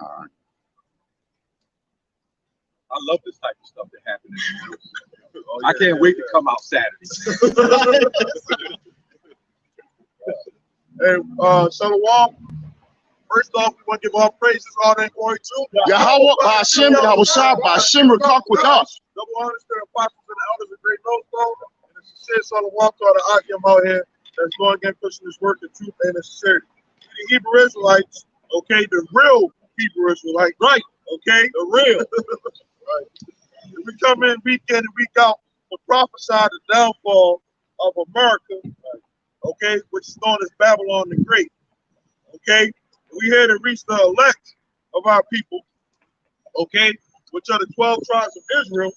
All right. I love this type of stuff that happens. Oh, yeah, I can't wait to come out Saturday. Hey, Shalom. First off, we want to give all praises, honor, and glory to Yahweh Hashem, Yahushua, Hashem, Rakak with us. double honors to the apostles and the elders of Great Millstone. And it's sincere Shalom to all the Akim out here that's going against pushing this work in truth and in sincerity. The Hebrew Israelites, okay, the real Hebrew Israelites, right? Okay, the real. Right. We come in week in and week out to prophesy the downfall of America, okay, which is known as Babylon the Great. Okay, we here to reach the elect of our people, okay, which are the 12 tribes of Israel,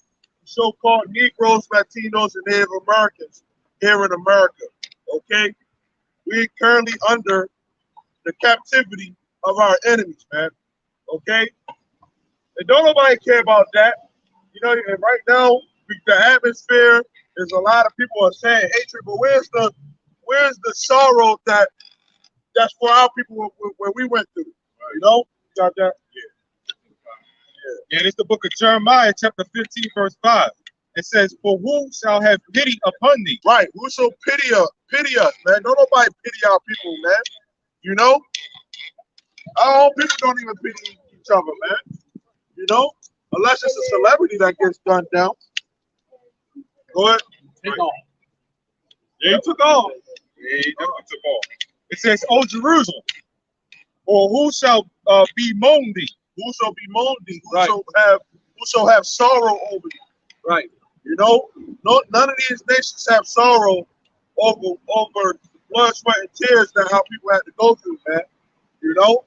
so-called Negroes, Latinos, and Native Americans here in America. Okay, we're currently under the captivity of our enemies, man. Okay, and don't nobody care about that. You know, and right now the atmosphere is a lot of people are saying hatred, but where's the sorrow that's for our people where we went through? You know, got that? Yeah, it's the book of Jeremiah, chapter 15, verse 5. It says, "For who shall have pity upon thee?" Right. Who shall pity us, man? Don't nobody pity our people, man. You know, our own people don't even pity each other, man. You know, unless it's a celebrity that gets gunned down. Go ahead. Take off. Yeah, he took off. Yeah, he definitely took off. It says, "O Jerusalem, or who shall bemoan thee?" Who shall bemoan thee? Who shall have sorrow over thee? Right. You know, none of these nations have sorrow over blood, sweat, and tears that our people had to go through, man. You know,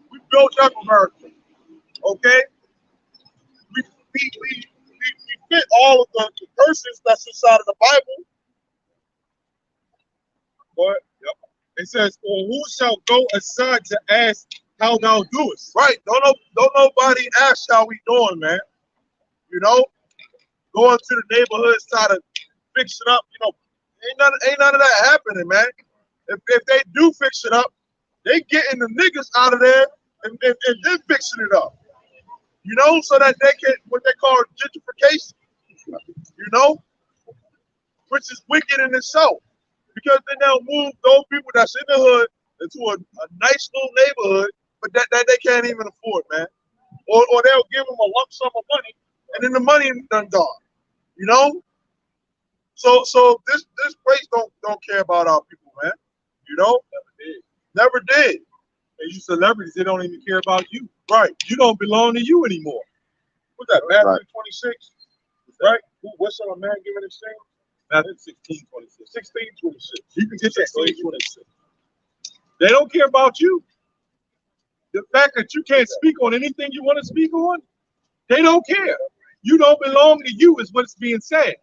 we built up America. Okay, we fit all of the curses that's inside of the Bible. But yep. It says, "Or who shall go aside to ask how thou doest?" Right. Don't nobody ask how we doing, man. You know, going to the neighborhoods, try to fix it up. You know, ain't none of that happening, man. If they do fix it up, they getting the niggas out of there and then fixing it up. You know, so that they can what they call gentrification. You know, which is wicked in itself, because they now move those people that's in the hood into a nice little neighborhood, but that they can't even afford, man. Or they'll give them a lump sum of money, and then the money done gone. You know. So this place don't care about our people, man. You know, never did. And you celebrities, they don't even care about you. Right. You don't belong to you anymore. What's that? Matthew 26. Right. What's on a man giving his thing? Matthew 16:26. 16:26. You can get that 16:26. They don't care about you. The fact that you can't speak on anything you want to speak on, they don't care. You don't belong to you is what's being said.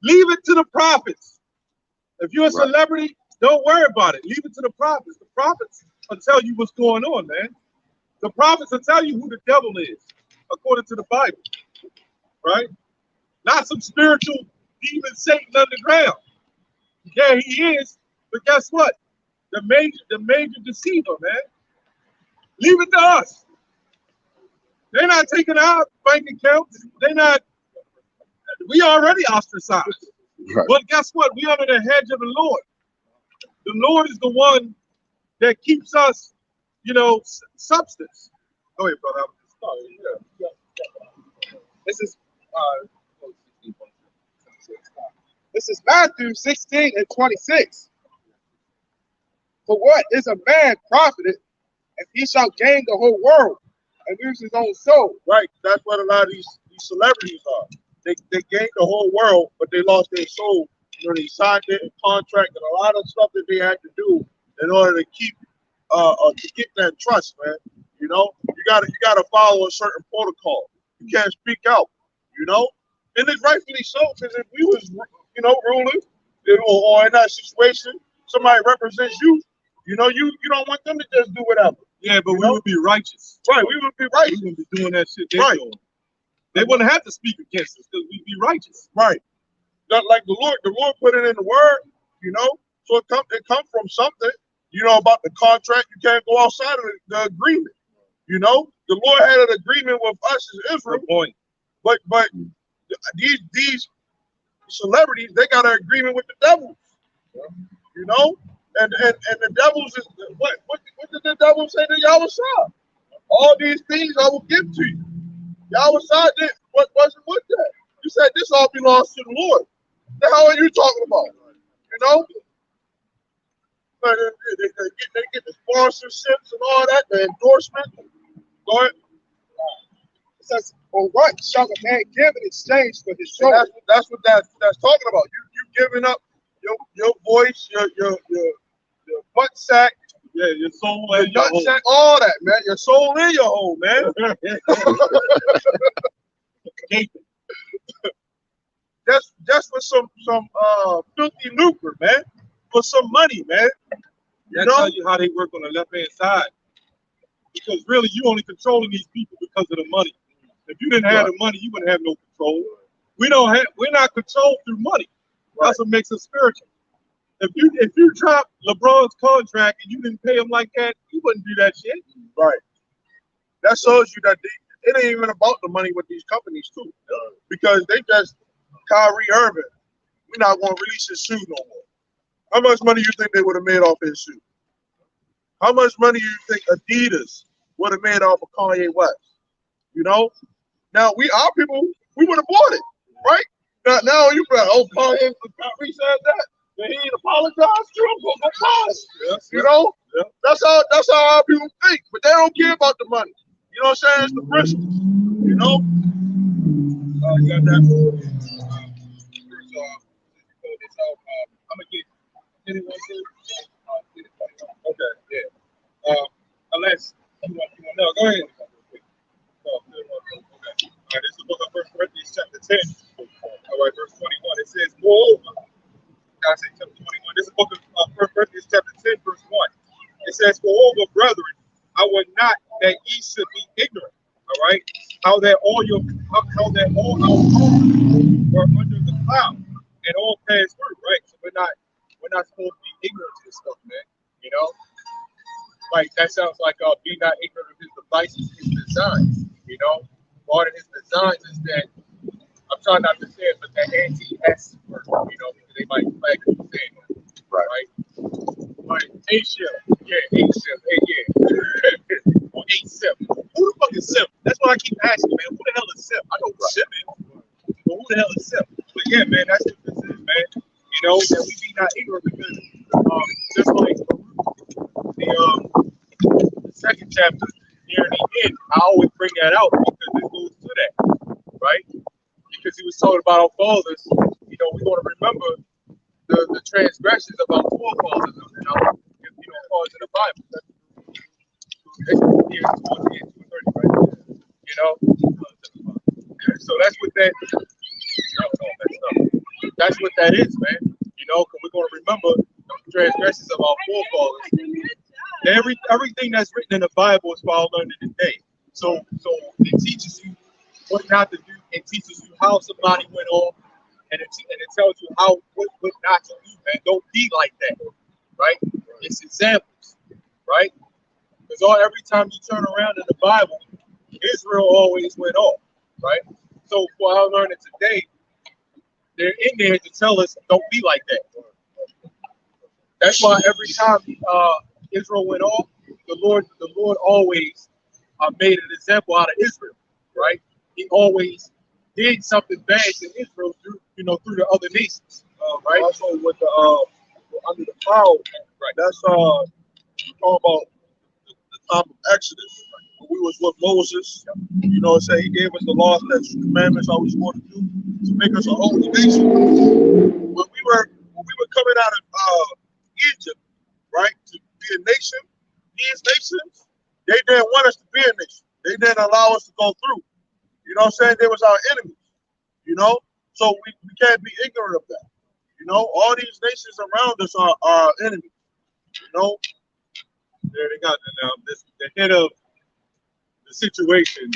Leave it to the prophets. If you're a celebrity, don't worry about it. Leave it to the prophets. The prophets will tell you what's going on, man. The prophets will tell you who the devil is, according to the Bible. Right? Not some spiritual demon Satan underground. Yeah, he is. But guess what? The major deceiver, man. Leave it to us. They're not taking our bank accounts. They're not. We already ostracized. Right. But guess what? We under the hedge of the Lord. The Lord is the one that keeps us, you know, substance. Go ahead, brother. This is Matthew 16:26. For what is a man profited if he shall gain the whole world and lose his own soul? Right. That's what a lot of these celebrities are. They gained the whole world, but they lost their soul. You know, they signed their contract and a lot of stuff that they had to do in order to keep to get that trust, man. You know, you gotta follow a certain protocol. You can't speak out. You know, and it's rightfully so, because if we was, you know, ruling, or in that situation, somebody represents you. You know, you don't want them to just do whatever. Yeah, but we would be righteous. Right, we would be righteous. We wouldn't be doing that shit they're doing. They wouldn't have to speak against us because we'd be righteous. Right. Like the Lord put it in the word, you know. So it come from something, you know, about the contract. You can't go outside of the agreement. You know, the Lord had an agreement with us as Israel. Good point. But these celebrities, they got an agreement with the devils. You know, and the devils is what did the devil say to Yahweh? All these things I will give to you. Yahweh did what wasn't with that. You said this all belongs to the Lord. The hell are you talking about? You know? But they get the sponsorships and all that, the endorsement. Go ahead. It says, "For what shall a man give in exchange for his soul?" That's what that's talking about. You giving up your voice, your butt sack, your soul your and your nut sack, all that, man. Your soul and your home, man. Just for some filthy lucre, man. For some money, man. That's tell you how they work on the left hand side. Because really, you only controlling these people because of the money. If you didn't have the money, you wouldn't have no control. We're not controlled through money. That's what makes us spiritual. If you drop LeBron's contract and you didn't pay him like that, you wouldn't do that shit. Right. That shows you that it ain't even about the money with these companies too, because they just Kyrie Irving. We're not going to release his shoe no more. How much money you think they would have made off his shoe? How much money you think Adidas would have made off of Kanye West? You know. Now our people, we would have bought it, right? Now you be like, oh, Kyrie said that. Then he ain't apologized to him for cause. You know? Yeah. That's how our people think. But they don't care about the money. You know what I'm saying? It's the principle. You know? You got that? First off, I'm gonna get anyone to okay, yeah. Unless you want to know. Go ahead. Okay. All right, this is the book of 1 Corinthians chapter 10. All right, verse 21. It says, moreover, I say chapter 21. This is the book of 1 Corinthians chapter 10, verse 1. It says, moreover, brethren, I would not that ye should be ignorant. All right, how that all our fathers were under the cloud and all passed through. Right, so we're not supposed to be ignorant to this stuff, man. You know, like that sounds like be not ignorant of his devices, his designs. You know, part of his designs is that I'm trying not to say it, but that anti-S word, you know, because they might flag it for saying that, right? But Asia, yeah, or A-Sim. Who the fuck is Sim? That's what I keep asking, man. Who the hell is Sim? I know who Sim is, but who the hell is Sim? But yeah, man, that's what this is, man. You know, that we be not ignorant because just like the second chapter near the end, I always bring that out because it goes to that, right? Because he was talking about our fathers, you know, we're going to remember the transgressions of our forefathers and our, fathers in the Bible. It's here, towards the end, 2:30, right? You know, so that's what that. That's what that is, man. You know, because we're going to remember the transgressions of our forefathers. Everything that's written in the Bible is for our learning today. So it teaches you what not to do. It teaches you how somebody went off, and it tells you what not to do, man. Don't be like that, right? It's examples, right? Because every time you turn around in the Bible, Israel always went off, right? So for our learning today, they're in there to tell us don't be like that. That's why every time Israel went off, the Lord always made an example out of Israel, right? He always did something bad to Israel through the other nations, right? Also with the under the cloud, right? That's talking about the top of Exodus. When we was with Moses, you know, say he gave us the laws, statutes, commandments, how we supposed to do to make us a holy nation. When we were coming out of Egypt, right, to be a nation, these nations, they didn't want us to be a nation. They didn't allow us to go through. You know what I'm saying? They was our enemies. You know, so we can't be ignorant of that. You know, all these nations around us are our enemies. You know, there they got it now. The head of the situation,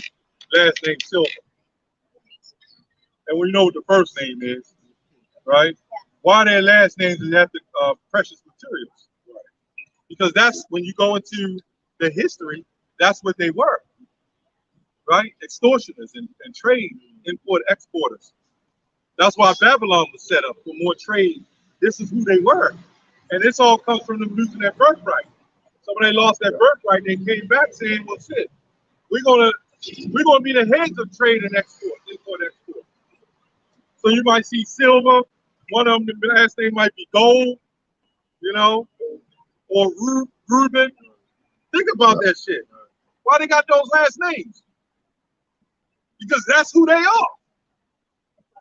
last name Silver, and we know what the first name is, right? Why their last names is after precious materials? Right. Because that's when you go into the history, That's what they were, right? Extortioners and trade, import exporters. That's why Babylon was set up, for more trade. This is who they were. And this all comes from them losing their birthright. So when they lost their birthright, they came back saying, well, shit, we're gonna be the heads of trade and export, import, export. So you might see silver, one of them, the last name might be gold, you know, or Reuben. Think about that shit. Why they got those last names? Because that's who they are.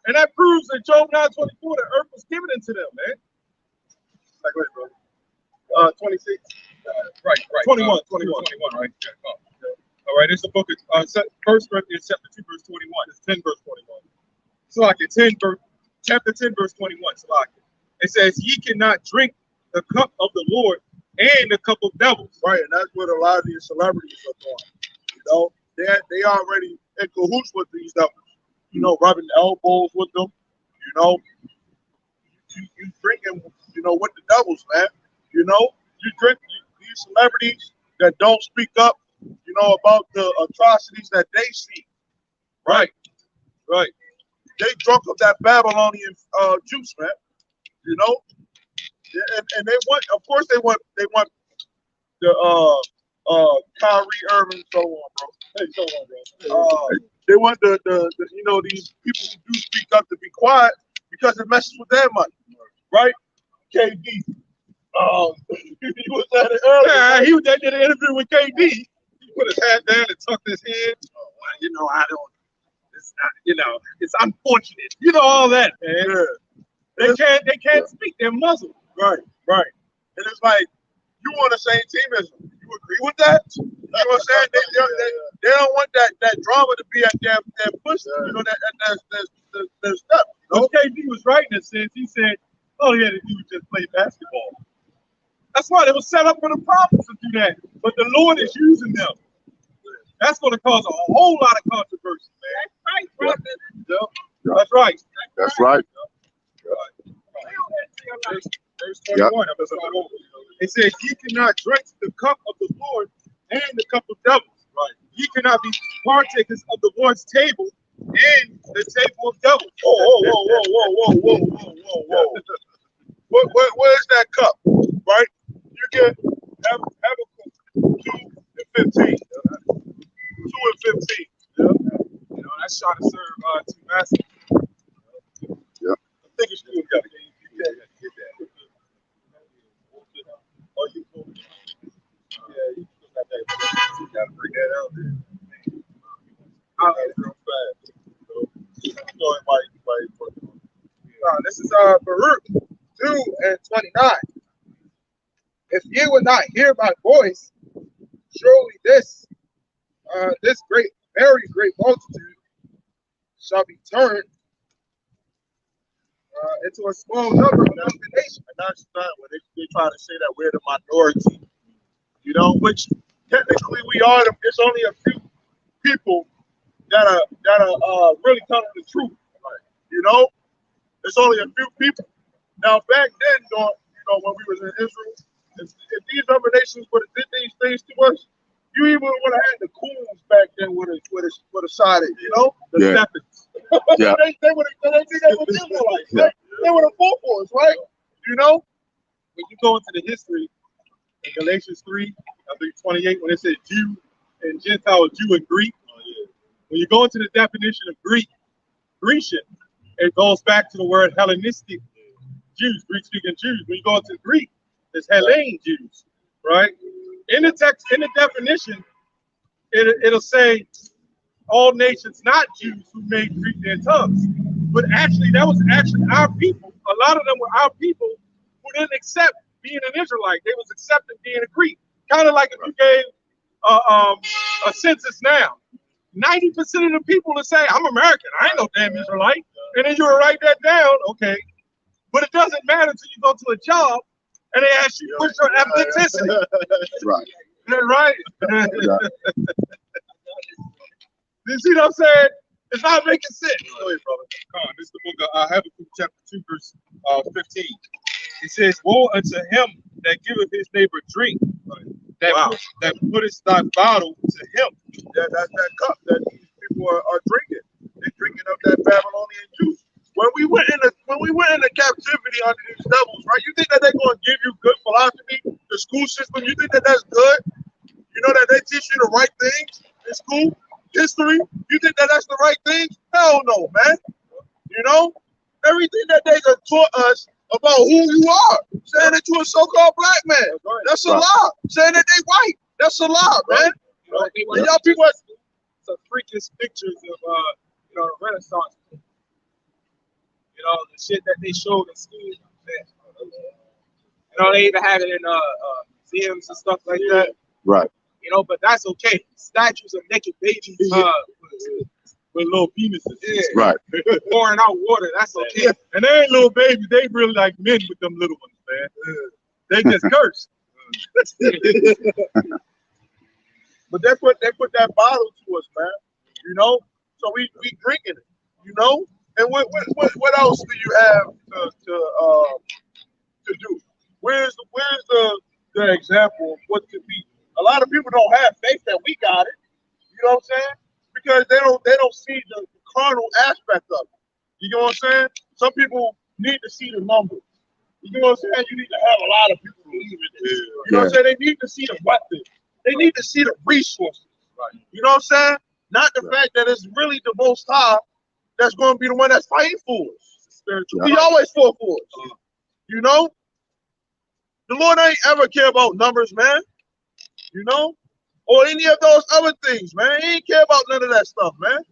And that proves that Job 9:24, the earth was given into them, man. Like, wait, bro. 26. Right. 21, right? Yeah. All right, it's the book of 1 Corinthians chapter 2, verse 21. It's 10, verse 21. So like chapter 10, verse 21. So like it says, ye cannot drink the cup of the Lord and the cup of devils. Right, and that's what a lot of these celebrities are doing. You know, they already in cahoots with these devils. You know, rubbing elbows with them. You know, you drinking, you know, with the devils, man. You know, you drink these celebrities that don't speak up, you know, about the atrocities that they see. Right. They drunk of that Babylonian juice, man. You know, and they want, of course, they want the Kyrie Irving, so on, bro. Hey, so on, bro. They want the you know, these people who do speak up to be quiet because it messes with their money, right? KD, he was at it earlier. Yeah, he did an interview with KD. He put his hat down and tucked his head. Oh, you know, it's not, you know, it's unfortunate. You know, all that, man. Yeah. They can't speak. They're muzzled. Right. And it's like, you on the same team as them. You agree with that? You know what I'm saying? They don't want that drama to be at their push. You know, their stuff. You know? KD was right in a sense. He said, all he had to do was just play basketball. That's why they were set up for the prophets to do that. But the Lord is using them. That's going to cause a whole lot of controversy, man. That's right, brother. Yeah. That's right. That's right. Verse 21. It says, ye cannot drink the cup of the Lord and the cup of devils. Right. Ye cannot be partakers of the Lord's table and the table of devils. Whoa. Where's that cup? Right? You get Habakkuk 2 and 15. 2 and 15. Yeah. You know, that's trying to serve two masters. Yeah. I think it's cool. You gotta get that. Oh, you cool? Yeah, you got that. You gotta bring that out there. Real fast. This is Baruch 2 and 29. If ye will not hear my voice, surely this very great multitude shall be turned into a small number of the nation. And that's not when they try to say that we're the minority, you know, which technically we are. It's only a few people that are really telling the truth, you know. It's only a few people. Now back then, you know, when we was in Israel, if these other nations would have did these things to us, you even would have had the coons back then with a side, you know, the steppings. Yeah. they would have did that with Israelites. Yeah. They would have fought for us, right? You know. When you go into the history in Galatians 3, I think 28, when it says Jew and Gentile, Jew and Greek, when you go into the definition of Grecian, it goes back to the word Hellenistic Jews, Greek-speaking Jews. When you go into Greek, it's Hellene Jews, right? In the text, in the definition, it'll say all nations, not Jews, who made Greek their tongues. But actually, that was actually our people. A lot of them were our people who didn't accept being an Israelite. They was accepting being a Greek. Kind of like if you gave a census now. 90% of the people that say, I'm American, I ain't no damn Israelite. And then you would write that down, okay. But it doesn't matter until you go to a job and they ask you, what's your ethnicity? Right. Right? You see what I'm saying? It's not making sense. Go ahead, brother. Come on, this is the book of Habakkuk chapter 2, verse 15. It says, woe unto him that giveth his neighbor drink that puttest thy bottle to him. That's that cup that these people are drinking. They're drinking up that Babylonian juice. When we went into captivity under these devils, right? You think that they're going to give you good philosophy, the school system? You think that that's good? You know that they teach you the right things in school, history. You think that that's the right thing? Hell no, man. You know, everything that they have taught us about who you are, saying that you're a so-called black man, that's a lie. Saying that they white, that's a lie, man. And y'all people, some freakish pictures of the Renaissance. The shit that they showed in school. They even have it in museums and stuff like that. Right. But that's okay. Statues of naked babies with little penises. Yeah. Right. Pouring out water. That's okay. And they ain't little babies. They really like men with them little ones, man. They just curse. but they put that bottle to us, man. So we drinking it. And what else do you have to do? Where's the example of what to be? A lot of people don't have faith that we got it. You know what I'm saying? Because they don't see the carnal aspect of it. You know what I'm saying? Some people need to see the numbers. You know what I'm saying? You need to have a lot of people believe in this. You know what I'm saying? They need to see the weapons. They need to see the resources. Right. You know what I'm saying? Not the fact that it's really the Most High that's going to be the one that's fighting for us. He always fought for us. The Lord ain't ever care about numbers, man. Or any of those other things, man. He ain't care about none of that stuff, man.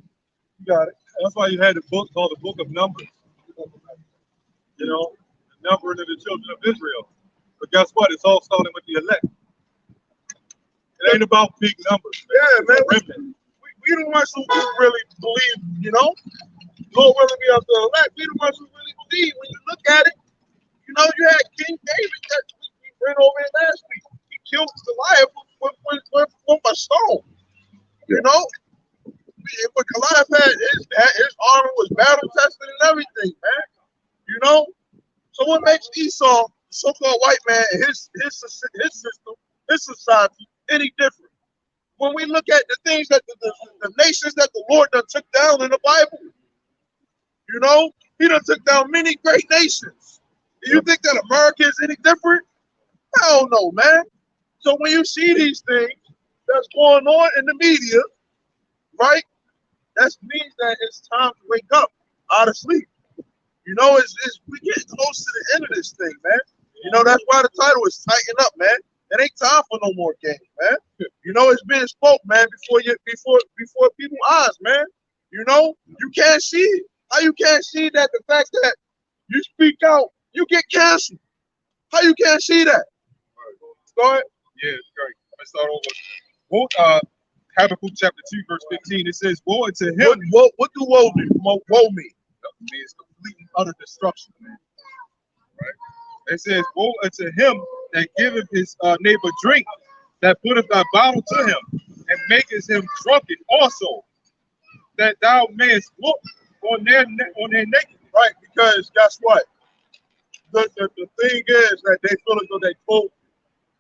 You got it. That's why you had the book called the Book of Numbers. The numbering of the children of Israel. But guess what? It's all starting with the elect. It ain't about big numbers. Yeah, man. We the ones who really believe, Lord really be up to elect. We the ones who really believe. When you look at it, you had King David that we ran over in last week. He killed Goliath with a stone. But Goliath had his armor was battle tested and everything, man. So what makes Esau, the so-called white man, his system, his society, any different? When we look at the things that the nations that the Lord done took down in the Bible, he done took down many great nations. Do you think that America is any different? Hell no, man. So when you see these things that's going on in the media, right? That means that it's time to wake up out of sleep. We getting close to the end of this thing, man. That's why the title is Tighten Up, man. It ain't time for no more games, man. It's being spoke, man, before people's eyes, man. You can't see it. How you can't see that the fact that you speak out, you get canceled? How you can't see that? Go ahead. Yeah, great. Let's start over. Habakkuk chapter 2, verse 15. It says, "Woe unto him." What do woe do? Woe mean? It means complete and utter destruction, man. Right? It says, "Woe unto him that giveth his neighbor drink, that putteth thy bottle to him, and maketh him drunken also, that thou mayest look on their nakedness." Right? Because guess what? The thing is that they feel as though they clothe.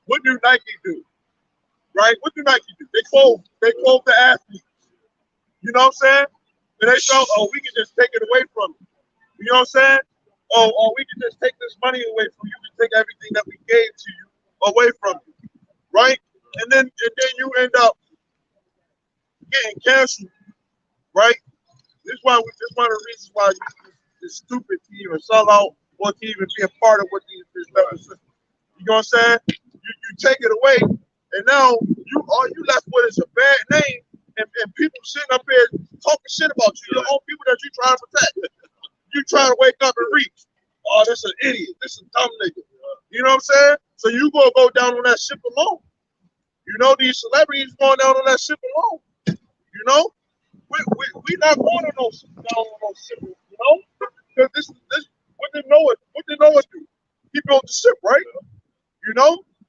What do Nike do? Right? What do Nike do? They clothe the athletes. You know what I'm saying? And they felt, we can just take it away from you. You know what I'm saying? Oh, we can just take this money away from you. We take everything that we gave to you away from you. Right? And then you end up getting canceled. Right? This is one of the reasons why it's stupid to even sell out or to even be a part of what this system. You know what I'm saying? You take it away, and now all you left with is a bad name and people sitting up here talking shit about you, your own people that you trying to protect. You trying to wake up and reach. Oh, this is an idiot. This is a dumb nigga. You know what I'm saying? So you gonna go down on that ship alone. These celebrities going down on that ship alone. We not going on those down on those ship, because this what did Noah do? He built the ship, right?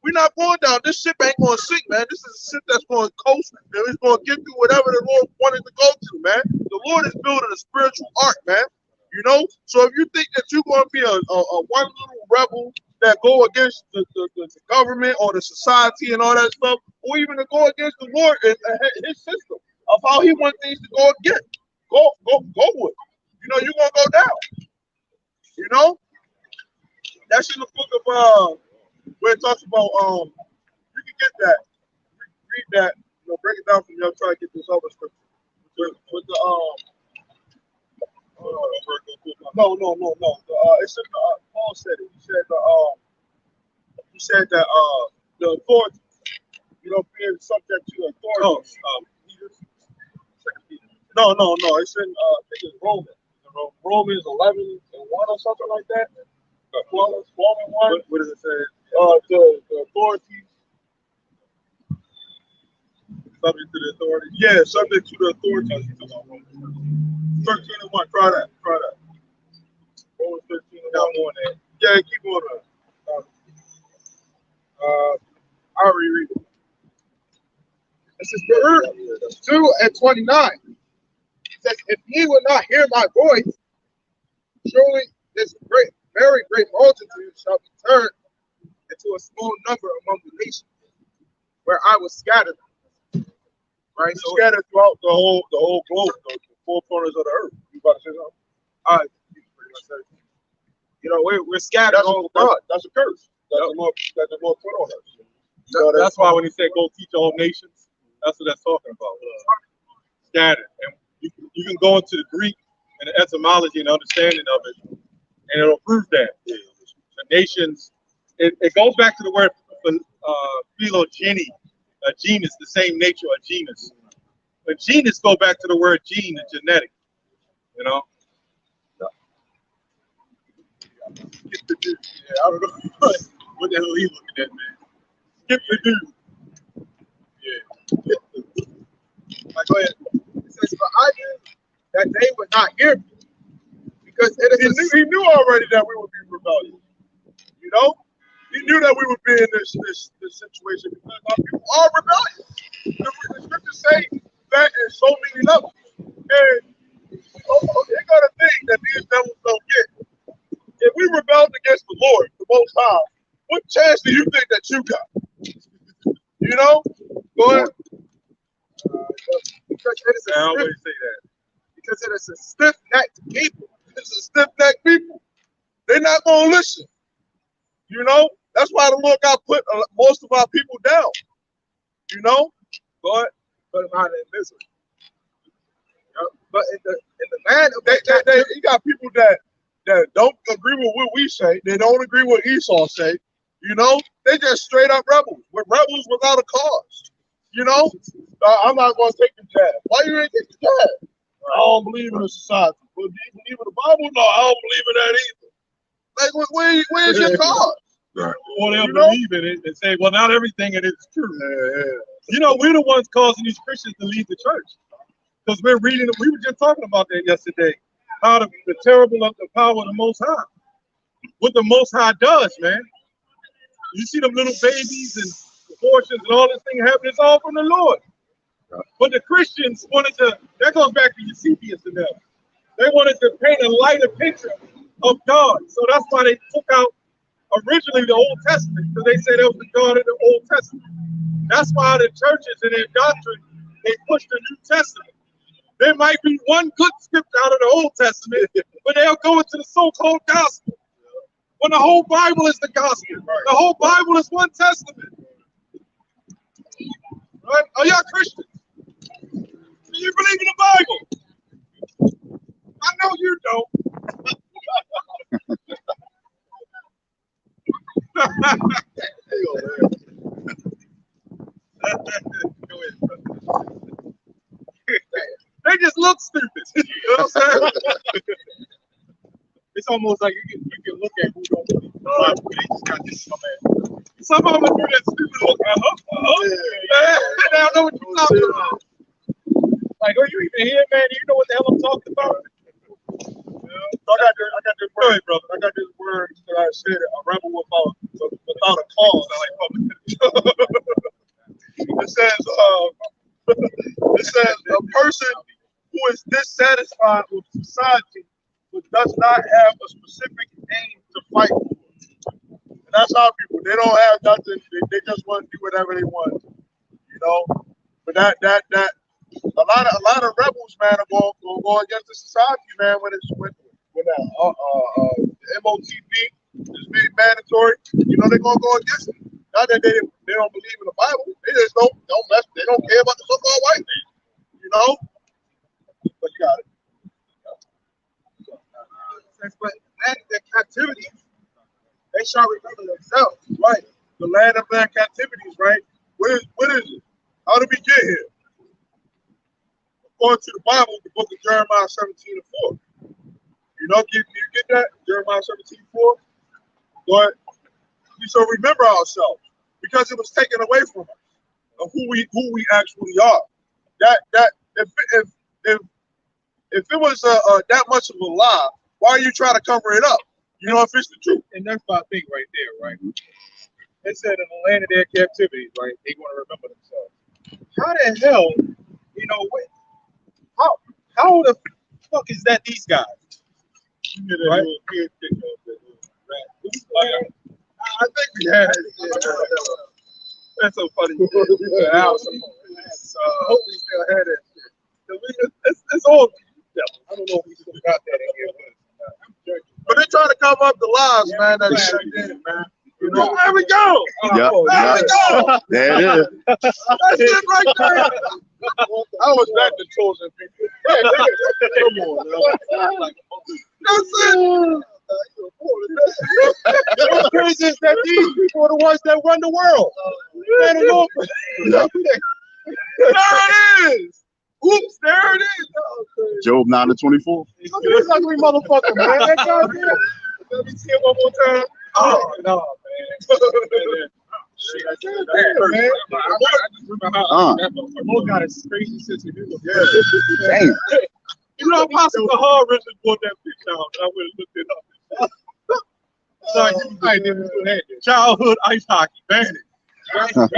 We're not going down. This ship ain't going to sink, man. This is a ship that's going to coast. It's going to get through whatever the Lord wanted to go to, man. The Lord is building a spiritual ark, man. So if you think that you're going to be a one little rebel that go against the government or the society and all that stuff, or even to go against the Lord and his system of how he wants things to go against. Go with it. You know, you're gonna go down. You know? That's in the book of where it talks about you can get that. Read that, you know, break it down from y'all, try to get this other scripture. With the no. It's in the Paul said it. He said that the authority, you know, being subject to authority. No. It's in I think it's Romans. Romans 11:1 or something like that. Romans 1. What does it say? The authorities. Subject to the authority. Yeah, subject to the authorities. 13:1. Try that. Romans 13:1. Yeah, keep on that. I'll reread it. This is 2:29. It says, if ye will not hear my voice, surely this very great multitude shall be turned into a small number among the nations, where I was scattered. Right? So scattered throughout the whole globe, the four corners of the earth. You about to say something? You know, we're scattered all over. That's a curse. That the Lord put on us. That's why when he said go teach all nations, that's what that's talking about. Scattered. And you can go into the Greek and the etymology and understanding of it, and it'll prove that. The nations, it goes back to the word phylogeny, a genus, the same nature, a genus. But genus go back to the word gene, and genetic. You know? Skip the dude. Yeah, I don't know what the hell he looking at, man. Skip the dude. Yeah. Go ahead. It says, but I knew that they would not hear me, because he knew already that we would be rebellious. You know, he knew that we would be in this situation because our people are rebellious. The scriptures say that in so many levels, and they got a thing that these devils don't get. If we rebelled against the Lord, the Most High, what chance do you think that you got? You know, go ahead. Because it is I always say that. Because it is a stiff-necked people. It's a stiff-necked people. They're not gonna listen. You know, that's why the Lord got put most of our people down. You know, but put them out of misery. But in the land of he got people that don't agree with what we say. They don't agree with what Esau say. You know, they just straight up rebels. We're rebels without a cause. You know, I'm not going to take the jab. Why you ain't take the jab? I don't believe in a society. But do you believe in the Bible? No, I don't believe in that either. Like, where's your cause? Right. Or they'll believe in it and say, well, not everything in it is true. Yeah. You know, we're the ones causing these Christians to leave the church. Because we're reading, we were just talking about that yesterday, how the terrible of the power of the Most High. What the Most High does, man. You see them little babies and abortions and all this thing happening, it's all from the Lord. But the Christians wanted to, that goes back to Eusebius and them. They wanted to paint a lighter picture of God. So that's why they took out originally the Old Testament, because they said that was the God of the Old Testament. That's why the churches in their doctrine, they push the New Testament. There might be one good scripture out of the Old Testament, but they'll go into the so-called gospel. When the whole Bible is the gospel. The whole Bible is one testament. Right? Are y'all Christians? Do you believe in the Bible? I know you don't. They just look stupid. You know what I'm saying? It's almost like you can look at who don't believe in the Bible. They just got this man. Some of them do that stupid look. They don't know what you're talking about. Like, are you even here, man? Do you know what the hell I'm talking about? So I got this word, brother. I got this word that I said, a rebel without a cause. It says a person who is dissatisfied with society but does not have a specific aim to fight for. And That's our people. They don't have nothing. They just want to do whatever they want. You know. But that a lot of rebels, man, are going to go against the society, man. When the MOTP is made mandatory, you know they're gonna go against it. Not that they don't believe in the Bible. They just don't mess. They don't care about the so-called white man. You know. But you got it. But land of their captivity, they shall remember themselves. Right. The land of their captivities, right? What is it? How did we get here? According to the Bible, the book of Jeremiah 17:4. You know, you get that? Jeremiah 17:4. But we shall remember ourselves because it was taken away from us of who we actually are. That if it was that much of a lie, why are you trying to cover it up? You know, if it's the truth. And that's my thing right there, right? They said in the land of their captivity, right? They want to remember themselves. How the hell, you know, how the fuck is that these guys? Right? I think we had it. That's so funny. I hope we still had it. It's all. I don't know if we still got that in here. But they're trying to cover up the lies, man. That man. You know, there we go. Yep. There we go. There it is. That's it right there. I was back to chosen people. Come on, man. That's it. What's crazy is that these people are the ones that run the world. Man, Yep. There it is. Oops, there it is. Job 9:24. look at this ugly motherfucker, man. That guy there. Let me see it one more time. Oh, no, man. Mo got a crazy sense of humor. Damn. You know, Apostle Kahar really brought that picture out. I would have looked it up. Sorry, childhood ice hockey, man. Them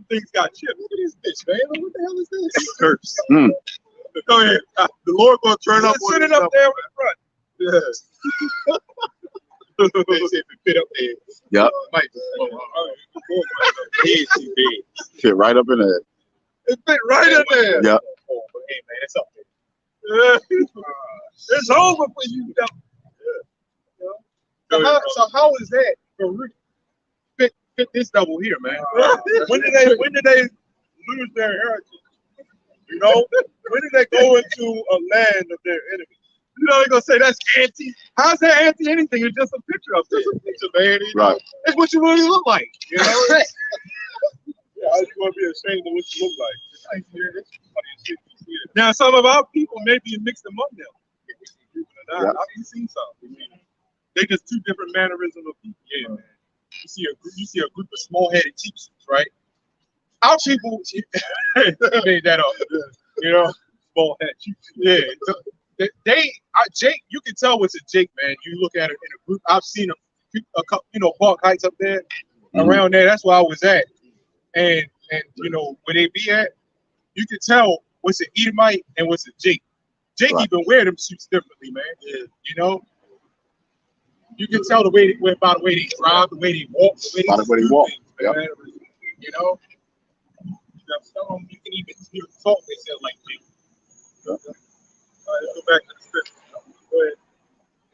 things got chipped. Look at this bitch, man. What the hell is this? Curse. Go ahead. The Lord gonna turn up. Sit it up there in front. Yes. They said if it fit up there. Yep. Might Fit right up in there. It fit right in there. Yep. Oh, but hey, man, it's up there. It's over for you. So how is that for real? Fit this double here, man. When did they lose their heritage? You know, when did they go into a land of their enemies? You know they're gonna say that's anti. How's that anti anything? It's just a picture of it. It's a man. Right. It's what you really look like. You know. Yeah, I just want to be ashamed of what you look like. Now some of our people may be mixed among them. Yeah. I've seen some. They just two different mannerisms of people. Yeah, man. You see a group of small-headed cheapsuits, right? Our people made that up. You know, small-headed cheapsuits. Yeah. Jake, you can tell what's a Jake, man. You look at it in a group. I've seen a couple, you know, Park Heights up there, around there. That's where I was at, and you know where they be at. You can tell what's an Edomite and what's a Jake. Jake even wear them suits differently, man. Yeah. You know, you can tell by the way they drive, the way they walk, the way they walk. Yep. Man. You know, some of them you can even hear talk. They say like Jake. All right, let's go back to the scripture. Go ahead.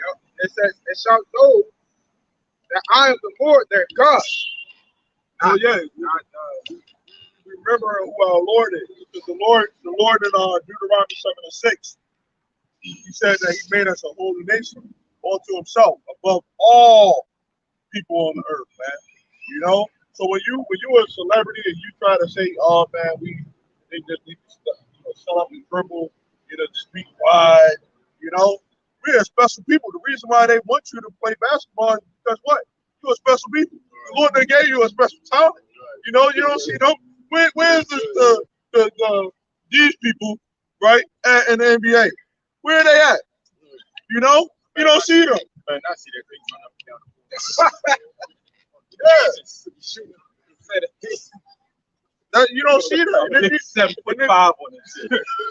Yep. It says, "It shall know that I am the Lord their God." Oh yeah, remember who our Lord is. Because the Lord in Deuteronomy 7:6, he said that he made us a holy nation unto himself, above all people on the earth, man. You know, so when you a celebrity and you try to say, "Oh man, they just need to shut up and dribble, speak wide," you know, we're special people. The reason why they want you to play basketball is because what? You're a special people. The Lord they gave you a special talent. You know, you don't see them. Where's these people, right, in the NBA? Where are they at? You know, you don't see them. Man, I see that thing run Yeah. You don't see them. And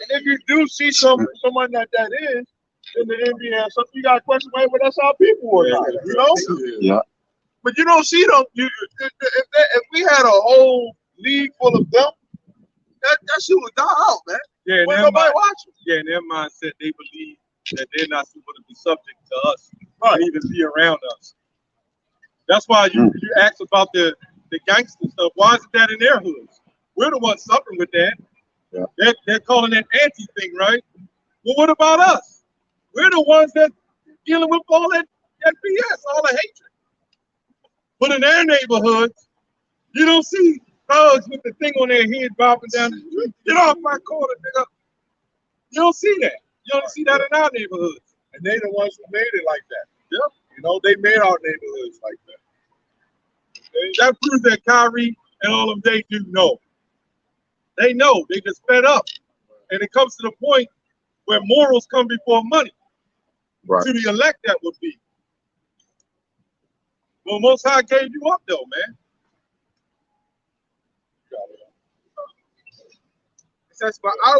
if you do see someone that is in the NBA, something you got to question, wait, but that's how people are. You know? Yeah. But you don't see them. If we had a whole league full of them, that shit would die out, man. Yeah, When nobody watching. Yeah, in their mindset, they believe that they're not supposed to be subject to us, Right. and even be around us. That's why you ask about the gangster stuff. Why isn't that in their hoods? We're the ones suffering with that. Yeah. They're calling that anti-thing, right? Well, what about us? We're the ones that dealing with all that BS, all the hatred. But in their neighborhoods, you don't see thugs with the thing on their head bobbing down the street. Get off my corner, nigga. You don't see that. You don't see that in our neighborhoods. And they the ones who made it like that. Yep. You know, they made our neighborhoods like that. That proves that Kyrie and all of them, they do know. They know. They just fed up. And it comes to the point where morals come before money. Right. To the elect, that would be. Well, Most High gave you up, though, man. It says, but I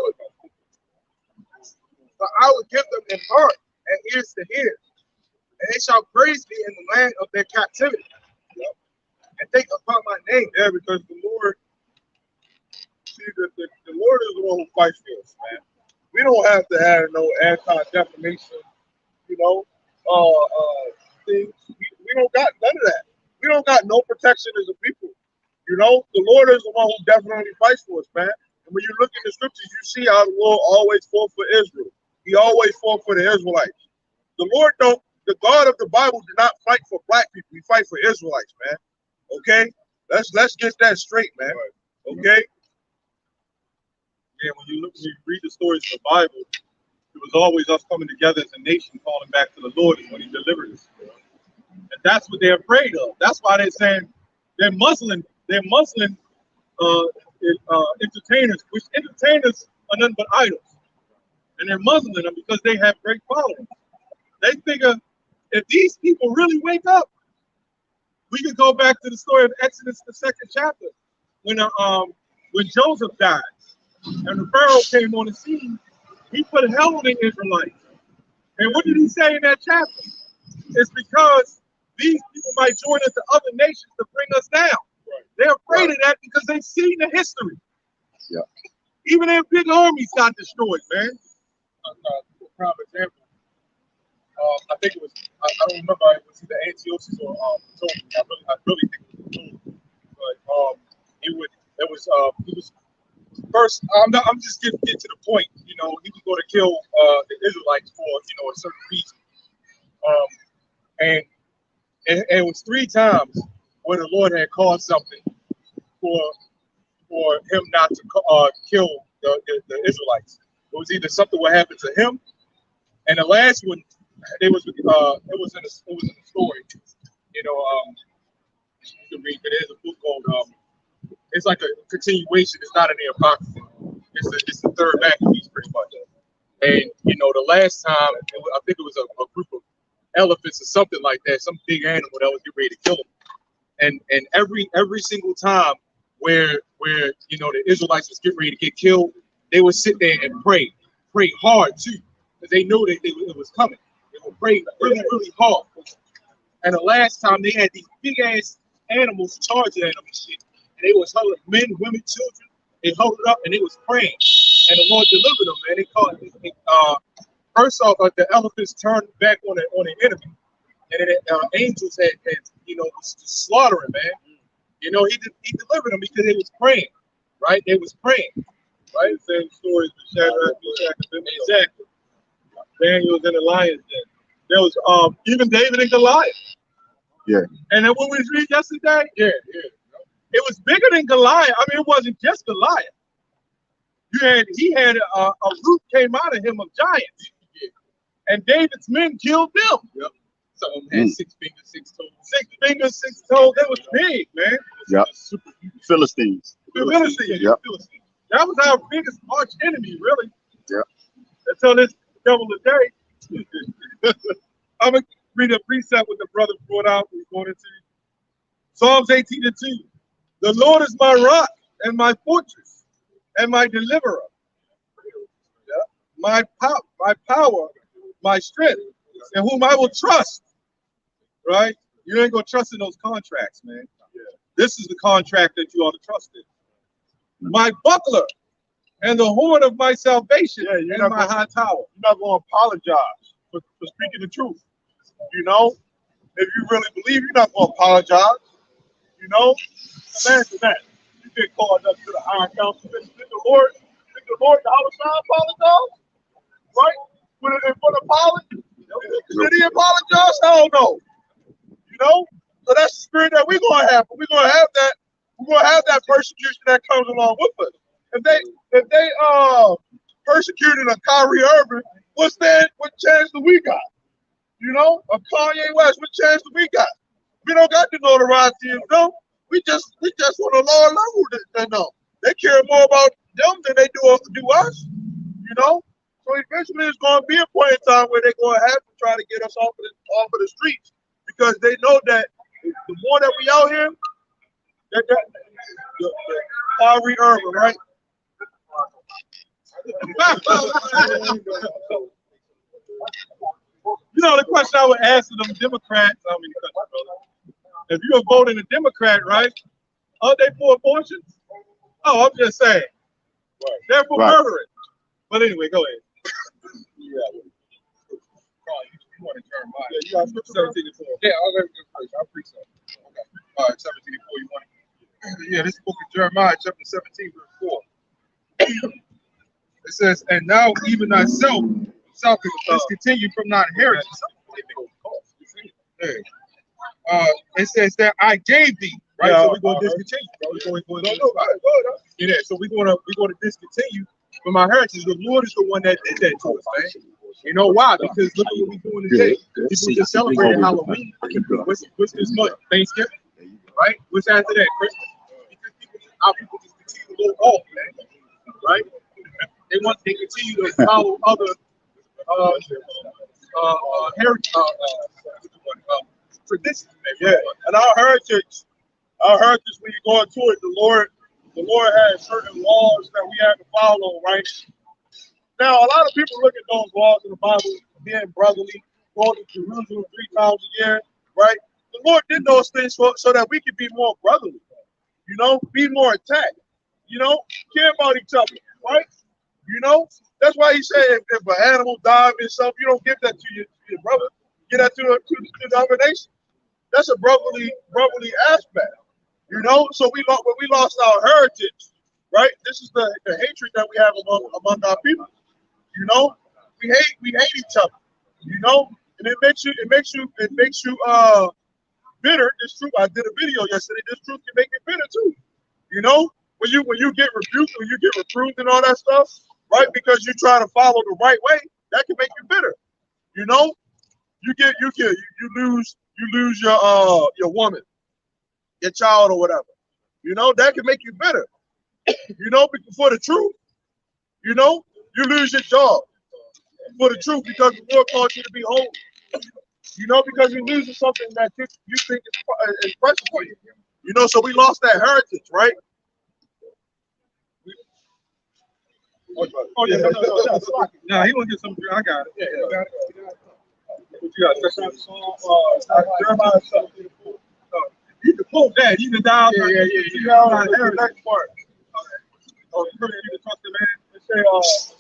would give them in heart and ears to hear, and they shall praise me in the land of their captivity, and think upon my name. Yeah, because the Lord, see, the Lord is the one who fights for us, man. We don't have to have no anti-defamation, things. We don't got none of that. We don't got no protection as a people. The Lord is the one who definitely fights for us, man. And when you look in the scriptures, you see how the Lord always fought for Israel. He always fought for the Israelites. The God of the Bible did not fight for black people. He fight for Israelites, man. Okay? Let's get that straight, man. Okay? Yeah, when you read the stories of the Bible, it was always us coming together as a nation, calling back to the Lord is when He delivered us. And that's what they're afraid of. That's why they're saying they're Muslim. They're Muslim entertainers, which entertainers are nothing but idols. And they're Muslim because they have great followers. They figure if these people really wake up, we could go back to the story of Exodus, the 2nd chapter, when Joseph died and the Pharaoh came on the scene. He put hell on the Israelites. And what did he say in that chapter? It's because these people might join us to other nations to bring us down. Right. They're afraid of that because they've seen the history. Yeah. Even their big armies got destroyed, man. Prime example. I think it was. I don't remember. It was either Antiochus or Ptolemy. I really think it was Ptolemy. But he was first. I'm just getting to the point. He was going to kill the Israelites for a certain reason. And it was 3 times where the Lord had caused something for him not to kill the Israelites. It was either something would happen to him, and the last one, it was in the story. You can read. There's a book called. It's like a continuation. It's not in the Apocrypha. It's the third Maccabees, pretty much. And the last time, I think it was a group of elephants or something like that, some big animal that was getting ready to kill them. And every single time where the Israelites was getting ready to get killed, they would sit there and pray hard too, because they knew that it was coming. They would pray really, really hard. And the last time they had these big ass animals charging at them and shit, and they was huddling men, women, children. They huddled up and they was praying, and the Lord delivered them. Man, they called it. First off, the elephants turned back on the enemy, and then angels had was just slaughtering, man. He delivered them because they was praying, right? They was praying, right? Same story as Shadrach, Meshach, and Abednego. Exactly. Daniel was in the lion's den. There was even David and Goliath. Yeah. And then what we read yesterday, it was bigger than Goliath. I mean, it wasn't just Goliath. He had a root came out of him of giants. And David's men killed them. Yep. Some of them had 6 fingers, 6 toes. 6 fingers, 6 toes. They was big, man. Yep. Philistines. Philistines. Yep. That was our biggest arch enemy, really. Yep. Until this devil today. I'm going to read a precept what the brother brought out. We're going into Psalms 18:2. The Lord is my rock and my fortress and my deliverer. My power, my strength, in whom I will trust. Right? You ain't gonna trust in those contracts, man. Yeah. This is the contract that you ought to trust in. My buckler and the horn of my salvation, and my high tower. You're not going to apologize for speaking the truth. You know, if you really believe, you're not going to apologize. You know, imagine that. You get called up to the Iron Council. Did the Lord, the outside apologize? Right? When it for the apology? Did he apologize? I don't know. You know? So that's the spirit that we're going to have. We're going to have that. We're going to have that persecution that comes along with us. If they persecuted a Kyrie Irving, what chance do we got? You know, a Kanye West, what chance do we got? We don't got the notoriety of them. We just on a lower level than them. They care more about them than they do us. You know? So eventually there's gonna be a point in time where they're gonna have to try to get us off of the streets, because they know that the more that we out here, the Kyrie Irving, right? You know, the question I would ask them Democrats, if you're voting a Democrat, right? Are they for abortions? Oh, I'm just saying. Right. They're for murdering. But anyway, go ahead. You want to turn mine? Yeah, you got 17 4. Yeah, I'll let you go first. I'll preach that. Okay. All right, 17 4. You want it? Yeah, this is the book of Jeremiah, chapter 17, verse 4. It says, and now even thyself shalt discontinue from thine inheritance. It says that I gave thee, right? So we're going to discontinue. So we're going to discontinue from our heritage. The Lord is the one that did that to us, man. You know why? Because look at what we're doing today. People just celebrating Halloween. What's this month? Thanksgiving, right? What's after that? Christmas. Because our people just continue to go off, man. Right? They continue to follow other traditions. Yeah, and our heritage, when you go into it, the Lord has certain laws that we have to follow, right? Now, a lot of people look at those laws in the Bible, being brotherly, going to Jerusalem 3 times a year, right? The Lord did those things so that we could be more brotherly, you know, be more attached, you know, care about each other, right? You know, that's why he said if an animal dies and stuff, you don't give that to your brother, give that to the other nation. That's a brotherly aspect, you know. So we lost our heritage, right? This is the hatred that we have among our people. You know, we hate each other. You know, and it makes you bitter. This truth. I did a video yesterday. This truth can make you bitter too. You know, when you get rebuked, when you get reproved and all that stuff, right? Because you try to follow the right way, that can make you bitter. You know, you lose your woman, your child, or whatever. You know, that can make you bitter. You know, for the truth. You know, you lose your job for the truth because the Lord called you to be holy. You know, because you're losing something that you think is precious for you. You know, so we lost that heritage, right? Oh, yeah, no, he want to get some. I got it. Yeah, you got it. What you got? Jeremiah 17. You can quote that. You can dial. The next part. You can trust the man and say,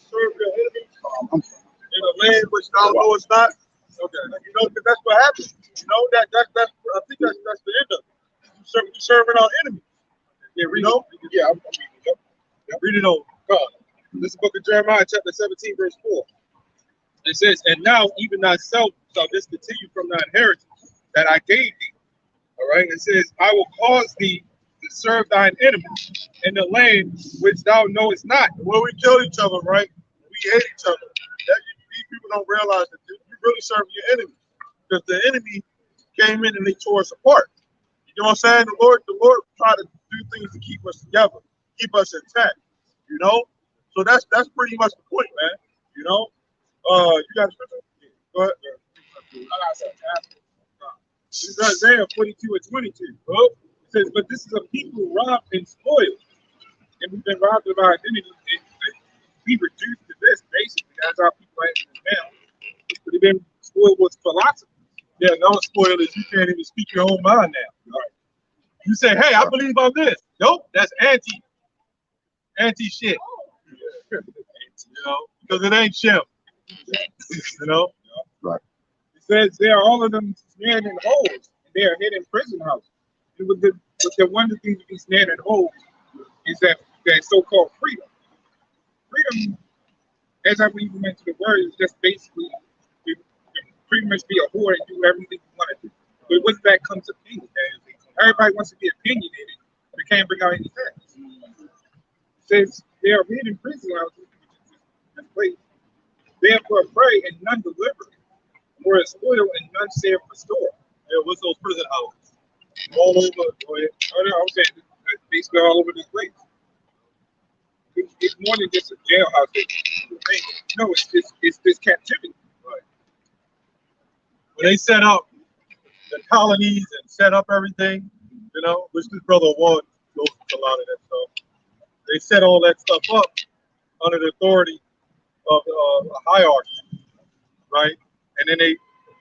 serve your enemies in a land which thou knowest not. Okay, you know, because that's what happens. You know, that's I think that's the end of it. You serving our enemies. Yeah, read it. Yeah, I'm reading it. Yep. Read it over. This is the book of Jeremiah, chapter 17, verse 4. It says, and now even thyself shall discontinue from thy inheritance that I gave thee. All right. It says, I will cause thee to serve thine enemies in the land which thou knowest not. When we kill each other, right? We hate each other. These people don't realize that you really serve your enemy, because the enemy came in and they tore us apart. You know what I'm saying? The Lord tried to do things to keep us together, keep us intact. You know, so that's pretty much the point, man. You know, you got a scripture? Go ahead. This is Isaiah 42 and 22. Bro. It says, but this is a people robbed and spoiled, and we've been robbed of our identity. We reduced to this basically as our people right now. But they've been spoiled with philosophy. Yeah, another spoiler is you can't even speak your own mind now. Right. You say, hey, I believe on this. Nope, that's anti shit. You know, because it ain't Shem. You know? Right. It says there are all of them snared in holes, and they are hid in prison houses. And with the one of the things to be snared in holes is that so-called freedom. Freedom, as I even went to the word, is just basically you pretty much be a whore and do everything you want to do. But with that comes opinion. Everybody wants to be opinionated, but can't bring out any facts. It says they are hid in prison houses, which is this place. Therefore pray and none deliver, or a spoil and none save restore. Yeah, what's those prison houses? All over, I was saying basically all over this place. It's more than just a jailhouse. No, it's this captivity. Right. When they set up the colonies and set up everything, you know, which this brother Juan knows a lot of that stuff. They set all that stuff up under the authority of a hierarchy, right? And then they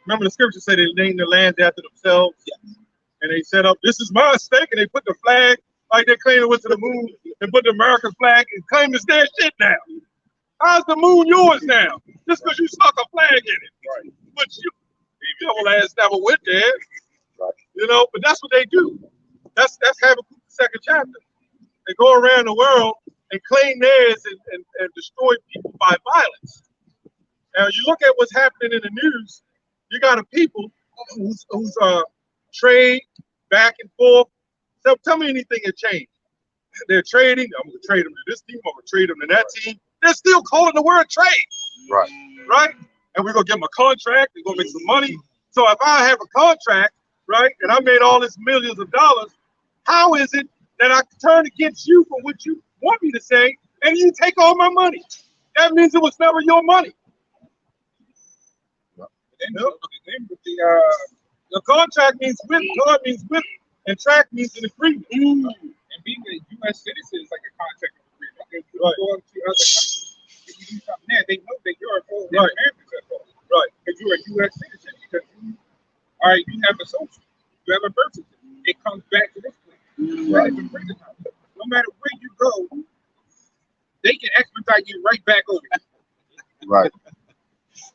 remember the scripture said they named the lands after themselves. Yeah. And they set up, this is my stake, and they put the flag like they claim it went to the moon and put the American flag and claim it's their shit now. How's the moon yours now? Just because you stuck a flag in it. Right. But you devil ass never went there. Right. You know, but that's what they do. That's Habakkuk the second chapter. They go around the world and claim theirs and destroy people by violence. Now you look at what's happening in the news, you got a people who's trade back and forth. So tell me anything that changed. They're trading. I'm gonna trade them to this team. I'm gonna trade them to that team. They're still calling the word trade. Right. Right. And we're gonna give them a contract. We're gonna make some money. So if I have a contract, right, and I made all this millions of dollars, how is it that I turn against you for what you want me to say, and you take all my money? That means it was never your money. The contract means with, God means with, and track means an agreement. And being a U.S. citizen is like a contract of agreement. Because you go to other countries, if you do something there, they know that you're a full Americans at all. Right. Because you're a U.S. citizen. Because you have a social, you have a birth certificate. It comes back to this place. Right. No matter where you go, they can expedite you right back over. Right.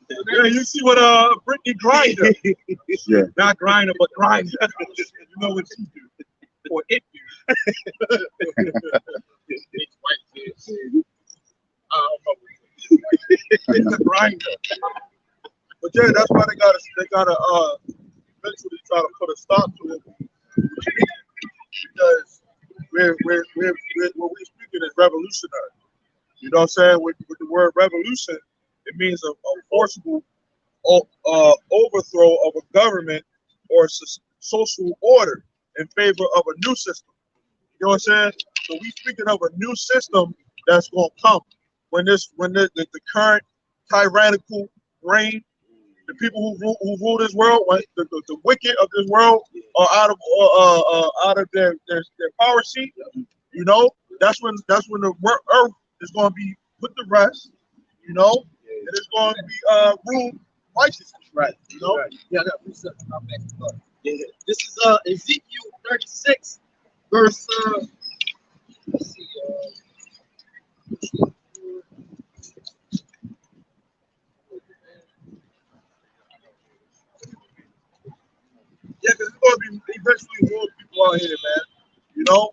Yeah, you see what Brittany Grinder, Yeah. not Grinder, but Grinder. You know what she do, or it do. It's a grinder. But yeah, that's why they gotta eventually try to put a stop to it, because what we're speaking is revolutionary. You know what I'm saying? With the word revolution, it means a forcible overthrow of a government or social order in favor of a new system. You know what I'm saying? So we speaking of a new system that's gonna come when the current tyrannical reign, the people who rule this world, when the wicked of this world are out of their power seat. You know, that's when the earth is gonna be put to rest. You know, and it's going to be ruled righteously. Right. You know? Right. Yeah, I got precept in my back. Yeah. This is Ezekiel 36, verse let's see, Yeah, because it's going to be eventually more people out here, man. You know,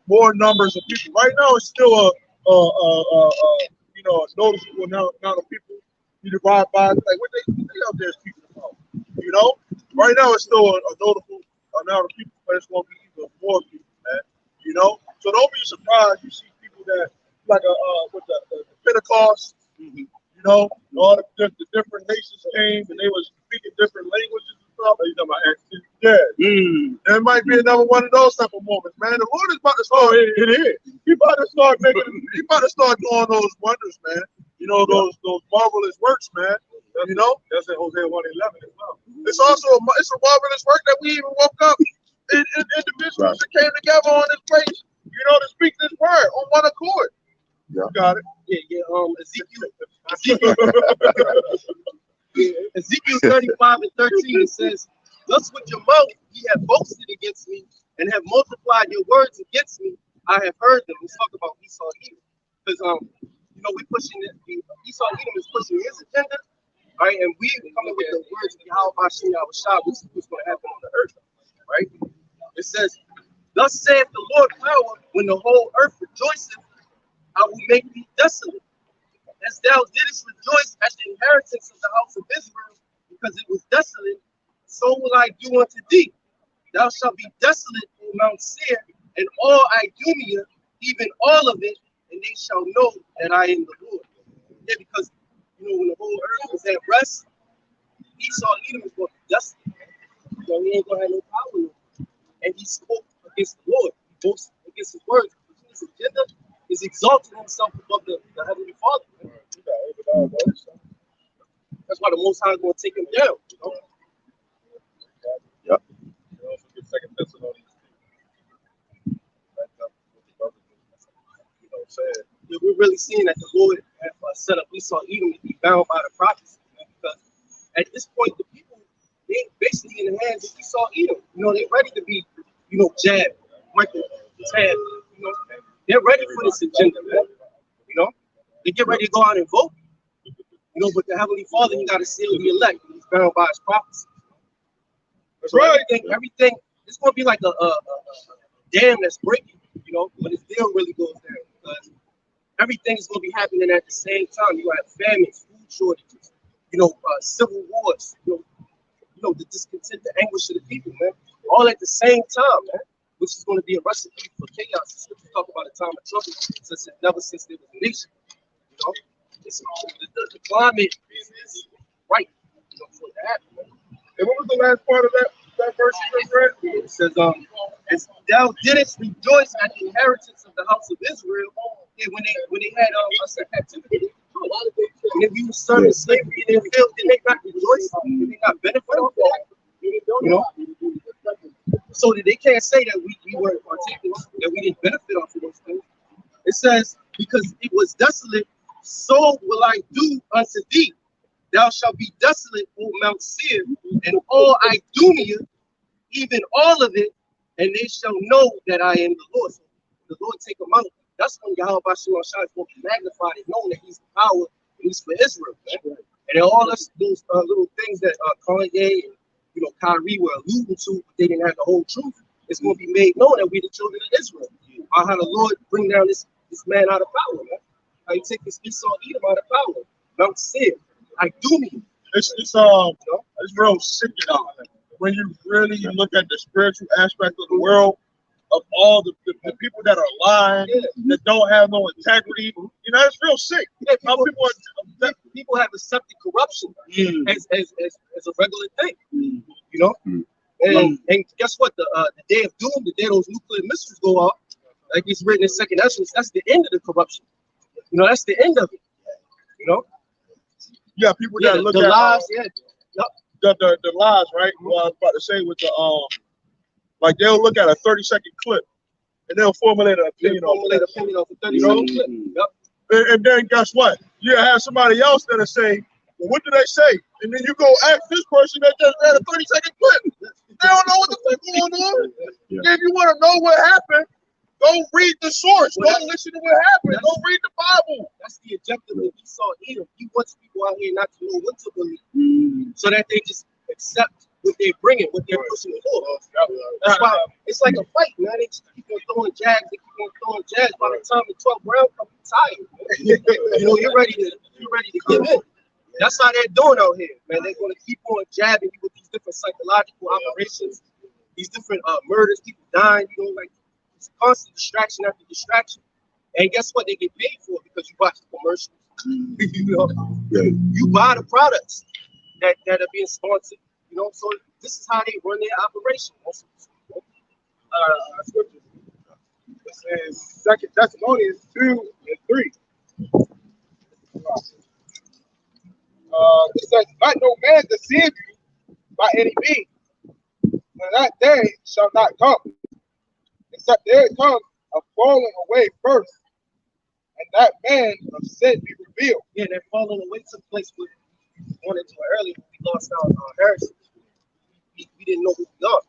more numbers of people. Right now, it's still a noticeable amount of people you divide by. Like what they out there speaking about. You know, right now it's still a notable amount of people, but it's going to be even more people, man. You know, so don't be surprised you see people that like with the Pentecost. You know, all the different nations came and they was speaking different languages and stuff. You know my accent. Yeah. There might be another one of those type of moments, man. The Lord is about to start. It is. He about to start making. He about to start doing those wonders, man. You know those marvelous works, man. You know That's in Hosea 1:11 as well. it's also a marvelous work that we even woke up in individuals that came together on this place. You know, to speak this word on one accord. Yeah. You got it. yeah, Ezekiel Ezekiel 35 and 13, it says, thus with your mouth ye have boasted against me and have multiplied your words against me. I have heard them. Let's talk about Esau Edom. Because we pushing it. Esau Edom is pushing his agenda, right? And we coming with the words of Yahweh Shem Yahushua, which is what's going to happen on the earth, right? It says, thus saith the Lord power, when the whole earth rejoiceth, I will make thee desolate. As thou didst rejoice at the inheritance of the house of Israel, because it was desolate, so will I do unto thee. Thou shalt be desolate, O Mount Seir, and all Idumea, even all of it, and they shall know that I am the Lord. Yeah, because when the whole earth was at rest, Esau Edom was going to be desolate. So he ain't gonna have no power no more. And he spoke against the Lord. He boasted against his words. His agenda is exalting himself above the Heavenly Father. That's why the Most High is going to take him down. Yep. You also get Second Thessalonians 2. Yeah, we're really seeing that the Lord have set up Esau Edom to be bound by the prophecy. Because at this point, the people, they basically in the hands of Esau Edom. They're ready to be, jabbed, wicked, tabbed. They're ready for this agenda, man. They get ready to go out and vote. But the Heavenly Father, he got to seal the elect. He's bound by his prophecy. That's So right. everything, it's going to be like a dam that's breaking, when this deal really goes down. Because everything is going to be happening at the same time. You have famines, food shortages, civil wars, the discontent, the anguish of the people, man. All at the same time, man. Which is going to be a recipe for chaos. It's what you talk about a time of trouble never since there was a nation. It's, the climate is right, for it to happen. Man. And what was the last part of that verse you just read? It says, as thou didst rejoice at the inheritance of the house of Israel, when they had captivity, when we were serving slavery in their field, did they not rejoice? Did they not benefit off that? So that they can't say that we weren't partaking, that we didn't benefit off of those things. It says, because it was desolate, so will I do unto thee. Thou shalt be desolate, O Mount Seir, and all Idumea, even all of it, and they shall know that I am the Lord. So the Lord take them out. That's when Yahweh Shem Yahushua is going to be magnified and known that he's the power and he's for Israel. Man. And then all those little things that Kanye and Kyrie were alluding to, but they didn't have the whole truth. It's going to be made known that we're the children of Israel. How the Lord bring down this man out of power, man. How he take this Esau Edom out of power. Mount Seir, Idumea. It's real sick, when you really look at the spiritual aspect of the world, of all the people that are lying, that don't have no integrity. It's real sick. Yeah, people have accepted corruption as a regular thing. And guess what? The day of doom, the day those nuclear missiles go off, like it's written in Second Esdras, that's the end of the corruption. That's the end of it. Yeah, people that look the at lies, the lies, right? Well, I was about to say with the like they'll look at a 30-second clip and they'll formulate an opinion on it. 30-second clip. Yep. And then guess what? You have somebody else that'll say, well, what did they say? And then you go ask this person that just read a 30-second clip. They don't know what the fuck going on. Yeah. If you want to know what happened, go read the source. Go listen to what happened. Go read the Bible. That's the objective of Esau Edom. He wants people out here not to know what to believe, so that they just accept what they're bringing, what they're pushing forward. That's why it's like a fight, man. They just keep on throwing jabs. They keep on throwing jabs. By the time the 12th round comes, you're tired. You're ready to give in. That's how they're doing out here, man. They're going to keep on jabbing you with these different psychological operations, these different murders, people dying. Like it's constant distraction after distraction. And guess what? They get paid for it because you watch the commercials. You buy the products that are being sponsored. So this is how they run their operation. Scripture. This is Second Thessalonians 2 and 3. It says, "Let no man deceive you by any means, and that day shall not come, except there comes a falling away first, and that man of sin be revealed." Yeah, that falling away took place with going into it earlier, we lost our heritage. We didn't know who we are.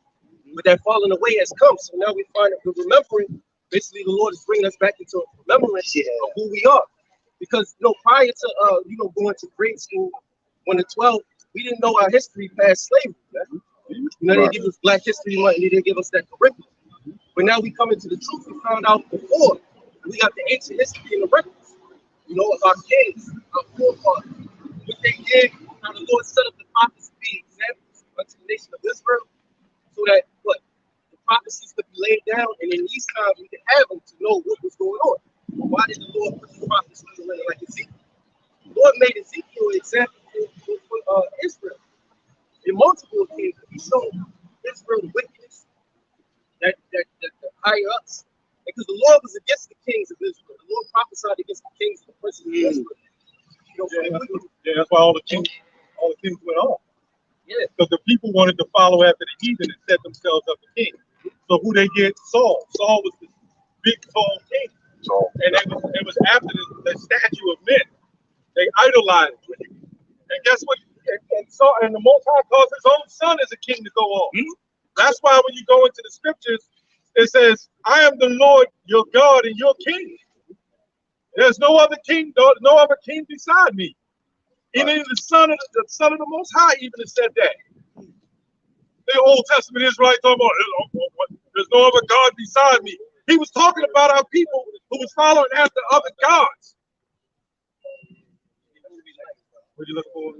But that falling away has come. So now we find that we're remembering. Basically, the Lord is bringing us back into remembrance of who we are. Because prior to going to grade school, 1 to 12, we didn't know our history past slavery. They give us Black History Month, and they didn't give us that curriculum. But now we come into the truth. We found out before we got the ancient history in the records. Of our kings, our forefathers, what they did, how the Lord set up the prophets to be examples unto the nation of Israel, so that the prophecies could be laid down, and in these times we could have them to know what was going on. Why did the Lord put the prophets in the land like Ezekiel? The Lord made Ezekiel an example for Israel. In multiple occasions, he showed Israel the wickedness, that the higher ups, because the Lord was against the kings of Israel. The Lord prophesied against the kings and the princes of Israel. That's why all the kings went off. Yeah. Because the people wanted to follow after the heathen and set themselves up as king. So who they get? Saul. Saul was this big, tall king. And it was after the statue of men. They idolized him. And guess what? And the Most High calls his own son as a king to go on. That's why when you go into the scriptures, it says, I am the Lord your God and your king. There's no other king beside me. Even the son of the Most High even said that. The Old Testament Israelites talking about there's no other God beside me. He was talking about our people who was following after other gods. What you looking for?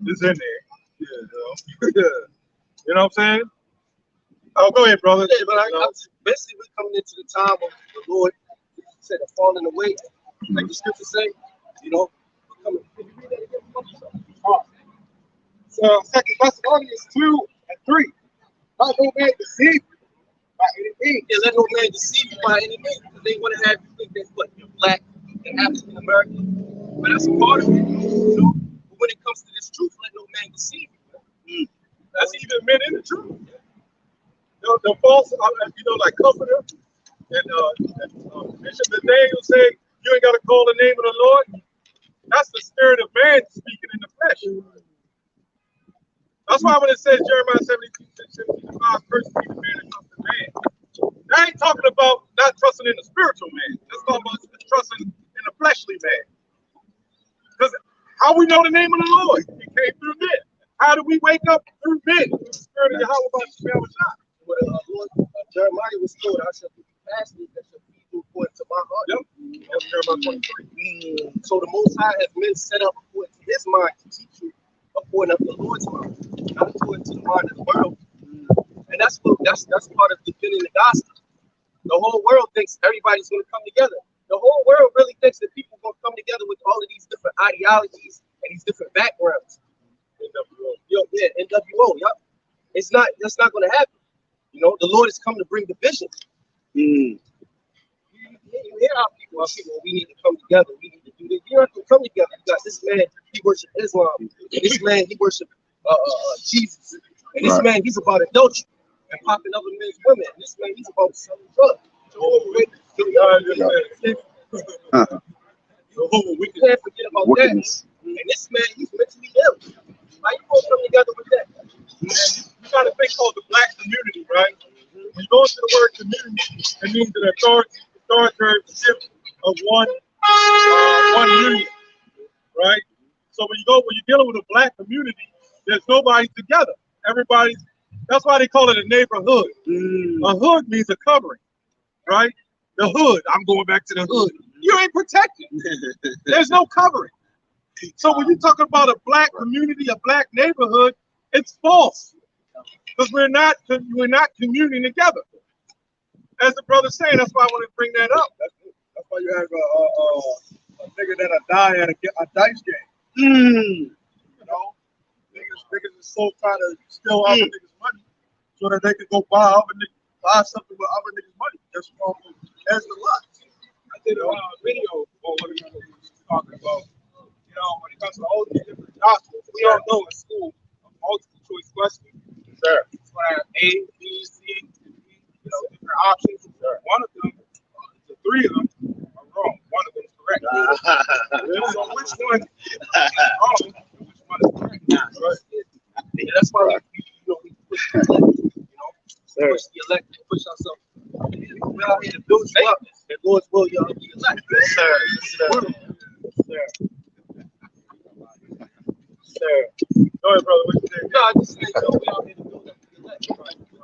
It's in there. Yeah. You know what I'm saying? Oh, go ahead, brother. Yeah, but basically we're coming into the time of the Lord said the falling away, like the scripture say. We're coming. Can you read that again? So 2 Thessalonians 2:3. Let no man deceive you by any means. Yeah, let no man deceive you by any means, because they want to have you think that you're Black and African American. But that's a part of it. But when it comes to this truth, let no man deceive you. That's even men in the truth. The false, like Comforter and Bishop Nathaniel say, you ain't got to call the name of the Lord. That's the spirit of man speaking in the flesh. That's why when it says Jeremiah 17:5, first be the man and trust the man. That ain't talking about not trusting in the spiritual man. That's talking about trusting in the fleshly man. Because how we know the name of the Lord? It came through men. How do we wake up through men? Through the spirit of Yahweh by the Spirit of God. What Jeremiah was told, I shall be passionate that shall feed you according to my heart. Yep. That's Jeremiah 23. So the Most High has men set up according to his mind to teach you according to the Lord's mind, not according to the mind of the world. And that's part of defending the gospel. The whole world thinks everybody's going to come together. The whole world really thinks that people are going to come together with all of these different ideologies and these different backgrounds. NWO, yup. That's not going to happen. The Lord has come to bring division. You hear our people, we need to come together. We need to do this. You don't have to come together. You got this man, he worships Islam. This man, he worships Jesus. And this man, he's about adultery and popping other men's women. And this man, he's about selling drugs. We can't forget about that. And this man, he's mentally ill. How you gonna come together with that? You got to think of the Black community, right? When you go into the word community, it means an authoritative of one union, right? So when you're dealing with a Black community, there's nobody together. That's why they call it a neighborhood. A hood means a covering, right? The hood, I'm going back to the hood. You ain't protected. There's no covering. So when you talk about a Black community, a Black neighborhood, it's false. Because we're not communing together. As the brother's saying, that's why I want to bring that up. That's why you have a nigga that'll die at a dice game. Niggas is so trying to steal other niggas' money so that they can go buy something with other niggas' money. That's the lot. I did a video on what he was talking about. When it comes to all these different doctrines, we all know in school a multiple choice question. Sure. It's going to have A, B, C, different options. Sure. One of them three of them are wrong. One of them is correct. So which one is wrong and which one is correct? Right. Yeah, that's why we push the elect, push the elect and push ourselves. We're out here to build you up. And Lord's will, y'all be elect. Yes, sir. Sir. Go ahead, brother. What you think? No, I just say, we're out here to build up the elect. Right.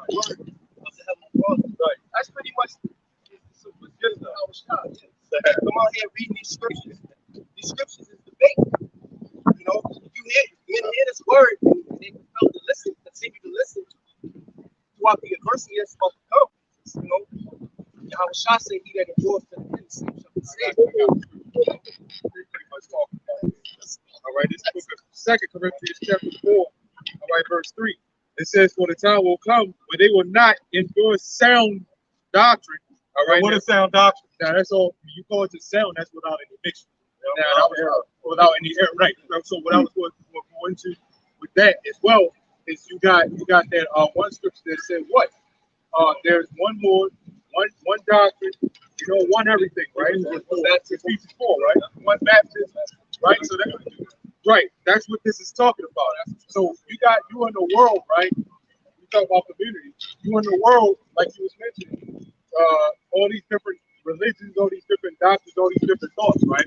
Word of the Heavenly Father. Right. That's pretty much just our shot. Come out here reading these scriptures. These scriptures is debate. You hear this word, and they compel to listen, continue to listen throughout the adversity that's about to come. Yahweh Shah said, he that endures to the end, the same shall be saved. All right, this book of 2 Corinthians chapter 4, all right, verse 3. It says, for the time will come when they will not endure sound doctrine. All right, what is sound doctrine? Now that's all. You call it to sound, that's without any mixture. Now, without any error, right? So what I was going to go into with that as well is you got that one scripture that said what? There's one Lord, one doctrine, one everything, right? Ephesians 4, right? One baptism, right? So that, right, that's what this is talking about. So you in the world, right? You talk about community. You in the world, like you was mentioning, all these different religions, all these different doctrines, all these different thoughts, right?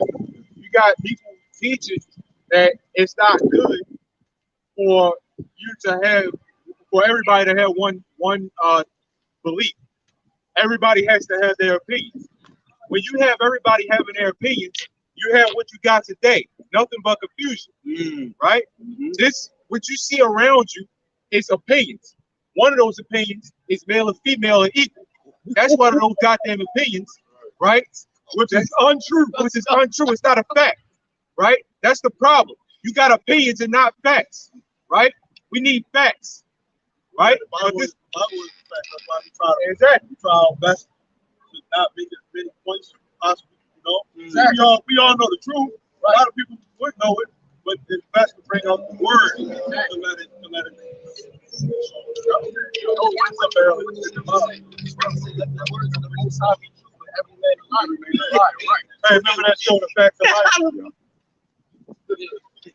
You got people teaching that it's not good for you to have, for everybody to have one belief. Everybody has to have their opinions. When you have everybody having their opinions, you have what you got today. Nothing but confusion, right? This, what you see around you is opinions. One of those opinions is male and female are equal. That's one of those goddamn opinions, right? Which is untrue. It's not a fact, right? That's the problem. You got opinions and not facts, right? We need facts, right? Exactly. We try our best to not make as many points as possible. Exactly. We all know the truth. Right. A lot of people would know it, but it's best to bring out the word to let it. Hey, remember that show, The Facts of Life?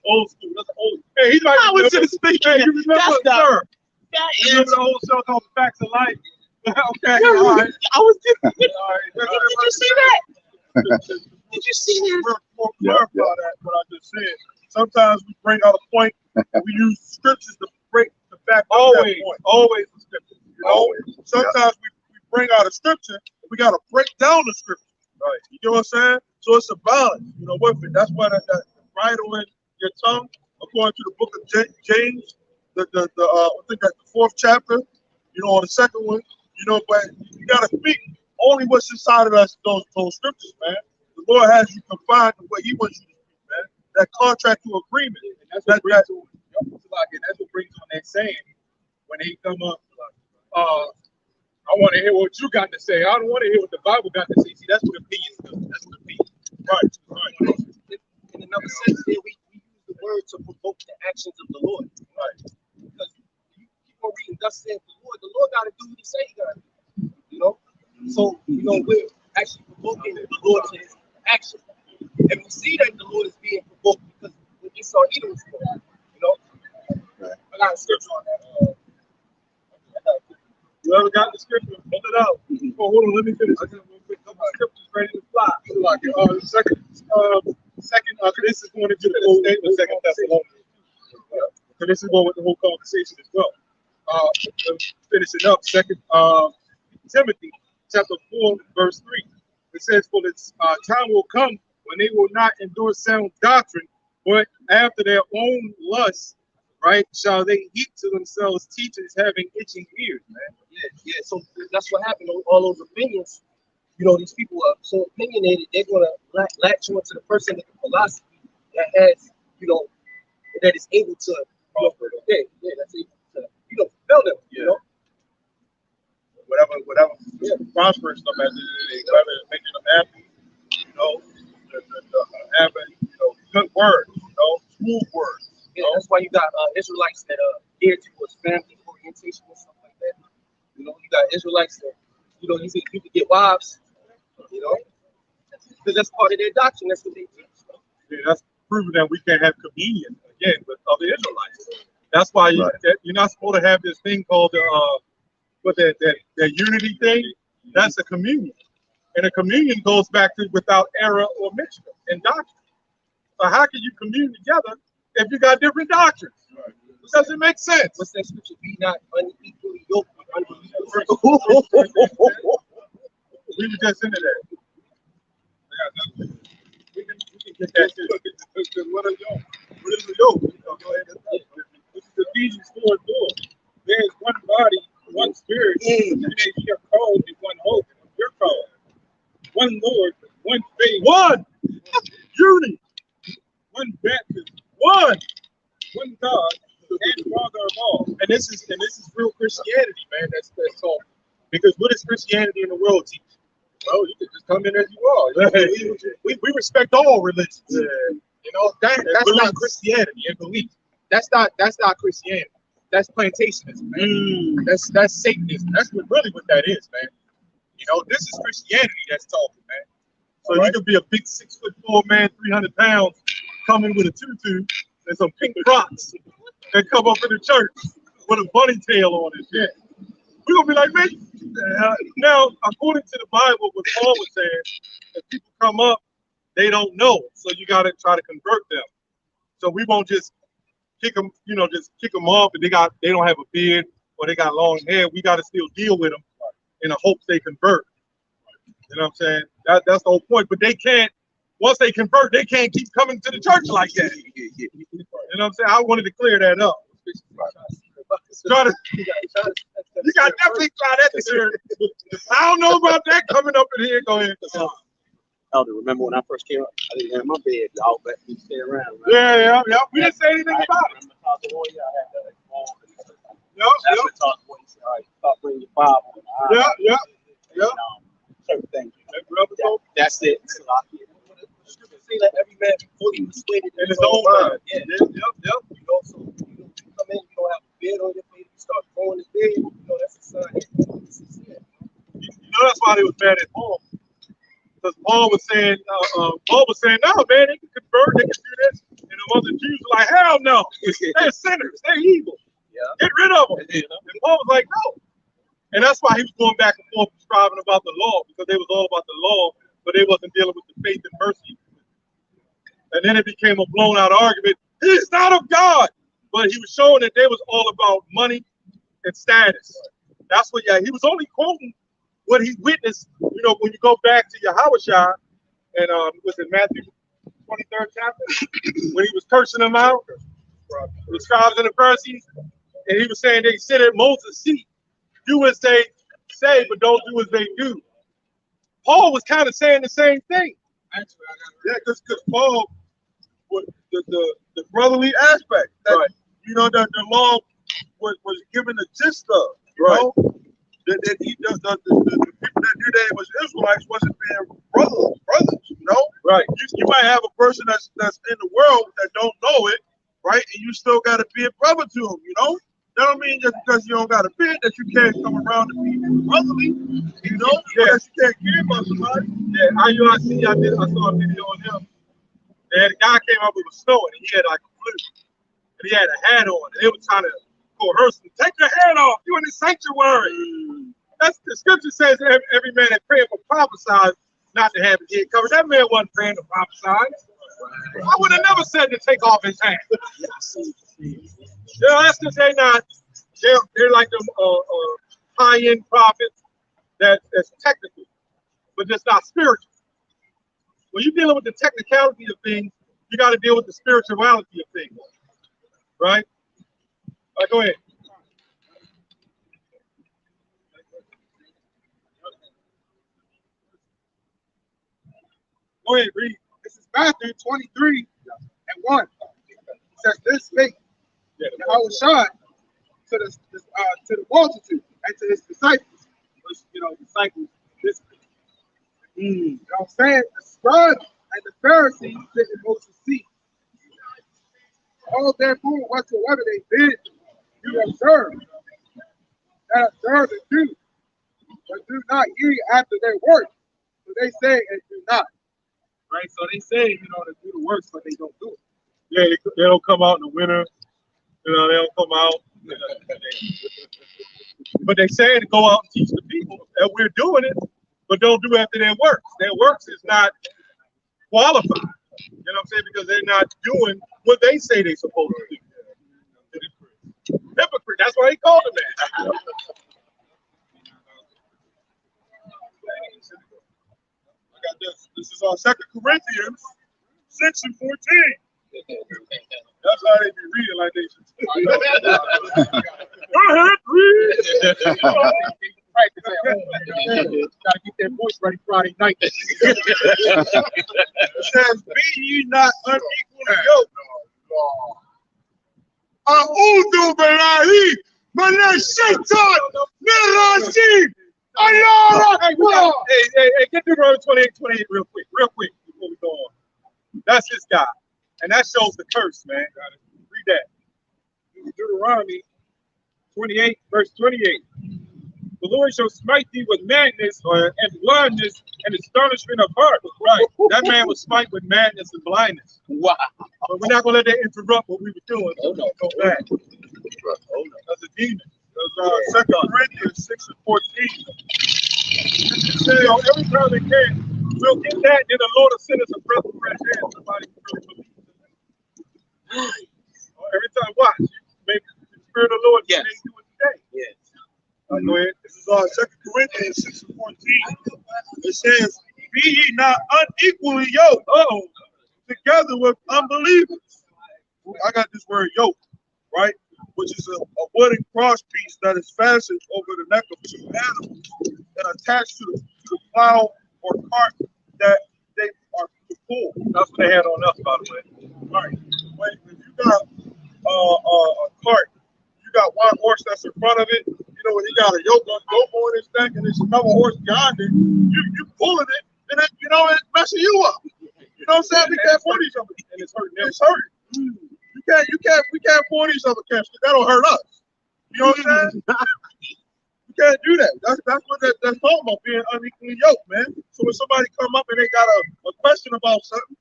Old school. That's old. Hey, he might. I was just thinking. Hey, you remember, sir? Remember the old show called The Facts of Life? Okay. All right. I was just. All right. Did you see that? Did you see that? More clarify that what I just said. Sometimes we bring out a point and we use scriptures to break the back of that point. Always the scripture. Sometimes we bring out a scripture and we got to break down the scripture. Right. You know what I'm saying? So it's a balance, with it. That's why that bridle in your tongue, according to the book of James, I think that's the 4th chapter, on the second one, but you got to speak only what's inside of us, those scriptures, man. The Lord has you confined to what he wants you to speak, man. That contractual agreement. And that's what brings on, that's what brings on that saying when they come up, I want to hear what you got to say. I don't want to hear what the Bible got to say. See, that's what opinions do. That's what opinions. Right. In another sense, we use the word to provoke the actions of the Lord. Right. Because you keep on reading, thus saith the Lord got to do what he say he got to do. So, we're actually provoking the Lord to his action. And we see that the Lord is being provoked because when Esau Edom was born, I got a scripture on that. You ever got the scripture? Pull it out. Oh, hold on, let me finish. I got one quick couple of scriptures ready to fly. This is going into the whole Second Thessalonians. So this is going with the whole conversation as well. Finishing up, 2 Timothy chapter 4, verse 3. It says, for the time will come when they will not endure sound doctrine, but after their own lusts, right, shall they heap to themselves teachers having itching ears, man. Yeah. So that's what happened. All those opinions, these people are so opinionated, they're going to latch on to the person with the philosophy that has, that is able to, that's able to, fulfill them, Whatever prosperous them at the end of the day, whether it's making them happy, having, good words, smooth words. Yeah, that's why you got Israelites that adhere towards family orientation and stuff like that. You got Israelites that, you can get wives, Because that's part of their doctrine. That's what they teach. Yeah, that's proving that we can't have communion again with other Israelites. That's why you're not supposed to have this thing called that unity thing. That's a communion, and a communion goes back to without error or mixture in doctrine. So how can you commune together if you got different doctrines? It doesn't make sense. What's that scripture? Be not unequally yoked with unbelievers. We were just into that. We can get that too. What is yoke? What is the yoke? Go ahead. This is Ephesians 4:4. There is one body, one spirit, and they are called in one hope. You're called. One Lord, one faith, One unity, one baptism, one. one God, and Father of all. And this is real Christianity, man. That's all. Because what does Christianity in the world teach? Well, you can just come in as you are. We respect all religions. Yeah. You know, that's not Christianity and belief. That's not Christianity. That's plantationism, man. That's Satanism. That's what that is, man. You know, this is Christianity that's talking, man. So you could be a big 6'4" man, 300 pounds, coming with a tutu and some pink Crocs and come up in the church with a bunny tail on it. Yeah. We're gonna be like, man. Now, according to the Bible, what Paul was saying, if people come up, they don't know, so you gotta try to convert them. So we won't just kick them, just kick them off, and they don't have a beard or they got long hair. We gotta still deal with them in the hopes they convert. You know what I'm saying? That's the whole point. But they can't. Once they convert, they can't keep coming to the church like that. You know what I'm saying? I wanted to clear that up. You got definitely try that this year. I don't know about that coming up in here. Go ahead. Elder, remember when I first came up, I didn't have my bed. Y'all let me stay around. Right? Yeah. We didn't say anything about it. Bring your Bible. Yeah. Certain things. That's it. Say that every man be fully persuaded in his own mind. Yeah. Yep. You know, so you come in, you don't have a bed on your face, you start throwing the bed, that's a sign that this is it. That's why they was mad at Paul. Because Paul was saying, no, man, they can convert, they can do this. And the other Jews were like, hell no. They're sinners, they're evil. Yeah. Get rid of them. And Paul was like, no. And that's why he was going back and forth striving about the law, because they was all about the law, but they wasn't dealing with the faith and mercy. And then it became a blown out argument. He's not of God. But he was showing that they was all about money and status. That's what, he was only quoting what he witnessed, when you go back to Yahushua, and was it Matthew 23rd chapter, when he was cursing them out, the scribes and the Pharisees, and he was saying they sit at Moses' seat, do as they say, but don't do as they do. Paul was kind of saying the same thing. Actually, because Paul, the brotherly aspect that that the law was given the gist of, that the people that knew they was Israelites wasn't being brothers, Right. You might have a person that's in the world that don't know it, right, and you still got to be a brother to them, That don't mean just because you don't got a beard that you can't come around and be brotherly, That you can't care about somebody. Yeah, I saw a video on him. And the guy came up, it was snowing, and he had like a flute. And he had a hat on, and they were trying to coerce him. Take your hat off, you in the sanctuary. That's the scripture says every man that praying for prophesies not to have his head covered. That man wasn't praying to prophesy. I would have never said to take off his hat. That's because they're like them high-end prophets that's technical, but just not spiritual. When you're dealing with the technicality of things, you got to deal with the spirituality of things, right? All right, go ahead. Go ahead, read. This is Matthew 23:1. It says, "This spake Yahushua to the multitude and to his disciples." Disciples. This. You know what I'm saying? The scribes and the Pharisees sit in Moses' seat. All therefore whatsoever they did, you observe. That observe and do, but do not ye after their work. So they say and do not. right? So they say, you know, to do the works, but they don't do it. Yeah, they don't come out in the winter. You know, they don't come out. But they say to go out and teach the people that we're doing it, but don't do after their works. Their works is not qualified. You know what I'm saying? Because they're not doing what they say they're supposed to do. Hypocrite. That's why he called him that. I got this. This is 2 Corinthians 6 and 14. That's how they be reading like they should. Go ahead, read. Practice at home. Gotta get that voice ready Friday night. It says, be ye not unequally yoked. A'udhu billahi minash shaitan rajim. Allah Akbar. Hey, get Deuteronomy 28 real quick before we go on. That's this guy. And that shows the curse, man. Read that. Deuteronomy 28, verse 28. The Lord shall smite thee with madness and blindness and astonishment of heart. Right. That man was smite with madness and blindness. Wow. But we're not going to let that interrupt what we were doing. So no, go back. That's a demon. That's 2 Corinthians 6 and 14. So every time they can, we'll get that, then the Lord will send us a breath of fresh air. Somebody can really believe it. Every time, watch. Maybe the Spirit of the Lord can do it today. Yes. Go ahead. This is 2 Corinthians 6 and 14. It says, be ye not unequally yoked together with unbelievers. I got this word yoke, right? Which is a wooden cross piece that is fastened over the neck of 2 animals and attached to the plow or cart that they are to pull. That's what they had on us, by the way. All right. When you got a cart, you got one horse that's in front of it. You know, when he got a yoke on his neck and there's another horse behind it, you pulling it, and it, you know, it's messing you up. You know what I'm saying? We can't pull each other. And it's hurting. It's hurting. We can't pull each other, camps. That'll hurt us. You know what I'm saying? You can't do that. That's what that's talking about, being unequally yoked, man. So when somebody come up and they got a question about something,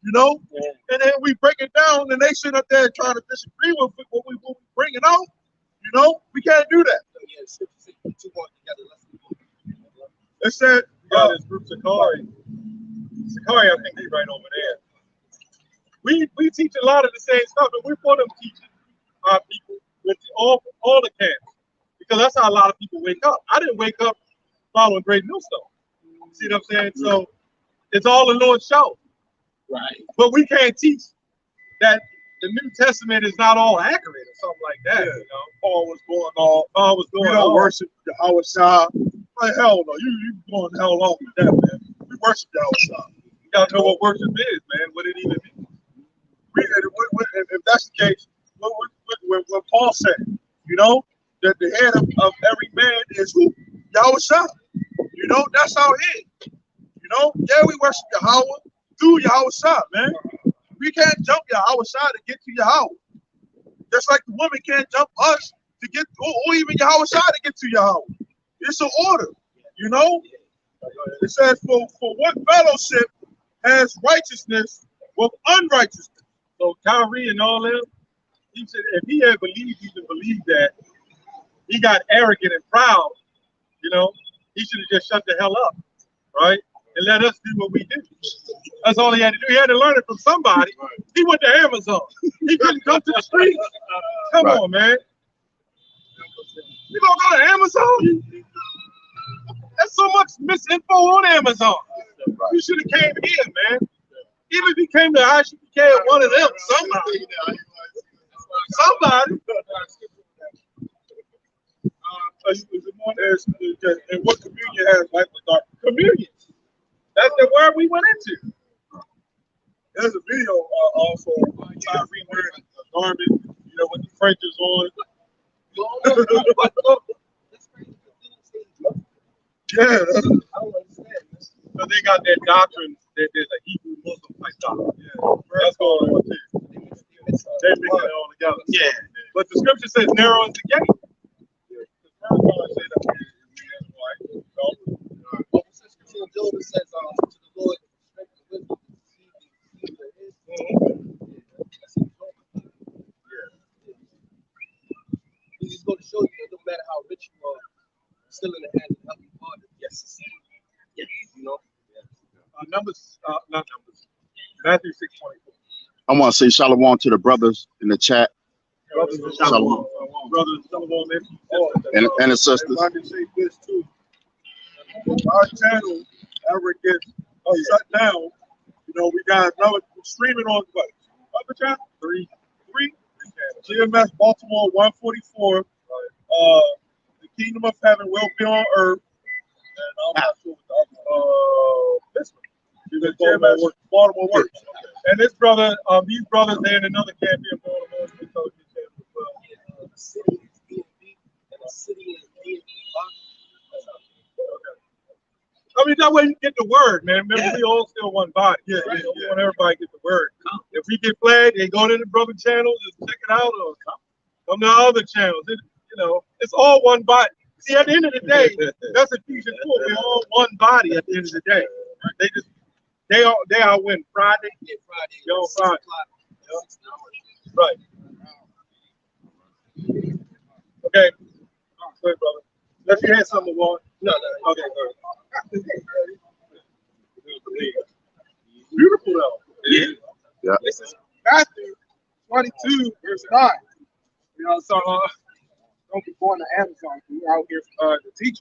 you know, and then we break it down, and they sit up there trying to disagree with what we bringing out. You know, we can't do that. It said, this group Sakari. Sakari, I think he's right over there. We teach a lot of the same stuff, and we're for them teaching our people with all the camps, because that's how a lot of people wake up. I didn't wake up following Great Millstone. See what I'm saying? So it's all the Lord's show. Right. But we can't teach that the New Testament is not all accurate or something like that. Yeah. You know, Paul was going we on. don't worship Yahweh Shah. Like, hell no. You going the hell off with that, man. We worship Yahweh Shah. You gotta know what worship is, man. What it even means. If that's the case, what Paul said, you know, that the head of every man is who? Yahweh Shah. You know, that's our head. You know, yeah, we worship Yahweh through Yahweh Shah, man. We can't jump Yahweh Shah to get to Yahweh. Just like the woman can't jump us to get, or even Yahweh Shah to get to Yahweh. It's an order, you know. It says, for what fellowship has righteousness with unrighteousness? So Kyrie and all them, he said if he had believed, he could believe that he got arrogant and proud, you know, he should have just shut the hell up, right? And let us do what we do. That's all he had to do. He had to learn it from somebody. He went to Amazon. He couldn't come to the streets. Come on, man. You gonna go to Amazon? There's so much misinfo on Amazon. You should have came here, man. Even if he came to ICPK or one of them, somebody. And what communion has life with dark? Communion. That's the word we went into. There's a video also Tyree wearing a garment, you know, with the Frenches on. Yeah, So they got that doctrine that there's a Hebrew Muslim type doctrine. Yeah, that's going on too. They mix it all together. Yeah, but the scripture says narrow is the gate. Job says, to the Lord, strength and wisdom. Numbers, not Numbers. Matthew 6:24. I want to say shalom to the brothers in the chat Brothers, Shalom. Brothers, shalom, and the sisters. If I can say this too, if our channel ever gets shut down, you know, we got another streaming on what? Other channel? Three. GMS Baltimore 144. The Kingdom of Heaven will be on earth. And I'm not sure what the other this one. Because GMS Baltimore works. And this brother, these brothers, they're in another camp here in Baltimore. They told you that as well. The city is being beat, and the city is being beat. I mean, that way you get the word, man. Remember, we all still one body. Yeah. We want everybody to get the word. If we get flagged, they go to the brother channels and check it out, or come to our other channels. It's all one body. See, at the end of the day, that's Ephesians 4. We're all one body at the end of the day. They all win Friday. Yeah, Friday. They all 6 Friday. o'clock. Right. Okay. Go ahead, brother. Unless you had something to want. No. Okay, good. Beautiful though. Yeah. This is Matthew 22, verse 9. You know, so don't be going to Amazon. We're out here to teach.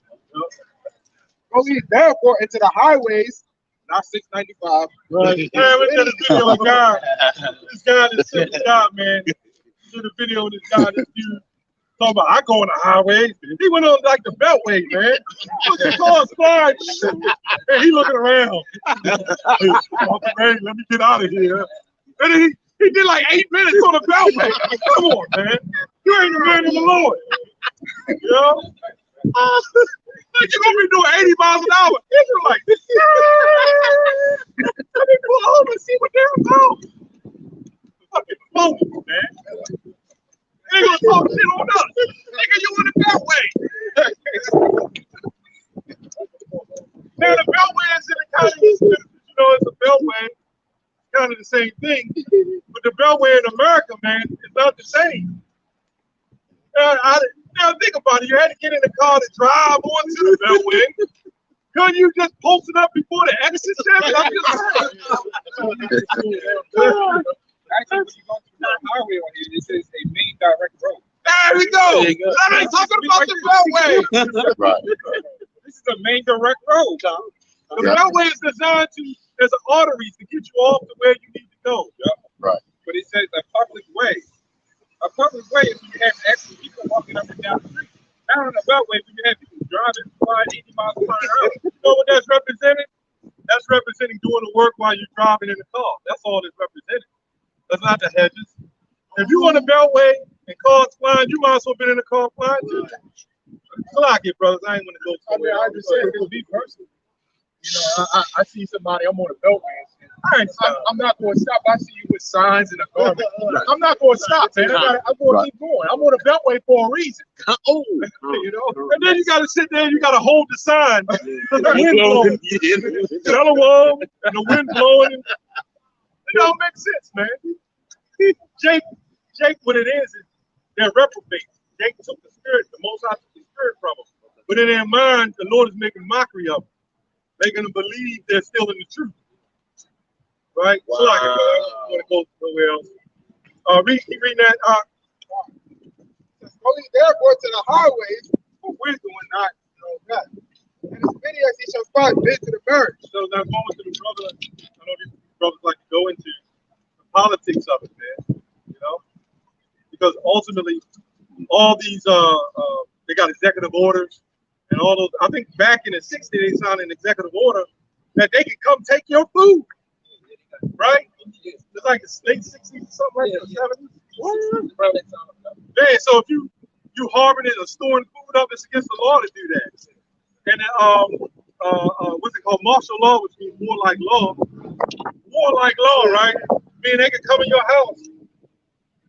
Go ye therefore into the highways, not 695. Right. Man, we did a video of a guy. This guy did a simple job, man. Did a video of this guy, this dude. Talking about, I go on the highway. He went on like the beltway, man. Look at cars flying. And he looking around. Man, let me get out of here. And then he did like 8 minutes on the beltway. Come on, man. You ain't the man of the Lord. You know? You're going to be doing 80 miles an hour. You're like, let me pull over and see what they're about. Fucking phone, man. They gonna talk shit on us. Nigga, you in the beltway. Now the beltway is in the kind of, it's a beltway, kind of the same thing. But the beltway in America, man, is not the same. Now think about it. You had to get in the car to drive onto the beltway. Couldn't you just post it up before the exit, Chevy? I'm just saying. Actually, when you go through the highway on here, it says a main direct road. There we go. I ain't talking about the beltway. Right. This is a main direct road. The beltway is designed to, as an arteries to get you off to where you need to go. Right. But it says a public way. A public way is when you have actual people walking up and down the street. Now on the beltway, when you have people driving 80 miles per hour. You know what that's representing? That's representing doing the work while you're driving in the car. That's all it's representing. That's not the hedges. If you on the beltway and cars flying, you might as well been in the car flying too. Clock it, brothers. I ain't gonna go. I mean, I just say it to be personal. You know, I see somebody, I'm on a beltway. I'm not going to stop. I see you with signs in a garbage. I'm not going to stop, man. I'm going to keep going. I'm on a beltway for a reason. You know, and then you got to sit there and you got to hold the sign. The wind blowing. Shalom, and the wind blowing. It don't make sense, man. Jake, what it is they're reprobates. Jake took the spirit, the Most High took the spirit from them. But in their mind, the Lord is making mockery of them. They're going to believe they're still in the truth. Right? Wow. So like, I want to go nowhere else. Read that. Go ye therefore to the highways for wisdom and not that. And as many as he shall find bid to the marriage. So now going to the brother, I know these brothers like to go into the politics of it, man. You know? Because ultimately, all these they got executive orders and all those. I think back in the 60s they signed an executive order that they could come take your food. Right? It's like the late 60s or something like that. 70s. Man, so if you harboring it or storing food up, it's against the law to do that. And what's it called? Martial law, which means warlike law. Warlike law, right? Meaning they can come in your house.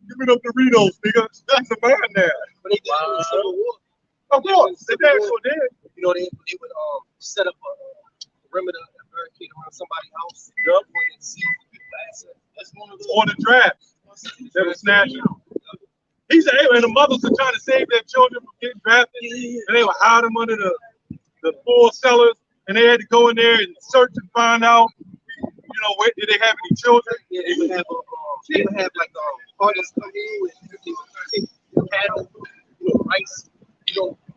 Give me them Doritos, nigga. That's a man there. But they did it in the Civil War. Of course, they damn sure did. You know, they would set up a perimeter, a barricade around somebody's house. Yep. And see that's one of those. Or the drafts. They were snatching. He said, and the mothers are trying to save their children from getting drafted, and they would hide them under the floor cellars and they had to go in there and search and find out, where did they have any children? Yeah, they would have like artists come in and they would take cattle, rice,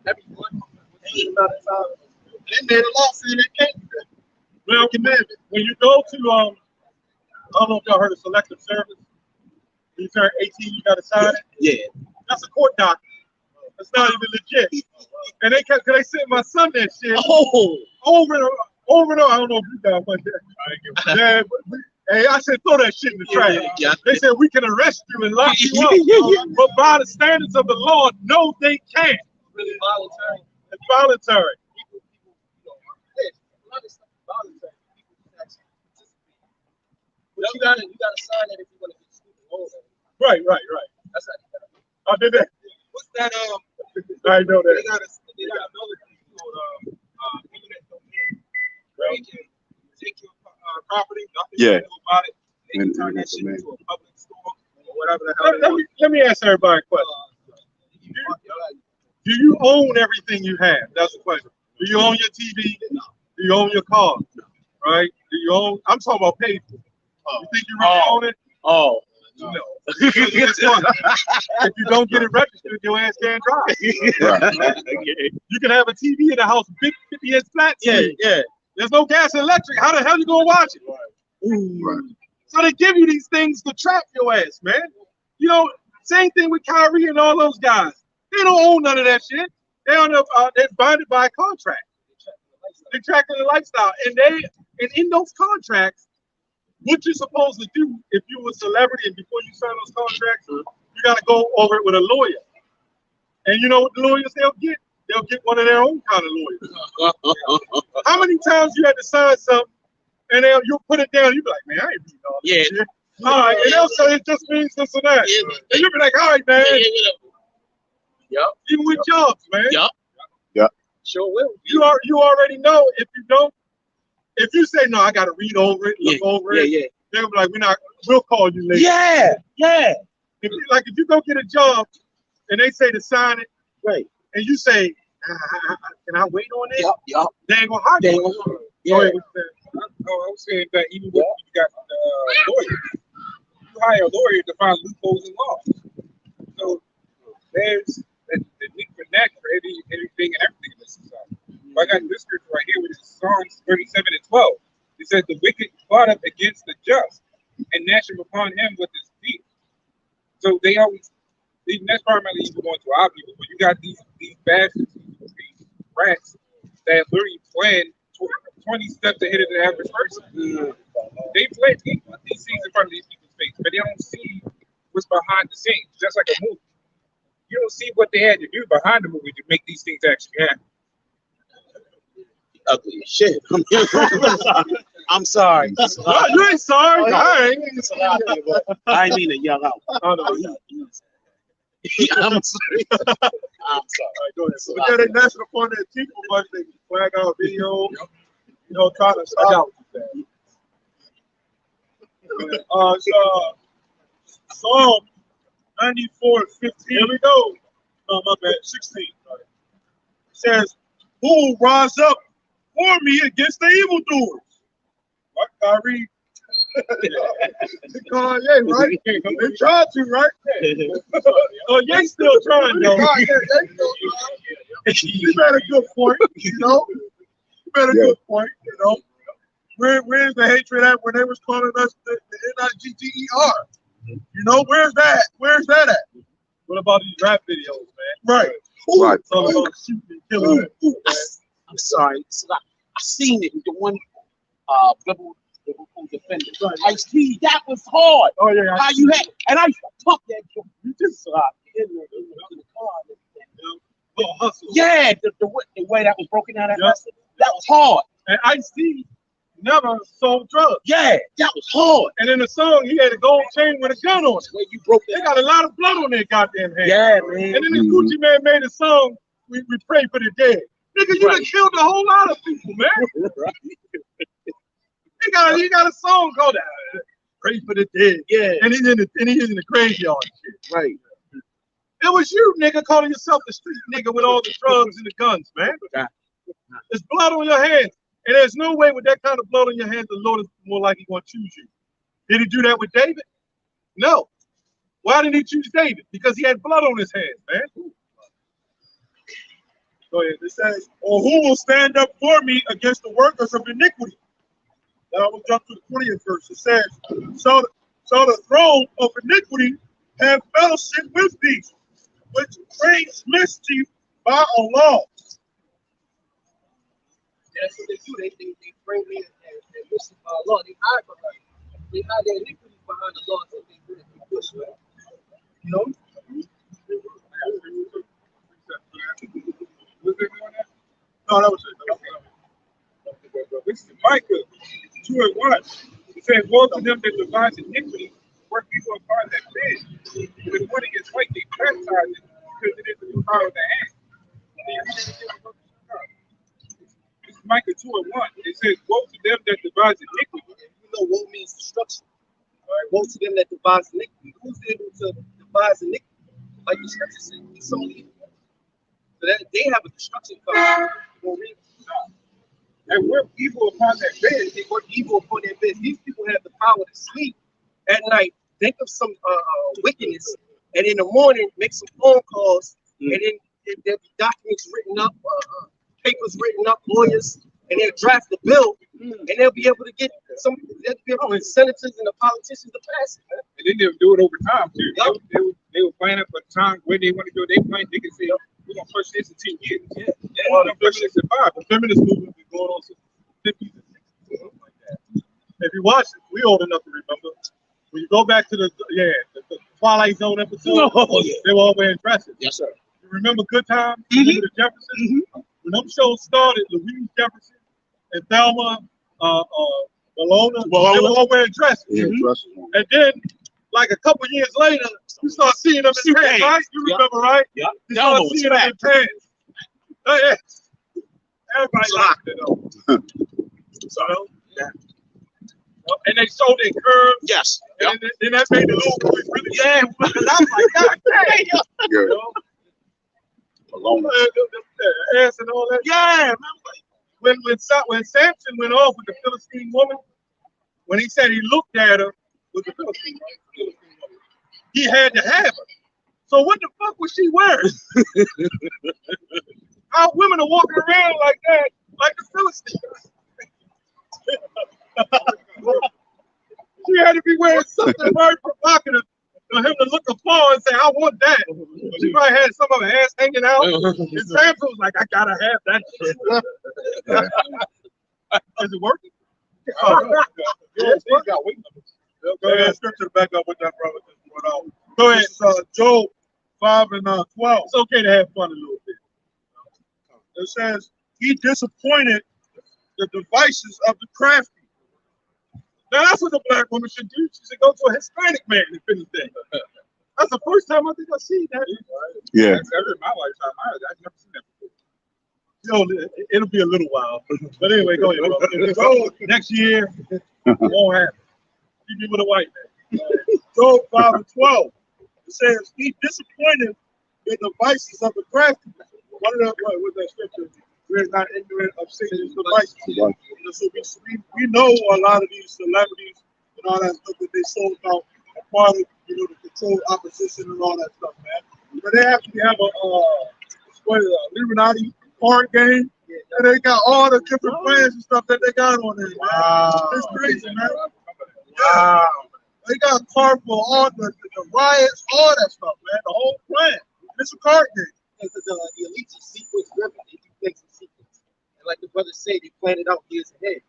every month. About a time. They made a law saying they can't do that. Well, when you go to, I don't know if y'all heard of selective service. When you turn 18, you got to sign it. Yeah. That's a court document. That's not even legit. And they sent my son that shit over and over. I don't know if you guys went there. Yeah, hey, I said throw that shit in the trash. Yeah. They said we can arrest you and lock you up. But by the standards of the law, no, they can't. It's really voluntary. It's voluntary. People, a lot of stuff is voluntary. People can actually participate. But you gotta sign that if you want to get student loans. Right. That's how you gotta. I did that. What's that? I know that. They got another thing called eminent domain. Where you can take your property, nothing you can do about it. They can turn that shit into a public store or whatever the hell. Let me ask everybody a question. Do you own everything you have? That's the question. Do you own your TV? No. Do you own your car? No. Right? Do you own? I'm talking about paid for. You think you really own it? Oh. No. If you don't get it registered, your ass can't drive. You can have a TV in the house, big 50-inch flat screen. Yeah. There's no gas and electric. How the hell you gonna watch it? Right. So they give you these things to trap your ass, man. Same thing with Kyrie and all those guys. They don't own none of that shit. They're binded by a contract. They're tracking the lifestyle, and in those contracts, what you're supposed to do if you're a celebrity and before you sign those contracts, you got to go over it with a lawyer. And you know what the lawyers they'll get? They'll get one of their own kind of lawyers. How many times you had to sign something and you'll put it down? You'll be like, man, I ain't reading all this shit. All right, and they'll say it just means this or that. And you'll be like, all right, man. Yep. Even with jobs, man. Yep. Sure will. You already know if you don't. If you say no, I got to read over it, look over it. They'll be like, we'll call you later. Yeah. If you go get a job and they say to sign it, right, and you say, can I wait on it? Yep. They ain't gonna hire you. Yeah. I was saying that even when you got lawyers, you hire a lawyer to find loopholes in law. So there's the need for that for anything and everything in this society. I got this scripture right here, which is Psalms 37:12. It says, "The wicked plot up against the just, and gnash upon him with his teeth." So they always, that's primarily even going to our people, but you got these bastards, these rats that literally plan 20 steps ahead of the average person. They put these things in front of these people's face, but they don't see what's behind the scenes. Just like a movie, you don't see what they had to do behind the movie to make these things actually happen. Ugly as shit. I'm sorry. No, you ain't sorry. I ain't mean to yell out. Oh, no. I'm sorry. Go ahead. But then they messing upon their people, but they flag out video, trying to start out with that. Psalm 94:15. Here we go. No, my bad. 16. It says, "Who will rise up for me against the evildoers?" What, Kyrie? Kanye, right? They tried to, right? Oh, Ye still trying, though. You made a good point, You made a good point, Where's the hatred at when they was calling us the NIGGER? Where's that? Where's that at? What about these rap videos, man? Right. It's all about shooting and killing. I'm sorry. I seen it. The one biblical defender. Right. Ice-T, that was hard. Oh, yeah. How you had, and I used to pump that joke. You just in the car. Little hustle. Yeah, the way that was broken down, that was hard. And Ice-T never sold drugs. Yeah, that was hard. And in the song, he had a gold chain with a gun on it. Where you broke They got a lot of blood on their goddamn hands. Yeah, man. And then this Gucci man made a song, we pray for the dead. Nigga, you done killed a whole lot of people, man. Right. He got a song called Pray for the Dead. Yeah. And he's in the graveyard and shit. Right. It was you, nigga, calling yourself the street nigga with all the drugs and the guns, man. There's blood on your hands. And there's no way with that kind of blood on your hands, the Lord is more likely going to choose you. Did he do that with David? No. Why didn't he choose David? Because he had blood on his hands, man. Go ahead. It says, or who will stand up for me against the workers of iniquity? Now we'll jump to the 20th verse. It says, so the throne of iniquity have fellowship with these, which brings mischief by a law. That's what they do. They bring me and mischief by a law. They hide behind it. They hide their iniquity behind the laws that they do that they push with. You know? No, that was it. This is Micah 2:1. It says, woe to them that devise iniquity, work evil upon their bed. When money is right, they baptize it because it is the power of the hand. This is Micah 2:1. It says, woe to them that devise iniquity. You know, woe means destruction. All right, woe to them that devise iniquity. Who's able to devise iniquity? Like the scripture says, he's so evil. So that they have a destruction coming. And work evil upon their bed. They work evil upon their beds. These people have the power to sleep at night, think of some wickedness, and in the morning make some phone calls, and then there'll be documents written up, papers written up, lawyers, and they'll draft the bill, and they'll be able to get they'll be able to get senators and the politicians to pass it. Man. And then they'll do it over time too. Yep. They were planning for time when they want to do it. They plan. They can say, we're gonna push this in 10 years. Yeah. Well, the feminist movement been going on since the 50s and 60s, something like that. If you watch it, we old enough to remember. When you go back to the Twilight Zone episode, they were all wearing dresses. Yes, sir. You remember Good Times? Remember the Jeffersons? When them shows started, Louise Jefferson and Thelma, Malona, they were all wearing dresses. Yeah, dresses. And then, like a couple years later, you start seeing them in pants, right? You remember, right? Yep. You start seeing them in pants. Oh, yeah. Everybody locked it up. So, and they showed their curves. Yes. And then that made the little boys really sad. Because I was like, God damn. You know? The ass and all that. Yeah, man. When Samson went off with the Philistine woman, when he said he looked at her with the Philistine woman, he had to have her. So what the fuck was she wearing? How women are walking around like that, like the Philistines. She had to be wearing something very provocative for him to look upon and say, I want that. But she probably had some of her ass hanging out. And Samson was like, I gotta have that shit. Is it working? Yes, he got weight limits. Go ahead, scripture to back up with that, brother. Go ahead, Job 5 and 12. It's okay to have fun a little bit. It says, he disappointed the devices of the crafty. Now that's what the black woman should do. She should go to a Hispanic man, if anything. That's the first time I think I've seen that. Yeah. That's ever in my lifetime. I've never seen that before. You know, it'll be a little while. But anyway, go ahead, bro. If it goes next year, it won't happen. You be with a white man. Job 5 and 12. It says, he disappointed the devices of the crafty. What was that scripture? We're not ignorant of Satan's devices. So we know a lot of these celebrities and all that stuff that they sold out a part of, the controlled opposition and all that stuff, man. But they actually have a Illuminati card game, and they got all the different plans and stuff that they got on there, man. Wow. It's crazy, man. Wow. They got a card for all the riots, all that stuff, man. The whole plan. It's a card game. Because the elites are sequence driven. They do things in sequence. And like the brothers say, they planned it out years ahead.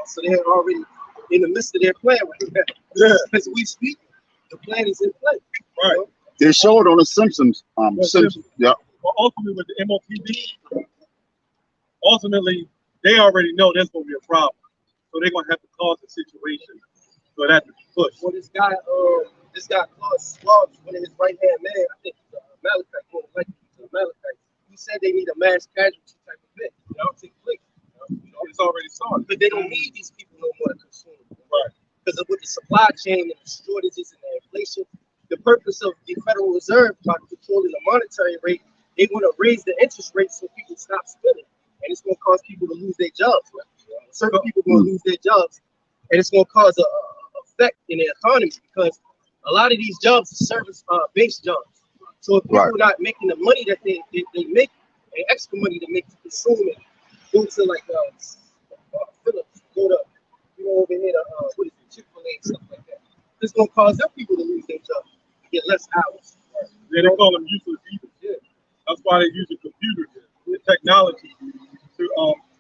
So they're already in the midst of their plan right now. Yeah. As we speak, the plan is in play. Right. They showed on the Simpsons. Simpsons. Yeah. Well, ultimately, with the MOPD, ultimately, they already know there's going to be a problem. So they're going to have to cause a situation for that to be pushed. Well, this guy Klaus Schwab, one of his right-hand man, I think Malachi, Malachi, he said they need a mass casualty type of event. Take place. It's already started. But they don't need these people no more to consume. Right. Because with the supply chain and the shortages and the inflation, the purpose of the Federal Reserve by controlling the monetary rate, they want to raise the interest rate so people stop spending. And it's going to cause people to lose their jobs. Right? certain people are going to lose their jobs, and it's going to cause a effect in the economy because a lot of these jobs are service-based jobs. So if people are not making the money that they make, and extra money to make to consume it, go to like Phillips, go to over here to what is it, Chick-fil-A and stuff like that. It's gonna cause them people to lose their job, get less hours. Yeah, they call them useless evils. Yeah, that's why they use the computers and technology to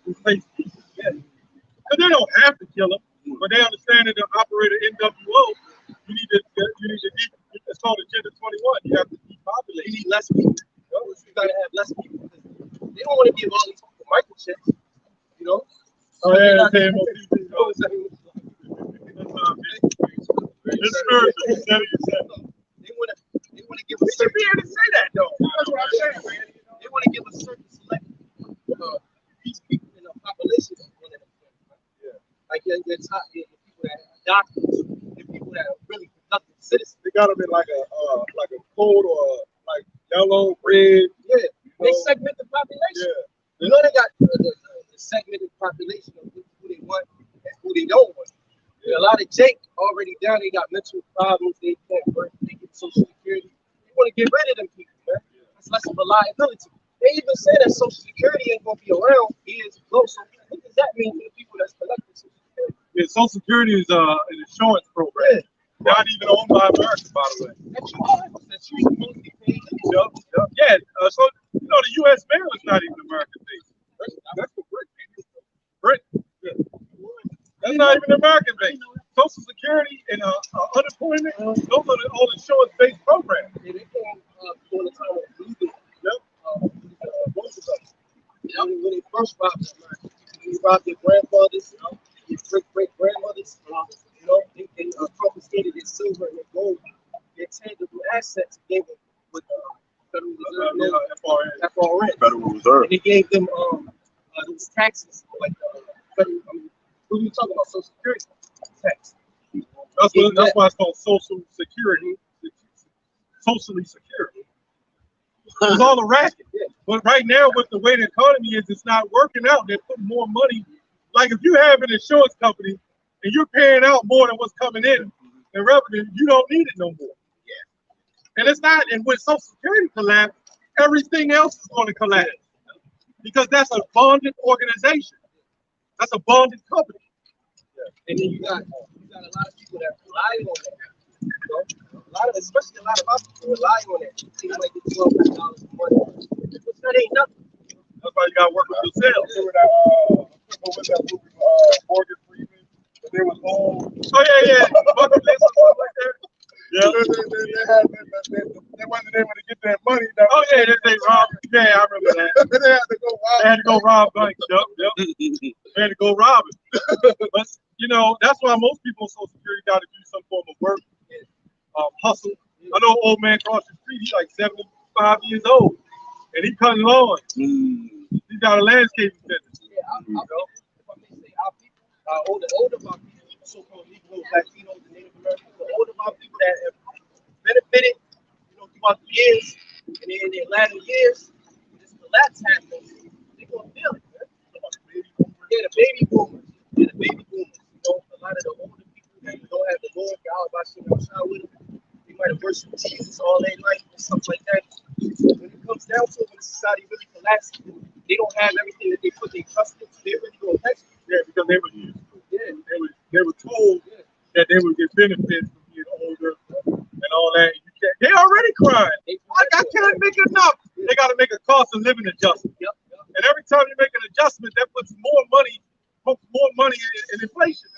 replace people. Yeah, because they don't have to kill them, but they understand that to operate an NWO, you need to. It's called Agenda 21. You have to depopulate. You need less people. You gotta have less people. They don't want to give all these people microchips, you know. Oh yeah, they want to give a certain. Be able to say that though. That's what I'm saying, man. They want to give a certain select these people in the population. Like your top, the people that are doctors, the people that are really productive citizens. They got them in like a code or like yellow, red. Yeah, they segment the population. Yeah. You know they got the segmented population of who they want and who they don't want. Yeah. A lot of Jake already down. They got mental problems. They can't work. They get Social Security. They want to get rid of them people, man. That's less of a liability. They even say that Social Security ain't gonna be around years ago. So what does that mean for the people that's collecting Social Security? Yeah, Social Security is an insurance program. Yeah. Not even owned by America, by the way. That's you mostly paid. Yeah. So you know the U.S. mail is not even American based. That's for Britain. Britain. Yeah. That's not even American based. Social Security and unemployment, those are the all insurance based programs. Yeah, they came during the time of Lincoln. When they first robbed America, they robbed their grandfathers, their great grandmothers. You know, they confiscated their silver and their gold, their tangible assets, gave them with Federal Reserve, FRN. Federal Reserve. And they gave them those taxes, like federal. What are you talking about? Social Security tax. That's why it's called Social Security. Socially secure. It's all a racket. But right now, with the way the economy is, it's not working out. They're putting more money. Like if you have an insurance company and you're paying out more than what's coming in revenue, you don't need it no more. Yeah. And it's not. And when Social Security collapse, everything else is going to collapse because that's a bonded organization. That's a bonded company. Yeah. And then you got a lot of people that rely on that. You know? Especially a lot of us people rely on it. They might get $1,200 a month. But that ain't nothing. That's why you got to work with yourself. Remember that movie, Morgan Freeman? They was all. Oh yeah. Bucket list or something like that. Yeah. They wasn't able to get that money. Oh yeah, they robbed. Yeah, I remember that. They had to go rob. They had to go rob banks. Yep. They had to go rob it. But you know, that's why most people on Social Security got to do some form of work, hustle. I know old man across the street. He's like 75 years old, and he cutting lawns. He's got a landscaping business. Yeah, if I may say, our people, the older of our people, so-called Negroes, Latinos, and Native Americans, the older of our people that have benefited, throughout the years, and then in their latter years, this collapse happens, they're gonna feel it, man. The baby boomers. A lot of the older people that don't have the Lord God by with them, they might have worshipped Jesus all their life and stuff like that. When it comes down to it, when society really collapses, they don't have everything that they put their trust in. They're really going to catch it. Yeah, because they were used to it. Yeah. They were told that they would get benefits from being older and all that. They already crying. I can't make enough. They got to make a cost of living adjustment. And every time you make an adjustment, that puts more money in inflation.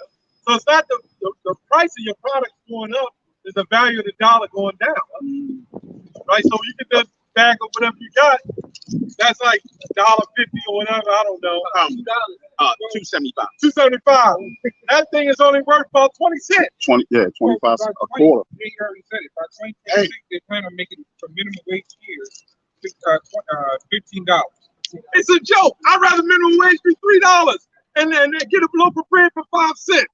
So it's not the price of your product going up, it's the value of the dollar going down. Right? So you can just bag up whatever you got. That's like $1.50 or whatever, I don't know. $2.75. $2.75. That thing is only worth about 20 cents. 25 cents a quarter. They already said it. By 2026, they plan on making for minimum wage here $15. It's a joke. I'd rather minimum wage be $3 and then get a loaf of bread for 5 cents.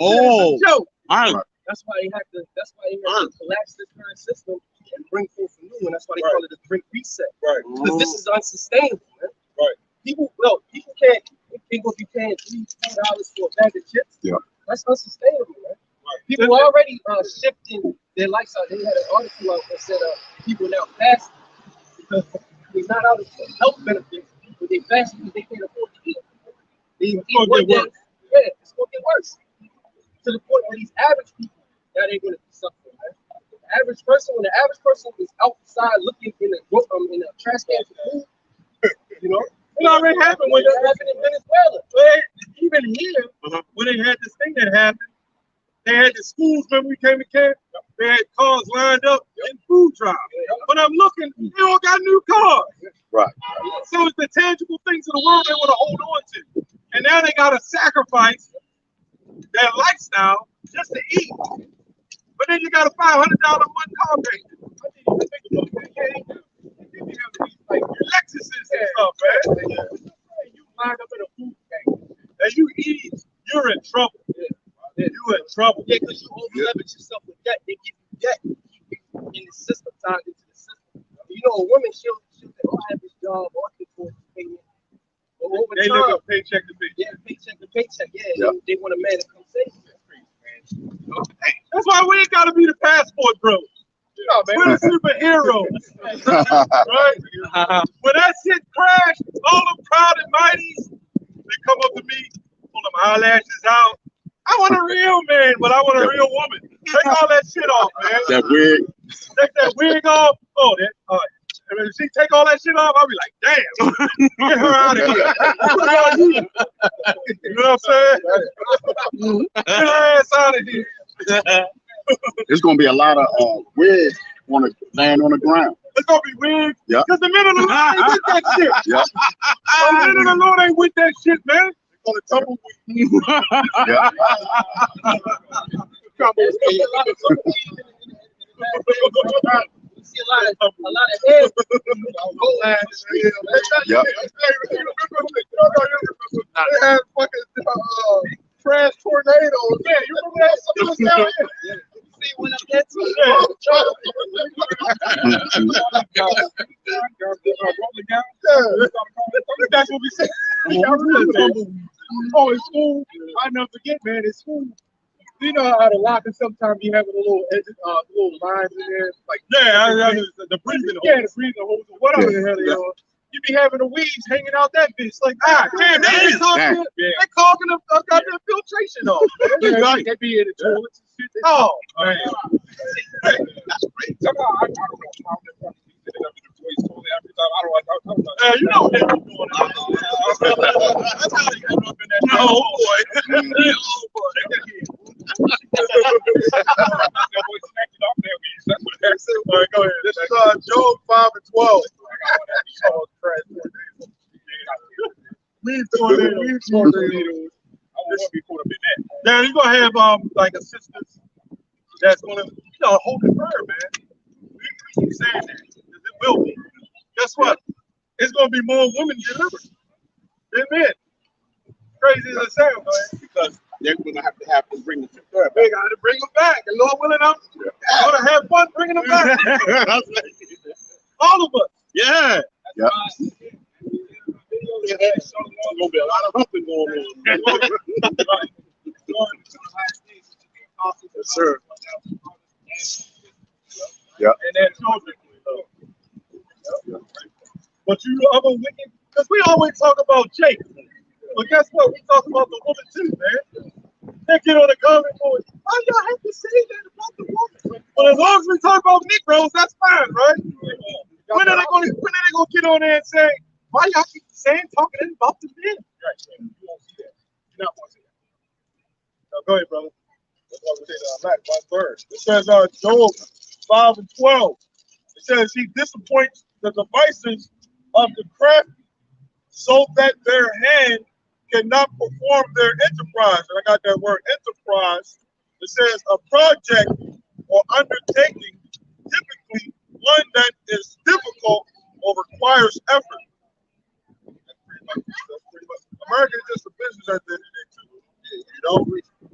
Oh, it's a joke. That's why they have to collapse this current system and bring forth a new one. That's why they call it a great reset. Right. Because this is unsustainable, man. Right. people can't be paying $3 for a bag of chips. Yeah. That's unsustainable, man. People already shifting their lifestyle. They had an article out that said people now fast because they're not out of health benefits, but they fast because they can't afford to eat. They eat one day. Yeah, it's gonna get worse. To the point where these average people now they're gonna be suffering, man. The average person, when the average person is outside looking in a trash can for food, you know, It already happened when it happened in Venezuela. even here, when they had this thing that happened, they had the schools, remember we came to camp? They had cars lined up in food drive. When I'm looking, they all got new cars. Right. So it's the tangible things of the world they want to hold on to. And now they got to sacrifice their lifestyle just to eat. But then you got a $500 one car payment. I didn't even think about that. You have these like Lexuses and stuff, man. You lined up in a food bank and you eat, you're in trouble. You in trouble. Yeah, because you over-leverage yourself with debt. They give you debt to keep you in the system, tied into the system. You know, a woman, she'll say, oh, I have this job, or I can afford this payment. But over They time, live a paycheck to paycheck. yeah, paycheck to paycheck, yeah. They want a man to come save them. That's why we ain't got to be the passport bros. No, man. We're the superheroes. Right? When that shit crashed, all them proud and mighties, they come up to me, pull them eyelashes out. I want a real man, but I want a real woman. Take all that shit off, man. That wig. Take that wig off. Oh, that. And if she take all that shit off, I'll be like, damn, get her out of here. What about you? You know what I'm saying? Get her ass out of here. There's gonna be a lot of wigs want to land on the ground. It's gonna be weird. Yeah. Because the men of the Lord ain't with that shit. Yeah. The men of the Lord ain't with that shit, man. On the tumbleweed. Yeah. You see a lot of heads. Yep. They had fucking trash tornadoes. Yeah, you remember that? Something was down here. See when I'm dead to That's what we said. I remember that. Oh, in school, I never forget, man. In school, you know how the locker sometimes you have a little edges, little lines in there, like the breathing holes. Yeah, the breathing holes or whatever the hell they are. You be having the weeds hanging out that bitch. Like, damn, they caulking the goddamn filtration off. They be in the toilets and shit. Oh, man. Somehow, I don't know how they're fucking sitting up in the toys totally every time. I don't know. You know what they be doing. That's how they end up in that. No, boy. Oh, boy. That boy snatching off their weeds. That's what they're saying. All right, go ahead. This is Job 5:12. Weed tornadoes. Now you're gonna have like assistants that's gonna hold the firm, man. We keep saying that. It will be. Guess what? It's gonna be more women delivered than men. Crazy as it sounds, man. Because they're going to have to bring the fifth third They gotta bring them back. And Lord willing, I'm gonna have fun bringing them back. All of us. Yeah. Yeah. There's going to be a lot of humping going on. Yes, sir. Yeah. And that children. But you other wicked, because we always talk about Jake. But guess what? We talk about the woman too, man. They get on the comment board. Why y'all have to say that about the woman? Well, as long as we talk about Negroes, that's fine, right? When are they gonna get on there and say, why y'all keep talking about the men? Right. You won't see that. You're not gonna see that. Now, go ahead, brother. That's why we say the last one verse. It says Job 5:12. It says he disappoints the devices of the crafty so that their hand cannot perform their enterprise. And I got that word enterprise. It says a project or undertaking, typically one that is difficult or requires effort. That's pretty much. America is just a business at the end of the day, too. You know,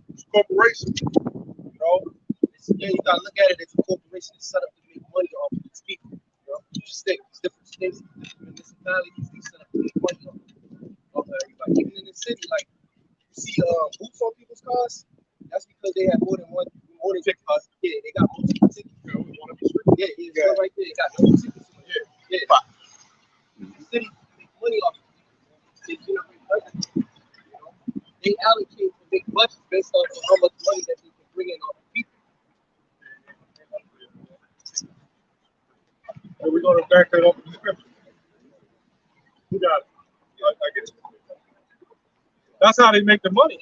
it's a corporation. You know, yeah, you gotta look at it as a corporation set up to make money off of these people. You know, each state, different states, different municipalities, they set up to make money off of them. boots on people's cars, that's because they have more than ticket. Yeah, they got multiple tickets. Yeah, yeah, right there. They got no tickets. Yeah. The city make money off it. They generate revenue. You know? They allocate for big budgets based on how much money that they can bring in off the people. So we're going to back that up in the scripture. You got it. I get it. That's how they make the money.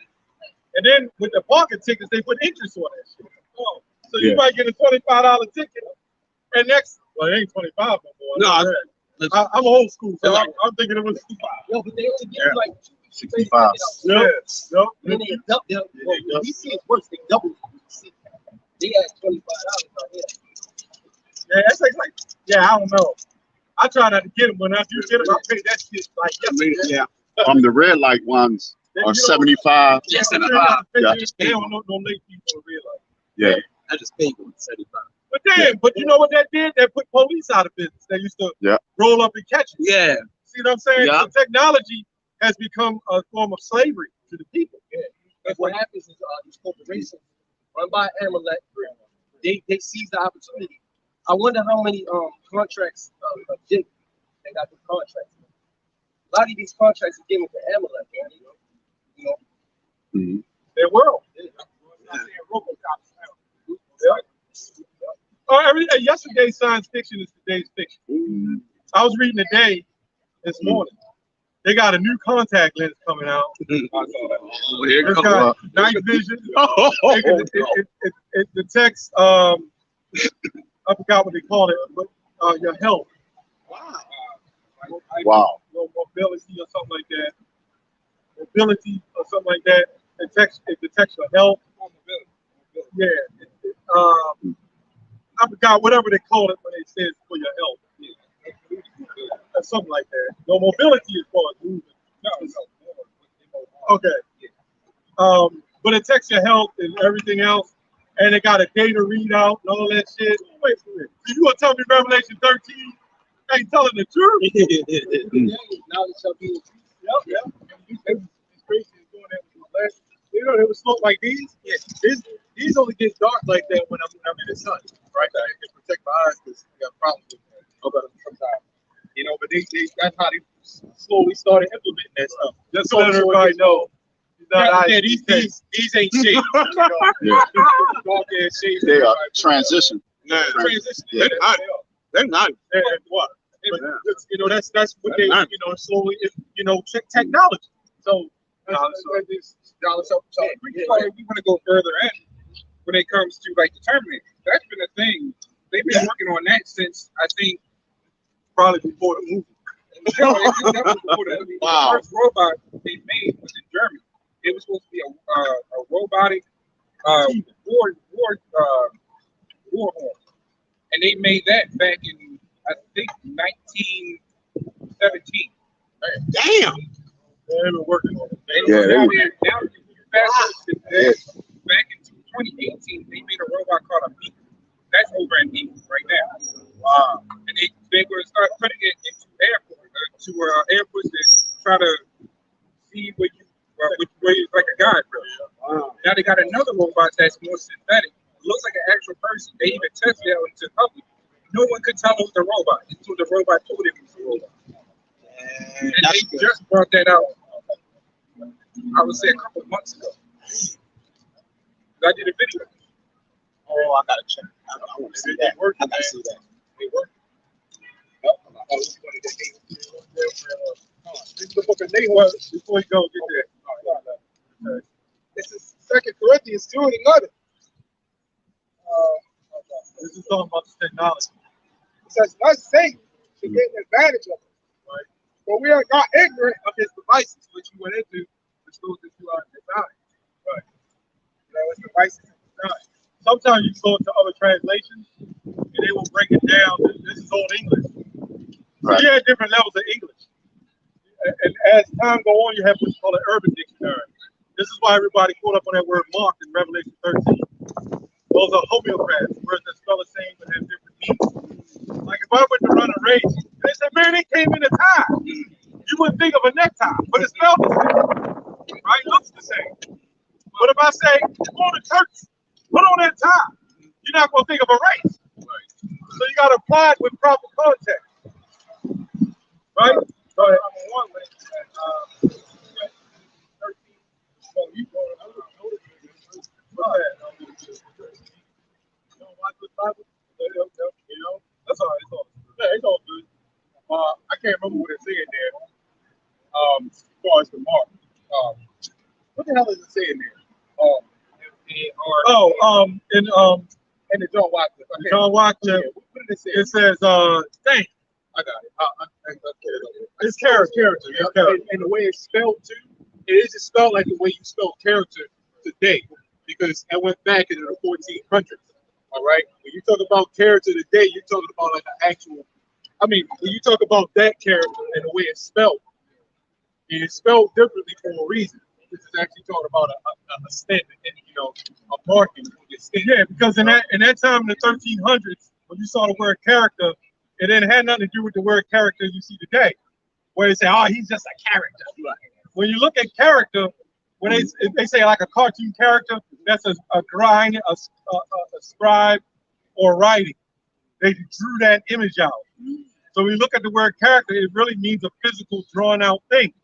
And then with the parking tickets, they put interest on that shit. Oh, so you might get a $25 ticket, and next, well, it ain't 25 no more. No, I'm old school, so I'm thinking it was 65. Yo, but they only give like 65. No. And they double. We see it worse. They double. They had $25 out here. Yeah, that's like, I don't know. I try not to get them, but after you get them, I pay that shit like Yeah. The red light ones are 75. Yeah, 75. Yeah. They don't know no late people in real life. Yeah. I just paid them 75. But then, but you know what that did? That put police out of business. They used to roll up and catch you. Yeah. See what I'm saying? Yeah. So technology has become a form of slavery to the people. Yeah. And what happens is these corporations run by Amalek, they seize the opportunity. I wonder how many contracts Jake they got the contracts. A lot of these contracts are given to Amalek, you know. Mm-hmm. Their world. Yesterday's science fiction is today's fiction. Mm-hmm. I was reading today this morning. They got a new contact lens coming out. It's got night vision. It detects I forgot what they call it, but your health. Wow. Mobility or something like that. Mobility or something like that. It detects your health. Yeah. I forgot whatever they call it when they say it's for your health. Or something like that. No, mobility is for movement. Okay. But it detects your health and everything else. And it got a data readout and all that shit. Wait for it. So you gonna tell me Revelation 13 ain't telling the truth? Knowledge shall be increased. Yep. These Christians doing that with the last. You know, they would smoke like these. Yeah. These only get dark like that when I'm in the sun, right? I can protect my eyes because I got problems with that. Sometimes. You know, but that's how they slowly started implementing that stuff. Just so everybody know. These ain't shit. Dark ass shit. They are transition. Transition. Yeah. They're not. What? You know, that's what they, slowly, technology. So, we want to go further in when it comes to like the Terminator. That's been a thing. They've been working on that since I think probably before the movie. Wow. The first robot they made was in Germany. It was supposed to be a robotic war horse, and they made that back in I think 1917. Damn. They've been working on it. Back in 2018, they made a robot called a Beak. That's over in England right now. Wow. And they were start putting it into airports and try to see where you like a guide. Wow. Now they got another robot that's more synthetic. It looks like an actual person. They even tested it out into public. No one could tell it was a robot until the robot told it was a robot. And they just brought that out, I would say, a couple of months ago. I did a video. Oh, I gotta check. I want to see that. I gotta see that. They work. This is the book of Nahum before you go get there. This is 2 Corinthians 2 and 11. This is talking about the technology. It says, not Satan to get an advantage of it. Right? But we are not ignorant of his devices, which you went into, which goes into our design. Right. It's devices and design. Sometimes you go into other translations and they will break it down. This is old English. Right. So you have different levels of English. And as time go on, you have what's called an urban dictionary. This is why everybody caught up on that word marked in Revelation 13. Those are homeopaths, words that spell the same but have different meanings. Like if I went to run a race, and they said, man, they came in a tie. You wouldn't think of a necktie, but it's spelled the same. Right? Looks the same. I say, go to church, put on that tie, you're not going to think of a race. So you got to apply it with proper context. Right? Go ahead. That's all right. It's all good. Yeah, it's all good. I can't remember what it said there. As far as the mark. What the hell is it saying there? In the John Watkins. Okay. John Watkins. Yeah, what did it say? It says, thank. I got it. It's character. Yeah. And the way it's spelled too, it isn't spelled like the way you spell character today, because I went back into the 1400s. All right. When you talk about character today, you're talking about like an actual. I mean, when you talk about that character and the way it's spelled differently for a reason. This is actually talking about a stent, and a marking. Yeah, because in that time in the 1300s, when you saw the word character, it didn't have nothing to do with the word character you see today, where they say, "Oh, he's just a character." Right. When you look at character, when they say like a cartoon character, that's a drawing, a scribe, or writing. They drew that image out. So when you look at the word character, it really means a physical, drawn out thing.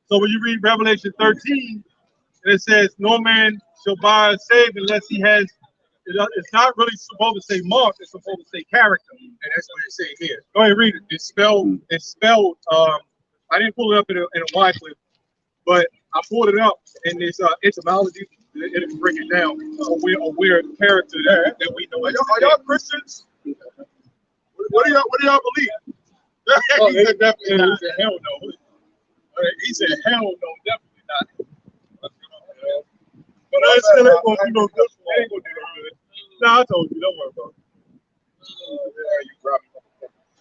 So when you read Revelation 13, and it says, "No man shall buy or save unless he has," it's not really supposed to say mark, it's supposed to say character. And that's what it's saying here. Go ahead, read it. It's spelled, I didn't pull it up in a Wycliffe, but I pulled it up in this etymology. It'll break it down. So we're the character that we know. Are y'all Christians? What do y'all believe? He said definitely not. He said hell no. He said hell no, definitely not. But I still ain't gonna do no good. They ain't gonna do no good. No, I told you, don't worry about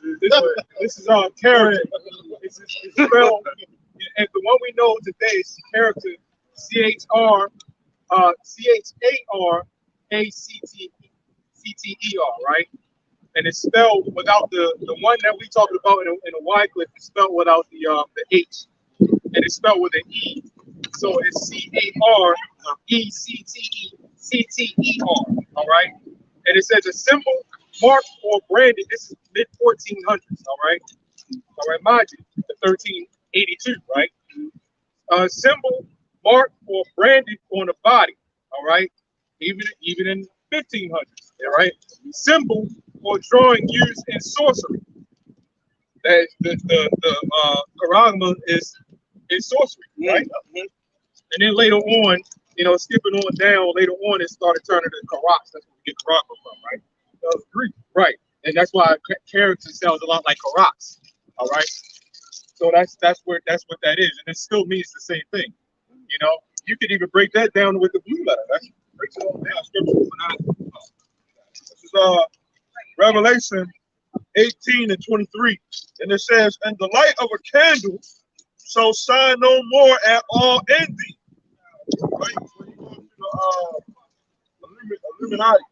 it. This is our character. It's spelled, and the one we know today is character, CHARACTER, right? And it's spelled without the one that we talked about in the Wycliffe. It's spelled without the H, and it's spelled with an E. So it's CARECTER. All right. And it says a symbol, marked or branded. This is mid 1400s. All right. All right, mind you, the 1382. Right. A symbol, marked or branded on the body. All right. Even in 1500s. All right. Symbol or drawing used in sorcery. That the charagma is sorcery, right? Mm-hmm. And then later on, skipping on down, later on it started turning to karas. That's where we get charagma from, right? That was Greek, right? And that's why character sounds a lot like karas. All right. So that's what that is, and it still means the same thing. You could even break that down with the blue letter. That's breaks it all down. Scripture. This is Revelation 18 and 23, and it says, "And the light of a candle shall shine no more at all in thee." Right? When you go to the Illuminati,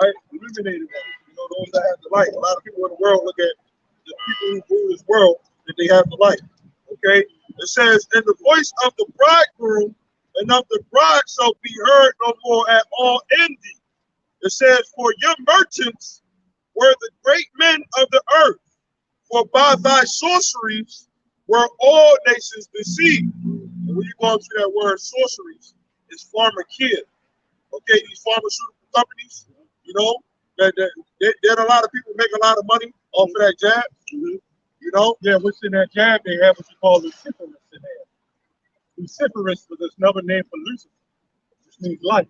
right? Illuminated ones. Those that have the light. A lot of people in the world look at the people who rule this world that they have the light. Okay? It says, "And the voice of the bridegroom and of the bride shall be heard no more at all in thee." It says, "For your merchants were the great men of the earth, for by thy sorceries were all nations deceived." And when you go into that word sorceries, it's pharmakia. Okay, these pharmaceutical companies, that a lot of people make a lot of money off of that jab. Mm-hmm. Yeah, what's in that jab, they have what you call Luciferus in there. Luciferus was another name for Lucifer, which means light.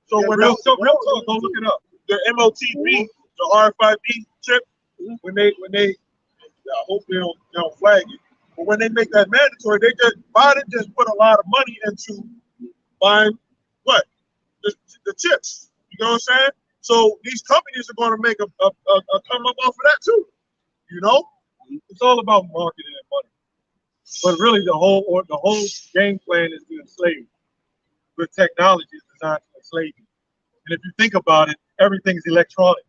So yeah, real talk, go look it up. The MOTB, the RFID chip, when they I hope they don't flag it, but when they make that mandatory, Biden just put a lot of money into buying what? The chips. You know what I'm saying? So these companies are going to make a come up off of that too. It's all about marketing and money. But really, the whole game plan is to enslave. But technology is designed to enslave you. And if you think about it, everything's electronic.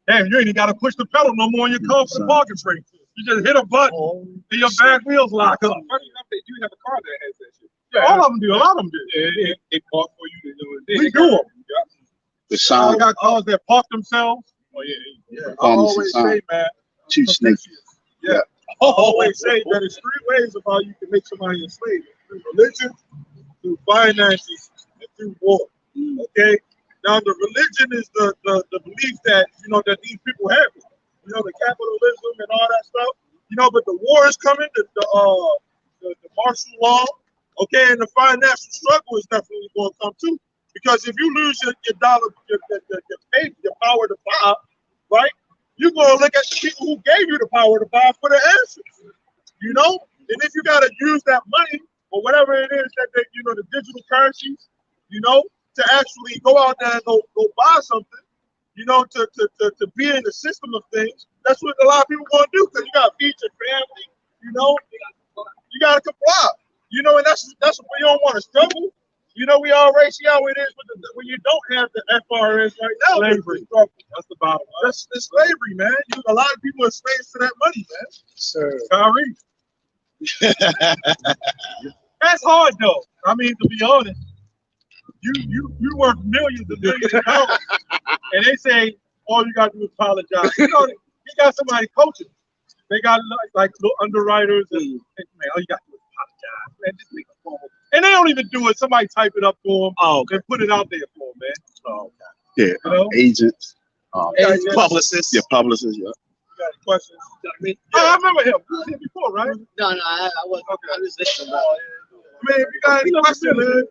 Damn, you ain't even got to push the pedal no more in your car for the parking brake. You just hit a button and your back wheels lock up. Funny enough, they do have a car that has that shit. Yeah, all of them do. A lot of them do. Yeah, they fought for you to do it. We do them. The I sign, got cars that park themselves. Oh yeah. I always say, man. two snakes. Yeah. I always say that there's three ways of how you can make somebody a slave: through religion, through finances, and through war. Okay. Now the religion is the belief that that these people have. The capitalism and all that stuff. But the war is coming. The martial law. Okay, and the financial struggle is definitely going to come too. Because if you lose your dollar, your power to buy, right? You're going to look at the people who gave you the power to buy for the answers. And if you got to use that money or whatever it is that they, the digital currencies, to actually go out there and go buy something, to be in the system of things. That's what a lot of people want to do because you got to feed your family. You got to comply. And that's what we don't want to struggle. We already see how it is when you don't have the FRS right now. Slavery. That's the bottom line. That's slavery, man. A lot of people are slaves to that money, man. Sir. Kyrie. That's hard though. I mean, to be honest, you worth millions and millions of dollars, and they say all you gotta do is apologize. You got somebody coaching. They got like little underwriters and man, all you gotta do is apologize. Man, just make a phone. And they don't even do it. Somebody type it up for them and put it out there for them, man. Oh, okay. Yeah, agents. Publicists. Yeah, publicists, yeah. You got any questions? I remember him. You was here before, right? No, I wasn't. Okay. I was listening. Man, if you got any questions, man,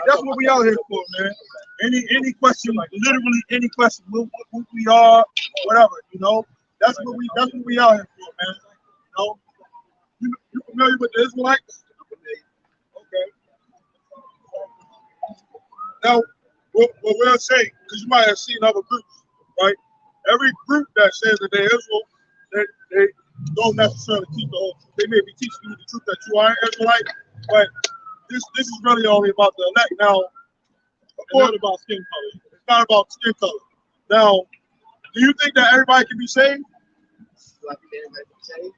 that's what we out here for, man. Any question, like literally any question, who we are, whatever, that's what we out here for, man. You familiar with the Israelites? Okay. Now, what we'll say, because you might have seen other groups, right? Every group that says that they're Israel, they don't necessarily teach the whole truth. They may be teaching you the truth that you are an Israelite, but this is really only about the elect. Now, It's not about skin color. it's not about skin color. Now, do you think that everybody can be saved?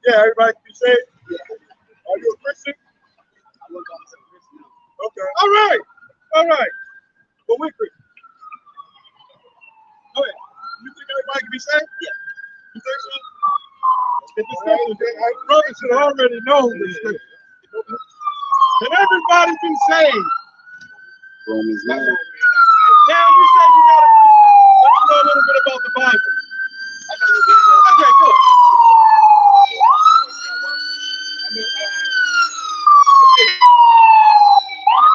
Yeah, everybody can be saved. Are you a Christian? Okay. All right. But we're Christian. Go ahead. You think everybody can be saved? Yeah. You think so? If the scripture, brothers should already know the scripture. Can everybody be saved? Romans 9. Now you say you're not a Christian, but you know a little bit about the Bible. Okay, good. Look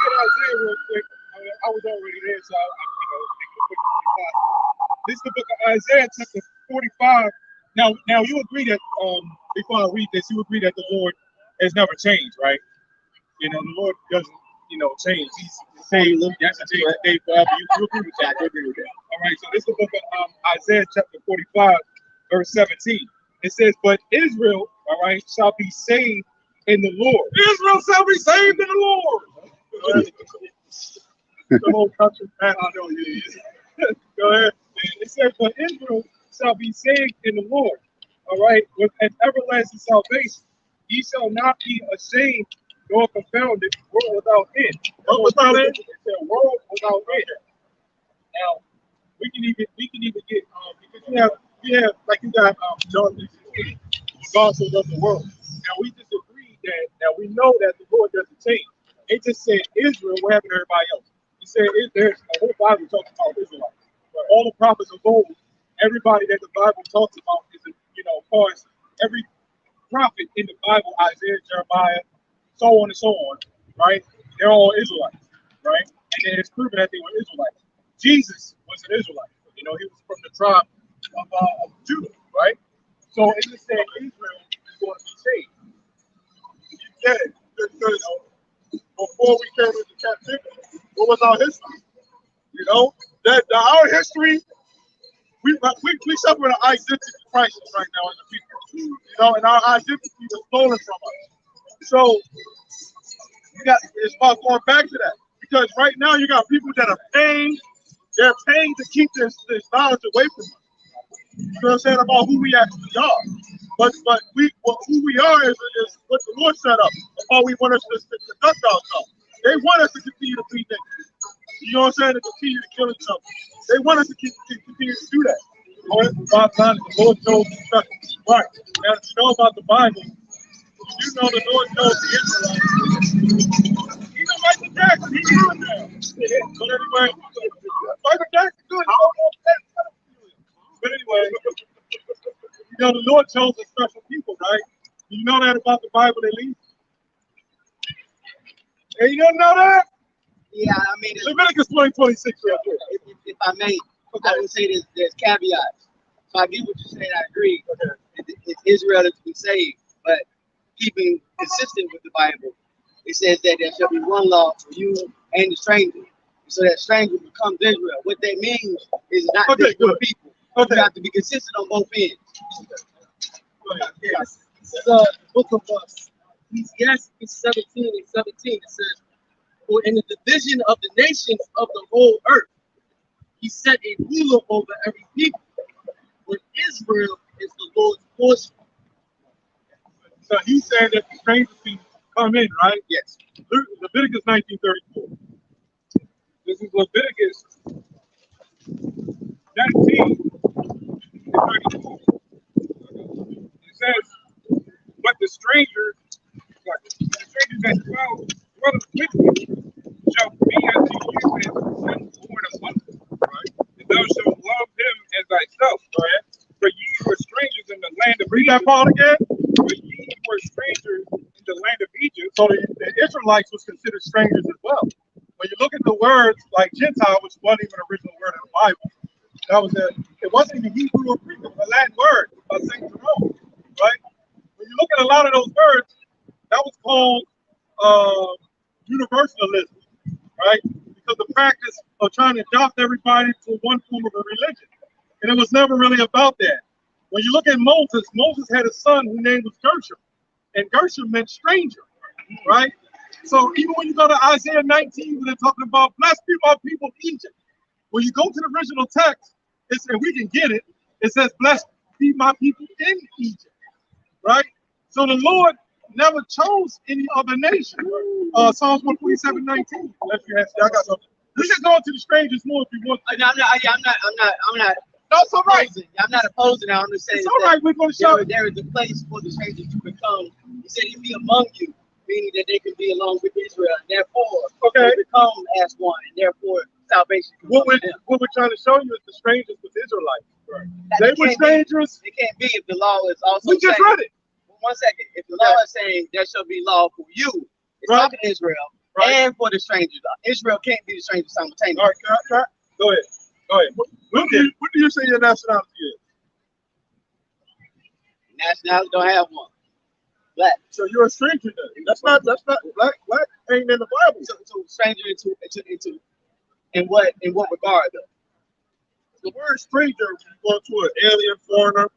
at Isaiah real quick. I was already there, so this is the book of Isaiah, chapter 45. Now you agree that before I read this, you agree that the Lord has never changed, right? The Lord doesn't, change. He's the same yesterday, today, forever. You agree with that? I agree with that. All right. So this is the book of Isaiah, chapter 45, verse 17. It says, "But Israel, all right, shall be saved in the Lord." Israel shall be saved in the Lord. The whole country, man, I know you. Go ahead. It says, "But Israel shall be saved in the Lord, all right, with an everlasting salvation. Ye shall not be ashamed nor confounded, world without end." World without end? It said world without end. Now, we can even get because you have like you got John 3:16, God so loved the world. Now we just agreed that now we know that the Lord doesn't change. It just said Israel, what happened to everybody else? He said there's a whole Bible talking about Israelites. All the prophets of old, everybody that the Bible talks about is, of course, every prophet in the Bible, Isaiah, Jeremiah, so on and so on, right? They're all Israelites, right? And then it's proven that they were Israelites. Jesus was an Israelite. He was from the tribe of Judah, right? So it just said Israel is going to be saved. Yeah, because before we came into captivity, what was our history? That our history, we suffer an identity crisis right now as a people. And our identity was stolen from us. So it's about going back to that. Because right now you got people that are paying, they're paying to keep this knowledge away from us. You know what I'm saying? About who we actually are. But who we are is what the Lord set up. How we want us to conduct ourselves. They want us to continue to be niggas. You know what I'm saying? To continue to kill each other. They want us to continue to do that. Bottom line, the Lord chose the special. Right. Now, if you know about the Bible, you know the Lord chose the Israelites. Even Michael Jackson, he knew it now. But anyway, Michael Jackson good. But anyway, you know the Lord chose a special people, right? You know that about the Bible, at least? Hey, you don't know that? Yeah, I mean, Leviticus 20:26 real quick. if I may, I would say there's caveats. So I get what you're saying. I agree. It's Israel to be saved, but keeping consistent with the Bible, it says that there shall be one law for you and the stranger. So that stranger becomes Israel. What that means is not just for the people. You have to be consistent on both ends. Yes. This is the book of Ecclesiastes 17 and 17. It says, "For in the division of the nations of the whole earth, he set a ruler over every people. But Israel is the Lord's portion." So he said that the stranger things come in, right? Yes. Leviticus 19:34. This is Leviticus 19:34. It says, "But the stranger that dwelleth with you shall be unto you as one born among you, right? And thou shalt love him as thyself, right? For ye were strangers in the land of Read that part again. For ye were strangers in the land of Egypt." So the Israelites was considered strangers as well. When you look at the words like Gentile, which wasn't even an original word in the Bible, it wasn't even Hebrew or Greek, it was a Latin word by St. Jerome, right? When you look at a lot of those words, that was called universalism, right? Because the practice of trying to adopt everybody to one form of a religion. And it was never really about that. When you look at Moses, Moses had a son whose name was Gershom. And Gershom meant stranger, right? So even when you go to Isaiah 19, when they're talking about blessed be my people Egypt, when you go to the original text, and we can get it, it says blessed be my people in Egypt, right? So the Lord never chose any other nation. Psalms 147:19. Let's I got something. We can go into the strangers more if you want. I'm not. No, it's all right. I'm not opposing. I'm just saying. It's all right. We're going to show. There is a place for the strangers to become. He said he'd be among you, meaning that they can be along with Israel, and therefore they become as one, and therefore salvation. What we're trying to show you is the strangers with Israelites. Right. They were strangers. It can't be if the law is also. We just read it. 1 second. If the law is saying there shall be law for you, it's talking to Israel and for the strangers. Israel can't be the stranger simultaneously. All right, go ahead. What do you say your nationality is? Nationality don't have one. Black. So you're a stranger then. That's not black ain't in the Bible. So stranger into in what regard though? The word stranger, you go to an alien foreigner,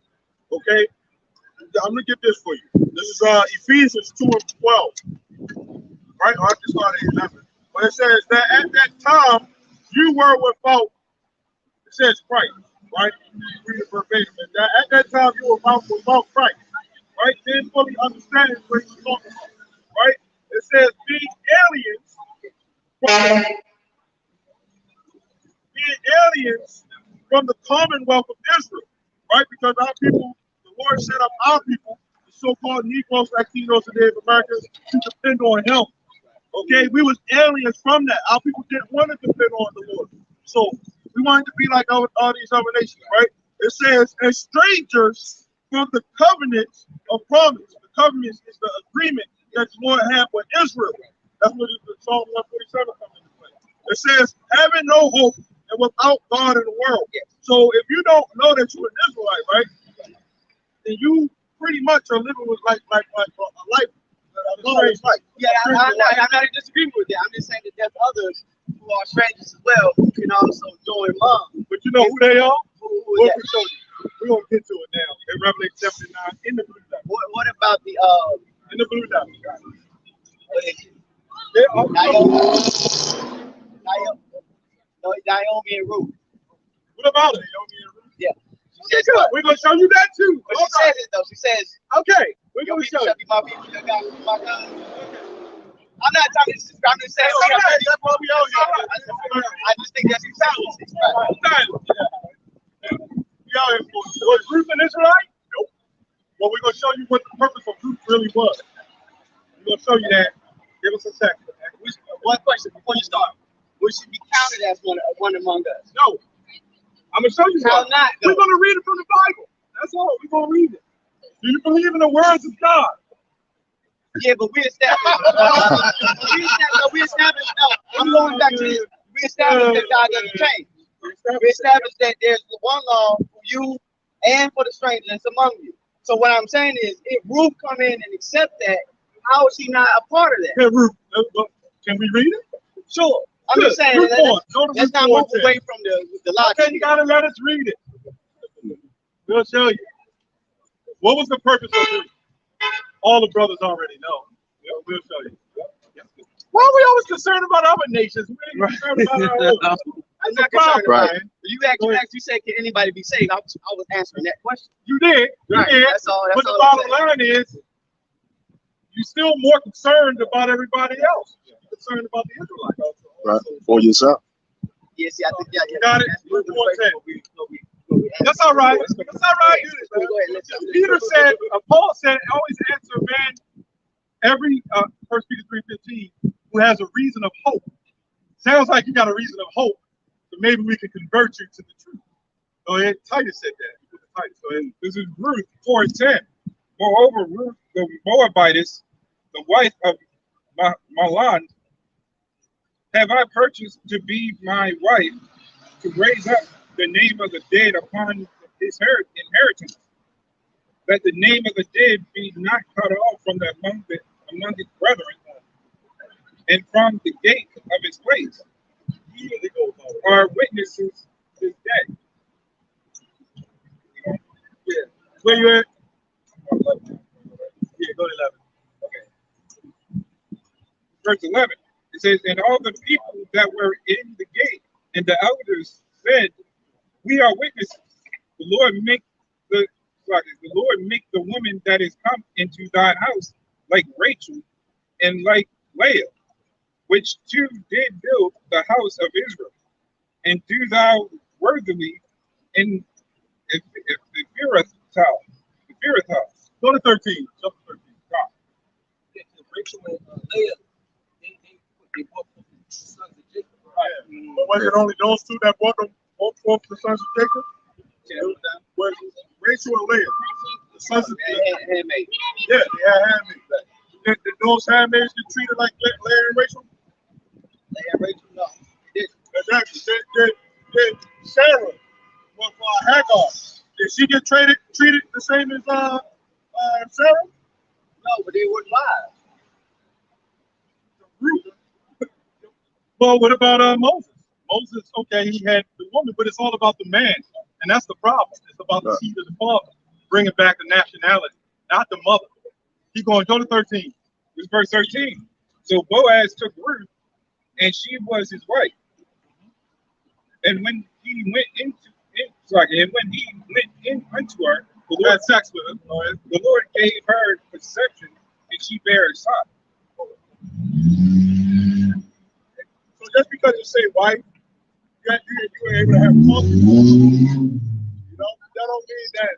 okay? I'm gonna get this for you. This is Ephesians 2:12. Right? I just started at 11. But it says that at that time you were without, it says Christ, right? Read it verbatim. That at that time you were without Christ, right? Didn't fully understand what he's talking about, right? It says being aliens from the commonwealth of Israel, right? Because our people, the Lord set up our people, the so-called Negroes, Latinos, and Native Americans, to depend on Him. Okay, we was aliens from that. Our people didn't want to depend on the Lord, so we wanted to be like all these other nations, right? It says, "And strangers from the covenants of promise." The covenant is the agreement that the Lord had with Israel. That's what Psalm 147 comes into play. It says, "Having no hope and without God in the world." So if you don't know that you're an Israelite, right, then you pretty much are living with like a life. Yeah, I'm not in disagreement with that. I'm just saying that there's others who are strangers as well who can also join mom. But you know who they are? Who is that? We're gonna get to it now. In Revelation 79 in the blue dot. What about the in the blue dot? What is it? Naomi and Ruth. What about it? Yeah. She says, We're gonna show you that too. but she says it though. She says, Okay, we're your gonna people show shall you. be my people, your God will be my God. I'm not talking to I'm just saying, That's why we out here. I just think that's fallacy. We out here for was Ruth an Israelite? Nope. Well, we're gonna show you what the purpose of Ruth really was. We're gonna show you that. Give us a second. One question before you start. We should be counted as one among us. No. I'm gonna show you How what. not? We're gonna read it from the Bible. That's all. We're gonna read it. Do you believe in the words of God? Yeah, but we established. No, I'm going back to this. We established that God doesn't change. We established that there's one law for you and for the strangers among you. So what I'm saying is, if Ruth come in and accept that, how is she not a part of that? Hey, Ruth, can we read it? Sure. I'm just saying, let's not move away from the logic. Okay, you gotta let us read it. We'll show you. What was the purpose of Ruth? All the brothers already know. We'll show you. Why are we always concerned about other nations? We ain't concerned about our own. I'm not concerned Right. about it. You actually said, can anybody be saved? I was answering that question. You did. You did. That's all. But the bottom line is, you're still more concerned about everybody else. You're concerned about the Israelites. Right. For yourself. Yes, yeah, I think You got it? That's all right. That's all right. Peter said, Paul said, always answer a man, every 1 Peter 3:15, who has a reason of hope. Sounds like you got a reason of hope, so maybe we can convert you to the truth. Go ahead. Titus said that. Titus, go ahead. This is Ruth 4:10. Moreover, Ruth the Moabitess, the wife of Mahlon, have I purchased to be my wife, to raise up the name of the dead upon his inheritance, that the name of the dead be not cut off from among the brethren, and from the gate of his place. Are witnesses this day. Yeah. Where you at? Yeah, go to 11. Okay. Verse 11. It says, and all the people that were in the gate and the elders said, we are witnesses. The Lord make the woman that is come into thine house like Rachel and like Leah, which two did build the house of Israel. And do thou worthily in the house. Go to 13. Jump to 13. Rachel and Leah, they both the sons of Jacob. Yeah. But was it only those two that brought them both forth the sons of Jacob? Was Rachel and Leah, the sons of Jacob? Handmaid. Yeah, they had handmaids. Did those handmaids get treated like Leah and Rachel? Leah and Rachel, no. Exactly. Did Sarah with Hagar, did she get treated the same as Sarah? No, but they weren't live. Well, what about Moses? Moses, okay, he had the woman, but it's all about the man. And that's the problem. It's about the seed of the father, bringing back the nationality, not the mother. Keep going. Go to 13. This is verse 13. So Boaz took Ruth, and she was his wife. And when he went in unto her, the Lord had sex with her. The Lord gave her conception, and she bare a son. So just because you say wife, you were able to have multiple. You know, that don't mean that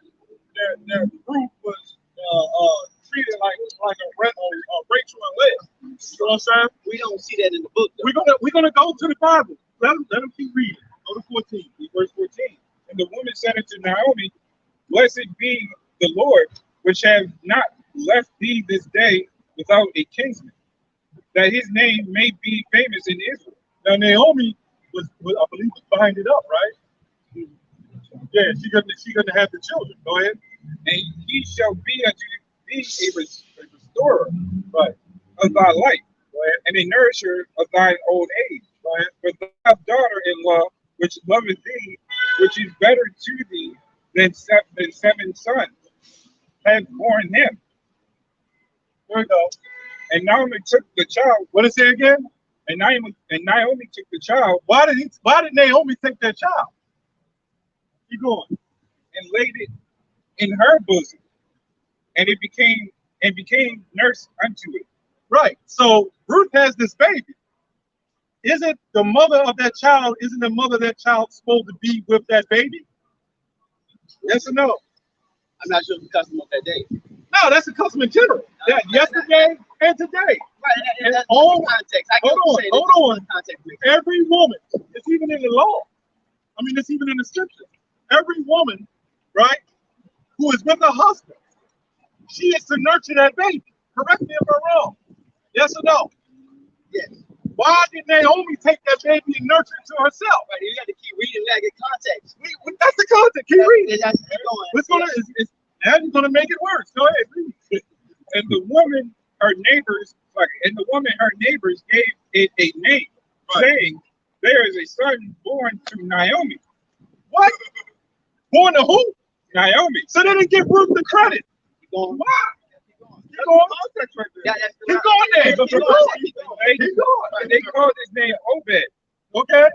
Ruth was treated like a Rachel and Leah. You know what I'm saying? We don't see that in the book. We're gonna go to the Bible. Let them keep reading. Go to 14. Verse 14. And the woman said unto Naomi, blessed be the Lord, which have not left thee this day without a kinsman, that his name may be famous in Israel. Now Naomi was I believe, was binded up, right? Yeah, she gonna have the children. Go ahead. And he shall be unto thee a restorer, right, of thy life, right, and a nourisher of thine old age. Right? For thy daughter-in-law, which loveth thee, which is better to thee than seven sons, hath borne him. There we go. And Naomi took the child. What did it say again? And Naomi took the child. Why did Naomi take that child? Keep going. and laid it in her bosom, and it became nurse unto it. Right. So Ruth has this baby. Isn't the mother of that child, isn't the mother of that child supposed to be with that baby? Yes or no? I'm not sure the custom of that day. No, that's a custom in general. That yesterday and today. Right, and that's All- context. hold on. Context. Every woman, it's even in the law. I mean, it's even in the scripture. Every woman, right, who is with her husband, she is to nurture that baby. Correct me if I'm wrong. Yes or no? Yes. Why did Naomi take that baby and nurture it to herself? Right, you got to keep reading that, get context. That's the context. Keep reading. That's keep going. What's gonna? Now you're gonna make it worse. Go ahead, read. And the woman, her neighbors gave it a name, saying, "There is a son born to Naomi." What? Born to who? Naomi. So they didn't give Ruth the credit. Keep going. Why? Keep going. Context right there. Yeah, that's Keep going there. Keep going. Keep going. And they called his name Obed. Okay.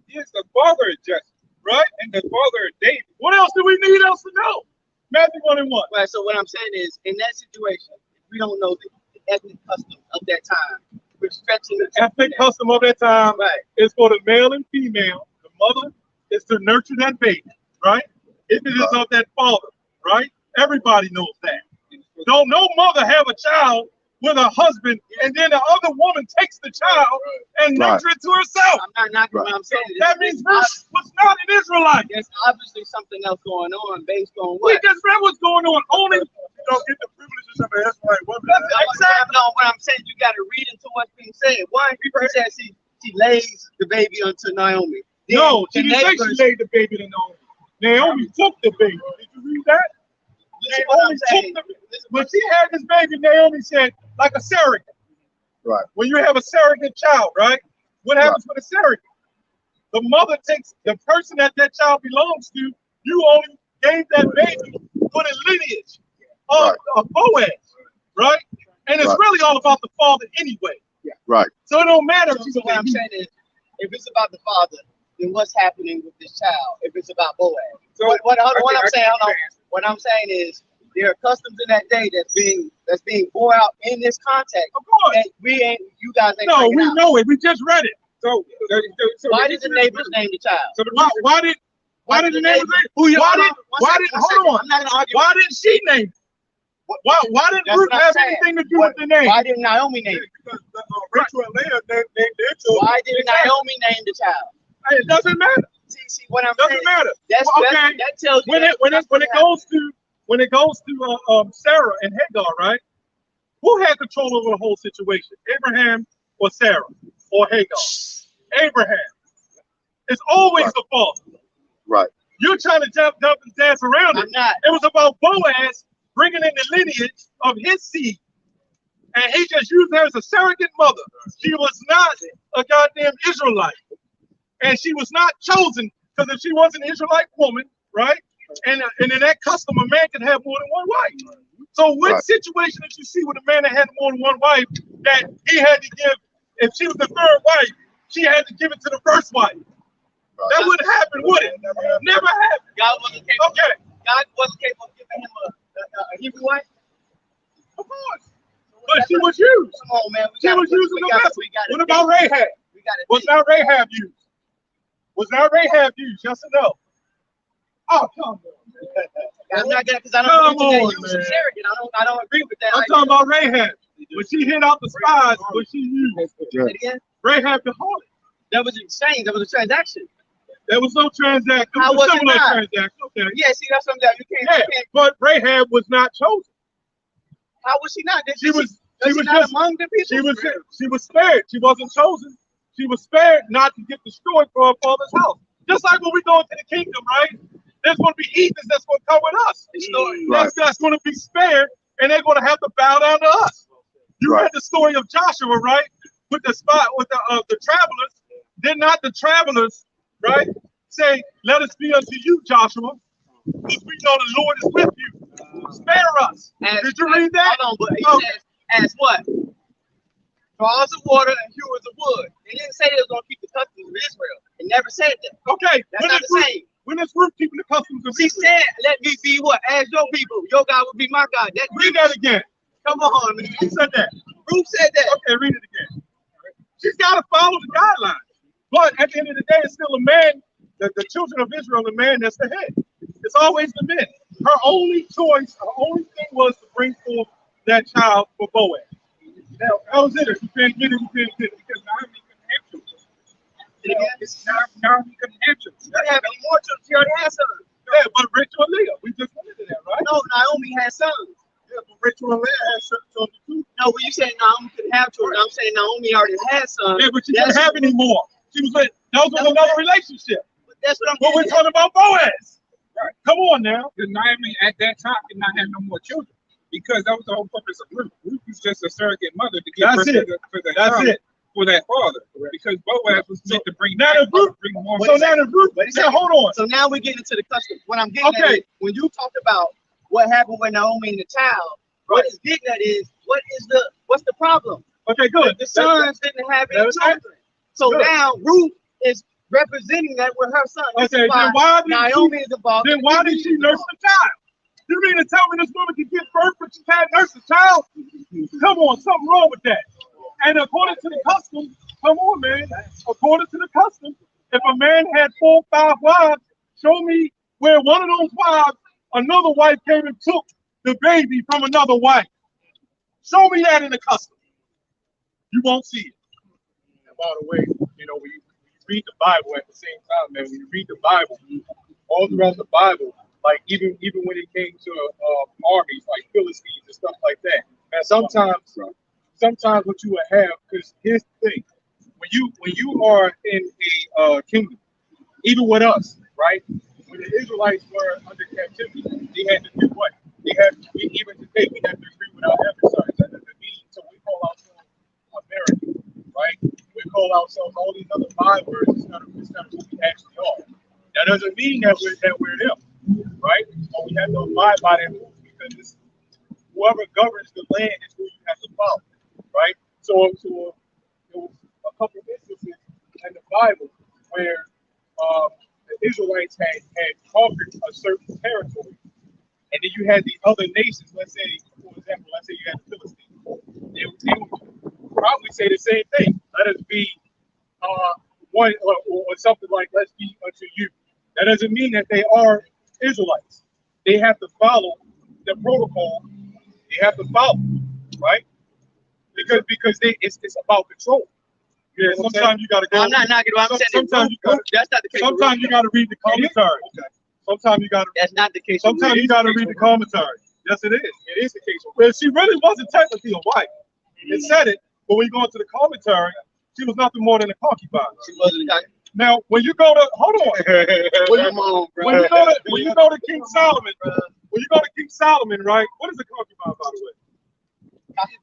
He is the father of Jesse, Right. and the father of David. What else do we need else to know? Matthew 1:1. Right, so what I'm saying is, in that situation, if we don't know the ethnic custom of that time, we're stretching the Ethnic custom of that time Right. is for the male and female. The mother is to nurture that baby, right? If it is of that father, right? Everybody knows that. Don't no mother have a child with a husband and then the other woman takes the child and nurture it to herself. I'm not knocking what I'm saying. That means Ruth was not an Israelite. There's obviously something else going on based on We what? just read what's going on. Only You don't get the privileges of an Israelite woman. No, what I'm saying, you got to read into what's being said. One, he says she lays the baby unto Naomi. Then no, she the didn't say she neighbors- laid the baby to Naomi. Naomi took the baby. Did you read that? Listen what I'm Naomi saying. took the when she had this baby, Naomi said, like a surrogate. Right. When you have a surrogate child, right? What happens with a surrogate? The mother takes the person that child belongs to. You only gave that baby for the lineage of Boaz, right? And it's really all about the father anyway. Right. So it don't matter. So what I'm saying is, if it's about the father, then what's happening with this child? If it's about Boaz, So what I'm saying is, there are customs in that day that's being bore out in this context. Of course. And you guys ain't. No, bringing we out. know it. We just read it. So Why did the neighbors name the child? So the Why did the neighbors? Why hold on? I'm not gonna argue. Why didn't she name it? Why didn't That's Ruth what I'm have saying. anything to do with the name? Why didn't Naomi name it? Because Rachel and Leah named their children. Why didn't Naomi name the child? It doesn't matter. See what I'm Doesn't saying? matter. That's Well, okay. that tells you When it goes to Sarah and Hagar, right? Who had control over the whole situation? Abraham or Sarah or Hagar? Abraham. It's always the father. Right. You're trying to jump and dance around it. I'm not. It was about Boaz bringing in the lineage of his seed. And he just used her as a surrogate mother. She was not a goddamn Israelite. And she was not chosen because if she was an Israelite woman, right? And in that custom, a man can have more than one wife. So what situation did you see with a man that had more than one wife that he had to give, if she was the third wife, she had to give it to the first wife? That wouldn't happen, would it? Never happened. God wasn't capable. Okay. God wasn't capable of giving him a Hebrew wife. Of course. But she was used. Come on, man. She was using the vessel. What about Rahab? We got it. Was not Rahab used? Was not Rahab used? Yes or no? Oh, come on. I'm not gonna, because I Come don't believe on, that use man. of surrogate. I don't agree with that. I'm talking about Rahab. When she hid out the spies, when she used Say it again. Rahab the harlot. That was an exchange. That was a transaction. There was no transaction. How It was was a it similar not? transaction. Okay. Yeah, see, that's something that you can't. But Rahab was not chosen. How was she not? She was not just among the people. she was spared. She wasn't chosen. She was spared not to get destroyed for her father's house. Just like when we go into the kingdom, right? There's going to be heathens that's going to come with us. That's going to be spared, and they're going to have to bow down to us. You read the story of Joshua, right? With the travelers. Did not the travelers, right, say, "Let us be unto you, Joshua, because we know the Lord is with you. Spare us." Did you read that? Hold on, but he says, as what? Draws of water and hewers of wood. They didn't say they was going to keep the customs of Israel. They never said that. Okay. That's not the same. When is Ruth keeping the customs of She Israel. said, let me be what? As your people. Your God will be my God. That Read that again. come on, man. Who said that? Ruth said that. Okay, read it again. She's got to follow the guidelines. But at the end of the day, it's still a man, the children of Israel, the man that's the head. It's always the men. Her only choice, her only thing was to bring forth that child for Boaz. Now, how was it? If you can't get it, you can't get it. Because Naomi couldn't have children. Naomi couldn't have children. She didn't have any more children. She already had sons. Yeah, but Rachel and Leah, we just went into that, right? No, Naomi had sons. Yeah, but Rachel and Leah had children too. No, when you say Naomi couldn't have children, I'm saying Naomi already had sons. Yeah, but she didn't have any more. She was with, that was another relationship. But that's what I'm But we're talking about Boaz. Right. Come on now. Because Naomi at that time did not have no more children. Because that was the whole purpose of Ruth. Ruth was just a surrogate mother to give birth for the child for that father. Because Boaz was meant to bring now the Ruth. bring more. So now the Ruth. Now hold on. So now we're getting into the customs. What I'm getting at is, when you talk about what happened with Naomi and the child, what it's getting at is what's the problem? Okay, good. The sons didn't have any children. So now Ruth is representing that with her son. Okay, then why did Naomi is involved. Then why did she nurse the child? You mean to tell me this woman can give birth but she can't nurse the child? Come on, something wrong with that. And according to the custom, come on, man. According to the custom, if a man had 4 or 5 wives, show me where one of those wives, another wife came and took the baby from another wife. Show me that in the custom. You won't see it. And by the way, you know, when you read the Bible at the same time, man, when you read the Bible, all throughout the Bible, like even when it came to armies like Philistines and stuff like that, and sometimes what you would have, because here's the thing, when you are in a kingdom, even with us, right? When the Israelites were under captivity, they had to do what? They had to, even today, we have to agree with our adversaries. That doesn't mean, so we call ourselves American, right? We call ourselves all these other bywords instead of what we actually are. That doesn't mean that we're them, right? But we have to abide by their rules because it's, whoever governs the land is who you have to follow, right? So there was a couple of instances in the Bible where the Israelites had conquered a certain territory, and then you had the other nations. Let's say, for example, let's say you had the Philistines. They would probably say the same thing. Let us be one or something like, let's be unto you. That doesn't mean that they are Israelites. They have to follow the protocol. They have to follow, right? Because it's about control. Yeah, sometimes you gotta go. I'm not knocking what I'm saying. Sometimes you gotta. That's not the case. Sometimes you gotta read the commentary. Okay. Sometimes you gotta. That's not the case. Sometimes you gotta read the commentary. Yes, it is. It is the case. Well, she really wasn't technically a wife. It said it, but when you go into the commentary, she was nothing more than a concubine. She wasn't. Now, when you go to when you go to King Solomon, when you go to King Solomon, right? What is a concubine, by the way?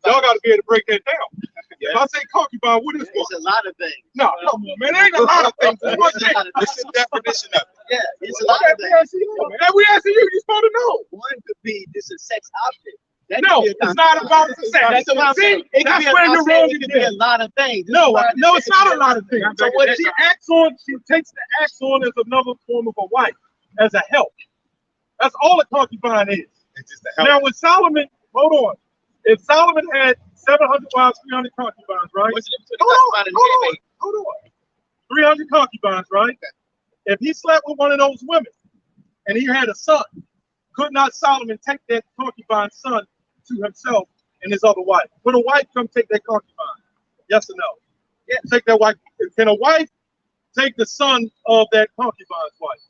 Y'all got to be able to break that down. If I say concubine, what is It's one? a lot of things. No, come on, man. There ain't a lot of things. One thing. What's the definition of it? Yeah, it's a lot of We things. asking you, man. We asking you. You're supposed to know. One could be this is sex object. That No, could be a it's not about the sex. That's what I'm saying. It could That's be where you're wrong it could be a again. lot of things. No, it's not a lot of things. So what is She acts on, she takes the acts on as another form of a wife, as a help. That's all a concubine is. It's just the Now, when Solomon, hold on, if Solomon had 700 wives, 300 concubines, right? What's the difference between a concubine and a handmaid? Hold on. 300 concubines, right? If he slept with one of those women and he had a son, could not Solomon take that concubine's son to himself and his other wife? Would a wife come take that concubine? Yes or no? Yeah, take that wife. Can a wife take the son of that concubine's wife?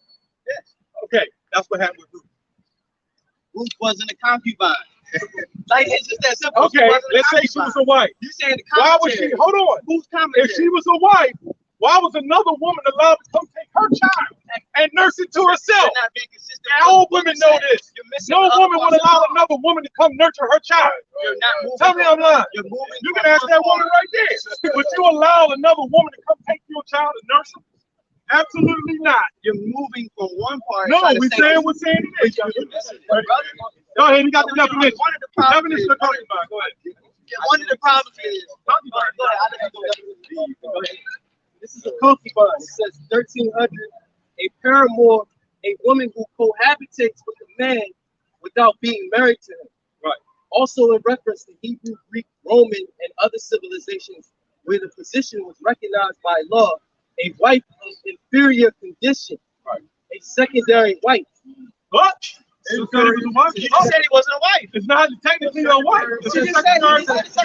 Yes. Okay, that's what happened with Ruth. Ruth wasn't a concubine. Like it's just that simple. Okay, let's say she was a wife. You saying the Why was commentary? she? Hold on. Who's commentary? If she was a wife, why was another woman allowed to come take her child and nurse it to herself? You're not being consistent. And all women know this. You're missing No the woman other would parts allow of the another woman to come nurture her child. You're not moving. Tell me I'm lying. You're moving. You can ask that woman right there. Would you allow another woman to come take your child and nurse him? Absolutely not. You're moving from one part. No, we're saying it is. Go ahead, you got the definition. One of the problems Definition of concubine. Go ahead. One of the problems is This is a concubine. It says 1300, a paramour a woman who cohabitates with a man without being married to him. Right. Also in reference to Hebrew, Greek, Roman, and other civilizations where the position was recognized by law, a wife of inferior condition, right, a secondary wife. What? You said it was a wife. You said it wasn't a wife. It's not technically a wife. It's a secondary. That's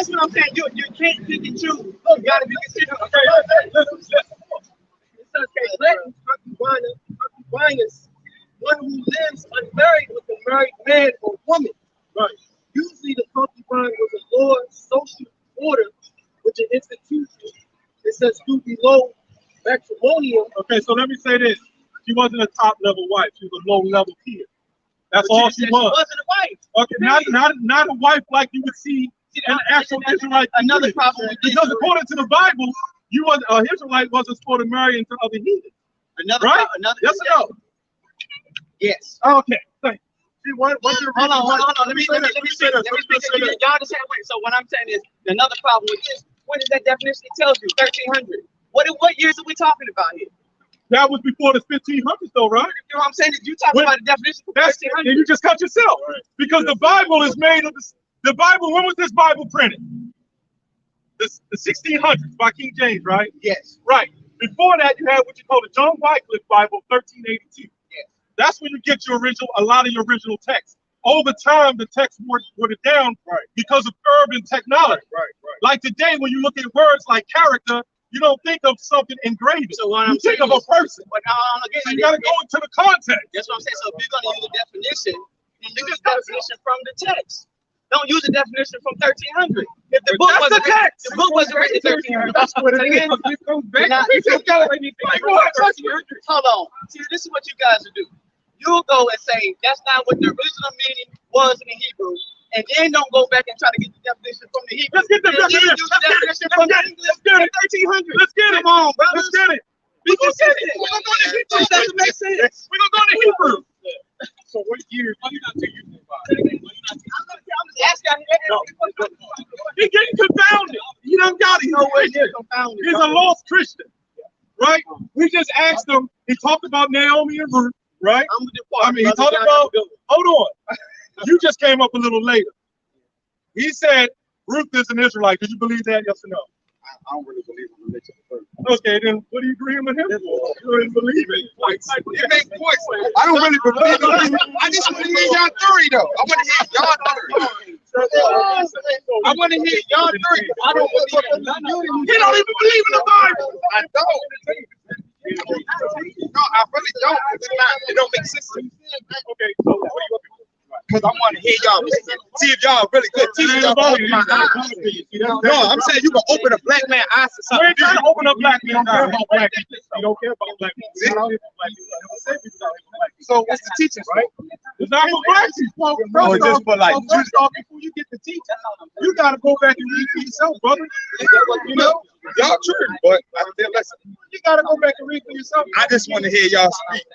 what I'm saying. You can't pick and choose. Look, you gotta be considered. Okay, listen. It says, let concubinus, one who lives unmarried with a married man or woman. Right. Usually the concubine was a lower social order, which an institution. It says to below matrimonial. Okay, so let me say this. She wasn't a top level wife. She was a low level peer. That's all she was. She wasn't a wife. Okay, not a wife like you would see in an actual Israelite. Another problem with this. Because according to the Bible, you was an Israelite wasn't supposed to marry into other heathens. Right? Yes or no? Yes. Okay. Thank you. See, hold on. Let me say this. Y'all understand? Wait. So what I'm saying is another problem with this. What does that definition tell you? 1300. What years are we talking about here? That was before the 1500s, though, right? You know what I'm saying? You talk about the definition of 1300. And you just cut yourself. Because the Bible is made of the Bible. When was this Bible printed? The 1600s by King James, right? Yes. Right. Before that, you had what you call the John Wycliffe Bible, 1382. Yes. That's when you get a lot of your original text. Over time, the text watered it down because of urban technology. Right. Like today, when you look at words like character, you don't think of something engraved. So what you think of a person. But so you got to go into the context. That's what I'm saying. So if you're going to use a definition, then use the definition from the text. Don't use a definition from 1300. If the book wasn't written, the book wasn't written in 1300. That's what it is. Hold on. See, this is what you guys will do. You'll go and say that's not what the original meaning was in the Hebrew, and then don't go back and try to get the definition from the Hebrew. Let's get the definition from the English. Let's get it. 1300. Let's get it. Come on, brothers. Let's get it. Be consistent. We're gonna go to Hebrew. It doesn't make sense. We're gonna go to Hebrew. So what year? Why you not taking you? I'm just asking. He's getting confounded. He done got it. He's a lost Christian, right? We just asked him. He talked about Naomi and Ruth, right? He talked about. Hold on. You just came up a little later. He said Ruth is an Israelite. Do you believe that? Yes or no? I don't really believe in religion. Okay, then what are you agreeing with him for? You don't even believe it. You make points. I don't really believe in it. I just want to hear y'all theory, though. I want to hear y'all theory. I want to hear y'all theory. I don't believe in it. He don't even believe in the Bible. I don't. No, I really don't. It don't make sense to me. Okay, so what are you looking for? Because I want to hear y'all, see if y'all really good teachers. Y'all open my eyes. No, I'm saying you can open a black man's eyes to We something. ain't trying to open up black men's eyes about black people. You don't care about black people. So what's the teaching, right? It's not for black people. Or just for like, First off, before you get the teaching, you got to go back and read for yourself, brother. you know, y'all true, but I still listen. You got to go back and read for yourself. I just want to hear y'all speak.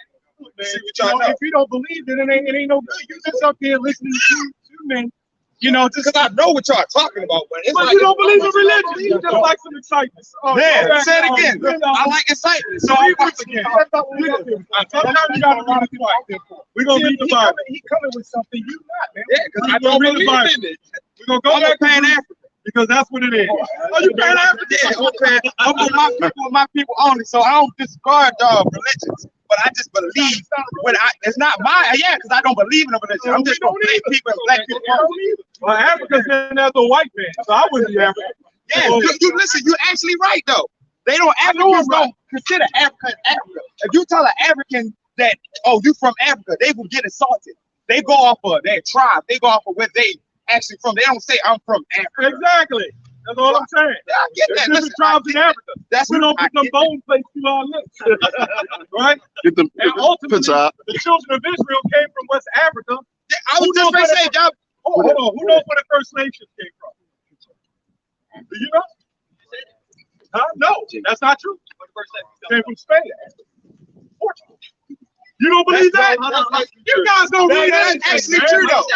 See what y'all know. If you don't believe it, it ain't no good. You just up here listening to two men, just because I know what y'all talking about, but it's but like you don't believe in religion. You just like some excitement. Yeah, say it again. I like excitement. So read this again. Sometimes you gotta read the Bible. We're gonna read the Bible. He coming with something you not, man. Yeah, because I don't believe in it. We're gonna go back to Pan-African because that's what it is. Oh, you Pan-African? Yeah, I'm with my people only, so I don't discard religions. But I just believe it's not because I don't believe in a religion. I'm just gonna blame people and black people. Well, Africa's been as a white man, so I wouldn't be African. Yeah, you listen, you're actually right though. Africans don't consider Africa as Africa. If you tell an African that, oh, you from Africa, they will get assaulted. They go off of their tribe, they go off of where they actually from. They don't say I'm from Africa. Exactly. That's all I'm saying. Yeah, I get that. There's different tribes in Africa. We don't put them bone plates through our lips. Right? Get them And ultimately, picture out. the children of Israel came from West Africa. I was just going to say, y'all. Hold on. Who knows where the first nations came from? Do you know? No, that's not true. Came from Spain. Portugal. You don't believe that? You guys don't read that. That's actually true, though.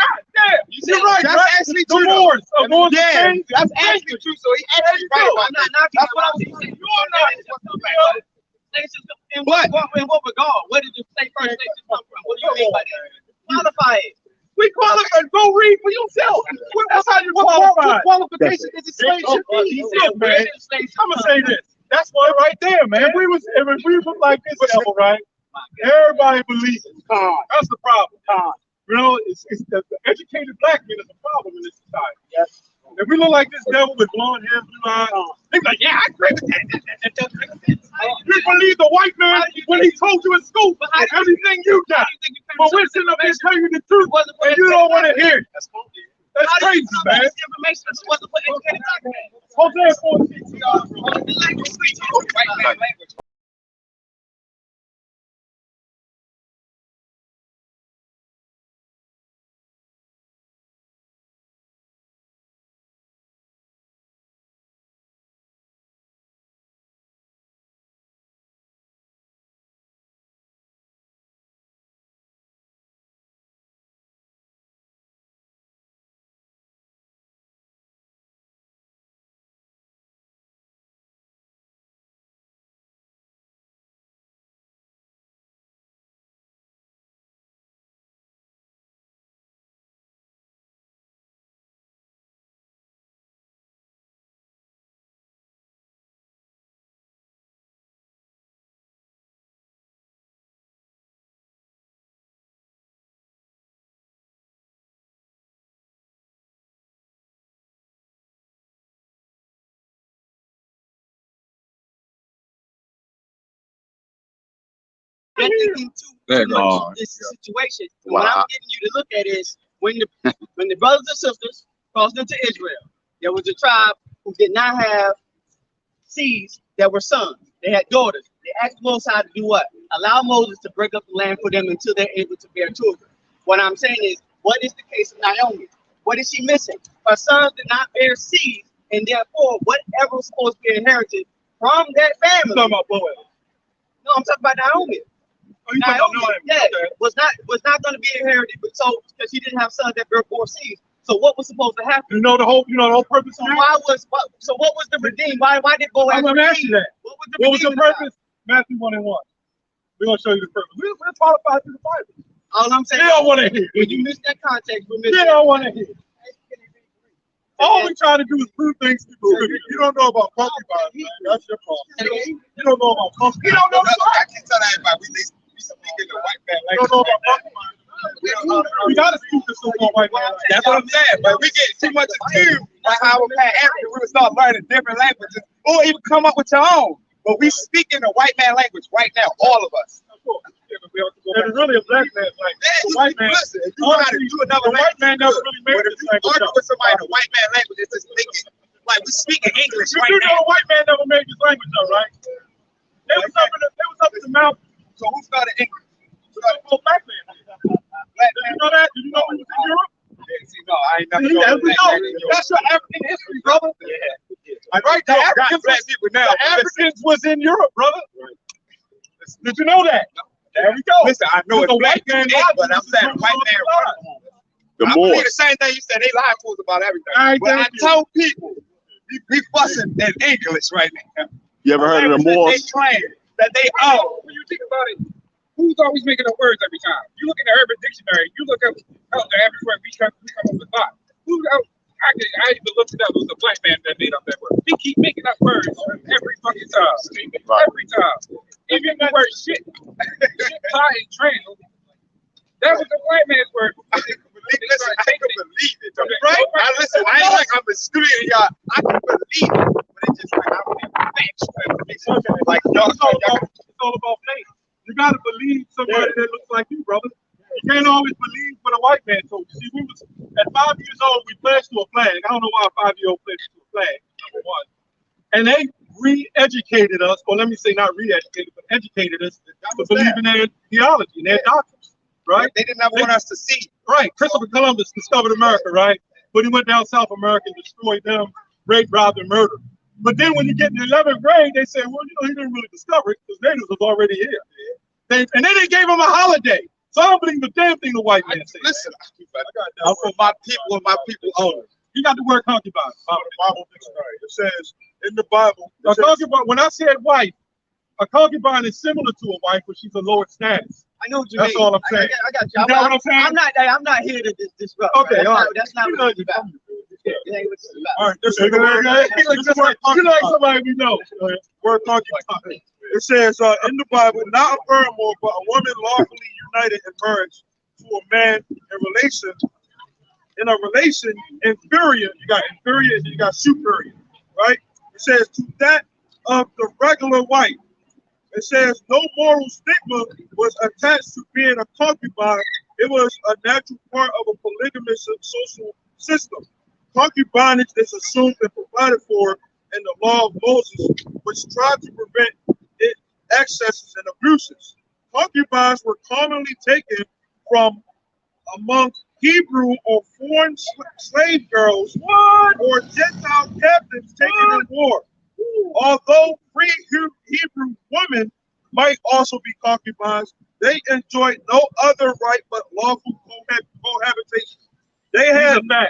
You're right. That's actually true. The Moors. Yeah, that's actually true. So he actually right. I'm not knocking. That's what I'm saying. You're not. Nations But in what regard? Where did the state first nation come from? What do you mean by that? Qualify it. We qualify. Go read for yourself. That's how you qualify. What qualification is a slave ship? Look, man, I'm gonna say this. That's one right there, man. If we was like this level, right? Everybody believes it. That's the problem. You know, it's the educated black man is a problem in this society. Yes. If we look like this devil with blonde hair, blue eyes, they're like, yeah, I agree with that. You believe the white man when he told you in school everything you got. But we're sitting up here telling you the truth, and you don't want to hear it. That's crazy, man. Hosea 14. Into this situation. What I'm getting you to look at is when the brothers and sisters crossed into Israel, there was a tribe who did not have seeds that were sons. They had daughters. They asked Moses how to do what? Allow Moses to break up the land for them until they're able to bear children. What I'm saying is, what is the case of Naomi? What is she missing? Her sons did not bear seeds, and therefore, whatever was supposed to be inherited from that family. You're talking about Boaz. No, I'm talking about Naomi. Naomi, was not going to be inherited, but so because she didn't have sons that bore seeds. So what was supposed to happen? You know the whole purpose. So what was the redeem? Why did Boaz? I'm gonna ask you that. What was the purpose? Matthew 1:1. We're gonna show you the purpose. We're qualified through the Bible. All I'm saying. They don't want to hear. When you miss that context, we miss. They don't want to hear. All we trying to do is prove things to you. You don't know about concubines, man. That's your problem. You don't know about concubines. You don't know. I can tell everybody we speak in the white man You don't know about concubines. We gotta speak to so-called white man. That's what I'm saying. But we get too much accused by how we're African. We would start learning different languages, or even come up with your own. But we speak in the white man language right now, all of us. It's really a black man language. The white man. Listen, if you know how to do another white man never really made this language. Argue with somebody in the white man language, it's just thinking like we speaking English right now. You know, a white man never made this language though, right? They was up in the mountain. So who started English? Black man. Did you know that? Did you know we was in Europe? No, I ain't never know. That's your African history, brother. Yeah. Right, the Africans was in Europe, brother. Did you know that? There we go. Listen, I know it's black man, but I'm saying white man. I believe the same thing you said. They lie to us about everything. But I tell people, we fussing in English right now. You ever heard of the Moors? They claim that they own. When you think about it, who's always making up words every time? You look in the Urban Dictionary, you look up the average word, we come up with thought. I even looked it up. It was a black man that made up that word. He keep making up words every fucking time. Every time. Even the word shit, tie, and trail. That was a black man's word. Listen, I can believe it. Right? Listen, I ain't like I'm a student, y'all. I can believe it. But it's just like I don't have facts. Like, it's all about faith. You gotta believe somebody that looks like you, brother. You can't always believe what a white man told you. See, we was at 5 years old, we pledged to a flag. I don't know why a 5-year-old pledged to a flag, number one. And they re-educated us, or let me say not re-educated, but educated us to believe in their theology and their doctrines, right? They didn't want us to see. Right. Christopher Columbus discovered America, right? But he went down South America and destroyed them, raped, robbed, and murdered. But then when you get in the 11th grade, they say, well, you know, he didn't really discover it because natives was already here. And then they gave him a holiday. So I don't believe the damn thing the white man said. Listen, I'm for my people and my people only. You got the word concubine. Bible dictionary. It says in the Bible. When I said wife, a concubine is similar to a wife, but she's a lower status. I know what you That's mean. all I'm saying. I got you. You know what I'm saying? I'm not here to disrupt. Okay, right? all right. That's not what it's about. It ain't what it's about. All right, this is the word. You like somebody we know. Word concubine. It says in the Bible, not a paramour, but a woman lawfully united in marriage to a man in a relation inferior. You got inferior and you got superior, right? It says to that of the regular wife. It says no moral stigma was attached to being a concubine. It was a natural part of a polygamous social system. Concubinage is assumed and provided for in the law of Moses, which tried to prevent excesses and abuses. Concubines were commonly taken from among Hebrew or foreign slave girls or Gentile captives taken in war. Although free Hebrew women might also be concubines, they enjoyed no other right but lawful cohabitation. They had no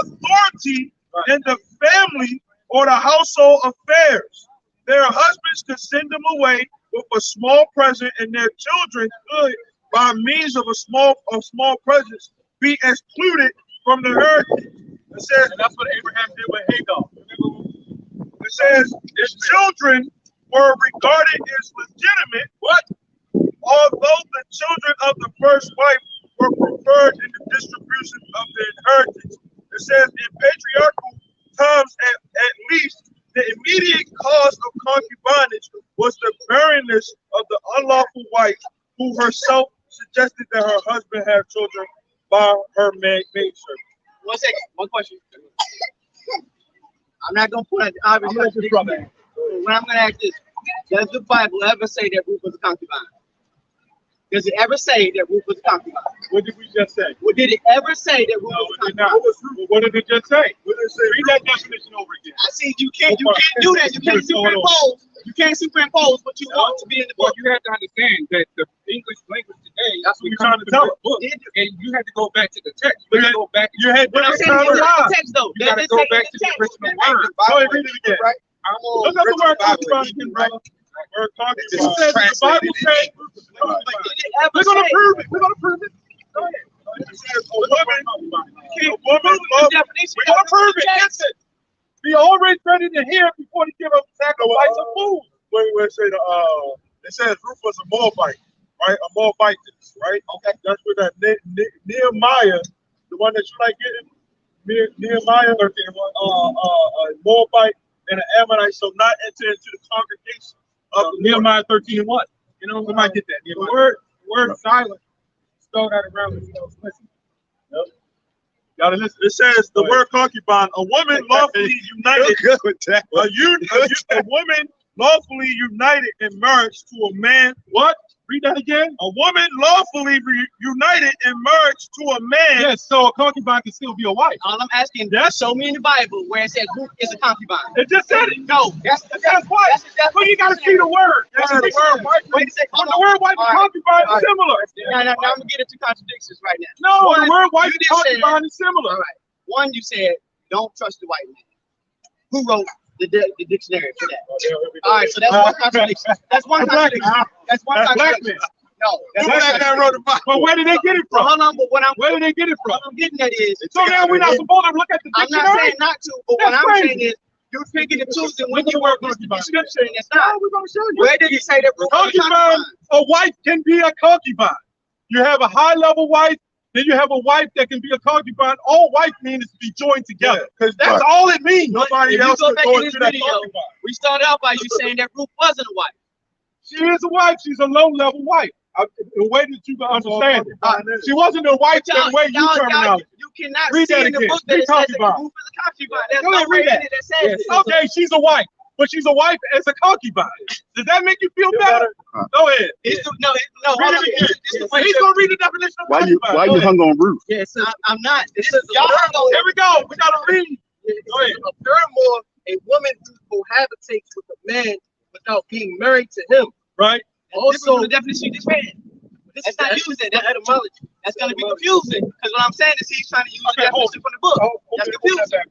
authority in the family or the household affairs. Their husbands could send them away with a small present, and their children could, by means of a small presents, be excluded from the heritage. It says, and that's what Abraham did with Hagar. It says his children were regarded as legitimate, although the children of the first wife were preferred in the distribution of the inheritance. It says in patriarchal times, at least, the immediate cause of concubinage was the barrenness of the unlawful wife, who herself suggested that her husband have children by her maidservant. 1 second. One question. I'm not gonna put an obvious contradiction. What I'm gonna ask is, does the Bible ever say that Ruth was a concubine? Does it ever say that Ruth was a concubine? What did we just say? Well, did it ever say that Ruth was a concubine? What did it just say? Read that definition over again. I see you can't do that. You can't superimpose. You can't superimpose what you want to be in the book. You have to understand that the English language today, that's what we're trying to tell book, and you have to go back to the text. You have to go back. You had what I'm saying is the text though. You got to go back to the original word. Go ahead, read it again. Right? Look up the word concubine again, brother. Word concubine. The Bible says. We're gonna prove it. We're gonna prove it. Go ahead. It says a woman. We're gonna prove it. Yes, it. Be always ready to hear before they give up sacrifice of food. It says Ruth was a Moabite, right? A Moabitess, right? Okay. That's where that Nehemiah, the one that you like getting, Nehemiah, Moabite and an Ammonite, so not enter into the congregation of Nehemiah 13:1. You know, we might get that. The word silent. Throw that around with listen. Yep. Gotta listen. It says the word concubine, a woman lawfully united. A woman lawfully united in marriage to a man. What? Read that again. A woman lawfully united in marriage to a man. Yes, so a concubine can still be a wife. All I'm asking, show me in the Bible where it says Ruth is a concubine. It just said it. No, that's what. Well, you gotta see the word. That's the word wife. Wait a second. The word wife and concubine is similar. Now I'm gonna get into contradictions right now. No, the word wife and concubine is similar. All right. One, you said don't trust the white man. Who wrote the dictionary for that? All right, so that's one contradiction. That's one contradiction. That's one contradiction. No, that's black man wrote the Bible. But where did they get it from? Hold on, but where did they get it from? What I'm getting at is, so now we're not supposed to look at the dictionary. I'm not saying not to, but what I'm saying is, you're picking and choosing when you work with the scripture, and it's not. We're gonna show you. Where did it say that concubine? A wife can be a concubine. You have a high level wife. Then you have a wife that can be a concubine. All wife means is to be joined together. Because that's all it means. Nobody else can go into that concubine. We started out by you saying that Ruth wasn't a wife. She is a wife. She's a low level wife. The way that you can understand it. She wasn't a wife the way you terminology. You cannot read see that in the again. book that it says that Ruth is a concubine. There's no read that. Says it. Okay, she's a wife. But she's a wife as a concubine. Does that make you feel better? Go ahead. No. Read it again. He's gonna read the definition of concubine. Why you hung on Ruth? Yes, I'm not. Here we go. We gotta read. Go ahead. A paramour, a woman who cohabitates with a man without being married to him. Right. Also, the definition you just read. That's not using that etymology. That's going to be confusing because what I'm saying is he's trying to use the definition from the book. That's confusing.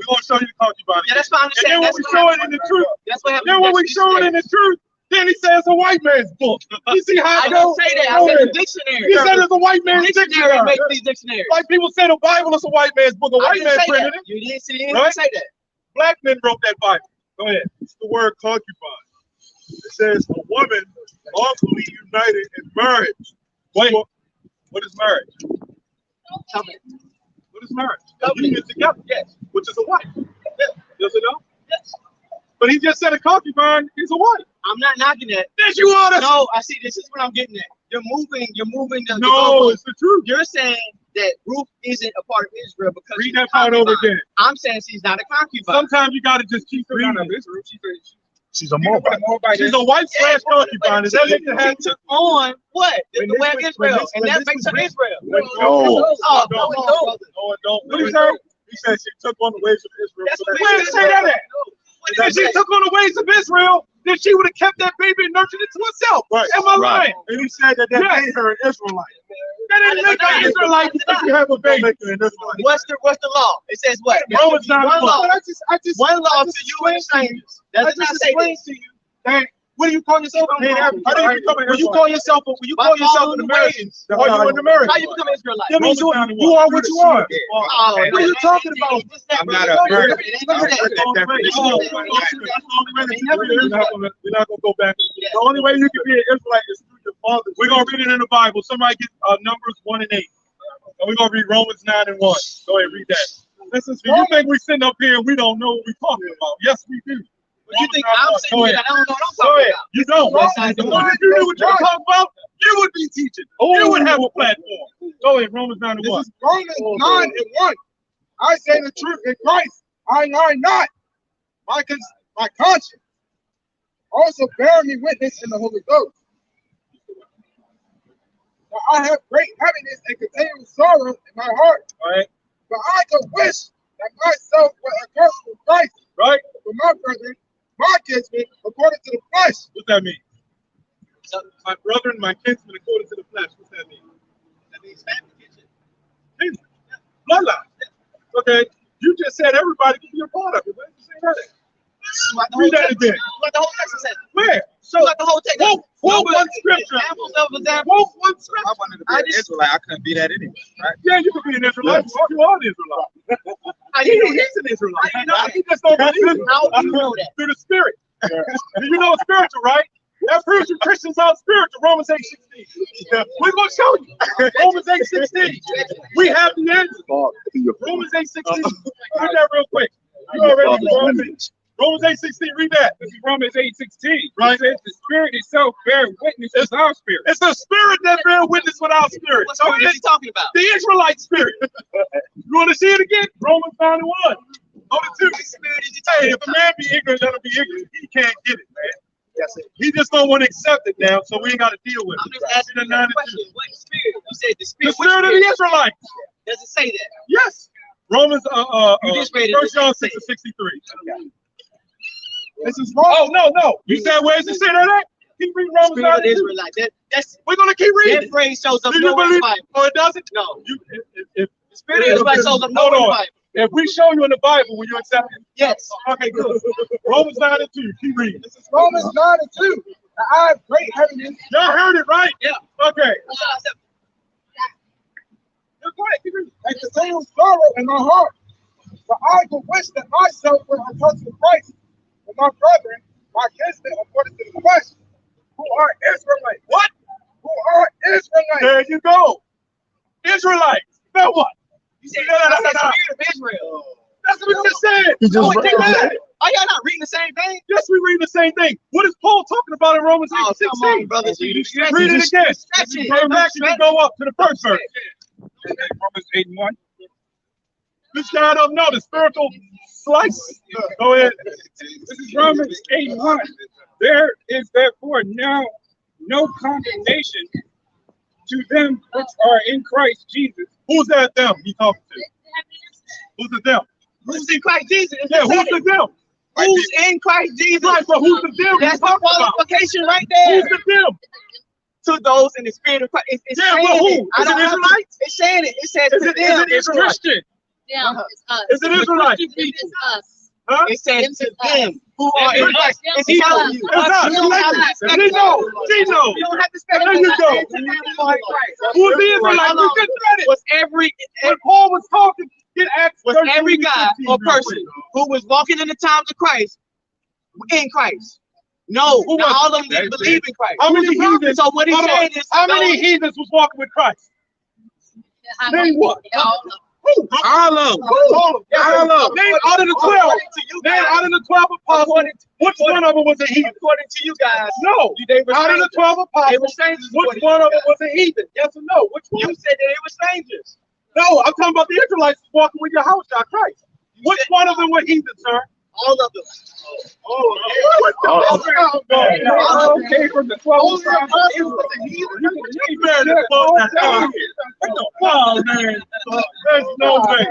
We're gonna show you the concubine. Yeah, that's fine. And then when we show it in the truth, That's what happened. then when we show it in the truth, then he says a white man's book. You see how I it don't goes? say that. I said the dictionary. He said it's a white man's Dictionary dictionary. makes these dictionaries. Like people say the Bible is a white man's book. A I white didn't man say printed that. it. You didn't see it. Right? Say that. Black men wrote that Bible. Go ahead. It's the word concubine. It says a woman lawfully united in marriage. Wait. What is marriage? Covenant. What is marriage? Covenant. Union together. Yes. Which is a wife. Yes or no? Yes. But he just said a concubine is a wife. I'm not knocking that. Yes, you are. No, I see. This is what I'm getting at. You're moving the No, goalpost. it's the truth. You're saying that Ruth isn't a part of Israel because Read she's that a part over concubine. again. I'm saying she's not a concubine. Sometimes you got to just keep reading. She's a Moabite. She's a wife slash concubine. Is that what you had She took on what? The way of Israel. And that makes her Israel. No. Oh, no, it don't. No, it don't. What did he say? He said she took on the ways of Israel. That's so what that- Where did it say that at? If she took on the ways of Israel, then she would have kept that baby and nurtured it to herself. Right. Am I Right. lying? And he said that Yes. made her an Israelite. That didn't make her Israelite because you have a baby. Make her an Israelite. What's the law? It says what? Romans 9 One law. I just One law I to just you and strangers. Does it not say explained this? to you that what do you call yourself? How do you become an When you call yourself an American, or you an American? How you become an Israelite? That means you are what you are. Oh, What are you talking about? I'm not a American. We're not gonna go back. The only way you can be an Israelite is through your father. We're gonna read it in the Bible. Somebody get Numbers 1 and 8. And we're gonna read Romans 9 and 1. Go ahead, read that. Listen, so you think we sitting up here and we don't know what we're talking about? Yes, we do. But you think I'm sitting here and I don't know what I'm Go talking ahead. about? You don't. Yes, I do. If you knew what you're talking about, you would be teaching. You would have a platform. Go ahead, Romans 9 and 1. This is Romans 9 and 1. I say the truth in Christ. I lie not. My conscience also bear me witness in the Holy Ghost. For I have great heaviness and continual sorrow in my heart. All right. For I could wish that myself were accursed from Christ. Right? For my brethren, my kinsmen, according to the flesh. What's that mean? So, my brethren, my kinsmen, according to the flesh. What's that mean? That means family kitchen. Kinsmen. Bloodline. Okay. You just said everybody can be a part of it. Where did you say that at? Read that again. What the whole text says. Where? So like the whole text. Quote one scripture. Examples of examples. Quote one scripture. I wanted to be an Israelite. I couldn't be that anyway, right? Yeah, you could be an Israelite. You are an Israelite. How you know that? He's an Israelite. How you know that? He just don't believe it. How do you know that? Through the Spirit. You know spiritual, right? That proves you Christians are spiritual. Romans 8:16. We're going to show you. Romans 8:16. We have the answer. Romans 8:16. Read that real quick. You already know. Romans 8:16. Read that. This is Romans 8:16. Right. It says the Spirit itself bear witness with our spirit. It's the Spirit that bear witness with our spirit. What spirit is he talking about? The Israelite spirit. You want to see it again? Romans 9 and 1. Go to 2. What spirit is he Hey, talking if a about? man be ignorant, let him be ignorant. He can't get it, man. That's it. He just don't want to accept it now, so we ain't got to deal with I'm it. just asking you a question. What spirit? You said the The spirit. spirit of the Israelites. Does it say that? Yes. Romans You just read it. 1 John 6 and 63. This is wrong. Oh, no. You said where does it say that at? Keep reading Romans Spirit 9 of the Israelite. That's We're going to keep that reading. phrase shows up Do you nowhere in believe? the Bible. Oh, it doesn't? No. If The spirit of the Israelite shows up nowhere in the Bible. If we show you in the Bible, will you accept it? Yes. Okay, good. Romans 9 and 2. Keep reading. This is Romans 9 and 2. That I have great heaviness. Y'all heard it, right? Yeah. Okay. Go ahead, keep reading. And continual sorrow in my heart. For I could wish that myself were accursed from Christ. For my brethren, my kinsmen, according to the flesh, who are Israelites. What? Who are Israelites. There you go. Israelites. Now what? You said that's the spirit of Israel. That's what we just said. He just No, read take it. that. Are y'all not reading the same thing? Yes, we read the same thing. What is Paul talking about in Romans Oh, 8:16? come on, brothers. You stretching. Read it again. Stretching. Go back and go up to the first verse. Romans 8 and 1. This guy don't know the spiritual slice. Go ahead. This is Romans 8 and 1. There is therefore now no condemnation to them which are in Christ Jesus. Who's that them he talking to? Who's the them? Who's in Christ Jesus? Yeah, who's the them? Who's in Christ Jesus? Right, but who's the them? That's the qualification right there. Who's the them? To those in the spirit of Christ. It's Yeah, saying well, who? it. I Is it don't have to- Israelites? It's saying it. It says Is to it them, Israelites? Christian. Them is us. It's an Israelite. Them is us. Huh? It says to them who Them are in is Christ. us. It's Them is telling us. you. It's us. You don't have to expect Gino. You don't have to expect There you go. Who's the Israelite? You just said it. Was When Paul was talking, get asked. was every guy or person who was walking in the times of Christ in Christ? No, Who not was all of them it? didn't believe in Christ. How many heathens? So what he's Hold on. saying is, How many heathens was walking with Christ? Name what? Who? all of them. All of them. Name out of the 12. Name out of the 12 apostles. Which one of them was a heathen? According to you guys, No. they were Out of the 12 They were apostles, strangers. which one of them was a heathen? Yes or no? Which You one? said that they were strangers. No, I'm talking about the Israelites walking with your house, God Christ. Which one of them were heathen, sir? All of them. Okay, from the 12 apostles. You better than both. Oh, man. There's no way.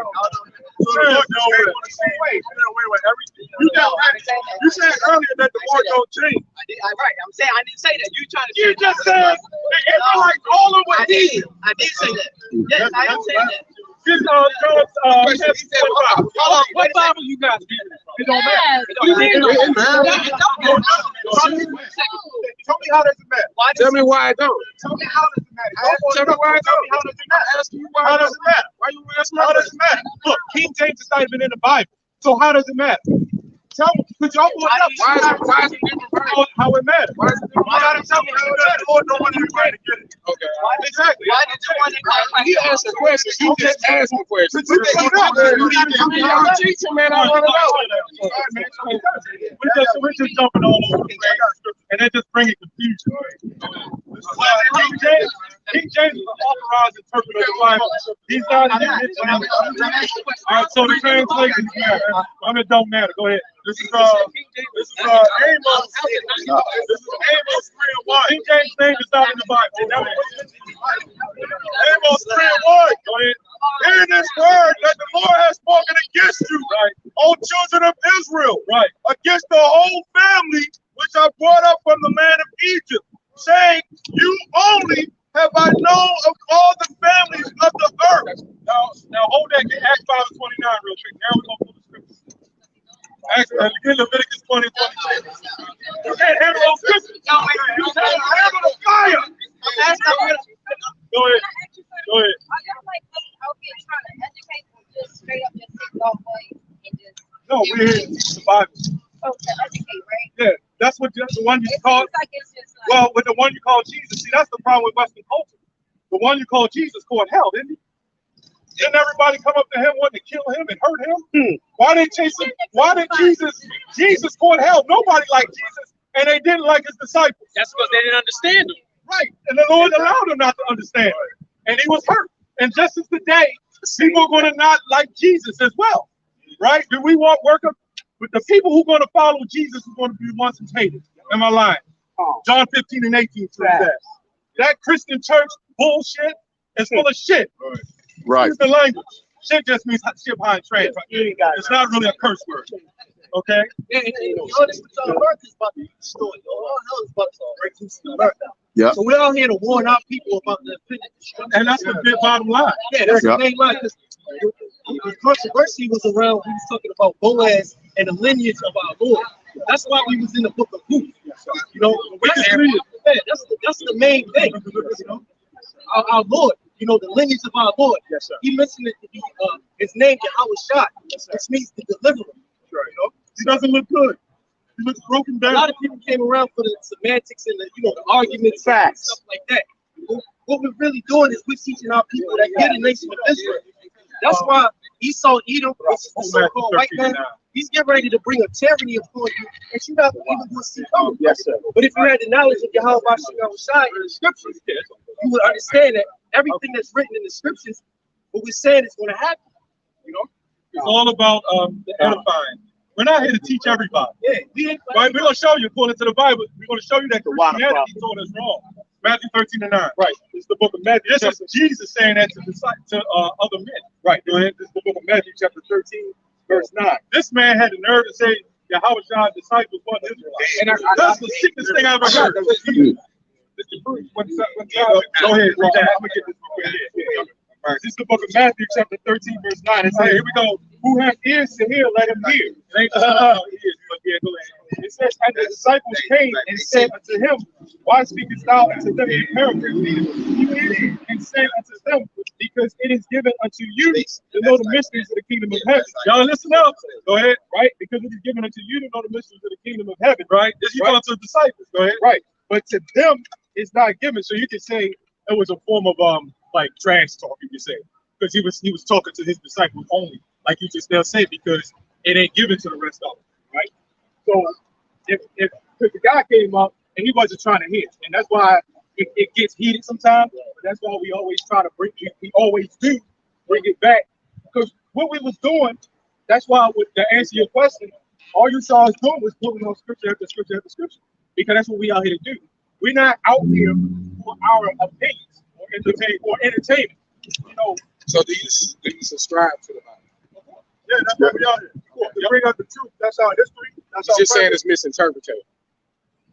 You said earlier that the war don't change. Right. I'm saying I didn't say that. You trying to You just said the Israelites, all of them were heathen. I did say that. Yes, I did say that. This what Bible you got? It don't matter. Yes. Tell me how does it matter? Tell me why I don't. Tell me how does it matter? Tell me why I Tell me don't. how does it matter? Ask you why. How does it matter? Why you asking How me? does it matter? Look, King James is not even in the Bible. So how does it matter? Tell me, could y'all pull it up? Why is it different? How it matters? Why is it different? You gotta tell me how it matters. Lord don't want everybody to get it. Okay. Exactly. Why did you want to call He asked a question. He just asked a question. I'm teaching, man. I want to know. We're just jumping all over the place, and they're just bringing confusion. King James is an authorized interpreter of the Bible. He's not an all right, so the translation matter. I mean, it don't matter. Go ahead. This is Amos. This is Amos 3:1. King James' name is not in the Bible. Amos 3:1. Go ahead. Hear this word that the Lord has spoken against you, O children of Israel, against the whole family which I brought up from the land of Egypt, saying, you only have I known of all the families of the earth. Now hold that. Get Acts 5:29 real quick. Now we're gonna pull the scripture. Get Leviticus 20:26. You can't handle those scriptures. You can't handle the fire. Go ahead. Go ahead. Are y'all like out here trying to educate or just straight up just sit off way and just No, we're here to teach the Bible. to educate, right? Yeah, that's what the one you It call. seems like it's just like Well, with the one you call Jesus, see, that's the problem with Western culture. The one you call Jesus caught hell, didn't he? Didn't everybody come up to him wanting to kill him and hurt him? Why did chase him? Why did Jesus caught hell? Nobody liked Jesus, and they didn't like his disciples. That's because they didn't understand him. Right, and the Lord allowed him not to understand, and he was hurt. And just as today, people are going to not like Jesus as well, right? Do we want work with the people who are going to follow Jesus are going to be the ones who hate it? Am I lying? John 15:18 says that. That Christian church bullshit is full of shit. Right. Use the language. Shit just means shit behind train. It's not really a curse word. Okay? All this earth is about to be destroyed. All hell is about to break loose in the earth. Yeah. So we're out here to warn our people about the impending destruction. And that's the big bottom line. Yeah, that's Yeah. the main line. The controversy was around. We was talking about Boaz and the lineage of our Lord. That's why we was in the book of Ruth. You know, that's the main thing. You know, our Lord. You know, the lineage of our Lord. Yes, sir. He mentioned it to be his name, Yahweh, which means the deliverer. You know, He doesn't look good. He looks broken a down. lot of people came around for the semantics and the arguments and stuff like that. What we're really doing is we're teaching our people that you're the nation of Israel. That's why Esau, Edom, which is the so-called white man, he's getting ready to bring a tyranny upon you, and you're not even going to see coming. Yes, sir. But if you had the knowledge of Yahweh Shai in the scriptures, you would understand that everything that's written in the scriptures, what we're saying is going to happen. You know? It's all about the edifying. We're not here to teach everybody. Yeah, we ain't Right? We're going to show you, according to the Bible, we're going to show you that Christianity taught us wrong. Matthew 13:9. Right. It's the book of Matthew. This is Jesus saying that to other men. Right. Go ahead. This is the book of Matthew, chapter 13, verse 9. This man had the nerve to say Yahweh Shai's disciples weren't Israelites. And that's the sickest thing I've ever heard. Go ahead. Read that. I'm going to get this real quick. Right. This is the book of Matthew, chapter 13, verse 9. It says, here we go. Who has ears to hear, let him hear. It ain't ears, but yeah, go ahead. It says, and the disciples came and said unto him, why speakest thou unto them in parables? And said unto them, because it is given unto you to know the mysteries of the kingdom of heaven. Y'all listen up. Go ahead. Right? Because it is given unto you to know the mysteries of the kingdom of heaven. Right? This you talking to the disciples. Go ahead. Right. But to them, it's not given. So you can say it was a form of like trash talk, you could say, because he was talking to his disciples only, like you just now said, because it ain't given to the rest of them, right? So if the guy came up and he wasn't trying to hit, and that's why it gets heated sometimes. But that's why we always try to bring it. We always do bring it back, because what we was doing. That's why, to answer your question, all you saw us doing was putting on scripture after scripture after scripture, because that's what we out here to do. We're not out here for our opinions or entertainment. You know. So do you subscribe to the Bible? Yeah, that's what we out here. We bring out the truth. That's our history. That's our just saying it's misinterpreted.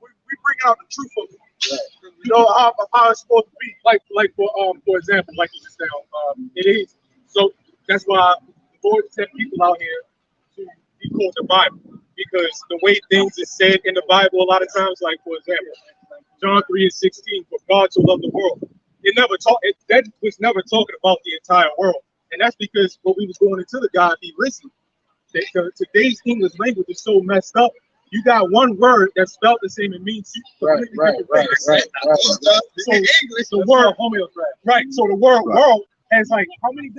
We bring out the truth of it. Right. You know how it's supposed to be. Like for example, like you just said, it is. So that's why the Lord sent people out here to be called the Bible, because the way things is said in the Bible a lot of times, like for example, John 3:16, for God so loved the world. That was never talking about the entire world. And that's because when we was going into the God, he listened. Today's English language is so messed up. You got one word that's spelled the same and means right. So the word right. So the word world has like how many?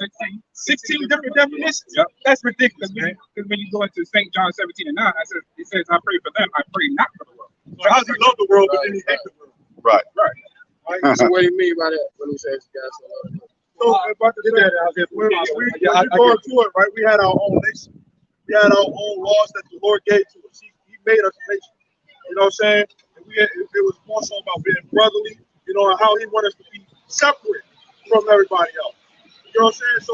16 different definitions. Yep. That's ridiculous, man. Because when you go into St. John 17:9, it says, I pray for them, I pray not for the world. So how does he love the world, but then he hates the world? Right. So what do you mean by that when he says guys love the world? So about to get that, when we go into it, right? We had our own nation. We had our own laws that the Lord gave to us. He made us a nation. You know what I'm saying? And it was more so about being brotherly. You know, and how he wanted us to be separate from everybody else. You know what I'm saying? So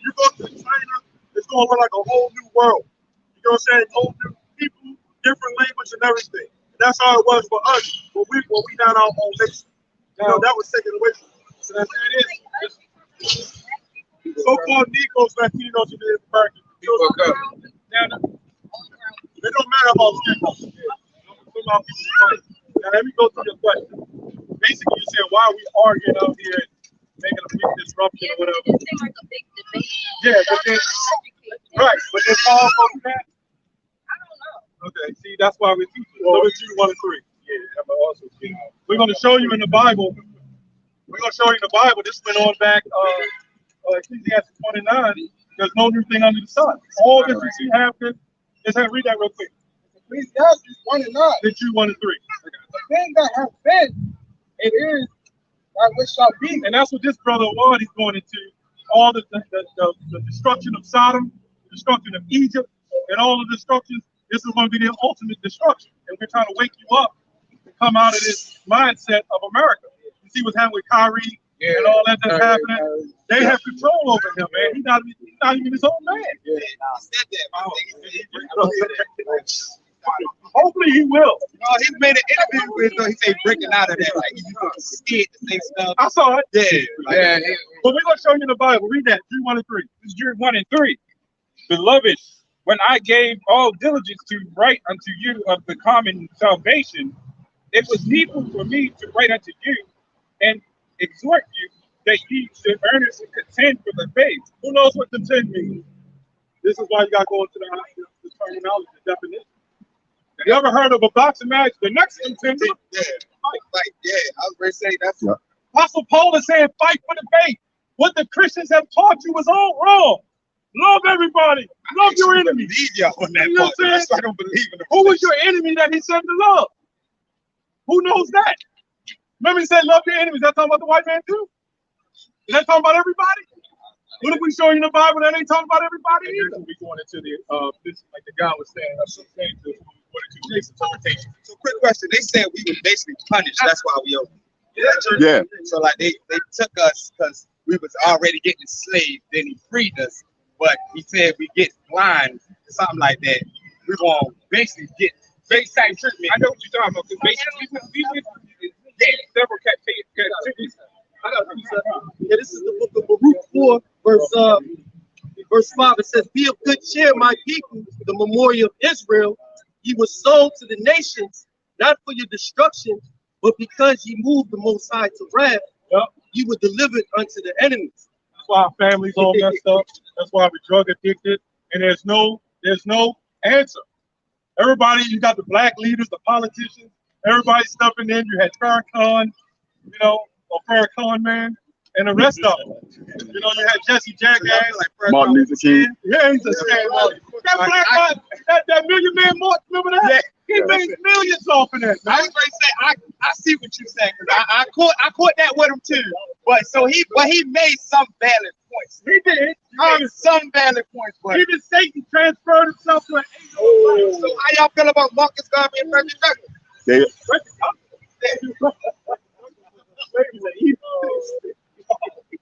you go to China, it's going to look like a whole new world. You know what I'm saying? Whole new people, different language and everything. And that's how it was for us when we had our own nation. You know, that was taken away from us. So that's what it is. So-called Negroes, Latinos, and Native Americans. It don't matter about skin color. Now let me go to your question. Basically, you said why are we arguing out here, making a big disruption or whatever. It seems like a big debate. Yeah, but then right, but then Paul goes that. I don't know. Okay, see, that's why we teach you. Look at you 1 and 3. Yeah, I'm also. We're going to show you in the Bible. We're going to show you in the Bible. This went on back. Ecclesiastes 29. There's no new thing under the sun. All this that you have to just read that real quick. Ecclesiastes 1 and 9. Did you 1 and 3? The thing that has been, it is that which shall be. And that's what this brother was. He's going into all the destruction of Sodom, the destruction of Egypt, and all the destructions. This is going to be their ultimate destruction. And we're trying to wake you up to come out of this mindset of America. You see what's happening with Kyrie and all that that's happening. They have control over him, man. He's not even his own man. He said that. Hopefully he will. He made an interview with him. He said breaking out of that. Like, he's scared to say stuff. I saw it. Yeah. But we're going to show you in the Bible. Read that. Jude 1 and 3. This is Jude 1 and 3. Beloved, when I gave all diligence to write unto you of the common salvation, it was needful for me to write unto you and exhort you that ye should earnestly contend for the faith. Who knows what contend means? This is why you got to go into the terminology, the definition. You ever heard of a boxing match? The next contender? Yeah. I was going to say that's. Yeah. Apostle Paul is saying, fight for the faith. What the Christians have taught you is all wrong. Love everybody. Love your enemies. Believe y'all on that You know part. what I'm saying? That's why I don't believe in the. Who was your enemy that he said to love? Who knows that? Remember he said, love your enemies. That's talking about the white man too? Is that talking about everybody? What if we show you in the Bible that ain't talking about everybody either? We're going into the this, like the guy was saying, interpretation. So quick question. They said we were basically punished. That's why we open. Yeah. So like they took us because we was already getting enslaved. Then he freed us. But he said we get blind, something like that. We're going to basically get same treatment. I know what you're talking about. Because basically, we went several captivities I got a piece of it. Yeah, this is the book of Baruch 4, verse 5. It says, "Be of good cheer, my people, the memorial of Israel. Ye were sold to the nations, not for your destruction, but because ye moved the Most High to wrath. Yep. You were delivered unto the enemies." That's why our families all messed up. That's why we're drug addicted, and there's no answer. Everybody, you got the black leaders, the politicians, everybody stuffing in. You had Farrakhan, or Farrakhan man, and the rest of them. You had Jesse Jackass, like Martin Luther King. Yeah, he's a scam. That black guy, that Million Man Martin, remember that? Yeah. He made millions off of that. I was going to say, I see what you're saying. I caught that with him too. But he made some valid points. He did. Some valid points. But Even Satan transferred himself to an so how y'all feel about Marcus Garvey and Frederick Douglass?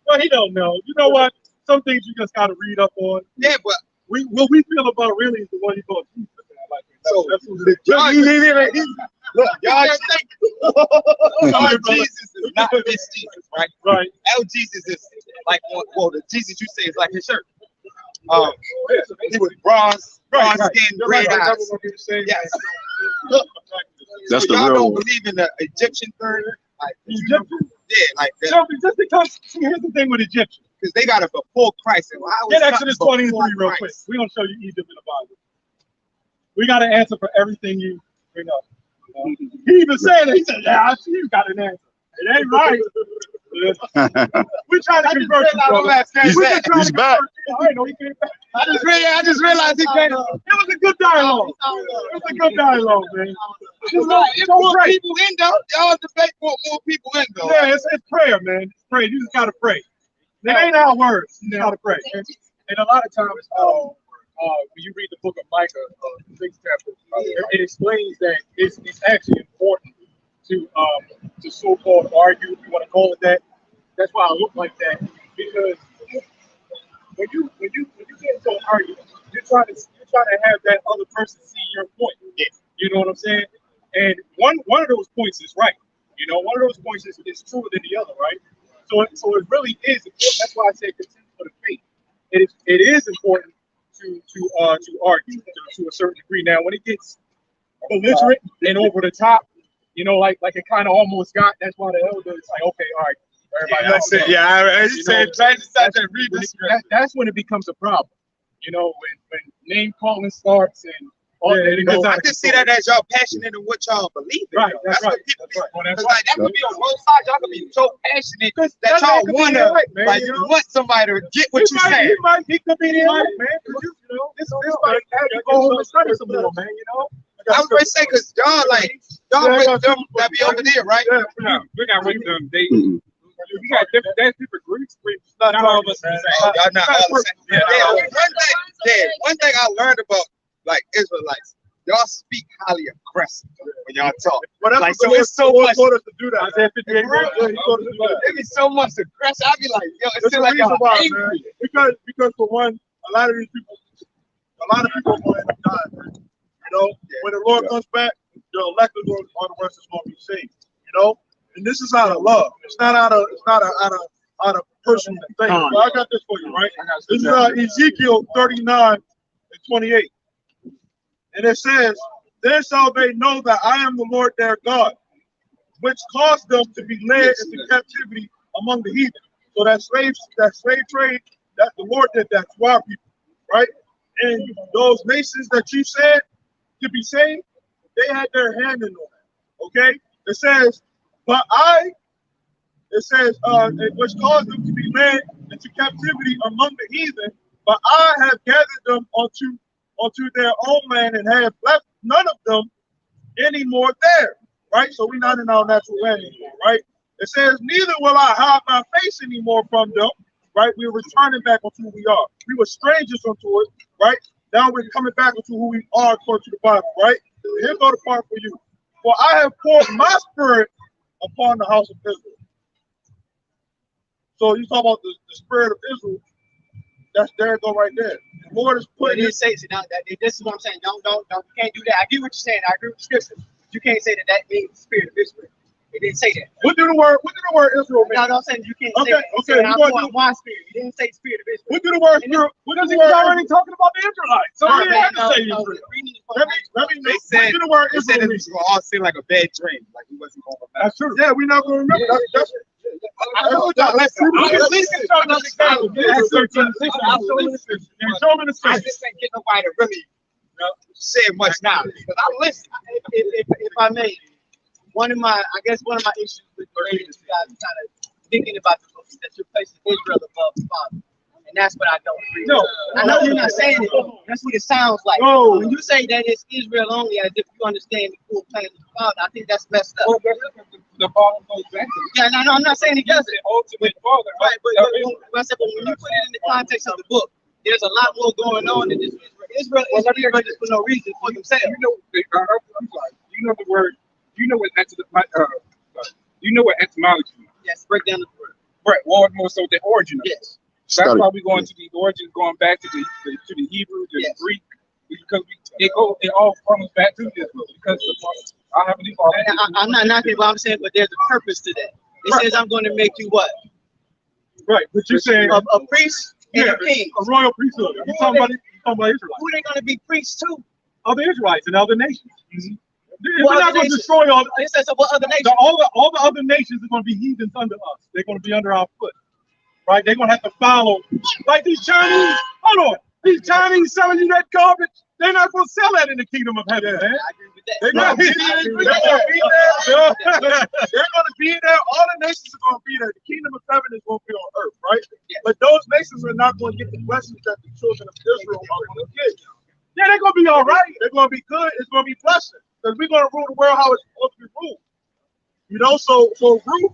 Well, he don't know. You know what? Some things you just got to read up on. Yeah, but What we feel about really is the one he called Jesus. so That's what look, y'all Jesus is not this Jesus, right? Right. Our Jesus is like, well, the Jesus you say is like his shirt. He was bronze skin, red eyes. Yes. That's So the y'all real don't one. believe in the Egyptian thing? Like, Egyptian? yeah, like that. Just because, here's the thing with Egyptians. Because they got it before Christ. And how is Get something Exodus before 23 real quick. Christ? We're going to show you Egypt in the Bible. We got an answer for everything you bring up. He even said it. He said, yeah, I see you got an answer. It ain't right. We're trying to convert you, brother. He's back. I know he came back. I just realized he came. It was a good dialogue. It was a good dialogue, man. It brought people in though. Y'all debate brought more people in though. Yeah, it's prayer, man. It's prayer. You just gotta pray. It ain't our words. You gotta pray. And a lot of times, when you read the book of Micah, the 6th chapter, it explains that it's actually important to so-called argue, if you want to call it that. That's why I look like that, because when you get into an argument, you're trying to have that other person see your point. Yeah. You know what I'm saying? And one of those points is right. One of those points is truer than the other, right? So it really is important. That's why I say contend for the faith. It is important to argue to a certain degree. Now, when it gets belligerent and over the top, like it kind of almost got. That's why the elder is like, okay, all right, everybody else. That's when it becomes a problem. When name calling starts and all that. I just see that as y'all passionate in what y'all believe in. Right, that's right. What people That's right. Well, that's like that could be on both sides. Y'all could be so passionate that y'all wanna you want somebody to get what you're saying. He could be the right, man. This like go home and study some more, man. I was going to say, because y'all with them that be over there, right? We're not with them. We got different groups. Not all of us are the same. Y'all not all the same. One thing I learned about Israelites, y'all speak highly aggressive when y'all talk. Like, so it's so much. Taught us to do that. He taught us to do that. There be so much aggression. I be like, yo, it's still like y'all angry. Because for one, a lot of people will end up dying, man. When the Lord comes back, the elected are the ones that's going to be saved. And this is out of love. It's not out of personal thing. Well, I got this for you, right? This is Ezekiel 39:28, and it says, "Then shall they know that I am the Lord their God, which caused them to be led into captivity among the heathen." So that slave trade, that the Lord did that to our people, right? And those nations that you said to be saved, they had their hand in on that. Okay? It says, which caused them to be led into captivity among the heathen, but I have gathered them onto their own land and have left none of them anymore there. Right? So we're not in our natural land anymore, right? It says, neither will I hide my face anymore from them. Right? We're returning back onto who we are. We were strangers unto it, right? Now we're coming back into who we are according to the Bible, right? Here's the part for you. For I have poured my spirit upon the house of Israel. So you talk about the spirit of Israel. There it go right there. The Lord is putting it. This is what I'm saying. Don't. You can't do that. I get what you're saying. I agree with scripture. You can't say that means the spirit of Israel. It didn't say that. What do the word Israel mean? No, I'm saying you can't say Okay, that. You okay, said, we're I'm gonna going do- one spirit. You didn't say spirit of Israel. What do the word Israel? What does the word already talking about the Israelites. So we No, didn't have to no, say no, Israel. we need to Let me They know. said- What do the word They said Israel it mean? was gonna all seem like a bad dream, like he wasn't going to remember. That's true. Yeah, we're not gonna remember. Let's see. Listen, show me the example. Acts 13 and 6. And show me the scripture. And show me the I scripture. just ain't get nobody to really say much now. Because I listen. if I may, one of my issues with the way that you guys are kind of thinking about the book is that you're placing Israel above the Father. And that's what I don't agree with. No. I know you're not saying it. That's what it sounds like. No. When you say that it's Israel only, as if you understand the full plan of the Father, I think that's messed up. The Father goes back to Yeah, no, I'm not saying he doesn't. the ultimate Father. Right, but when you put it in the context of the book, there's a lot more going on than just Israel. Israel is here just for no reason for themselves. I'm sorry. You know the word. You know what you know what etymology is. Yes, break down the word. Right. Well, more so the origin of it. Yes. That's Study. why we're going to the origins, going back to the Hebrew, the Yes. Greek, because it all comes back to Israel. Because I have a Father. I'm not knocking what I'm saying, but there's a purpose to that. It says, I'm going to make you what? Right, but you're saying A priest and yeah, a king. a royal priesthood. You're talking about Israelites. Who are they going to be priests to? Other Israelites and other nations. What We're not other going to nations? destroy all. It says, what other nations? All the other nations are going to be heathens under us. They're going to be under our foot, right? They're going to have to follow, like these Chinese. Hold on, these Chinese selling you that garbage. They're not going to sell that in the kingdom of heaven, man. I agree with that. They're gonna be there. They're gonna be there. All the nations are gonna be there. The kingdom of heaven is gonna be on earth, right? But those nations are not gonna get the blessings that the children of Israel are gonna get. Yeah, they're going to be all right. They're gonna be good. It's gonna be blessing because we're gonna rule the world how it's supposed to be ruled. You know, so Ruth,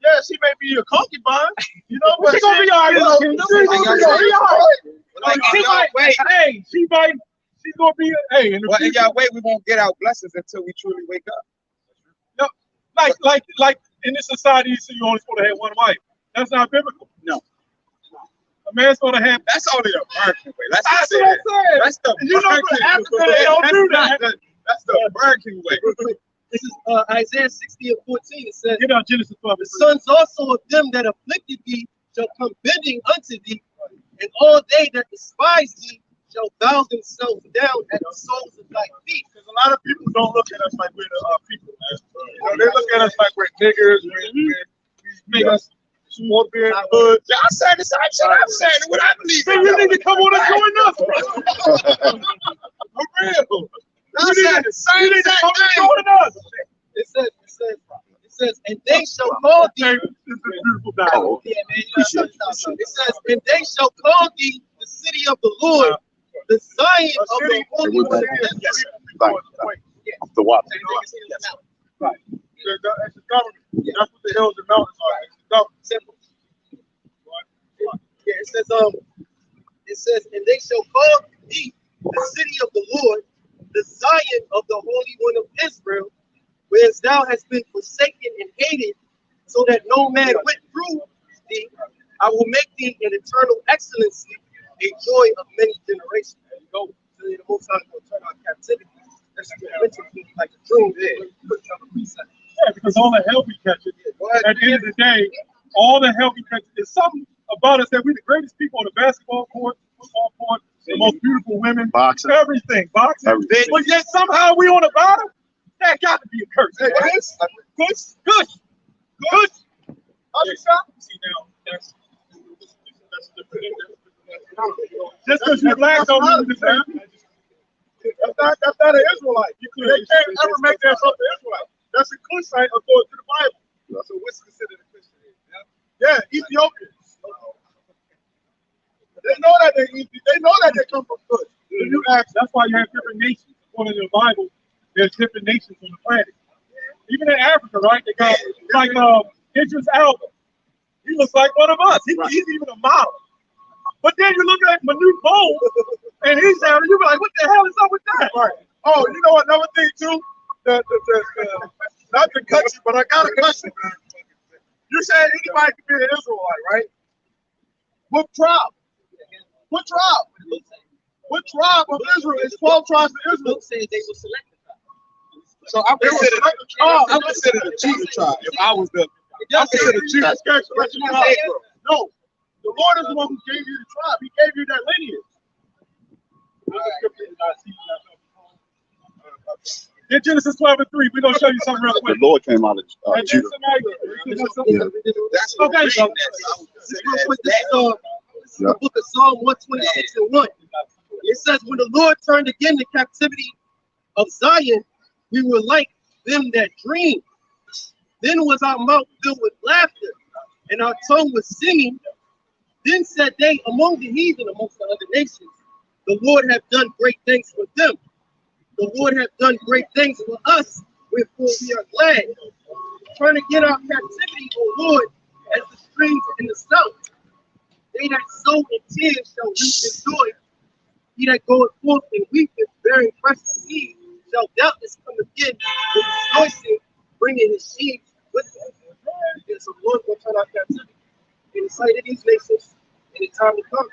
yes, he may be a concubine. You know, but She's going to be all right. She's going to be, hey, in the Well, in future, y'all way, we won't get our blessings until we truly wake up. like in this society, so you only supposed to have one wife. That's not biblical. No. A man's supposed to have. That's only the American way. That's That's the what I'm saying. That's the You know, American Africa, they don't do that. That's the American way. This is Isaiah 60 and 14. It says, Get out Genesis 12. the sons also of them that afflicted thee shall come bending unto thee, and all they that despise thee shall bow themselves down at the soles of thy feet. because a lot of people don't look at us like we're the people, man. You know, they look at us like we're niggers. We make us small beard hood. Y'all saying the same shit I'm saying. What I believe So in. you need to come on and join us, bro. For real. Y'all saying the same You need to come and thing. join us. It says, and they shall call thee. This is a beautiful dialogue. Yeah, man, you gotta understand. It says, and they shall call thee the city of the Lord, the Zion of the Holy One of Israel. The water. Right. It's the government. That's what the hills and mountains are. It's the government. Simple. Yeah, it says, and they shall call thee the city of the Lord, the Zion of the Holy One of Israel, whereas thou hast been forsaken and hated, so that no man went through thee. I will make thee an eternal excellency, a joy of many generations. There you go. So the Most High will turn our captivity. That's like a dream. Yeah, because all the hell we catch it. At the end of the day, all the hell we catch it is something about us that we're the greatest people on the basketball court, football court, the most beautiful women, Boxing. everything, boxing. Everything. But yet somehow we on the bottom. That got to be a curse. Hey, Right? Good. See now, that's just because you're black don't mean you're the same. That's not an Israelite. They can't ever make that something Israelite. That's a Cushite according to the Bible. So what's considered a Christian? Yeah, Ethiopians. They know that they come from Cush. If you ask, that's why you have different nations. According to the Bible, there's different nations on the planet. Even in Africa, right? They got like Idris Elba. He looks like one of us. He's even a model. But then you look at Manute Bol, and he's there, and you be like, what the hell is up with that? Right. Oh, you know another thing too? Not to cut you, but I got a question. You said anybody can be an Israelite, right? What tribe? What tribe? What tribe of Israel? It's 12 tribes of Israel. Book says they will select the tribe. So I'm considered a chief tribe. If I was the, I'm considered a chief. No, the Lord is the one who gave you the tribe. He gave you that lineage. In Genesis 12 and 3, we're gonna show you something real The quick. Lord came out of And then Judah. That's Okay, reading so This is the book of Psalm 126 and 1. It says, when the Lord turned again the captivity of Zion, we were like them that dream. Then was our mouth filled with laughter, and our tongue was singing. Then said they among the heathen, amongst the other nations, the Lord hath done great things for them. The Lord hath done great things for us, wherefore we are glad. Turn again our captivity, O Lord, as the streams in the south. They that sow in tears shall reap in joy. He that goeth forth and weepeth, bearing precious seed, shall doubtless come again with rejoicing, bringing his sheaves with him. And so the Lord will turn our captivity in the sight of these nations in the time to come.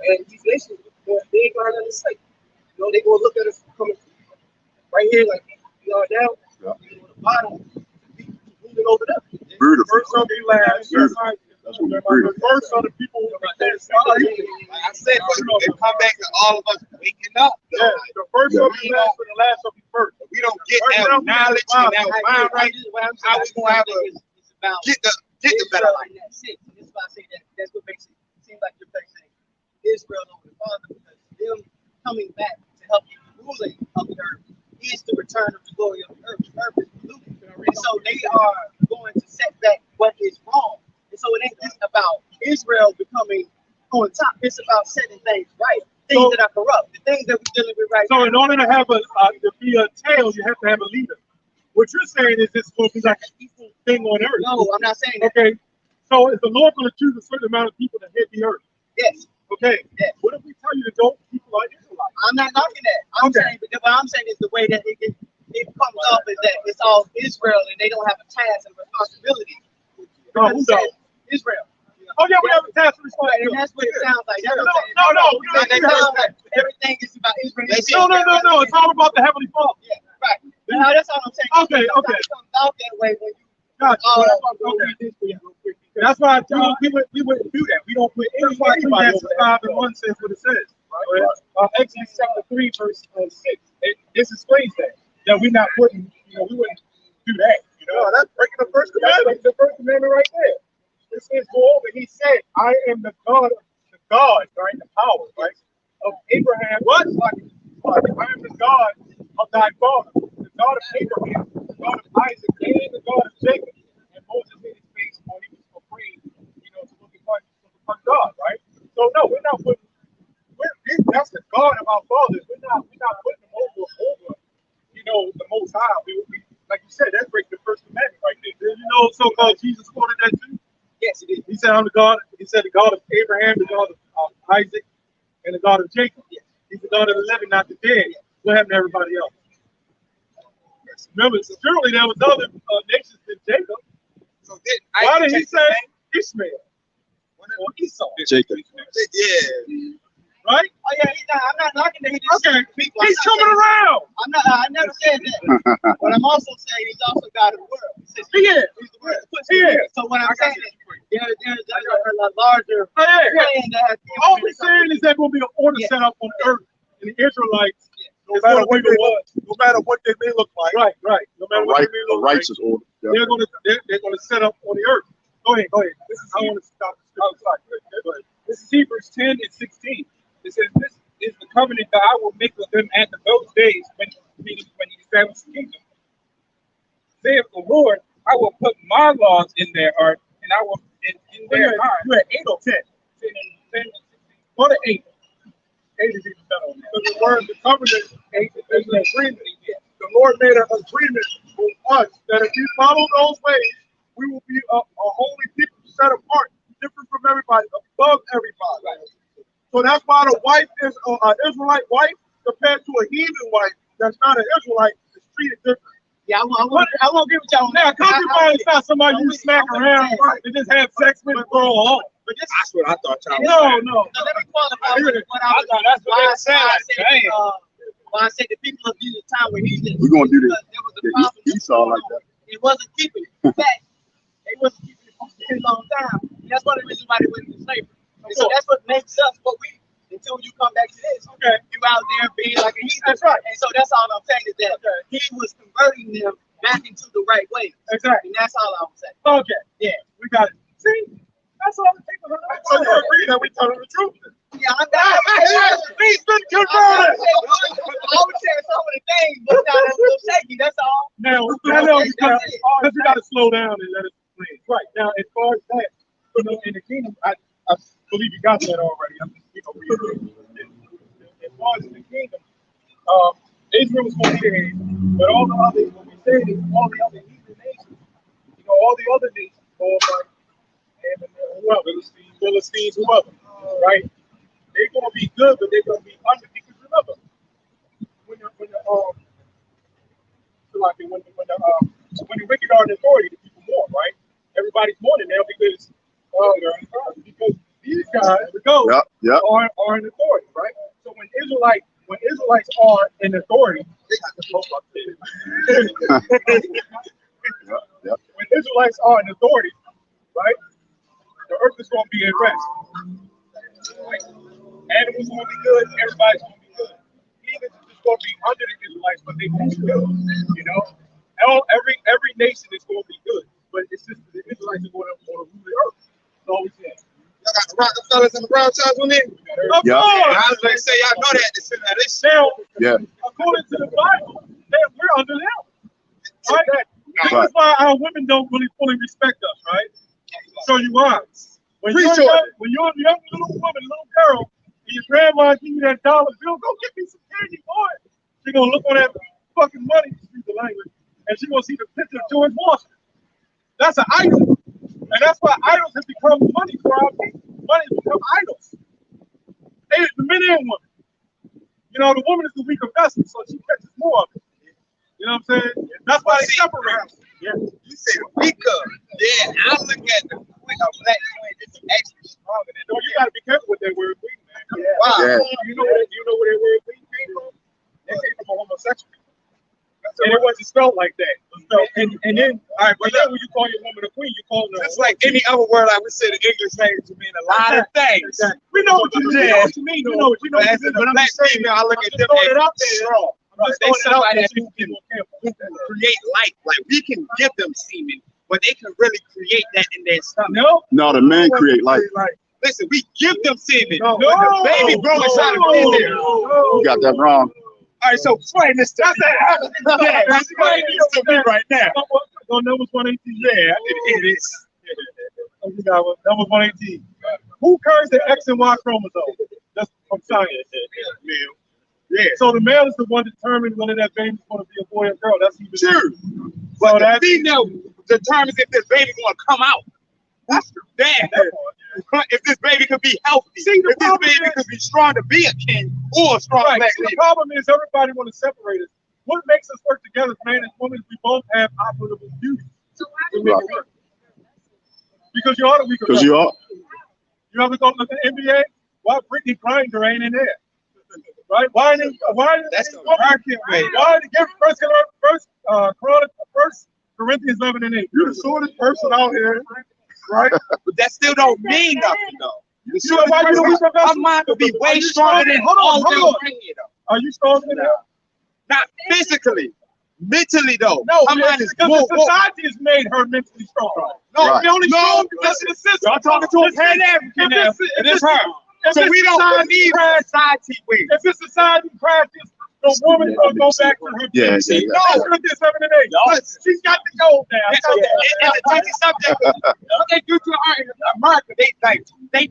And these nations, they ain't gonna understand. You know, they gonna look at us coming right here, like we are now. On the bottom, people moving over there. Beautiful. First of the last. That's what we're The first of the people. like I said, but it come back to all of us waking up. Yeah, the first of the last and the last of the first. We don't get our knowledge and our mind right. How we gonna have a get the better life? That's it. So this is why I say that. That's what makes it seem like you're saying Israel over the Father, because them coming back to help you ruling of the earth is the return of the glory of the earth. The earth is polluted. And so they are going to set back what is wrong. And so it ain't just about Israel becoming on top. It's about setting things right. Things that are corrupt. The things that we're dealing with right now. So in order to have to be a tail, you have to have a leader. What you're saying is it's going to be like an equal thing on earth. No, I'm not saying that. Okay. So is the Lord going to choose a certain amount of people to hit the earth? Yes. Okay. Yes. What if we tell you to don't people like Israelites? I'm not knocking that. I'm saying, but what I'm saying is the way that it comes off is that it's all Israel and they don't have a task and responsibility. No, who don't? Israel. Oh yeah, we have a task and responsibility. And that's what it sounds like. That's what No. it sounds like everything is about Israel. No. It's all about the Heavenly Father. Yeah, right. No, that's all I'm saying. Okay. It comes out that way when you. Gotcha. Okay. That's why we wouldn't do that. We don't put anybody over there. 5 and 1 says what it says. Right? Exodus chapter 3, verse 6. This explains that we're not putting. We wouldn't do that. No, that's breaking the first commandment. The first commandment right there. It says, go over. He said, I am the God, right? The power, right? Of Abraham. What? I am the God of thy father, the God of Abraham, the God of Isaac, and the God of Jacob. And Moses hid his face, for he was afraid, to look upon God, right? So no, we're not putting. That's the God of our fathers. We're not putting them over, the Most High. We like you said, that's breaking the first commandment right there. Did you know so-called Jesus quoted that too? Yes, it is. He said, I'm the God. He said, the God of Abraham, the God of Isaac, and the God of Jacob. Yes. He's the God of the living, not the dead. What happened to everybody else? Remember, surely there was other nations than Jacob. So why did he say Ishmael? Or Esau? Jacob. Yeah. Right? Oh yeah, I'm not knocking that he didn't Okay. people. He's coming around. I never said that. But I'm also saying he's also God of the world. He is. He's the world. He is. So what I'm saying is there's a larger plan that has. All we're saying is that will be an order set up on earth, and the Israelites, No matter what they may look like. Right. No matter what they may A look like, righteous order. Yeah. they're going to set up on the earth. Go ahead. I want to stop. This is Hebrews 10 and 16. It says, this is the covenant that I will make with them at those days when he established the kingdom. Saith the Lord, I will put my laws in their heart, and I will in their mind. You're at 8 or 10? 10 or 8. 8 is even better on that. So the word, the covenant, is an agreement. The Lord made an agreement with us that if we follow those ways, we will be a holy people set apart, different from everybody, above everybody. So that's why the wife is an Israelite wife compared to a heathen wife that's not an Israelite is treated different. Yeah, I won't give it y'all. Now, concubine is not somebody you smack around and just have sex with and throw along. But this That's what I thought y'all No. let me qualify what I thought that's what they were saying. Well, I said the people of Jesus' time were heathens. We're gonna do Because this. there was a The problem. Esau like that. It wasn't keeping it. In fact, they wasn't keeping it for a very long time. And that's one of the reasons why they went into slavery. And so that's what makes us what we, until you come back to this. Okay. You out there being like a heathen. That's right. And so that's all I'm saying is that he was converting them back into the right way. Exactly. And that's all I was saying. Okay. Yeah. We got it. See, that's all the people heard. So you agree that we telling the truth? Yeah, I'm not. He's been I converted. would say some of the things, but not a little shaky. That's all. Now, I know because we got to slow down and let it explain. Right. Now, as far as that, you know, in the kingdom, I believe you got that already. I'm just, you know, reading. As far as in the kingdom, Israel was going to be there, but all the other, what we said is all the other heathen nations, you know, all the other nations, all like, and whoever, Philistines, whoever, right? They're going to be good, but they're going to be under, because remember, when the wicked are in authority, the people mourn, right? Everybody's mourning now because these guys, the ghosts, are in authority, right? So when Israelites are in authority, when Israelites are in authority, right? The earth is going to be in rest. Right? Animals going to be good, everybody's going to be good. Heathens is just going to be under the Israelites, but they're going to be good, you know? Every nation is going to be good, but it's just the Israelites are going to rule the earth. That's all we say. Y'all got the Rockefellers and the Brown Child on there? Yeah. I was going to say, y'all know that. Now, according to the Bible, we're under them. Right? That's why our women don't really fully respect us, right? So you are. When you're a young little woman, little girl, and your grandma give you that dollar bill, go get me some candy, boy. She's going to look on that fucking money, excuse the language, and she's going to see the picture of George Washington. That's an idol. And that's why idols have become money for our people. Money has become idols. They, the men and women. You know, the woman is the weaker vessel, so she catches more of it. You know what I'm saying? That's why they separate. Yeah. You say weaker. Yeah, I look at the black queen that's actually stronger than the you got to be careful with that word weak, man. Yeah. Wow. Yeah. You know where that word weak came from? It came from a homosexual. And it wasn't spelled like that. And then, all right, but then when you call your woman a queen, you call her just like any other word I would say the English language to mean a lot of things. Exactly. We know what you mean. You know what you mean. But I'm just saying, I look at them as strong. They somebody that can create life. Like we can give them semen, but they can really create that in their stomach. No, the men create life. Listen, we give them semen. No, when the baby grows inside of in there. You got that wrong. All right, so explain this to me. Explain this to me right now. No, that was 118. Yeah, it is. That was 118. Who carries the X and Y chromosome? That's from science. Yeah. So the male is the one determining whether that baby's going to be a boy or girl. That's even true. So but the female determines if this baby's going to come out. That's true. Damn. If this baby could be healthy, if this baby could be strong to be a king or a strong black leader. The problem is everybody want to separate us. What makes us work together, man, and women, we both have operative duties to make it work. Because you are the weaker. Because you are. You ever go look at the NBA? Why Brittany Griner ain't in there? Right? Why that's the American way. Why to give First Corinthians 11 and 8? You're the shortest person out here, right? But that still don't mean nothing, though. You know why you're the weaker vessel? My mind could be way stronger than all of them. Are you stronger than that? Not physically, mentally though. No, my mind is because the society has made her mentally strong. No, the only strong because of the system. Y'all talking to a Pan-African now. It is her. So we don't need society ways. If this society practice, the woman will go back to her. Yeah. No, Corinthians 7 and 8. She's got to go now. It's a touchy subject. What they do to her in America, they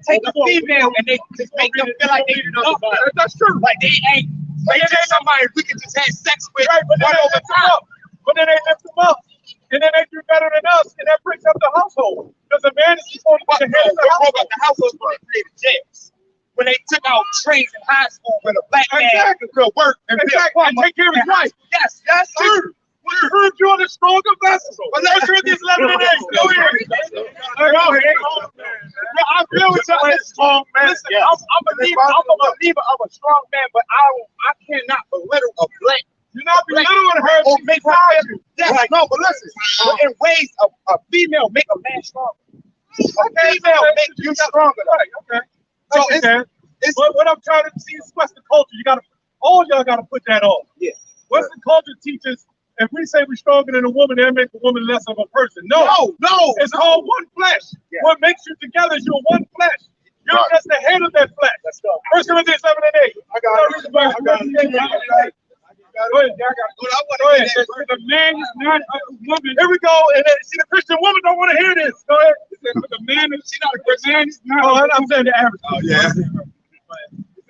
take a female and they just make them feel like they know. That's true. Like they ain't. They just somebody we can just have sex with but then they lift them up. But then they lift them up. And then they do better than us, and that brings up the household. Because a man is supposed to be the head of the household. The household when they created jails. When they took out trades in high school when a black man could work and and take care of his wife. Yes, that's true. We heard you on the stronger vessel. But let's read these 11 and 8. Go ahead. I feel with y'all. Strong man. Listen, I'm a believer of a strong man, but I cannot belittle a black. You're not belittling her. Or make her feel. Yes, Right. no, but listen. But in ways, a female make a man stronger. A female make you stronger. Okay. So it's what I'm trying to see is Western culture. You gotta, all y'all gotta put that on. Yeah. Western culture teaches if we say we're stronger than a woman, that makes a woman less of a person. No. It's called one flesh. Yeah. What makes you together is you're one flesh. You're just the head of that flesh. Let's go. 1 Corinthians 7 and 8. I got it. Go ahead. Go ahead. The man is not a woman. Here we go. And then, see, the Christian woman don't want to hear this. Go ahead. The man is not. Oh, I'm saying the average. Oh, yeah. It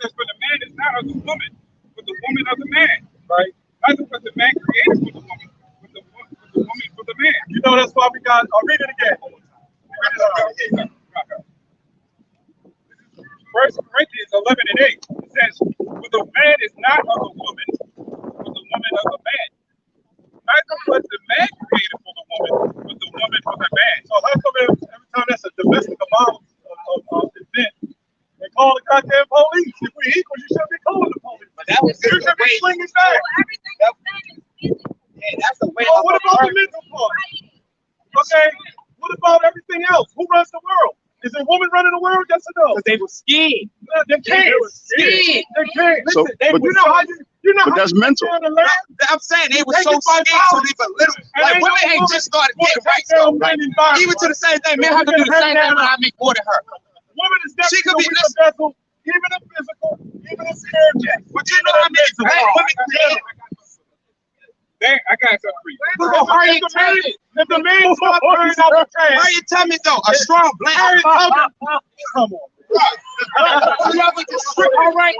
says, for the man is not of the woman, but the woman of the man. Right? Neither was the man created for the woman, but the woman for the man. You know that's why we got. I'll read it again. First Corinthians 11 and 8. It says, for the man is not of the woman, but the woman of the man. Neither was the man created for the woman, but the woman for the man. So how come every time that's a domestic violence event, they call the goddamn police? If we're equal, you shouldn't be calling the police. But that was You should be swinging back. Yeah, that's the way. Well, what about the mental part? Okay, what about everything else? Who runs the world? Is it women running the world? Yes or no? Because they were scared. They can't. They can't. So, Listen, they, but- you know how But that's mental. I'm saying they were so scared, so they belittled. Like women ain't just started getting right. So, like, even to the same thing, men have to do the same thing when I make more than her. Woman is She could be definitely a vessel, even in physical, even in spiritual. But you know how many women created? I got something for you. Look at Harriet Tubman. If the man start turning out the trash, Harriet Tubman though, a strong black. Harriet Tubman, come on. All right.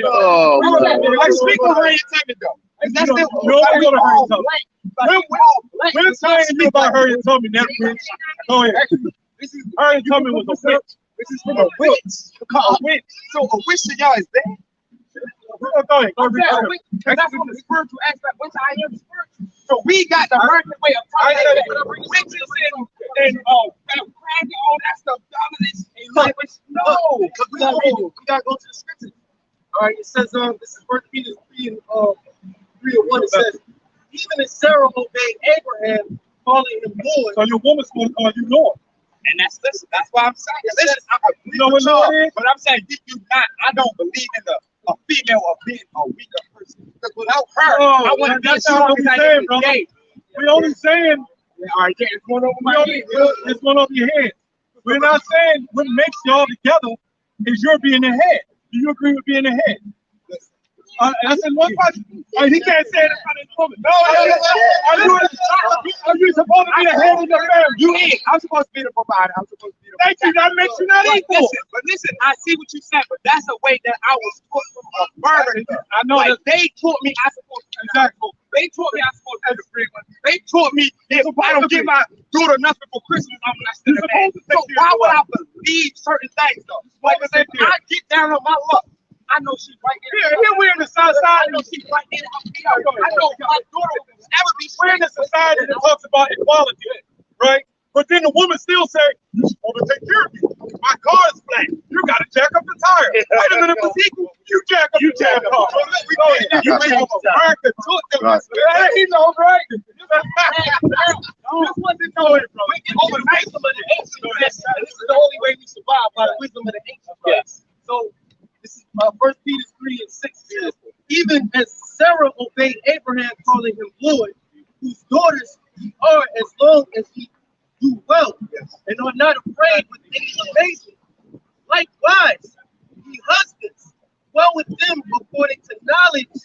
Oh, Like speak of Harriet Tubman though. That's the Nobody gonna Harriet Tubman. We're saying you about Harriet Tubman, that bitch. Go ahead. Harriet Tubman was a witch. This is from a witch. A witch. So a witch to y'all is bad. Go ahead. That's from the spiritual aspect, which I am spiritual. So we got the right way of talking about witches and all that stuff, dominance and language. No, because we gotta go to the scriptures. All right, it says this is 1 Peter 3 and 1. It says, even as Sarah obeyed Abraham, calling him Lord. So your woman's gonna call you Lord. And that's why I'm saying. Listen, I agree You know what with y'all, Lord is? but I'm saying I don't believe in a female of being a weaker person. Because without her, I want to be that's not what we saying, brother. We only saying all right, it's going over my head. it's going over your head. We're not saying what makes y'all together is your being the head. Do you agree with being the head? I said one question. He can't say it in front of his woman. No, are you supposed to be the head of the family? You ain't. I'm supposed to be the provider. I'm supposed to be the Thank you. That makes you not equal. Listen, I see what you're saying, but that's the way that I was taught from a birth. I know like that. they taught me I supposed to be Exactly. They taught me I supposed to be the free one. They taught me if I don't give my daughter nothing for Christmas, I'm not still a man. So why would I believe certain things though? Like if I get down on my luck, I know she's right there. Here we're in the society. I know she's right there. I know my daughter will never be. We're in a society that talks about equality, right? But then the woman still say, "You're supposed to take care of me. My car is flat. You got to jack up the tire." Wait a minute, if it's equal, you jack up the car. You make a America took them. Right. He's all right. This wasn't going overnight from the ancient. This is the only way we survive by the wisdom of the ancient. Yes. So this is 1 Peter 3 and 6 says, even as Sarah obeyed Abraham, calling him Lord, whose daughters ye are as long as ye do well, and are not afraid with any amazement. Likewise, ye husbands, dwell with them according to knowledge,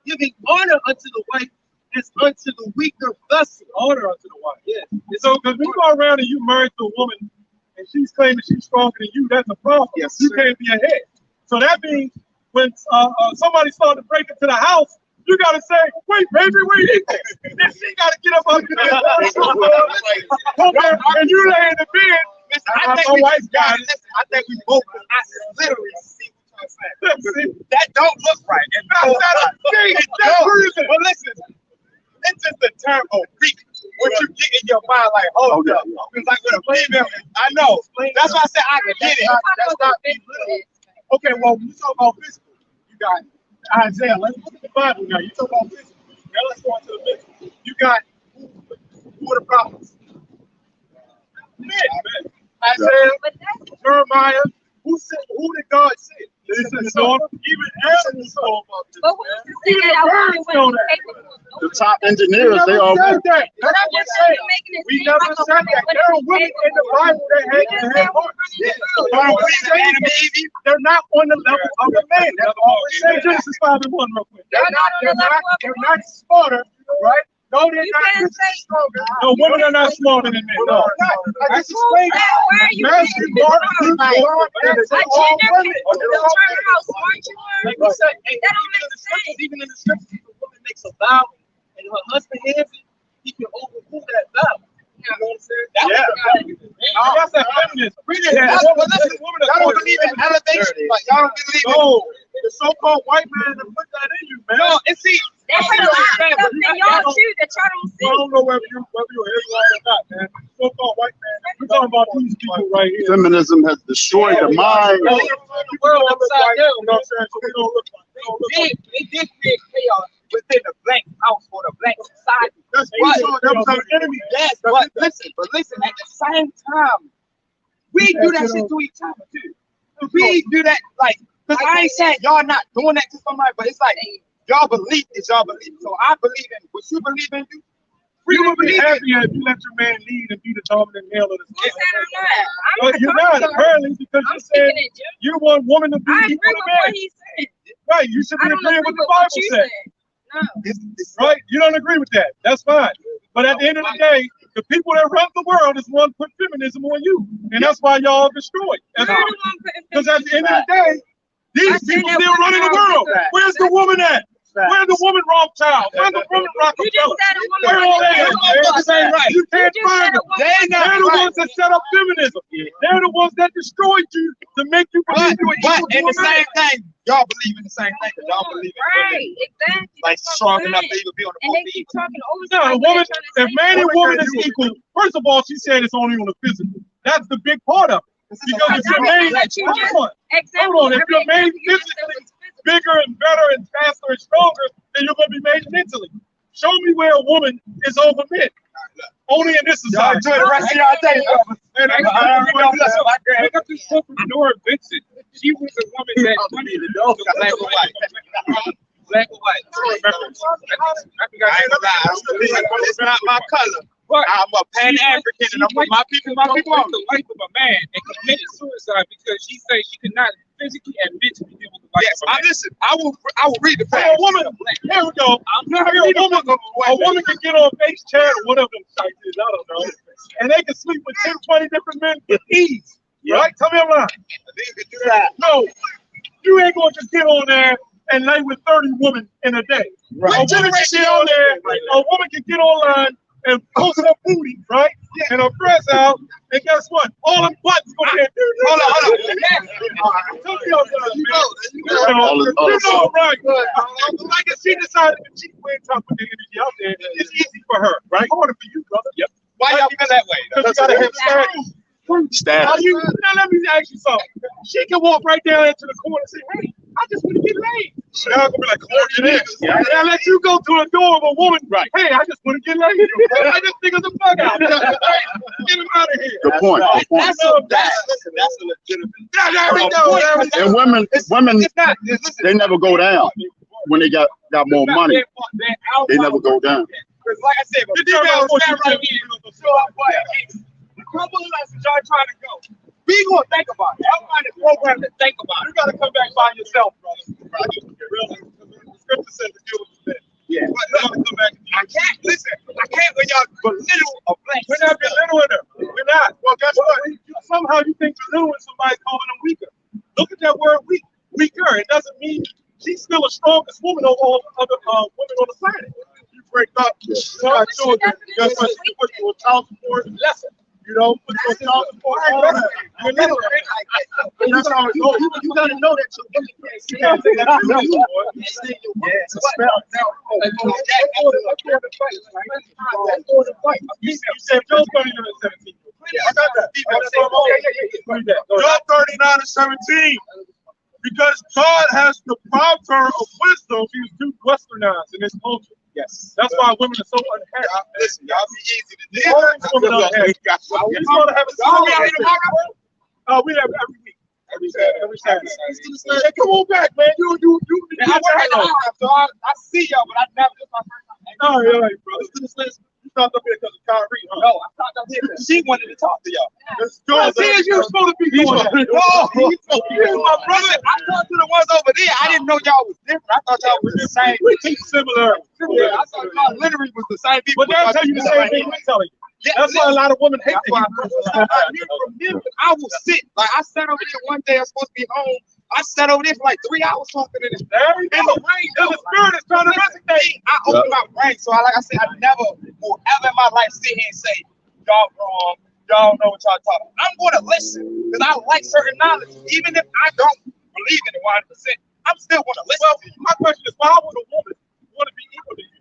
giving honor unto the wife as unto the weaker vessel. Honor unto the wife. Yeah. So, because we go around and you married to a woman and she's claiming she's stronger than you, that's a problem. Yes, you sir. can't be ahead. So that means when somebody started to break into the house, you got to say, wait, baby, we're equal. Then she got to get up out there. And you lay in the bed. Listen, I think we both literally see what you're saying. That don't look right. That's crazy. But listen, it's just a term of weak. What you get in your mind, like, hold up. It's like with a female, I know. That's why I said I can get it. That's not okay, well, when you talk about physical, you got Isaiah. Let's look at the Bible now. You talk about physical. Now let's go into the physical. You got who are the prophets? Men. Isaiah, Jeremiah. Who did God send? Even animals know about this. But who's to say that our women were capable of The doing top engineers, they all said that. But I'm just saying, you're making it We seem never like a said woman that. wouldn't There are be women in the capable. Bible that You had just to said have we're hearts. running the world. But we're saying, baby, they're not on the level of a man. That's all we're saying. Genesis 5:1 real quick. They're not on the level of a They're woman. not smarter, right? No, they're You not can't say. stronger. No, women are not smarter than men. No. I just explained Now, where are you Matthew, getting this Mark, from? Luke, John, and it's A all gender women. can determine how smart you are? Like we said, hey, That don't even in make the scriptures, sense. even in the scriptures, if a woman makes a vow and her husband hears it, he can overrule that vow. You know what I'm saying? That's a feminism. Y'all don't believe in elevation. Like, y'all don't believe in the so-called white man that put that in you, man. No, and see, They put a lot of stuff in y'all too that y'all don't I see. don't know whether you're Israelite or not, man. So-called white man. We're talking about these people right here. Feminism has destroyed the mind. the world upside down. You know what I'm saying? So we don't look like. They did create chaos within the black house or the black society. That's Right. that was our enemy. Yes, but listen, at the same time, we do that shit to each other too. We do that, like, because I ain't saying y'all not doing that to somebody, but it's like y'all believe is y'all believe. So I believe in what you believe in. You would be happier if you let your man lead and be the dominant male of the Who said I'm But not? you're not, apparently, because I'm you said speaking in general. you want women to be I agree equal with to what men. he said. Right, you should be I don't agreeing agree with the with what Bible you said. said. No. Right? You don't agree with that. That's fine. But at the end of the day, the people that run the world is one put feminism on you. And that's why y'all destroyed. You're the one putting Because at the end of the day, these people that still running the world. Where's the woman at? Where's the woman Rothschild? Where's the woman You just Rockefeller? said a woman Where all they at? right. You can't You just find said them. a woman They're the ones that set up feminism. They're the ones that destroyed you to make you believe you were equal to in the a man. same thing, y'all believe in the same thing. Cause y'all believe in Right, exactly. like strong enough to even be on the And they keep talking over No, a woman, if man and woman is you. equal, first of all, she said it's only on the physical. That's the big part of it. Because if your man, hold on, if your man physically bigger and better and faster and stronger, then you're going to be made mentally. Show me where a woman is over men. Only in this society. Enjoy the rest of y'all day, brother. Look up this book from Nora Vincent. She was a woman that Black and white. Black and white. It's not my color. But I'm a Pan-African and I'm with my people on the life of a man and committed suicide because she said she could not physically and mentally deal with the life of a man. Listen, I will read the A woman, here we go. A woman can get on Face Chat or whatever them sites is, I don't know. And they can sleep with 10, 20 different men with ease. Right? Tell me I'm lying. No, you ain't going to just get on there and lay with 30 women in a day. Right. A woman can get on there, a woman can get online and post her booty, right? And her breasts out, and guess what? All them butts go ahead. Hold on. Tell me I'm lying, man. You know, right? Like if she decided to cheat way top with the energy out there, it's easy for her, right? Harder for you, brother. Yep. Why y'all feel that way? Because you gotta have status. Now let me ask you something. She can walk right down into the corner and say, "Hey, I just want to get laid." Now I'm gonna be like, "Come on, get in." And I let you go to the door of a woman. Right. Hey, I just want to get laid. I just think of the fuck out. Get him out of here. Good point. Good point. That's a legitimate. There we go. And women, they never go down when they got more money. They never go down. Because like I said, the female stand right here. Show up for a couple of lessons y'all trying to go. We gonna think about it. I'm trying to program to think about it. You gotta come back by yourself, brother. Really, the scripture says to deal with the men. Yeah. But you gotta come back. I can't listen. I can't when y'all belittle a black. We're not belittling her. We're not. Well, guess what? Somehow you think belittling somebody calling them weaker. Look at that word weak. Weaker. It doesn't mean she's still the strongest woman of all other women on the planet. You break up. You know, children. Guess what? She put you a child support lesson. You know, put your child support on that. That's how it goes. You gotta know that your women can't say that. You said Joe 39-17. I got that. Job 39-17. Because God has deprived her of wisdom. She was too westernized in this culture. Yes. That's why women are so unhappy. Listen, y'all be easy to deal All these women are unhappy. You want to have a we have every week. Every Saturday. Hey, come on back, man. You I work at the house, so I see y'all, but I never. This my first time. Oh, yeah, brother. You stopped up here because of Kyrie, huh? No, I stopped up here because she wanted to talk to y'all. Let's see if you're supposed to be doing that. No, he's my brother. I talked to the ones over there. I didn't know y'all was different. I thought y'all was the same. We teach similar. Yeah, I thought y'all literally was the same people. But they'll tell you the same thing we're telling you. Yeah, that's why a lot of women hate that's why I will sit. Like I sat over there one day. I was supposed to be home. I sat over there for like 3 hours talking to this. There you go. The spirit is trying to resonate. I opened my brain, so like I said, I never will ever in my life sit here and say y'all wrong. Y'all know what y'all talking about. I'm going to listen because I like certain knowledge, even if I don't believe in it 100%. I'm still going to listen. Well, my question is, why would a woman want to be equal to you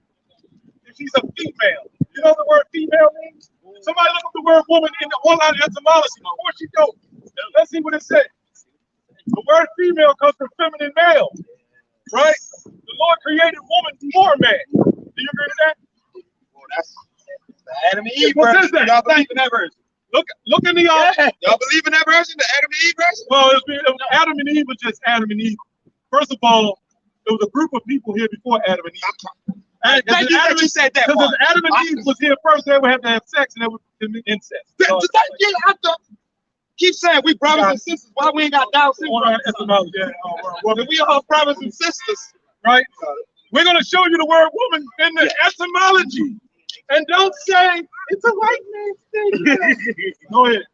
if she's a female? You know what the word female means? Somebody look up the word woman in the online etymology. Of course you don't. Let's see what it says. The word female comes from feminine male, right? The Lord created woman for man. Do you agree with that? Well, that's Adam and Eve. What is that? Y'all believe in that version? Look in the Y'all believe in that version, the Adam and Eve version? Well, Adam and Eve was just Adam and Eve. First of all, there was a group of people here before Adam and Eve. Thank you that you said that. Because if Adam and Eve was here first, they would have to have sex and they would be incest. Keep saying we brothers and sisters. Why we ain't got down syndrome? Well, we are brothers and sisters, right? We're going to show you the word woman in the etymology. And don't say it's a white man's thing. Go ahead.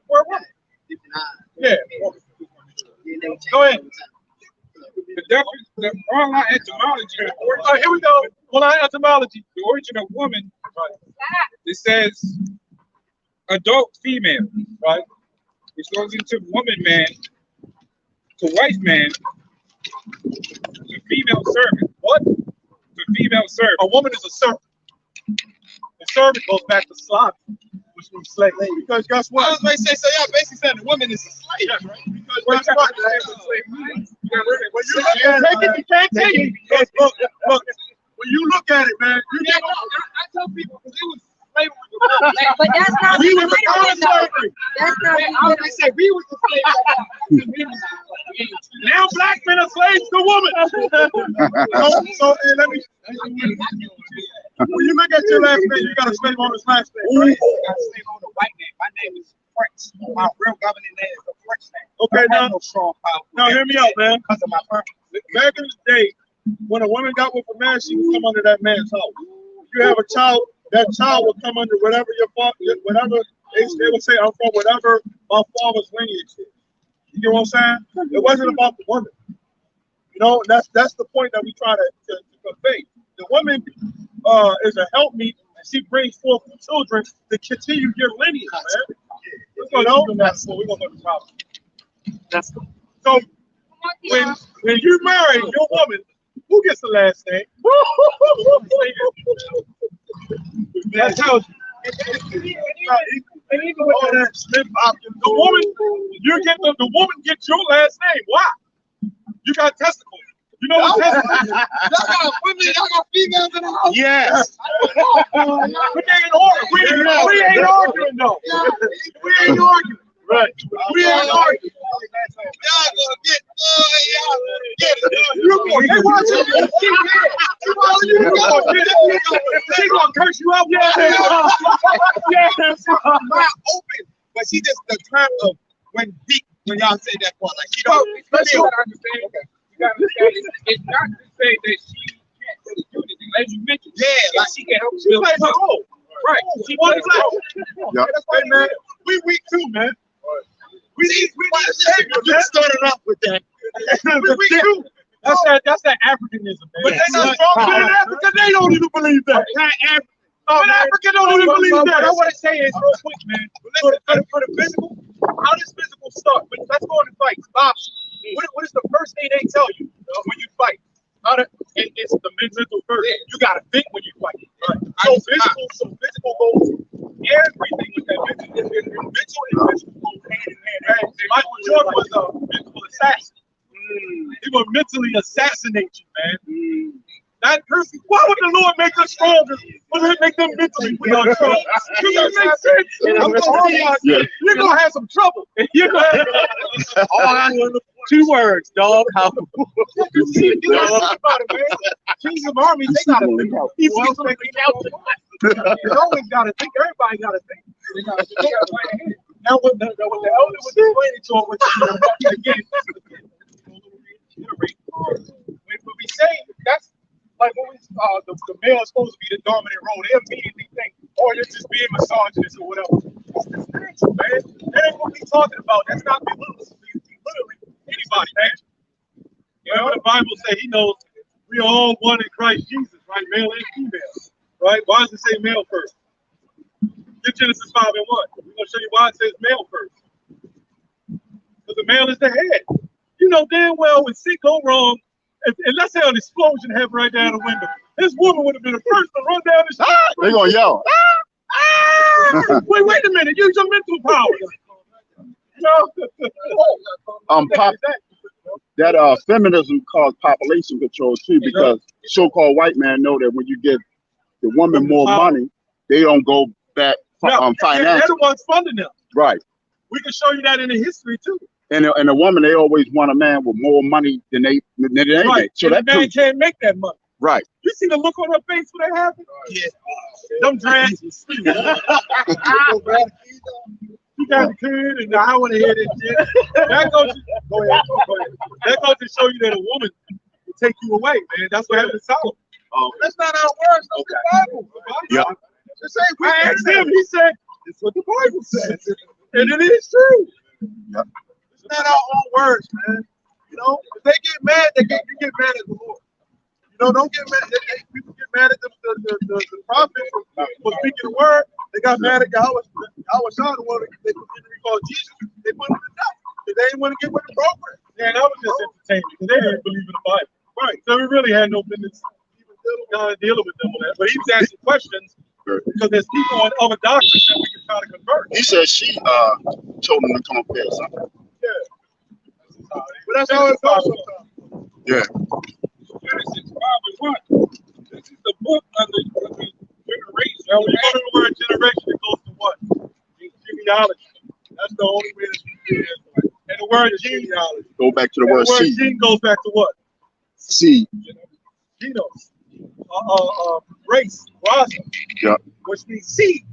Word woman. Yeah. Go ahead. The online etymology. Here we go. Online etymology. The origin of woman. It says adult female, right? Which goes into woman man, to wife man, to female servant. What? To female servant. A woman is a servant. The servant goes back to slavery, which means slave. Because guess what? I was going to say, so y'all basically saying the woman is a slave, right? Because guess what? You can't take it. Look. When you look at it, man, you I tell people because it was slavery. But that's not we was a slavery. That's not I was going to say we was the slave. Now black men are slaves to women. So let me. When you look at your last name, you got a slave on his last name. Right? I got a slave on the white name. My name is French. My real government name is a French name. Okay, no strong power. Now hear me out, man. Because of my purpose. Back in the day, when a woman got with a man, she would come under that man's house. You have a child, that child would come under whatever whatever they would say, I'm from whatever my father's lineage is. You know what I'm saying? It wasn't about the woman. You know, that's the point that we try to convey. The woman is a helpmeet, and she brings forth the children to continue your lineage, man. You know, we're gonna go to the problem. That's cool. So when you marry your woman, who gets the last name? That tells you. And even with that slip option, the woman gets your last name. Why? You got testicles. You know what testicles? Y'all got females in the house. Yes. We ain't arguing. We ain't arguing though. We ain't arguing. Right. We ain't arguing. Y'all gonna get it. You're going to watch it. She's going to curse you out. Yeah. Not open, but she just the term of when y'all say that part, like she don't. Let's understand. Okay. You gotta understand it's not to say that she can't really do anything. As you mentioned, like she can help. She plays her role. Right. She plays her role. Hey man, we weak too, man. We started off with that. We weak too. That's that Africanism, man. But they not strong in Africa. They don't even believe that. But Africa don't even believe that. What I want to say is real quick, man. For the physical, how does physical start? Let's go into fights. Boxing. What is the first thing they tell you when you fight? It's the mental first. You gotta think when you fight. Right. So physical goes everything with that mental. Mental and physical go hand in hand. Right? Michael Jordan was a mental assassin. He would mentally assassinate you, man. Not perfect. Why would the Lord make us stronger? Why would He make them mentally strong? Does that make sense? You're gonna have some trouble. You're gonna have 2 words, dog. How? Kings of armies, they gotta think. You always gotta think. Everybody gotta think. Now, what the elder was explaining to him, which again, when we say that's like when the male is supposed to be the dominant role, they immediately think, oh, you're just being misogynist or whatever. It's spiritual, man. That ain't what we talking about. That's not literally anybody, man. You know, the Bible says He knows we are all one in Christ Jesus, right? Male and female, right? Why does it say male first? Get Genesis 5:1. We're gonna show you why it says male first. Because the male is the head. You know damn well when shit go wrong, and let's say an explosion happened right down the window, this woman would have been the first to run down the street. They're gonna yell. Wait a minute, use your mental power. That feminism caused population control too, because so-called white man know that when you give the woman more money, they don't go back financially. They're the ones funding them. Right. We can show you that in the history too. And a woman, they always want a man with more money than they make. So that man can't make that money. Right. You see the look on her face when that happened? Yeah. Them dreads. You got the kid, and I want to hear this shit. That goes to show you that a woman will take you away, man. That's what happened to Solomon. That's not our words. That's the Bible. Yeah. I asked him. He said, "It's what the Bible says," and it is true. Yeah. It's not our own words, man. You know, if they get mad, you get mad at the Lord. You know, don't get mad. People get mad at the prophet for speaking the word. They got mad at Yahweh. The one they called Jesus. They put him to death because they didn't want to get with the program. Yeah, that was just entertainment because they didn't believe in the Bible. Right. So we really had no business dealing with them on that. But he was asking questions because there's people on other doctrines that we can try to convert. He said she told him to come up there or something. Yeah. But that's how it goes sometimes. Yeah. Genesis 5:1. This is the book of the generation. Now, when you go to the word generation, it goes to what? Genealogy. That's the only way to speak it. And the word genealogy. Go back to the word seed. The word gene goes back to what? Seed. Genos. Race. Raza. Yeah. Which means seed.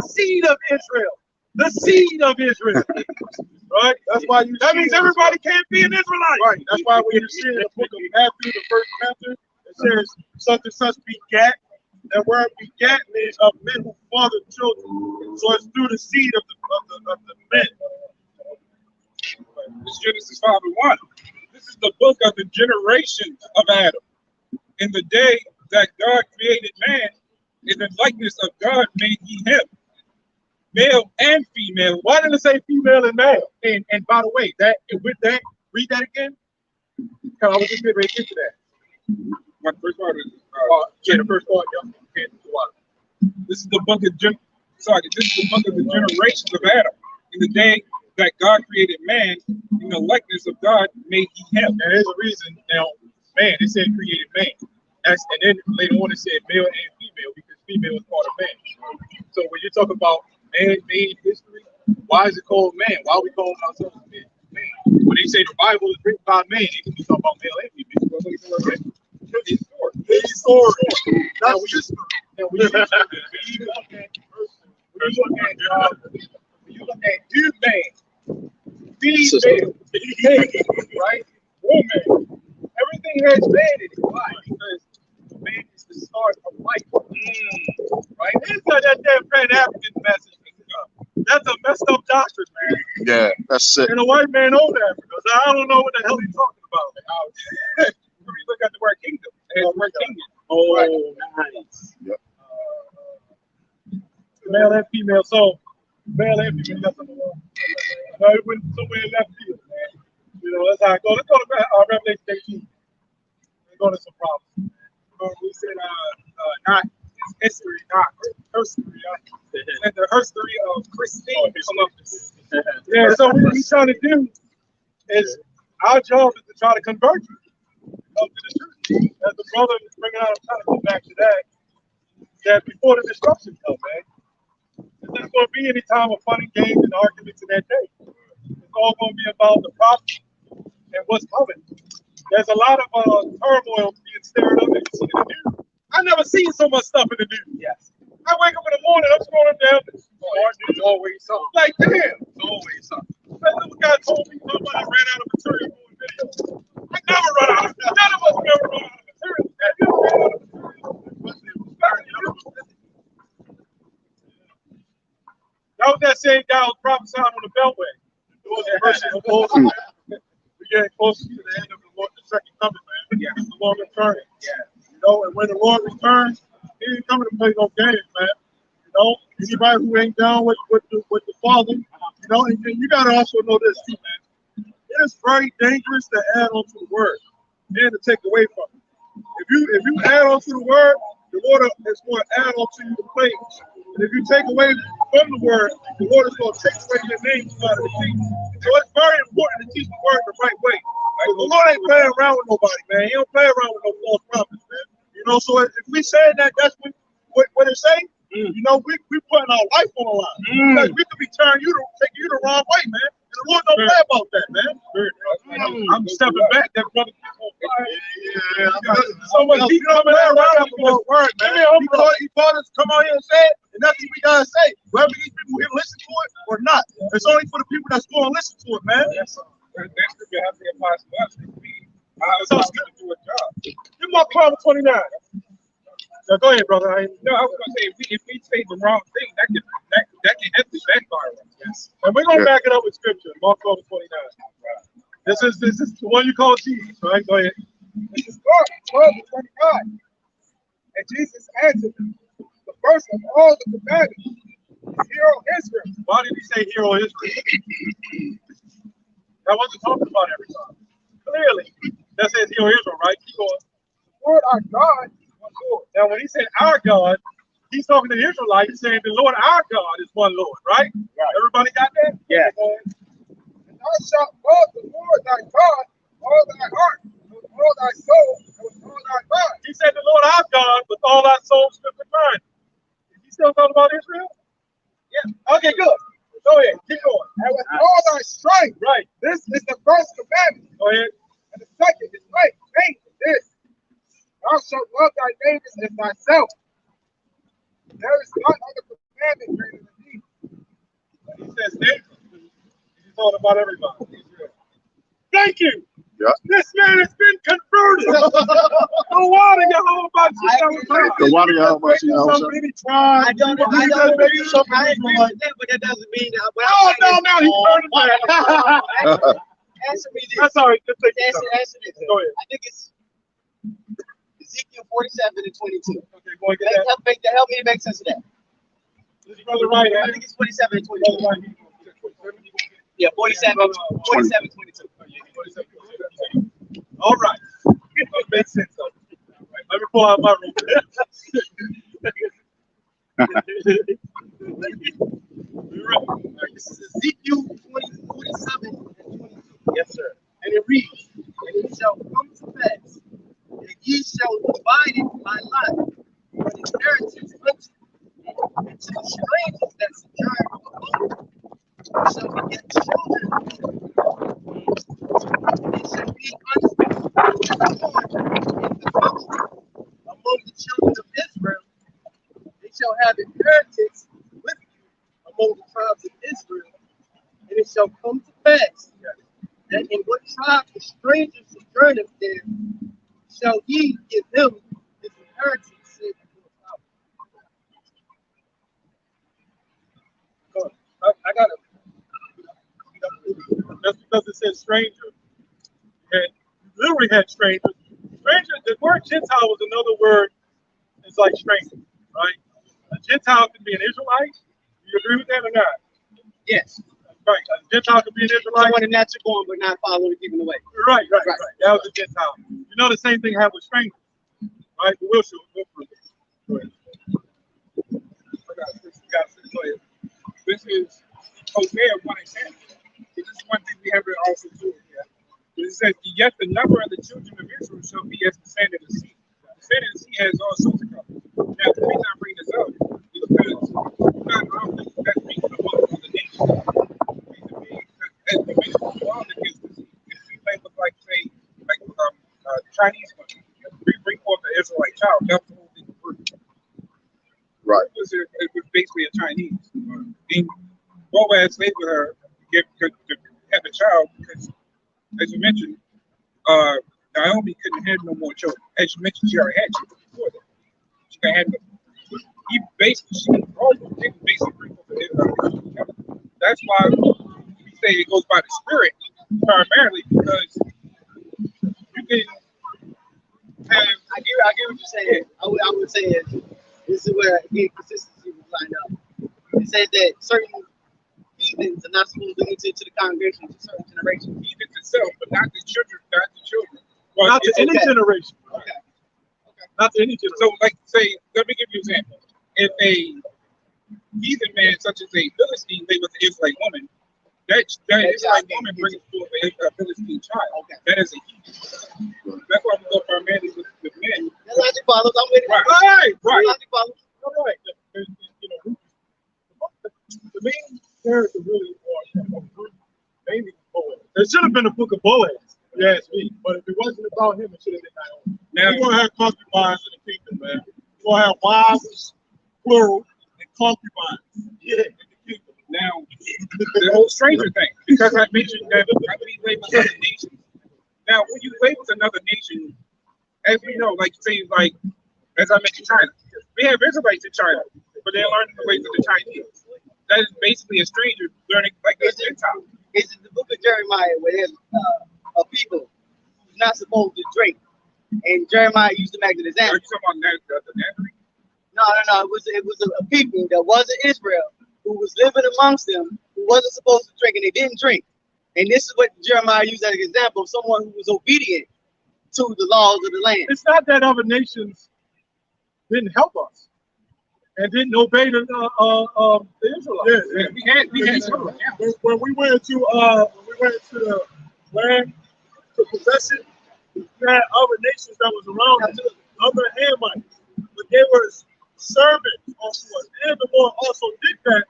Seed of Israel. The seed of Israel. Right? That's why that means everybody can't be an Israelite. Right. That's why when you see in the book of Matthew, the first chapter, it says such and such begat. That word begat means of men who father children. So it's through the seed of the men. It's Genesis 5:1. This is the book of the generations of Adam. In the day that God created man, in the likeness of God made he him. Male and female. Why didn't it say female and male? And by the way, with that, read that again. I was just getting ready to get to that. My first part is the first part. This is the book of This is the book of the generations of Adam. In the day that God created man, in the likeness of God made he him. And there's a reason now, man, it said created man. And then later on it said male and female because female is part of man. So when you're talking about man-made history, why is it called man? Why are we calling ourselves man? When they say the Bible is written by man, it can be talking about male and female. It's story. Now when you look at you man, female, right? Woman. Everything has man in it. Why? Because man is the start of life. Right? It's not that damn Pan-African message. That's a messed up doctrine, man. Yeah, that's it. And a white man owns Africa. So I don't know what the hell he's talking about. When you look at the word kingdom, the word kingdom. Oh, right. Nice. Yep. male and female. So male and female, that's on the wall. I went somewhere in left field, man. You know, that's how I go. Let's go to Revelation 18. Let's go to some problems. We said not it's history, not history. And the history of Christine Columbus. Yeah, so what he's trying to do is our job is to try to convert you. Come to the truth. As the brother is bringing out, I'm trying to go back to that before the destruction comes, man. There's not going to be any time of fun and games and arguments in that day. It's all going to be about the prophecy and what's coming. There's a lot of turmoil being stirred up that you see in the news. I never seen so much stuff in the news. Yes. I wake up in the morning, I'm scrolling down. There's always something. Like, damn. There's always something. That little guy told me somebody ran out of material for a video. I never run out of material. None of us ever run out of material. I never ran out of material. That was that same guy who was prophesying on the Beltway. We're getting closer to the end of the second coming, man. Yeah. The Lord returning. Yeah. You know, and when the Lord returns, he ain't coming to play no games, man. You know, anybody who ain't down with the Father, you know, and you gotta also know this too, man. It is very dangerous to add on to the word and to take away from it. If you add on to the word, the Lord is going to add on to you the plagues. And if you take away from the word, the Lord is going to take away your name out of the kingdom. So it's very important to teach the word the right way. Like, the Lord ain't playing around with nobody, man. He don't play around with no false prophets, man. You know, so if we saying that, that's what it say. You know, we putting our life on the line. Because we could be taking you the wrong way, man. And the Lord don't play about that, man. I'm stepping back. That brother keeps on flying. Yeah. So much deep coming out around the Lord's word, man. He told us to come out here and say it, and that's what we gotta say. Whether these people here listen to it or not. It's only for the people that's going to listen to it, man. Yes, sir. That scripture has to apply to us. So it's going to do a job. Give me Proverbs 29. Now, go ahead, brother. No, I was going to say, if we say the wrong thing, that can heavily backfire us. Yes. And we're going to back it up with scripture. Mark 29. This is the one you call Jesus, right? Go ahead. This is Mark 12:25. And Jesus answered them, the first of all the commandments is hear, O Israel. Why did he say hear, O Israel? That wasn't talking about every time. Clearly, that says hear, O Israel, right? Keep going. The Lord our God is one Lord. Now, when he said our God, he's talking to the Israelites, saying the Lord our God is one Lord, right? Everybody got that? Yeah. And thou shalt love the Lord thy God with all thy heart, with all thy soul, and with all thy mind. He said the Lord our God with all our soul, strength, and mind. Is he still talking about Israel? Yeah. Okay, good. Go ahead. Keep going. And with all thy strength. Right. This is the first commandment. Go ahead. And the second is like this. Thou shalt love thy neighbors as thyself. There is none other commandment greater than these. He says neighbors. He's talking about everybody. Thank you. Yeah. This man has been converted. The water, y'all about The water, y'all about to so many tribes. I don't agree with that, but that doesn't mean that. No, he turned it back. Answer me this. That's all right. Just take it. Answer this. Go ahead. I think it's Ezekiel 47 and 22. Okay, go ahead. Get that. Help me to make sense of that. This brother right. I think it's 47 and 22. Yeah, 47, 47, 22. All right. That makes sense. Let me pull out my room. This is Ezekiel 47 and 22. Yes, sir. And it reads, and it shall come to pass that ye shall divide it by lot, for an inheritance unto you, and to the strangers that sojourn among you. Shall beget children, and it shall be unto the Lord in the country among the children of Israel. They shall have inheritance with you among the tribes of Israel, and it shall come to pass that in what tribe the stranger sojourneth there, shall ye give him his inheritance, saith the Lord. I got it. That's because it says stranger. And literally had strangers. Stranger, the word Gentile was another word. It's like stranger, right? A Gentile can be an Israelite? Do you agree with that or not? Yes. Right. A Gentile can be an Israelite. Someone in natural born but not following keeping the way. Right. That was a Gentile. You know the same thing happened with strangers. Right? We'll show. Go ahead. Go ahead. This is Hosea 1 example. This is one thing we haven't also do here. But it says, yet the number of the children of Israel shall be as the sand of the sea. The sand of the sea has all sorts of colors. Now, the reason I bring this up is because not only that means among the nations. The reason being because as the nations belong against the sea, if you may look like, say, Chinese women, bring forth an Israelite child, that was the whole thing. Right. It was basically a Chinese. And Boaz stayed with her to have a child because, as you mentioned, Naomi couldn't have no more children. As you mentioned, she already had children before that. She could have that's why we say it goes by the spirit primarily because you can have. I get what you're saying. I would say this is where again consistency would line up. It says that certain heathens are not supposed to enter into the congregation to certain generations. Heathens itself, but not the children. Well, not to any generation. Okay. Not to any generation. So, like, say, let me give you an example. If a heathen man, such as a Philistine, lay with an Israelite woman, that Israelite woman brings forth a Philistine child. Okay. That is a heathen. That's why we go primarily with men. That logic follows. I'm with it. Right. Logic follows. All right. The main character really was mainly Boaz. There should have been a book of Boaz, if you ask me. But if it wasn't about him, it should have been Naomi. Now, We're going to have concubines in the kingdom, man. We're going to have wives, plural, and concubines. Yeah, in the kingdom. Now, the whole stranger thing, because I mentioned that I believe labels other nations. Now, when you label another nation, as we know, like say, like as I mentioned, China, we have Israelites in China, but they're learning the ways of the Chinese. That is basically a stranger learning like a Gentile. It's in the book of Jeremiah where there's a people who's not supposed to drink, and Jeremiah used them as an Are example. you talking about the Nazarene? No. It was a people that wasn't Israel who was living amongst them who wasn't supposed to drink, and they didn't drink. And this is what Jeremiah used as an example of someone who was obedient to the laws of the land. It's not that other nations didn't help us and didn't obey the Israelites. Yeah, we had some. When we went to the land to possess it, we had other nations that was around us, other Hamites, but they were servants unto us. And the Lord also did that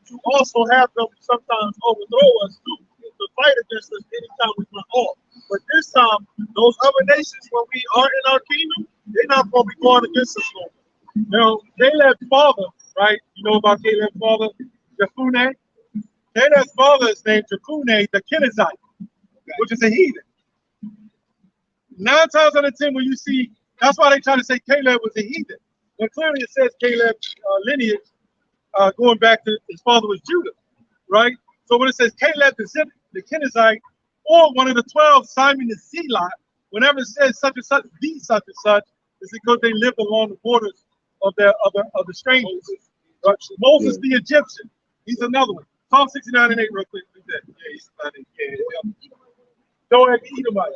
to also have them sometimes overthrow us to fight against us anytime we went off. But this time, those other nations, when we are in our kingdom, they're not going to be going against us no more. Now, Caleb's father, right? You know about Caleb's father, Jephunneh? Caleb's father is named Jephunneh the Kenizzite, which is a heathen. 9 times out of 10, when you see, that's why they try to say Caleb was a heathen. But clearly it says Caleb's lineage going back to his father was Judah, right? So when it says Caleb the Kenizzite, or one of the 12, Simon the Zealot, whenever it says such and such, be such and such, it's because they lived along the borders of the strangers. Moses the Egyptian, he's another one. Psalm 69 and 8, real quick. Yeah, he's not in. Go ahead, Edomite.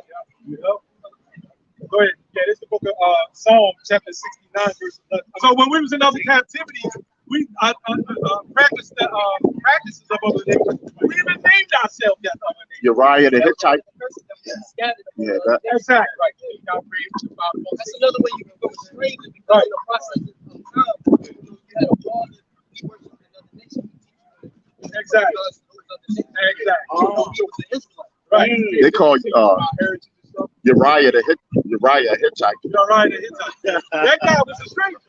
You know? Go ahead. Yeah, this is the book of Psalm, chapter 69, verse 11. So when we was in other captivities, we practiced the practices of other nations. We even named ourselves that other nations. Uriah the Hittite. Yeah, that. Exactly. Right. That's another way you can go straight because in the process of time, you have all the worship in other nations. Exactly. Right. They call Uriah the Hittite. Uriah the Hittite. That guy was a stranger.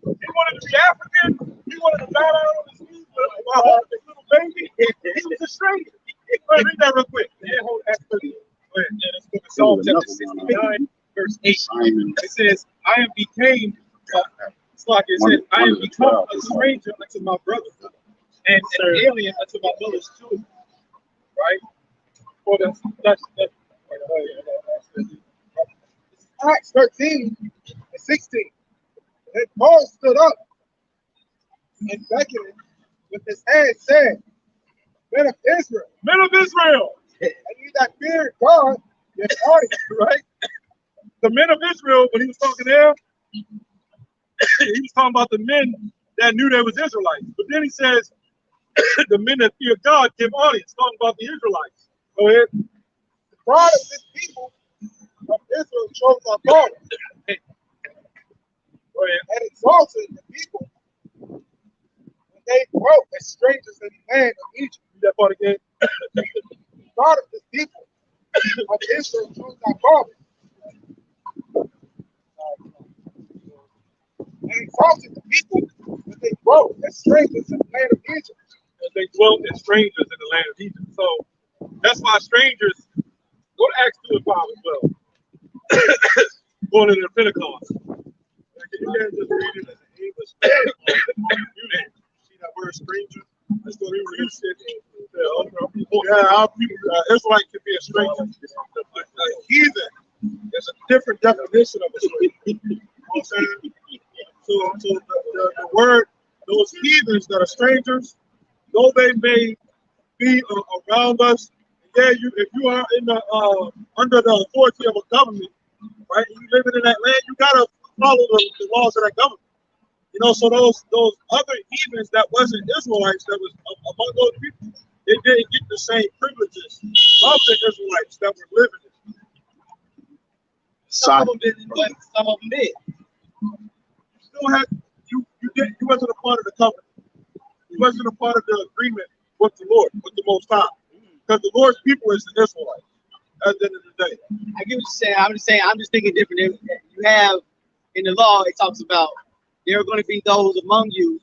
He wanted to be African. He wanted to bow down on his knees while holding his little baby. He was a stranger. Read that real quick. Go ahead. Let's go to Psalm chapter 69, verse 8. It says, I am became, it says, I am become a stranger unto my brother, and an alien unto my mother's children. Right? Acts 13 and 16. And Paul stood up and beckoning with his hand, said, Men of Israel, Men of Israel, and you that fear God, your audience, right? The men of Israel, when he was talking there, he was talking about the men that knew they was Israelites. But then he says, the men that fear God give audience, talking about the Israelites. Go ahead. the pride of this people of Israel chose our God, Go ahead. and exalted the people when they dwelt as strangers in the land of Egypt. Read that part again. The pride of this people of Israel chose our God, and exalted the people when they dwelt as strangers in the land of Egypt. As they dwelt as strangers in the land of Egypt. So that's why strangers, go to Acts 2 and 5 as well. Going into the Pentecost. You can't just read it as an English. See that word stranger? Let's go to use it. Yeah, our people, Israelite can be a stranger. A heathen is a different definition of a stranger. You know what I'm saying? So the word, those heathens that are strangers, though they may be around us, yeah, if you are in the under the authority of a government, right? You living in that land, you gotta follow the laws of that government. You know, so those other heathens that wasn't Israelites, that was among those people, they didn't get the same privileges of the Israelites that were living in. Some of them didn't, but some of them did. You still had you wasn't a part of the covenant. You wasn't a part of the agreement with the Lord, with the Most High. Because the Lord's people is the Israelites at the end of the day. I get what you're saying. I'm just thinking different. You have in the law, it talks about there are going to be those among you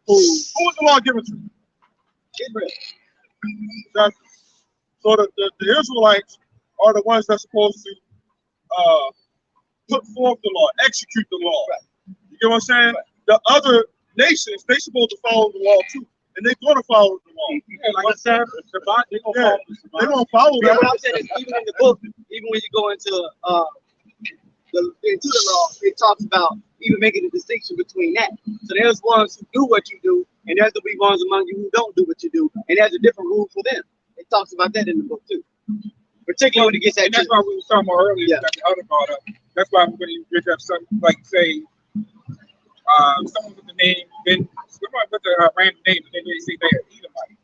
who was the law given to? Israel. Exactly. So the Israelites are the ones that's supposed to put forth the law, execute the law. Right. You get what I'm saying? Right. The other nations, they supposed to follow the law too. And they're going to follow the law. Yeah, like I said, they're going to follow the Shabbat. They're going to follow Yeah, that. what I'm saying is even in the book, even when you go into the law, it talks about even making a distinction between that. So there's ones who do what you do, and there's the be ones among you who don't do what you do, and there's a different rule for them. It talks about that in the book too. Particularly when it gets And that's why we were talking about earlier, Yeah. that the other brought up. That's why I'm going to bring up something like, say, someone with the name, then someone with a random name, and then they say they're Edomite.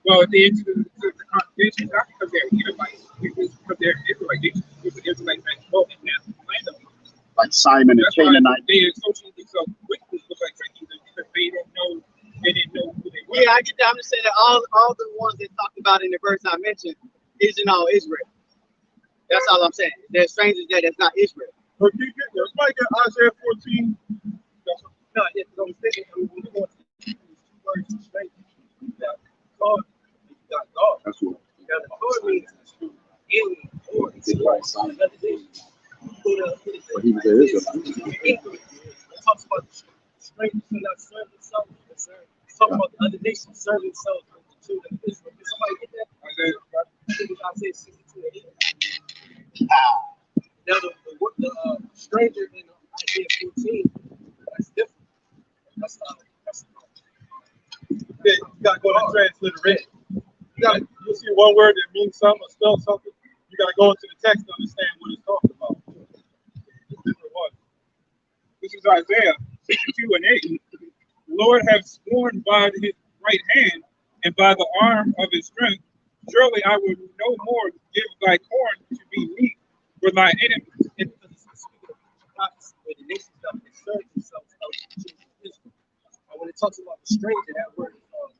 Well, if they enter the congregation, not because they're Edomites, it's because they're Israelite. They just the Israelites that dwell in that land of them. Like Simon and That's why Canaanite. they associate themselves with the Israelites like heathen, because they didn't know who they were. Yeah, I get that. I'm just saying that all the ones that talked about in the verse I mentioned isn't all Israel. That's all I'm saying. There's strangers there that's not Israel. But you get there. Somebody get Isaiah 14. No, it's on stage. I mean, when you go to these two words, strangers, you got God, you got God. That's what. You got God means alien or it's another thing. But he was an Israelite. It talks about strangers who not serving themselves. It's talking about the other nations serving themselves with the children of Israel. Did somebody get that? I think it's Isaiah 62 and 8. Now the stranger in Isaiah 14, that's different. That's You got to go to transliterate. You see one word that means something or spells something, you got to go into the text to understand what it's talking about. It's different one. This is Isaiah 62 and 8. The Lord has sworn by his right hand and by the arm of his strength, surely I will no more give thy corn to be meat for thy enemies. and where the nations that serve themselves out of the children of Israel. And when it talks about the stranger, that word is hard.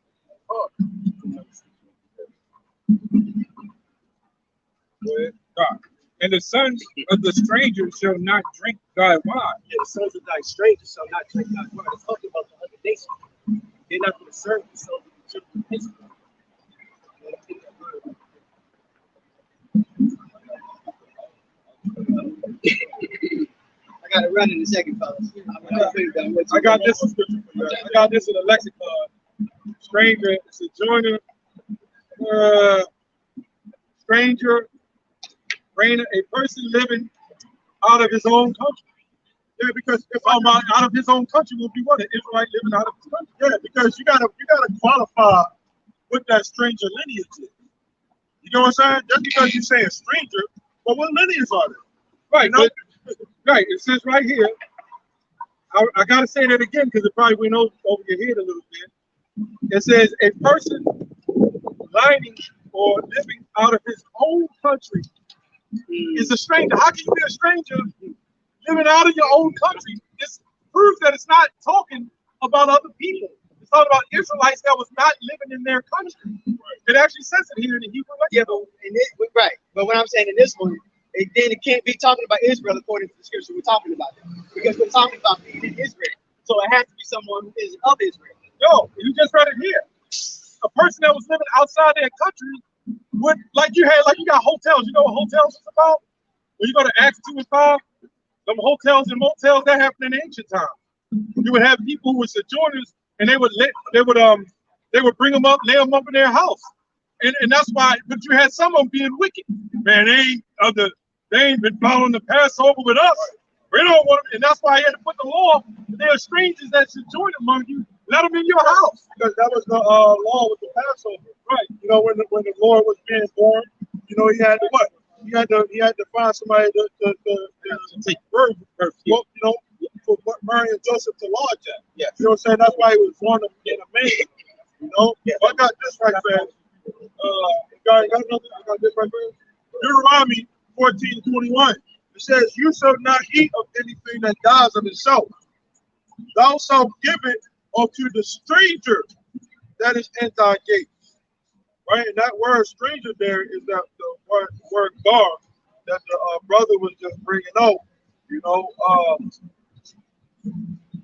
God. And the sons of the stranger shall not drink thy wine. Yeah, the sons of thy strangers shall not drink thy wine. It's talking about the other nations. They're not going to serve themselves with the children of Israel. I got to run in a second, fellas. I got this. I got this in the lexicon. Stranger, sojourner, stranger, a person living out of his own country. Yeah, because if Talking about out of his own country would be what? An Israelite living out of his country. yeah, because you gotta qualify what that stranger lineage is. You know what I'm saying? Just because you say a stranger, but what lineage are they? Right, You know? right. It says right here. I gotta say that again because it probably went over your head a little bit. It says a person lining or living out of his own country is a stranger. How can you be a stranger living out of your own country? This proves that it's not talking about other people. It's talking about Israelites that was not living in their country. It actually says it here in the Hebrew. Yeah, but in this, right. But what I'm saying in this one, then it can't be talking about Israel according to the scripture we're talking about. Because we're talking about being in Israel. So it has to be someone who is of Israel. No, you just read it here. A person that was living outside their country would, like you got hotels. You know what hotels is about? When you go to Acts 2 and 5, them hotels and motels that happened in ancient times. You would have people who were sojourners, and they would bring them up, lay them up in their house, and that's why. But you had some of them being wicked. Man, they ain't been following the Passover with us. We don't want them, and that's why he had to put the law. There are strangers that sojourn among you. Let them in your house, Because that was the law with the Passover. right? You know, when the Lord was being born, you know, he had to what? He had to find somebody to take birth. Well, you know, for Mary and Joseph to lodge at. Yeah. You know what I'm saying? That's why he was born in a maid. You know? Yeah. I got this right there. Got this right there. Deuteronomy 14:21. It says, "You shall not eat of anything that dies of itself. Thou shalt give it unto the stranger that is in thy gates." Right? And that word stranger there is that the word gar that the brother was just bringing out. You know,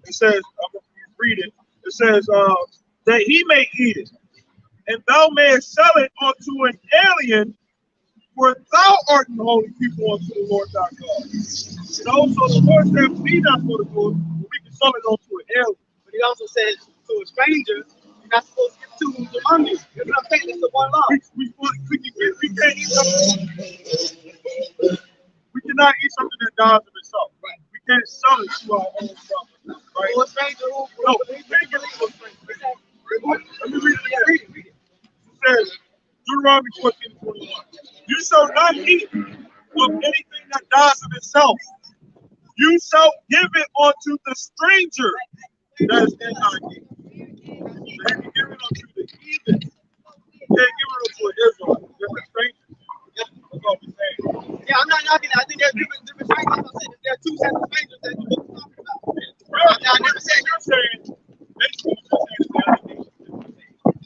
it says, I'm going to read it. It says, that he may eat it, and thou mayest sell it unto an alien, for thou art an holy people unto the Lord thy God. And also the Lord said, "Be not for the Lord, we can sell it unto an alien." But he also says to a stranger, you're not supposed to give to who's among you. That's what I'm saying. That's the one law. We can't eat something. We cannot eat something that dies of itself. Right. We can't sell it to our own property. Right? Or a stranger who No, we can't get it to a stranger. Let me read it again. It says, Deuteronomy 14:21. "You shall not eat of anything that dies of itself. You shall give it unto the stranger that is in thy gate." You can give it unto the heathen. You can't give it unto an Israelite. They're a stranger. That's what we're saying. Yeah, I'm not knocking it. I think there's different strangers. I'm saying there are two sets of strangers that you're talking about. I never said You're saying, basically what you're saying is the other nations.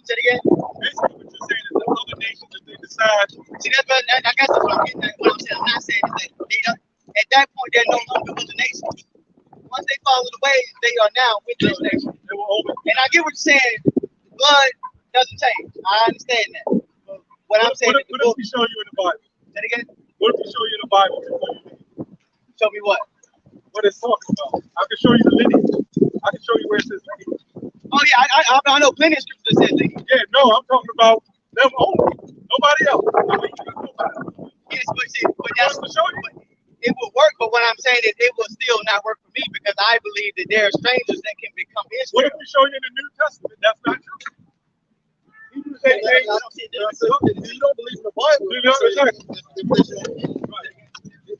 Say it again. Basically what you're saying is the other nations, if they decide, See, that's what I guess that's what I'm getting at. What I'm saying, I'm not saying is that they don't. At that point, they're no longer with the nation. Once they follow the ways, they are now with this nation. they will always. And I get what you're saying. The blood doesn't change. I understand that. But what I'm saying is the What if book. we show you in the Bible? Say it again. What if we show you in the Bible? Show me what? What it's talking about? I can show you the lineage. I can show you where it says lineage. Oh yeah, I know plenty of scriptures that says that. Yeah, no, I'm talking about them only. Nobody else. I mean, Yes, but see, but that's to show you. it will work. But what I'm saying is it will still not work for me because I believe that there are strangers that can become What Israel. if we show you in the New Testament? That's not true. Hebrews 8:8. I don't see a difference. You don't believe in the Bible. You know what I'm saying?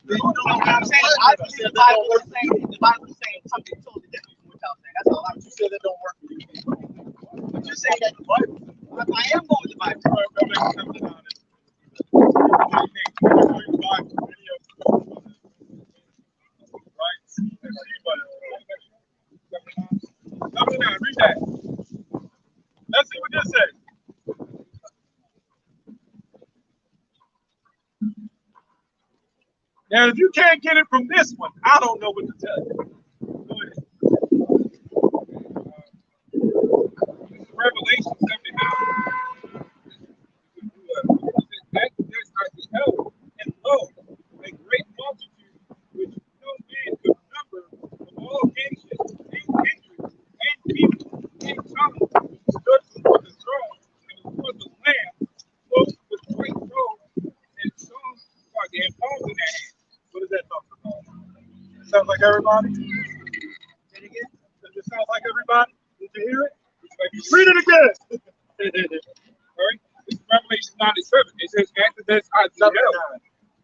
What I'm saying is I believe the Bible is saying something totally different from what y'all saying. That's all I'm saying. You said it don't work for you. But you're saying that the Bible. I am going with the Bible. Read that. Let's see what this says. Now, if you can't get it from this one, I don't know what to tell you. Go ahead. Revelation 79. I beheld, and lo, a great multitude which no man could number, of all nations, and kindreds, and people, and tongues, stood before the throne, and before the Lamb, clothed with white robes, and songs and palms in their hands. What is that talking about? Sounds like everybody? Read it again. All right? This is Revelation 9 and 7. It says, after this I beheld.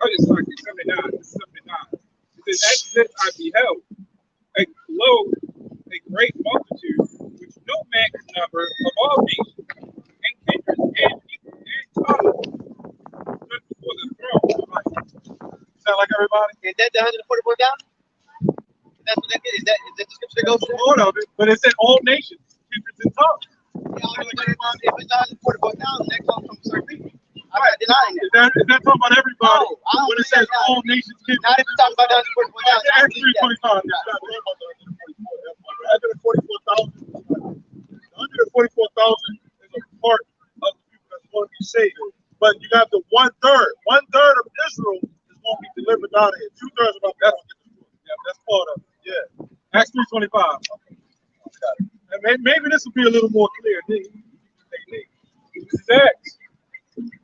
Oh, it's like 79. It's 79. It says, after this I beheld, lo, a great multitude, which no man can number, of all nations, and kindreds, and people, and tongues, stood before the throne. Sound like everybody? Is that the 144,000? That's what that is. Is that the scripture that goes to? Part of it, but it said all nations, kindreds, and tongues. If it's 144,000, that comes from certain people. I'm not denying that. Is that talking about everybody? No, I don't when it believe says that. all nations, kindreds, Not if you talk about the 144,000. Acts 3:25. After the 44,000, 144,000 is a part of the people that's going to be saved. But you have the 1/3. 1/3 of Israel is going to be delivered out of here. 2/3 of our people get destroyed. Yeah, that's part of it. Yeah. Acts 3:25. And maybe this will be a little more clear. This is Acts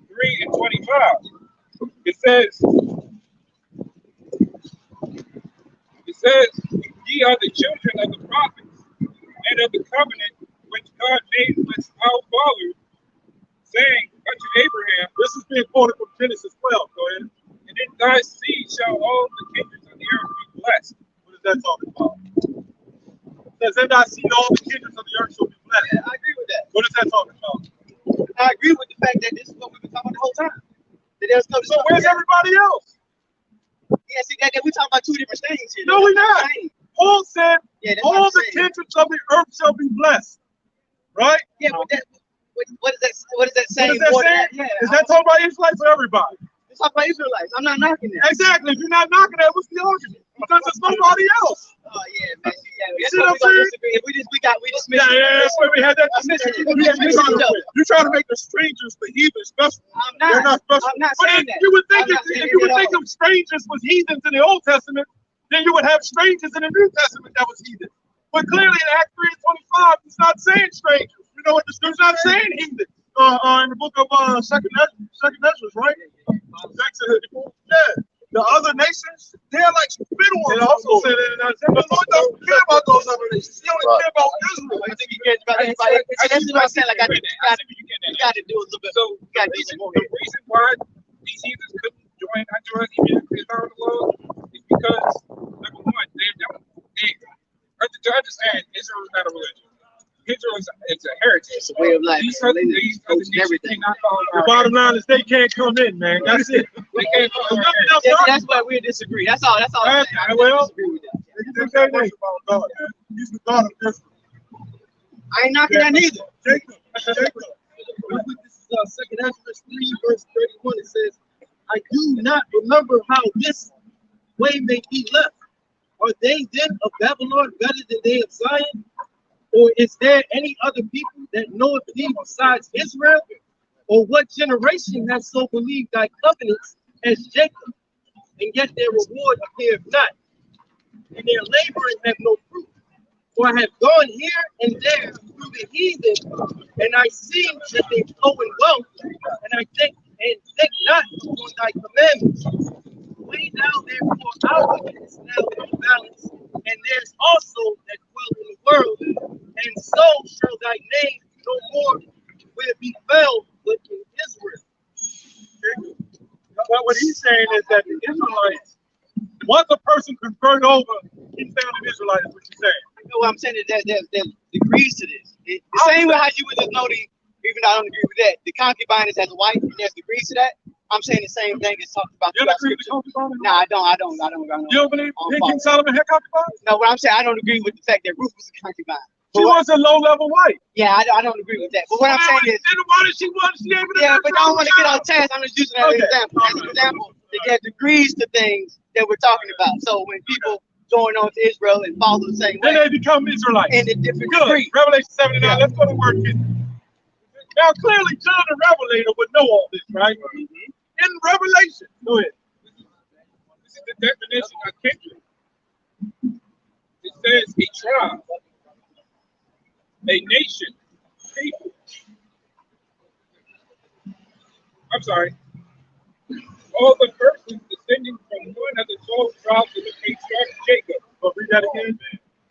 3 and 25. It says, ye are the children of the prophets and of the covenant which God made with our fathers, saying unto Abraham, This is being quoted from Genesis 12. Go ahead. and in thy seed shall all the kingdoms of the earth be blessed. What is that talking about? It says, in thy seed all the kingdoms of the earth shall be blessed. Yeah, I agree with that. What is that talking about? I agree with the fact that this is what we've been talking about the whole time. That there's no. So where's everybody else? Yeah, see that we're talking about two different things here. No, we're not. Paul said, Yeah, that's all what I'm the saying. kindreds of the earth shall be blessed. Right? Yeah, but that, what is that? What is that saying? What is that saying? Yeah, Is that talking about Israelites or everybody? it's talking about Israelites. I'm not knocking that. Exactly. If you're not knocking that, what's the argument? Because there's nobody else. Oh yeah, man. Yeah, You that's see what what I'm we gonna saying? disagree. If we dismiss Yeah, that's why we had that I'm missing discussion. it. You're trying to make the strangers the heathens special. I'm They're not not. special. I'm not But saying if that. you would think I'm not saying if you would it at think all. of strangers was heathens in the Old Testament, then you would have strangers in the New Testament that was heathen. But clearly in Acts 3:25, it's not saying strangers. You know what the scripture's not saying heathen. In the book of Second Ezra, right? Yeah. The other nations, they're like spit on. They also say that in that. The Lord doesn't care about those other nations. He only cares about Israel. I think he cares about everybody. That's what I'm saying. Like I think you got to do a little bit. So You got to do a little more. the reason why these heathens couldn't join unto us even if they found the world is because, number one, to understand, Israel is not a religion. Israel is a heritage. It's a way of life. These other Everything. cannot follow The our bottom line is they can't come in, man. That's it. They can't follow our heritage. Yeah, see, that's why we disagree. That's all. That's all. I'm saying. I Well, disagree with that. They can't worship our God. He's the God of Israel. I ain't knocking that neither. Jacob. This is 2 Ezra 3 verse 31. It says, I do not remember how this way may be left. Are they then of Babylon better than they of Zion? Or is there any other people that know of thee besides Israel? Or what generation has so believed thy covenants as Jacob? And yet their reward appeareth not, and their laboring have no fruit. For I have gone here and there through the heathen, and I see that they flow in wealth, and I think not on thy commandments. Weigh now therefore our wickedness now in balance, and there's also that dwell in the world, and so shall thy name no more will be found but in Israel. But what he's saying is that the Israelites, once a person convert over, he's found an Israelite, is what you're saying. You know what I'm saying? Is that there's degrees to this. The same way how you would just know even though I don't agree with that, the concubine is as a wife, and there's degrees to that. I'm saying the same thing as talked about. You don't agree with the concubine? No, I don't. You don't believe King Solomon had concubines? No, what I'm saying, I don't agree with the fact that Ruth was a concubine. She was a low-level wife. Yeah, I don't agree with that. But what I'm saying is, then why did she want to be able to? yeah, but I don't want to get off task. I'm just using that as an example. As an example, that there's degrees to things that we're talking about. So when people join on to Israel and follow the same way, then they become Israelites. in the different Good. degrees. Revelation 79. Let's go to word 50. Now, clearly, John the Revelator would know all this, right? In Revelation. Go ahead. This is the definition of kindred. It says a tribe, a nation, people. I'm sorry. All the persons descending from one of the 12 tribes of the patriarch Jacob. But read that again.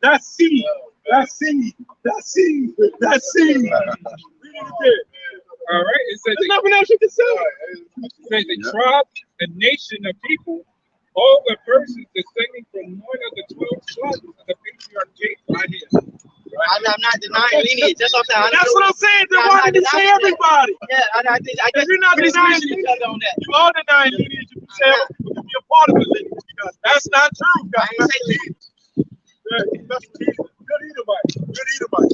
That's seed. That's seed. That's seed. That's seed. Read it again. All right. It says There's nothing else you can say. it says a tribe, a nation of people, all the persons descending from one of the 12 tribes of the patriarch Jacob. Right here. I'm not denying lineage. That's what I'm saying. That's what I'm saying. Then why did you say everybody? Yeah, I guess You're not we're denying disputing each lineage. other on that. You are denying lineage if you say you can be a part of the lineage. Because that's not true. I ain't say lineage. That's good Edomite. Good Edomite.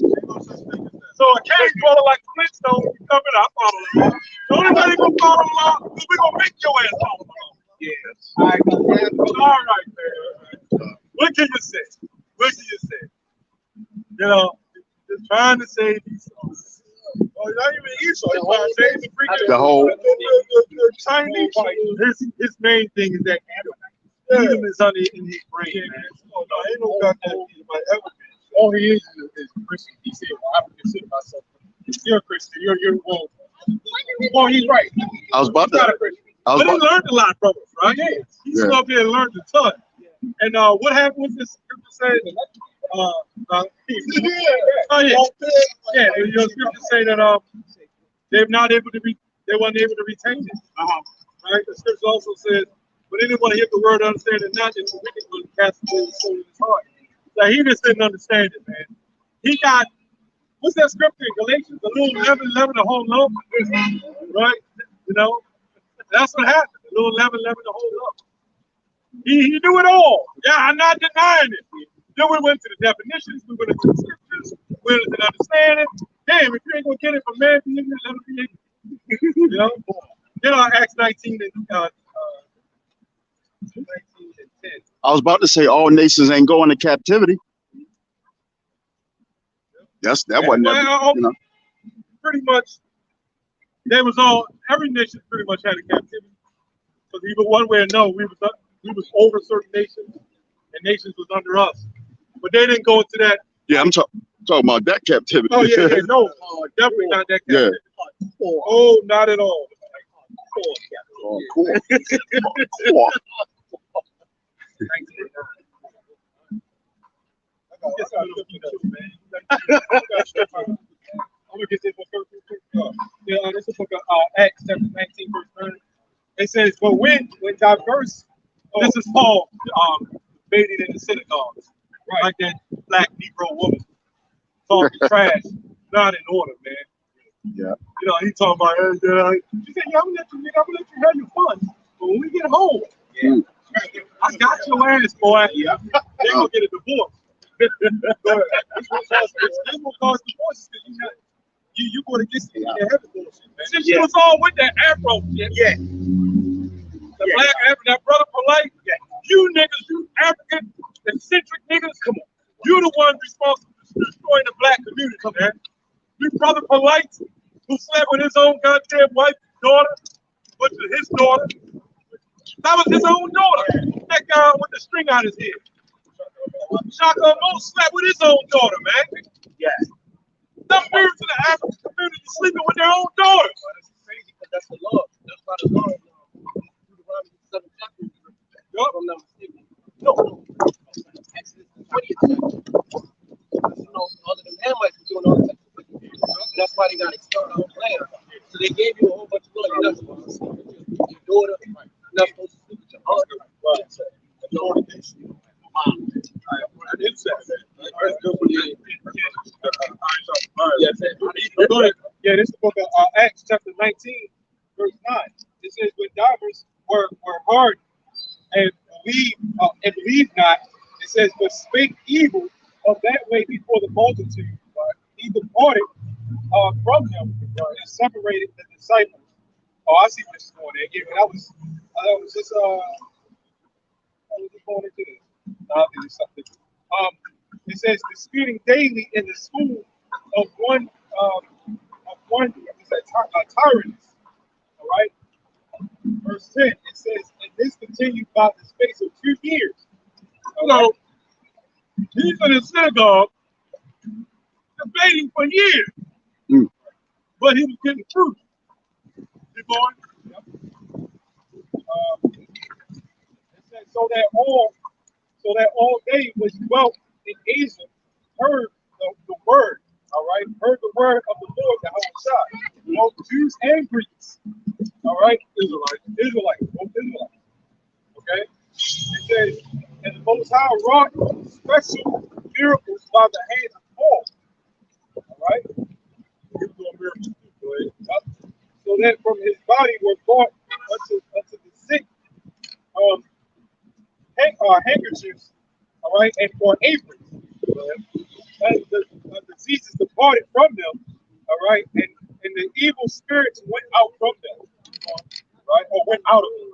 So a cave dweller like Flintstone, you coming up, follow the law. The only way they gonna follow the law is we gonna make your ass follow the law. Yes. All right, man. What can you say? What can you say? You know, just trying to save Esau. Well, not even Esau. He's trying to save the freaking The whole- the Chinese. His main thing is that Edom is under in his brain, man. Oh, no, ain't no goddamn Edomite ever been. All he is Christian. He said, well, I would consider myself. You're a Christian. You're well, he's right. I was about He's not to. a Christian. But he learned a lot from us, right? He did. He's up here and learned a ton. And what happened with this scripture said? Oh yeah, yeah. Your scripture say that they wasn't able to retain it. Right. The scripture also says, but anyone hear the word understand it not, then the wicked will cast it in the soul of his heart. So he just didn't understand it, man. He got what's that scripture in Galatians? The little 11, the whole lump, right? You know, that's what happened. The little 11, the whole lump. He knew it all. Yeah, I'm not denying it. Then we went to the definitions, we went into the scriptures, we went into the understanding. Damn, if you ain't gonna get it from man, be ignorant, let him be ignorant. You know? Then Acts 19 and 10. I was about to say all nations ain't going to captivity. That wasn't Well, you know. pretty much, they was all, every nation pretty much had a captivity. Because either one way or no, we was over certain nations, and nations was under us. But they didn't go into that. Yeah, I'm talking about that captivity. Oh yeah, no, definitely not that captivity. Yeah. Oh, not at all. Oh, cool. Cool. I'm gonna get this one first. Yeah, this is book of Acts chapter 19, verse 30. It says, but when diverse, this is Paul debating in the synagogues, right? Like that black Negro woman talking trash, not in order, man. Yeah. You know, he talking about, she said, yeah, I'm gonna let you have your fun. But when we get home, I got your ass, boy. Yeah. They gonna get a divorce. This will cause divorces because you going to get some heavy bullshit, man. Since you was all with that Afro shit. Yeah. The black Afro, that brother polite. Yeah. You niggas, you African eccentric niggas, come on. You the one responsible for destroying the black community, man. You brother polite who slept with his own goddamn wife, daughter, which is his daughter. That was his own daughter. That guy with the string on his head. Shaka Mo slept with his own daughter, man. Yeah. Some dudes in the African community sleeping with their own daughters. That's crazy because that's the law. That's why the law Deuteronomy 7 chapters. Yup. I'm not mistaken. No. Exodus 20th chapter. You know, all of them Hamites were doing all the that's why they got expelled out of land. So they gave you a whole bunch of law. You're not supposed to sleep with your daughter. You're not supposed to sleep with your husband. I didn't say that. Yeah, this is the book of Acts, chapter 19, verse 9. It says, when divers were hard and believed not, it says, but spake evil of that way before the multitude, he departed from them and separated the disciples. Oh, I see what this is going there. Yeah, I was just going into this. I'll do something. It says disputing daily in the school of one tyrannus. All right. Verse 10. It says, and this continued by the space of 2 years. So he's in the synagogue debating for years, but he was getting fruit. You going? Yep. It says so that all they which dwelt in Asia heard word of the Lord, Yahweh, both Jews and Greeks. All right, Israelites, both Israelites. Okay, it says, and the Most High wrought special miracles by the hand of Paul. All right, so that from his body were brought unto the sick handkerchiefs, all right, and for aprons. And the diseases departed from them, all right, and the evil spirits went out from them, right, or went out of them.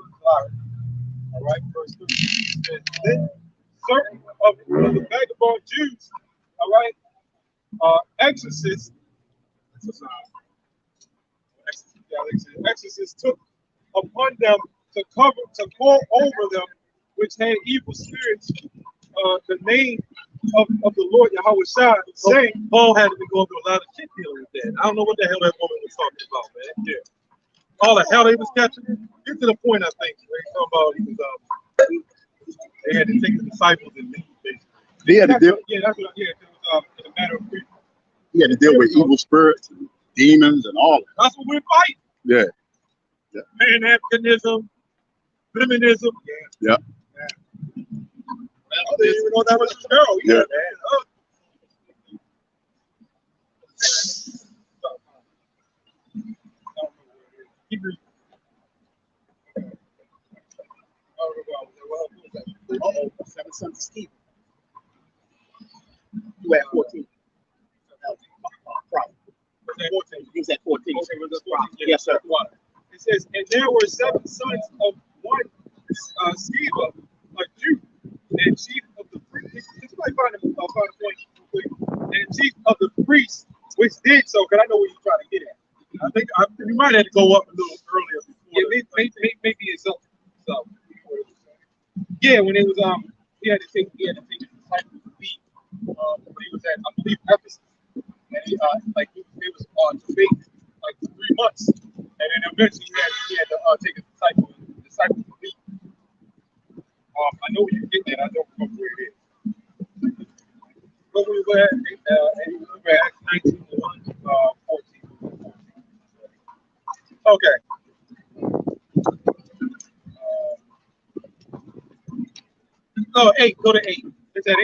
All right, verse 3. Then certain of the vagabond Jews, all right, exorcists took upon them to call over them which had evil spirits the name of the Lord Yahweh Shai, saying, Paul had to be going through a lot of shit dealing with that. I don't know what the hell that woman was talking about, man. Yeah. All the hell they was catching. Get to the point, I think. They talking about they had to take the disciples and leave, basically. They had to deal. Yeah, that's what. Yeah, it was in a matter of free. He had to deal with evil spirits, and demons, and all that. That's what we're fighting. Yeah. Yeah. Pan-Africanism, feminism. Yeah. I didn't even know that was a girl. Yeah. Man. Seven sons of Stephen. You at 14. Problem. He was at 14. Yes, sir. It says, and there were 7 sons of one Sceva, a Jew, and chief of the priests. Did somebody find a point? And chief of the priests, which did so, because I know what you're trying to get at. I think we might have to go up a little earlier. Yeah, maybe it's up. So, yeah, when it was he had to take his disciples to be when he was at, I believe, Ephesus, and he it was to wait like 3 months, and then eventually he had to take his disciples to be. I know where you get that. I don't remember where it is. But we were at 19 14. Okay. Oh, 8. Go to 8. Is that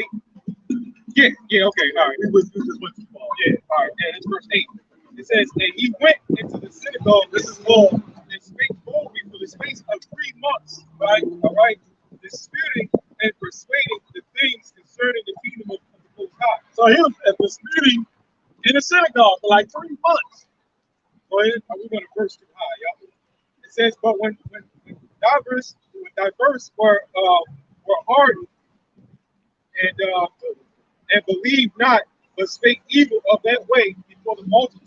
8? Yeah, okay, all right. We just went too far. Yeah, all right, yeah, that's verse 8. It says, and he went into the synagogue, this is Paul, and spake boldly for the space of 3 months, right? All right, disputing and persuading the things concerning the kingdom of the Most High. So he was disputing in the synagogue for like 3 months. Go ahead, we're going to verse too high, y'all. It says, but when diverse were hardened and believed not, but spake evil of that way before the multitude,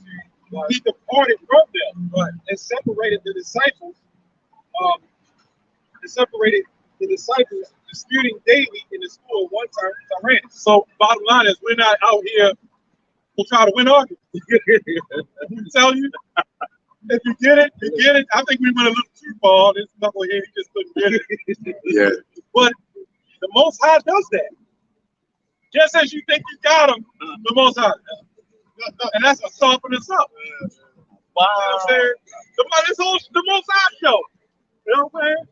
he departed from them, and separated the disciples. Disputing daily in the school of one Tyrannus. So bottom line is we're not out here to try to win arguments. I tell you, if you get it, you get it. I think we went a little too far. This knucklehead, he just couldn't get it. Yeah. But the Most High does that. Just as you think you got him, the Most High. And that's a soften us up. Wow. You know what I'm saying? The Most High show. You know what I'm saying?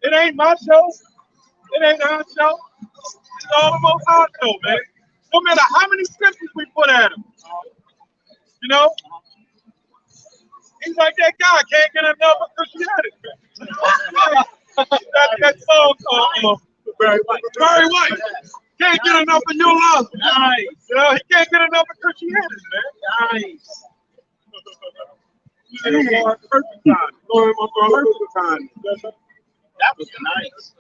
It ain't my show. It ain't our show. It's all the Most High show, man. No matter how many scriptures we put at him. You know? He's like that guy, can't get enough of Christianity. that song, Barry White. Can't get enough of your love. Nice. You know, he can't get enough of Christianity, man. Nice. Perfect time. Perfect time. That was nice.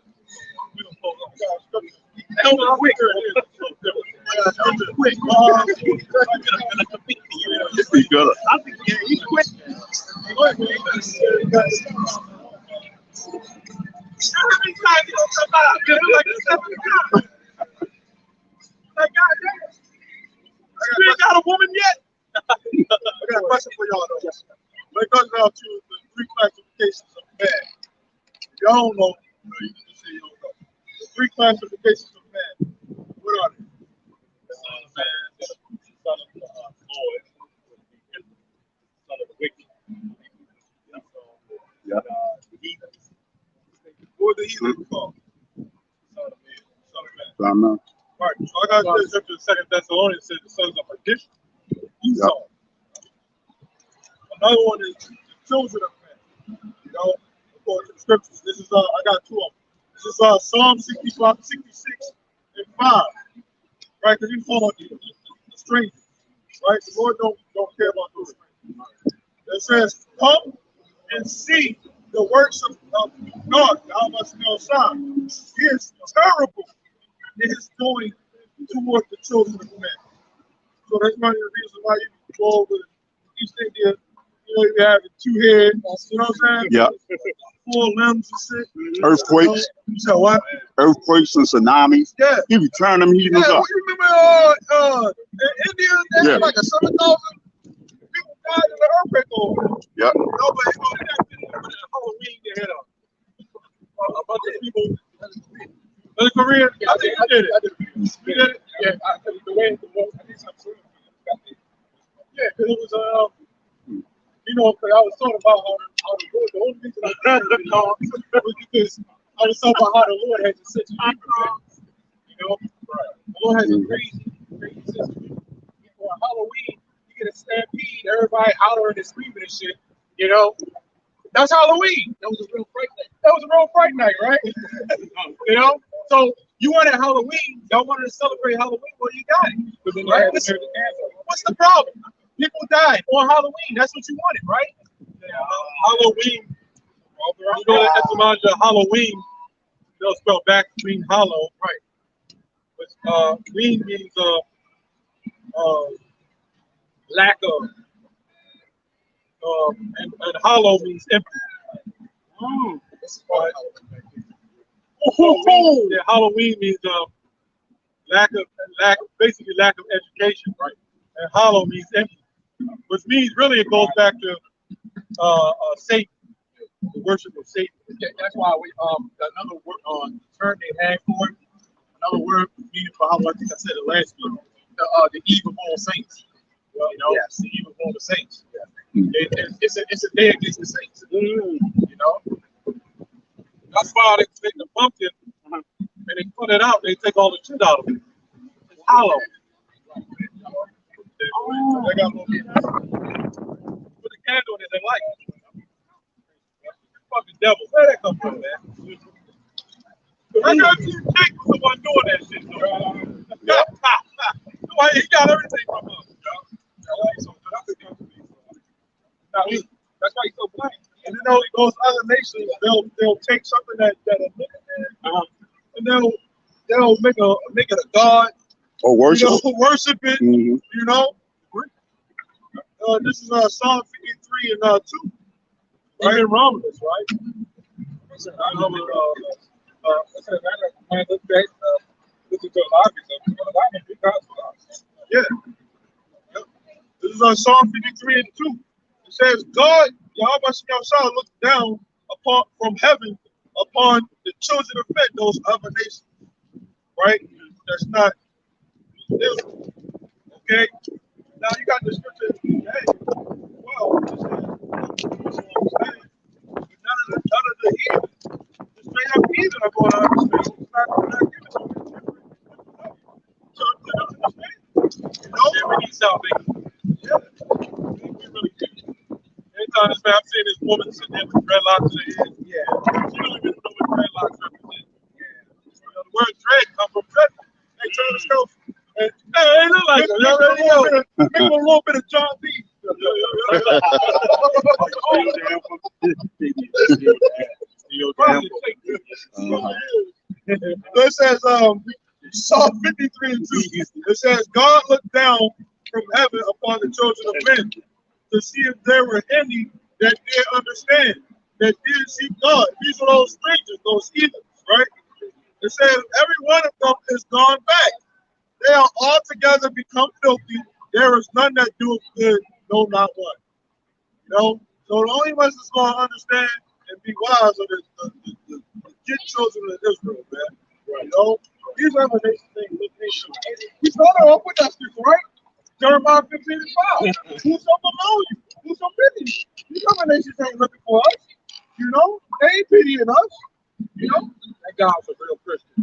That was quick. He's good. I think he's quick. How many times you gonna come out? You know, like the 7th time. Like, goddamn. You ain't got a woman yet? I got a question for y'all, though. When it comes down to the 3 classifications of man, if y'all don't know, you can just say you don't know. The 3 classifications of man, what are they? Son of man, son of Lord, what the heathen call? Son of man. So I know. Right. So I got this scripture in 2 Thessalonians says the sons of perdition. Esau. Another one is the children of men. You know, according to the scriptures. This is I got two of them. This is Psalm 65, 66 and 5. Right? Because you follow the strangers. Right? The Lord don't care about those strangers. It says, come and see the works of God. How much outside? He is terrible in his doing toward the children of men. So that's one of the reasons why you go over East India. You know, you have 2 heads. You know what I'm saying? Yeah. 4 limbs and shit. Earthquakes. You said what? Earthquakes and tsunamis. Yeah. He be turning them heathens Yeah, up. you remember in India, they had like 7,000 people died in the earthquake over. Yeah. Nobody know that Halloween they had a bunch of people. Was it Korea? I think you did it. You did it? Yeah. The way I think something. Yeah, because it was you know, because I was talking about how the Lord, the only reason I did it was because I was talking about how the Lord has a sense of humor. You know, the Lord has a crazy sense of humor. For Halloween, you get a stampede, everybody hollering and screaming and shit. You know, that's Halloween. That was a real fright night. That was a real fright night, right? You know, so you wanted Halloween, y'all wanted to celebrate Halloween, well, you got it. Right? What's the problem? People died on Halloween. That's what you wanted, right? Halloween. You know the etymology of Halloween. They'll spell back between hollow, right? But ween means lack of, and hollow means empty. Right? Yeah, Halloween means basically lack of education, right? And hollow means empty, which means really it goes back to Satan, the worship of Satan. That's why we another word term they had for it, another word meaning for how I think I said it last week, the evil saints. You know, yes. The evil born saints. Yeah. It's a day against the saints. You know, that's why they take the pumpkin and they put it out. They take all the shit out of it. It's hollow. They got put the candle in it. They like it. Fucking devil. Where that come from, man? I got you. Jake was the one doing that shit. Why he got everything from us? That's why he's so blind. And you know, those other nations, they'll take something that and they'll make it a god. Or worship. You know, worship it. Mm-hmm. You know. This is Psalm 53 and 2. Right in Romans, right? Listen to a lot of yeah. Yep. This is Psalm 53 and 2. It says, God, Yahweh looked down from heaven upon the children of men, those other nations. Right? That's not Israel. Okay? Now you got the scripture. Hey, well, none of the heathen, the straight up heathen are going to understand. It's not given to them. So they don't understand. You know, we need salvation. Yeah. We really do. Anytime this man, I'm seeing this woman sitting there with dreadlocks in her head. Yeah. She don't even know what dreadlocks represent. Yeah. You know, the word dread comes from dread. They turn the scope. Hey, it look like make a little bit of John B. It says Psalm 53 and 2. It says God looked down from heaven upon the children of men to see if there were any that did understand, that did seek God. These are those strangers, those heathens, right? It says every one of them is gone back. They are altogether become filthy. There is none that doeth good, no, not one. You know? So the only ones that's going to understand and be wise are the good children of Israel, man. Right. You know? These other nations think we started off with us, right? Jeremiah 15 and 5. Who's so below you? Who's so pity you? These other nations ain't looking for us. You know? They ain't pitying us. You know, that guy was a real Christian.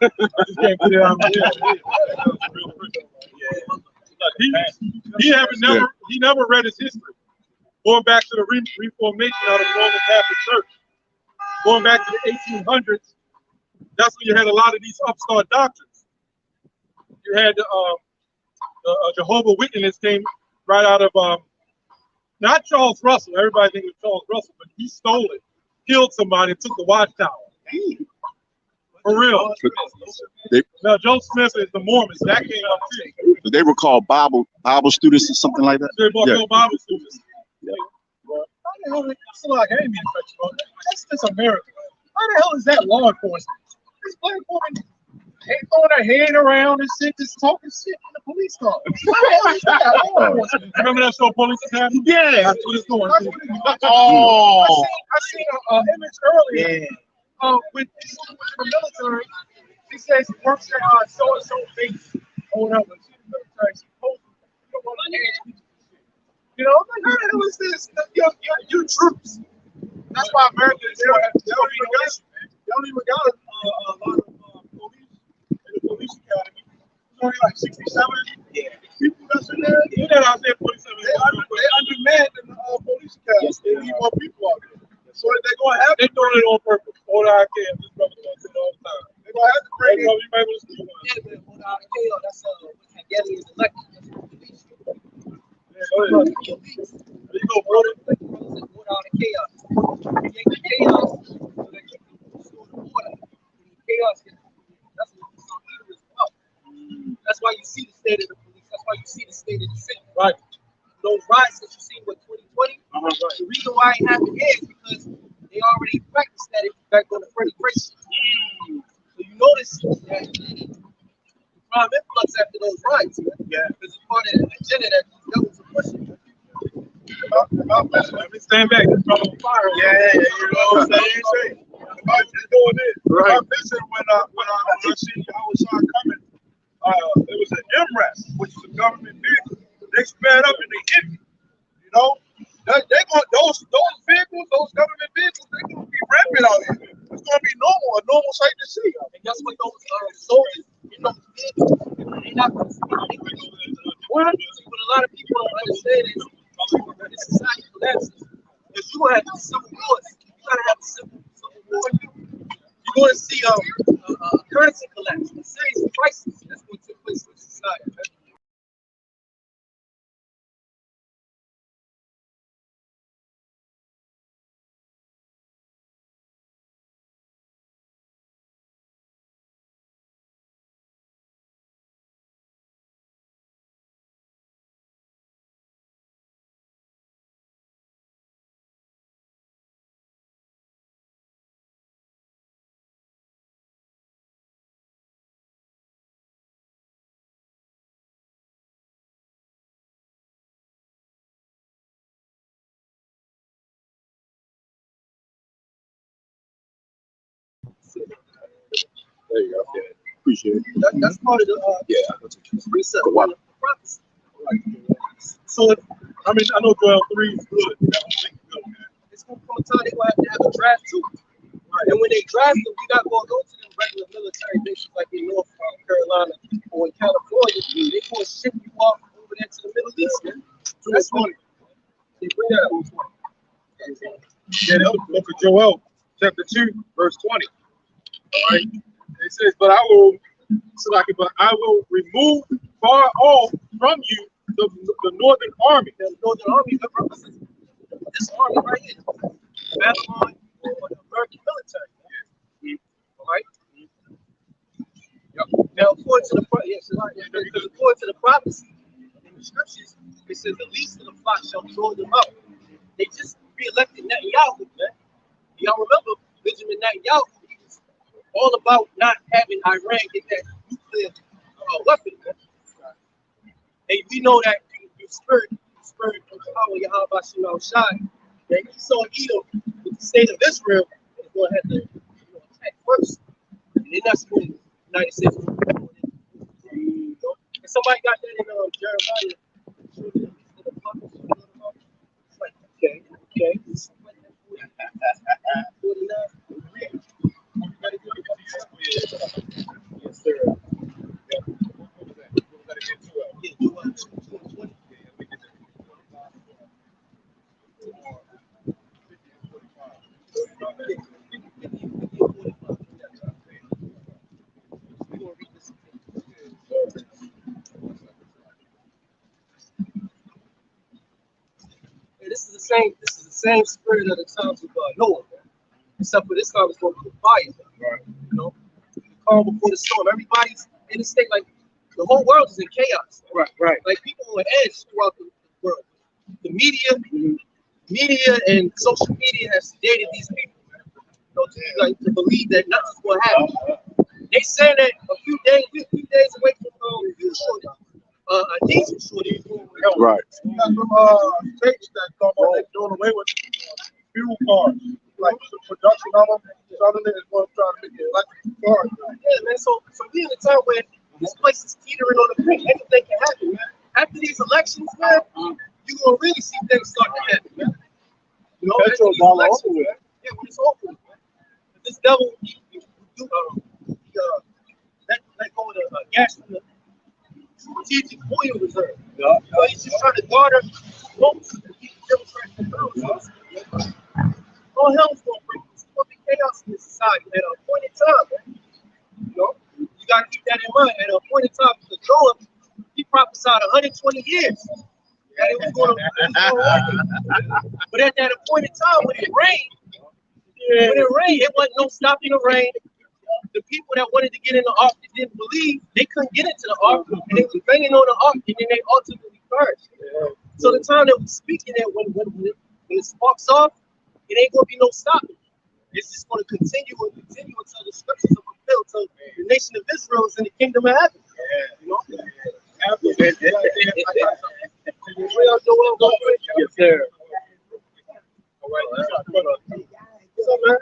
I just can't put it out there. He never read his history. Going back to the Reformation of the Roman Catholic Church, going back to the 1800s, that's when you had a lot of these upstart doctrines. You had the Jehovah's Witness came right out of not Charles Russell. Everybody thinks it was Charles Russell, but he stole it, killed somebody, and took the watchtower. For real. Now, Joe Smith is the Mormons. That came up too. They were called Bible students or something like that. They were called Bible students. Yeah. It's like, I ain't being touched. That's America. How the hell is that law enforcement? This black woman ain't throwing her hand around and shit, just talking shit in the police car. How the hell is that law enforcement? Remember that show, Police Academy? Yeah, that's what it's going to. Oh. I seen an image earlier. With the military, he says he works at so-and-so base or whatever. She's in the military. She's posted. You know, I'm like, how the hell is this? Your troops. That's why America is they don't even got a lot of police in the police academy. There's only like 67 people that's in there. You know, I said 47. They undermanned in the police academy. They need more people out there. So they're going to have They're doing it on purpose. All I care. This brother does it all the time. they're going to have to bring in. You might want to speak on it. That's Hegelian election. Go ahead. You go, brother. Order out of chaos. Create the chaos so that you can restore the order. Chaos is that's what the leader is about. That's why you see the state of the police. That's why you see the state of the city. Right. Those riots that you see with 2020, the reason why it happened here is because they already practiced that back on the Freddie Gray. So you notice that the crime influx after those riots, because it's part of the agenda that these devils are pushing. Stand back. This brother on fire. Yeah, you know what I'm saying? I'm just doing this. Right. I'm missing when I see outside coming. It was an MRES, which is a government vehicle. They sped up and they hit me. You know, they going those vehicles, those government vehicles, they're gonna be rampant out here. It's gonna be a normal sight to see. And guess what? Those soldiers in those vehicles, they're not going to speak English. What a lot of people don't understand is when the society collapses, because you're going to have civil wars. You got to have civil war. You're going to see a currency collapse, a serious crisis that's going to take place in society. There you go. Yeah. Appreciate it. That's part of the precept, the prophecy. So, I mean, I know 12-3 is good. I don't think it's good, man. It's going to come a time they're going to have a draft too. Right. And when they draft them, you're not going to go to them regular military bases like in North Carolina or in California. They're going to ship you off over there to the Middle East, man. So that's funny. They bring that up. Yeah, the book of Joel, chapter 2, verse 20. All right. It says, but I will remove far off from you the northern army. The northern army represents this army right here. Babylon or the American military. All right. Now, according to the prophecy in the scriptures, it says the least of the flock shall draw them out. They just re-elected Netanyahu, man. Y'all remember Benjamin Netanyahu? He was all about not having Iran get that nuclear weapon, man. And we know that the spirit of power, Yahweh Shema Shai, that he saw Edom with the state of Israel is going to have to attack first. And then that's when the United States will go in. And somebody got that in Jeremiah. It's like, okay. 49. this is the same spirit of the times of Noah, man. Except for this time it's going to be fire. Right. You know, the calm before the storm. Everybody's in a state like the whole world is in chaos. Right, right. Like people on edge throughout the world. The media and social media has sedated these people. You know, to believe that nothing's going to happen. They say that a few days away from a diesel shortage. Right. You got some states that come on, they're doing away with fuel cars. Like the production of them, Southern is going to try to make it electric cars. Yeah, man. So we in a time where this place is teetering on the brink. Anything can happen, man. After these elections, man, you're gonna really see things start to happen, man. You know, after these elections, man. Yeah, when it's over, man. This devil, let go of the gas from the strategic oil reserve. Yeah. He's just trying to garner votes to keep the Democrats in power. All hell's gonna break. There's gonna be chaos in this society at a point in time, man. You know, you gotta keep that in mind. At a point in time, because Noah, he prophesied 120 years. That it was going to but at that point in time, when it rained, it wasn't no stopping the rain. The people that wanted to get in the ark that didn't believe, they couldn't get into the ark, and they was banging on the ark, and then they ultimately perished. So the time that we're speaking at, when it sparks off, it ain't gonna be no stopping. It's just gonna continue until the scriptures are fulfilled. So the nation of Israel is in the kingdom of heaven. You know? Yes, sir. All right. What's up, man?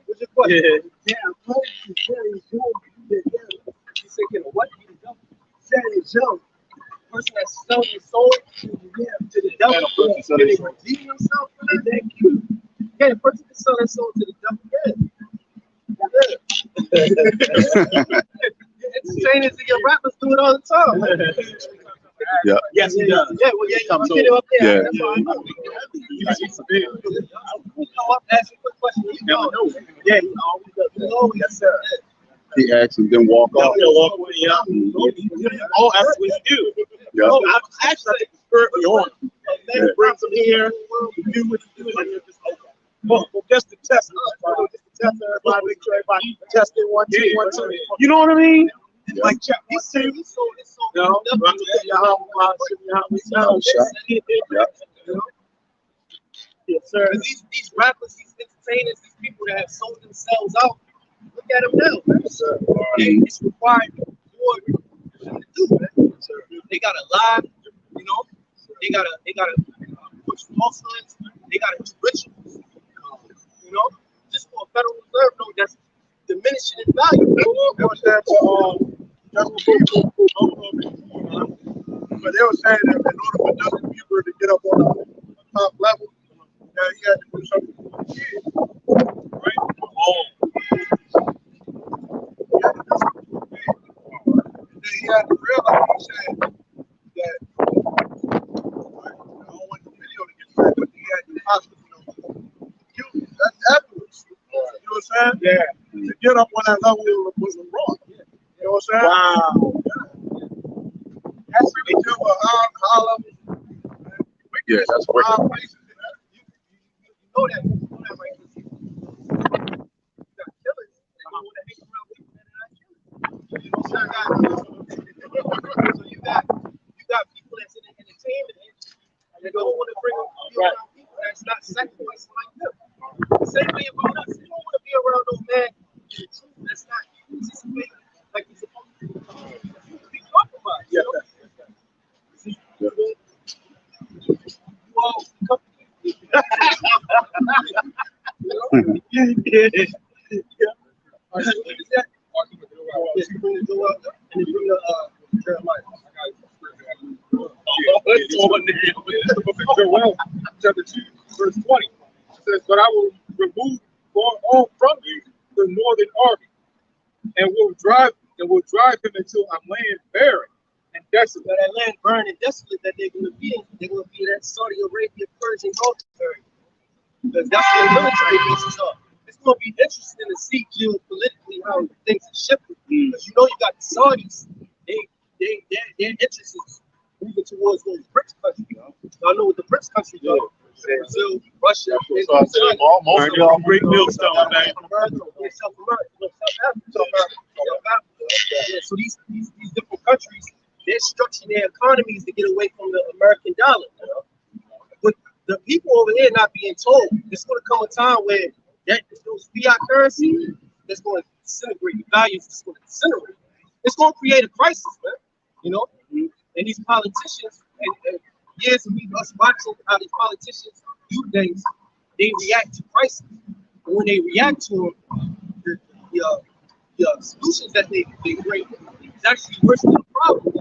What's your question? Yeah, you say, what? Person that sells his soul to the devil, can they redeem himself for that? Yeah, the person can sell their soul to the devil. Entertainers and your rappers do it all the time. Yeah. Yes, he does. Yeah, well, yeah, you can get it up there. Yeah. That's all I know. Come up, ask a quick question. You know. Yeah, you know. Yes, sir. He asked and then walk off. Oh, that's what you do. Yeah. Oh, I'm actually currently on. Man, bring some here. You do what you do. And you're just okay. Well, just to test everybody. Just to test everybody. Make sure everybody testing 1, 2, 1, 2. You know what I mean? Yeah. Like, check. He's saying, no, yes, sir. These rappers, these entertainers, these people that have sold themselves out, look at them now. Yes, sir. It's required more to do, man. They gotta lie, you know. They gotta push falsehoods. They gotta do rituals, you know. Just for a Federal Reserve note that's diminishing in value. They were saying for Justin Bieber, but they were saying that in order for Justin Bieber to get up on the top level, he had to do something for the kids, right? He had to do something for the kids. And then he had to realize, he said that, I don't want the video to get said, but he had to possibly that's afterwards. You know what I'm saying? Yeah. To get up on that level was wrong. You know what I'm saying? Wow. That's really do a high level. Yeah, that's great. You know that, right? You got killers that don't want to hang around people that are not killers. You know what I'm saying? So you got people that's in the entertainment industry that don't want to be around people that's not sacrificing like them. The same way about us. You don't want to be around no man that's not participating like he's supposed to. You be compromised. You know? See, you all come. Joel chapter 2, verse 20 says, "But I will remove all from you the northern army, and will drive him into a land barren and desolate." That land burned and desolate that they're going to be in. They're going to be in that Saudi Arabia, Persian Gulf area. Because that's where the military bases are. It's going to be interesting to see geopolitically how things are shifting. Because you know you got the Saudis. Their interest is moving towards those BRICS countries. So I know what the BRICS countries are. Brazil, Russia, So I said, most of them great millstone, man. South America, South Africa. Yeah, so these different countries, they're structuring their economies to get away from the American dollar. But the people over here not being told, there's going to come a time where those fiat currency that's going to disintegrate, the values is going to disintegrate. It's going to create a crisis, man. You know, and these politicians, and years of us watching how these politicians do things, they react to crisis. And when they react to them, the solutions that they bring is actually worse than the problem.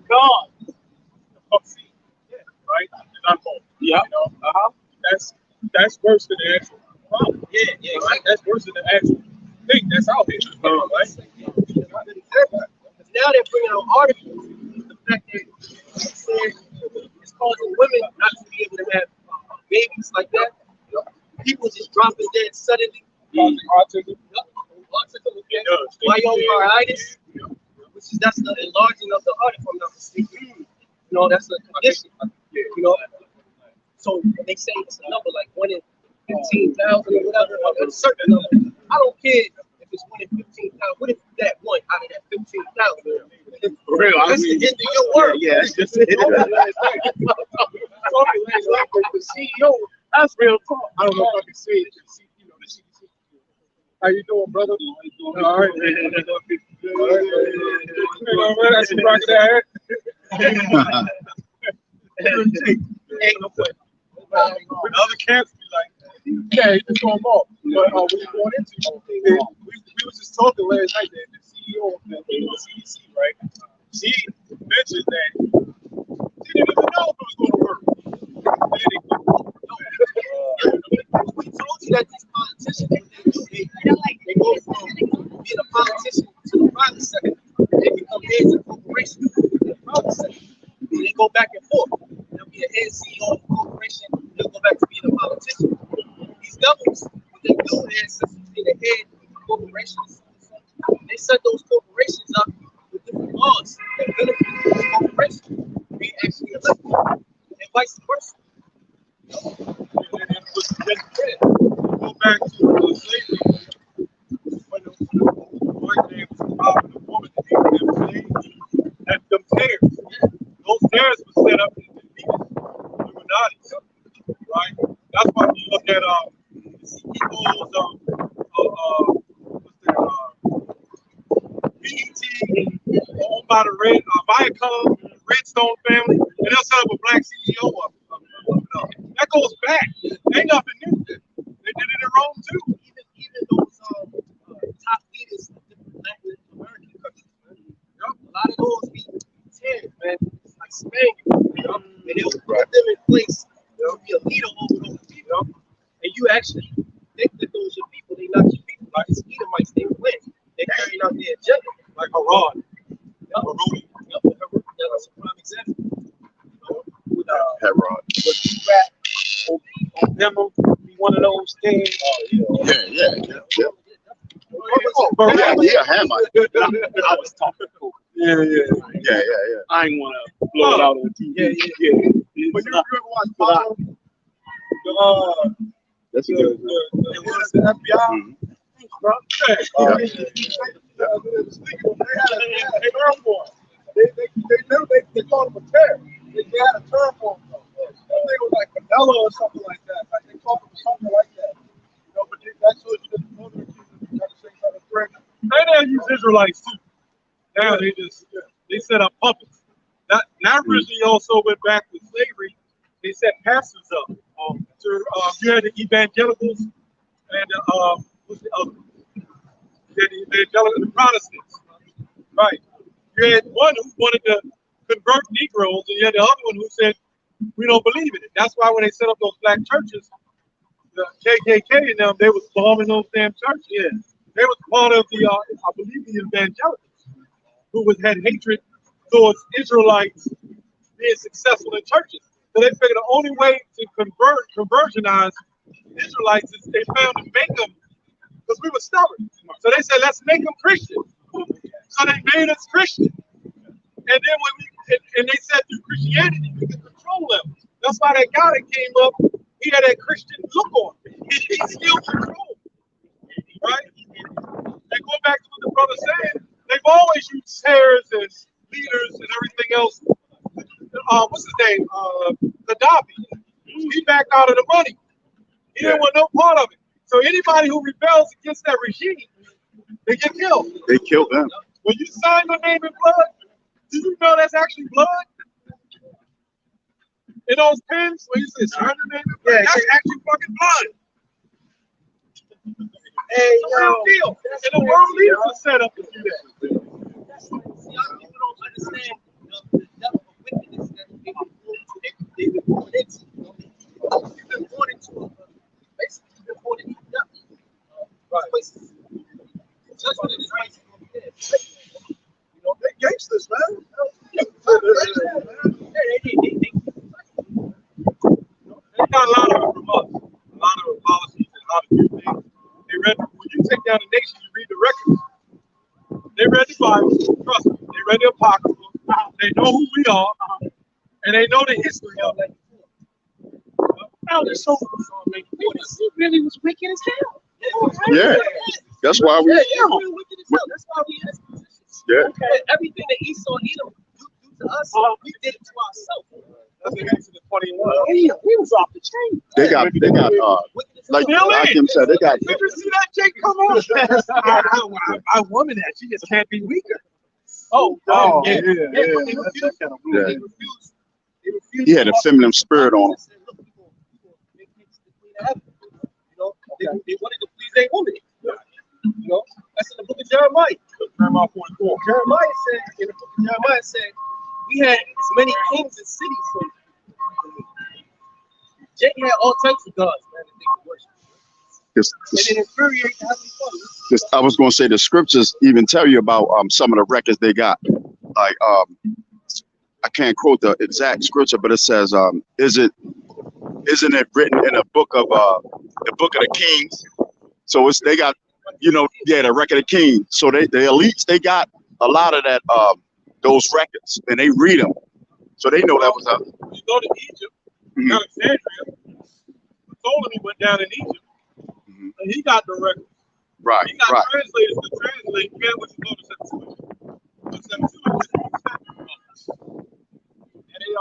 God. Right? Yeah. That's worse than the actual problem. Yeah, Right? That's worse than the actual thing that's out here. Right? Now they're bringing out articles with the fact that it's causing women not to be able to have babies like that. People just dropping dead suddenly. Autism. Myocarditis, that's the enlarging of the heart, if I'm not mistaken. You know, that's a condition. You know, so they say it's a number like 1 in 15,000 or whatever, a certain number. I don't care if it's 1 in 15,000. What if that one out of that 15,000? For real, That's the end of your world. Yeah, that's just it. the CEO, that's real talk. I don't know if I can say it. You know, the CDC. How you doing, brother? All right. That's a rock that. Other camps be like, Yeah, you just throw them off. But what you going into? We was just talking last night that the CEO of the CDC, right? she mentioned that she didn't even know if it was going to work. We told you that these politicians, they go from being a politician to the private sector. They become heads of corporations in the private sector. And they go back and forth. They'll be a head CEO of a corporation. They'll go back to being a politician. These governments, what they do is, since they're the head of corporations, they set those corporations up with different laws that benefit those corporations. They actually elect them, and vice versa. Go back to slavery. When the white man was robbing the woman that they were enslaved, and them tears. Those tears were set up in the Illuminati, right? That's why when you look at CEOs BET, owned by the Viacom, Redstone family, and they'll set up a black CEO up. That goes back. Ain't nothing new. They did it in Rome too. Even those top leaders of different Latin American countries, man. A lot of those be tears, man. It's like Spaniards, and they'll put them in place to be a leader over those people. And you actually think that those are people, they not your people. Like these Edomites, they win. They're carrying out their agenda. Like Haran. Haruni. That's a prime example. With Herod. Demo, one of those things. Yeah. Hammer. I was talking cool. Yeah. I ain't want to blow it out on TV. Yeah. But you ever watch Pablo? That's good. The FBI. Bro. They called him a terror. They had a term for him. I think it was like Vanilla or something like that. Like they called him something like that. You know, but that's what you just know they're trying to say kind of threat. They use Israelites too. Now they set up puppets. Now originally also went back with slavery. They set pastors up. You had the evangelicals and what's the other? The evangelical, the Protestants. Right. You had one who wanted to convert Negroes, and you had the other one who said, we don't believe in it. That's why when they set up those black churches, the KKK and them, they was bombing those damn churches. Yeah. They was part of the, I believe, the evangelicals, who had hatred towards Israelites being successful in churches. So they figured the only way to conversionize Israelites is they found to make them, because we were stubborn. So they said, let's make them Christians. So they made us Christian. And then when and they said through Christianity, we can control them. That's why that guy that came up, he had that Christian look on him. He still controlled. Right? And going back to what the brother said, they've always used terrorists as leaders and everything else. What's his name? Gaddafi. He backed out of the money. He didn't want no part of it. So anybody who rebels against that regime, they get killed. They killed them. When you sign your name in blood, do you know that's actually blood? In those pens, when you say sign your name in blood, that's actually fucking blood. Hey, It's a real deal. And the world leaders are set up to do that. That's why people don't understand the level of wickedness that they've been born into. You've been born into basically you've been born into death. Places. Judgment in this place is going to be there. You know, they're gangsters, man. They got a lot of it from us. A lot of policies and how to do things. They read, when you take down the nation, you read the records. They read the Bible, trust me. They read the Apocrypha. They know who we are, and they know the history of it. So he really was wicked as hell. Yeah. That's why we. That's why we in this position. Yeah. Okay. Everything that Esau and Edom do to us, we did it to ourselves. That's in Exodus 21. He was off the chain. They got like Kim said, they got. Did you see that chick come on? I woman that she just can't be weaker. Yeah. He had a feminine spirit on him. They wanted to please their woman. You know, that's in the book of Jeremiah. Jeremiah 44. Jeremiah said, in the book of Jeremiah said, we had as many kings and cities. So Jake had all types of gods, man, that they could worship. And it infuriates the Heavenly Father. I was going to say the scriptures even tell you about some of the records they got. Like I can't quote the exact scripture, but it says, isn't it written in a book of the Kings? So they got, the record of Kings. So the elites, they got a lot of that those records, and they read them, so they know that was up. You go to Egypt, Alexandria. Ptolemy went down in Egypt, and he got the records. Right, He got right. translators to translate. You get what you go to Septuagint. And they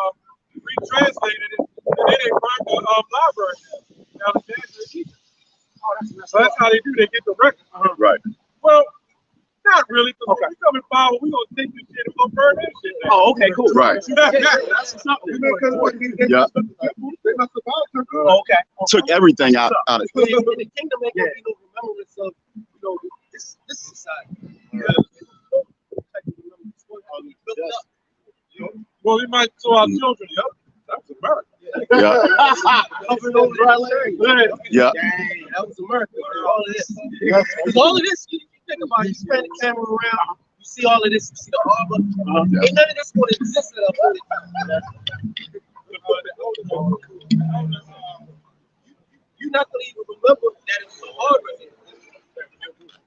retranslated it, and then they brought the library down Alexandria, Egypt. So that's how they do. They get the records. Right. Well, not really, because when we come in power, we're going to take this shit and we're going to burn that shit down. Oh, okay, cool. Right. That's something. Yeah. Okay. Took everything out of it. In the kingdom, ain't gonna be no remembrance of this society. Well, we might show our children, that's America. Yeah. Yeah. Dang, that was America. All of this. Because all of this, you think about it, you spread the camera around, you see all of this, you see the harbor. Ain't none of this going to exist at a point in time. You're not going to even remember that it was a harbor here.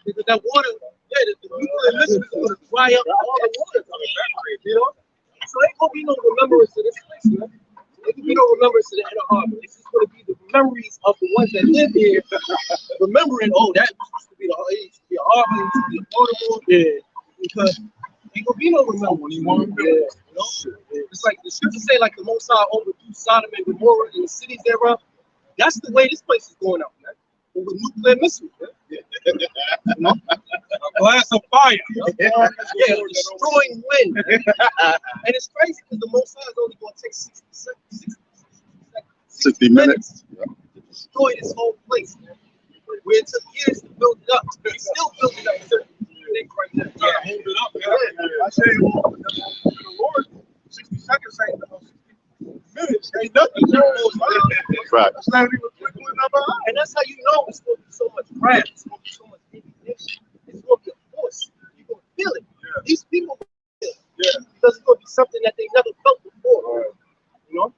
Because that water, the nuclear emissions is going to dry up all the water. So ain't going to be no remembrance of this place, man. There can be no remembrance of the inner harbor. It's just going to be the memories of the ones that live here, remembering, that used to be a harbor, it used to be a Baltimore. Yeah. Because ain't going to be no remembrance. It's like the scriptures say, like the Most High overthrew Sodom and Gomorrah and the cities thereof. That's the way this place is going out, man. With nuclear missiles, man. A glass of fire. Destroying wind. And it's crazy because the Most High is only going to take 60 minutes. to destroy this whole place, man. Where it took years to build it up. He's still building up certain things right now. Hold it up, man. I say, the Lord, 60 seconds ain't no 60 minutes. Ain't nothing. Right. It's not even twinkling of an eye. And that's how you know it's going to be so much wrath. It's going to be so much indignation. It's going to be a force. You're going to feel it. Yeah. These people will feel it. Yeah. Because it's going to be something that they never felt before. You know?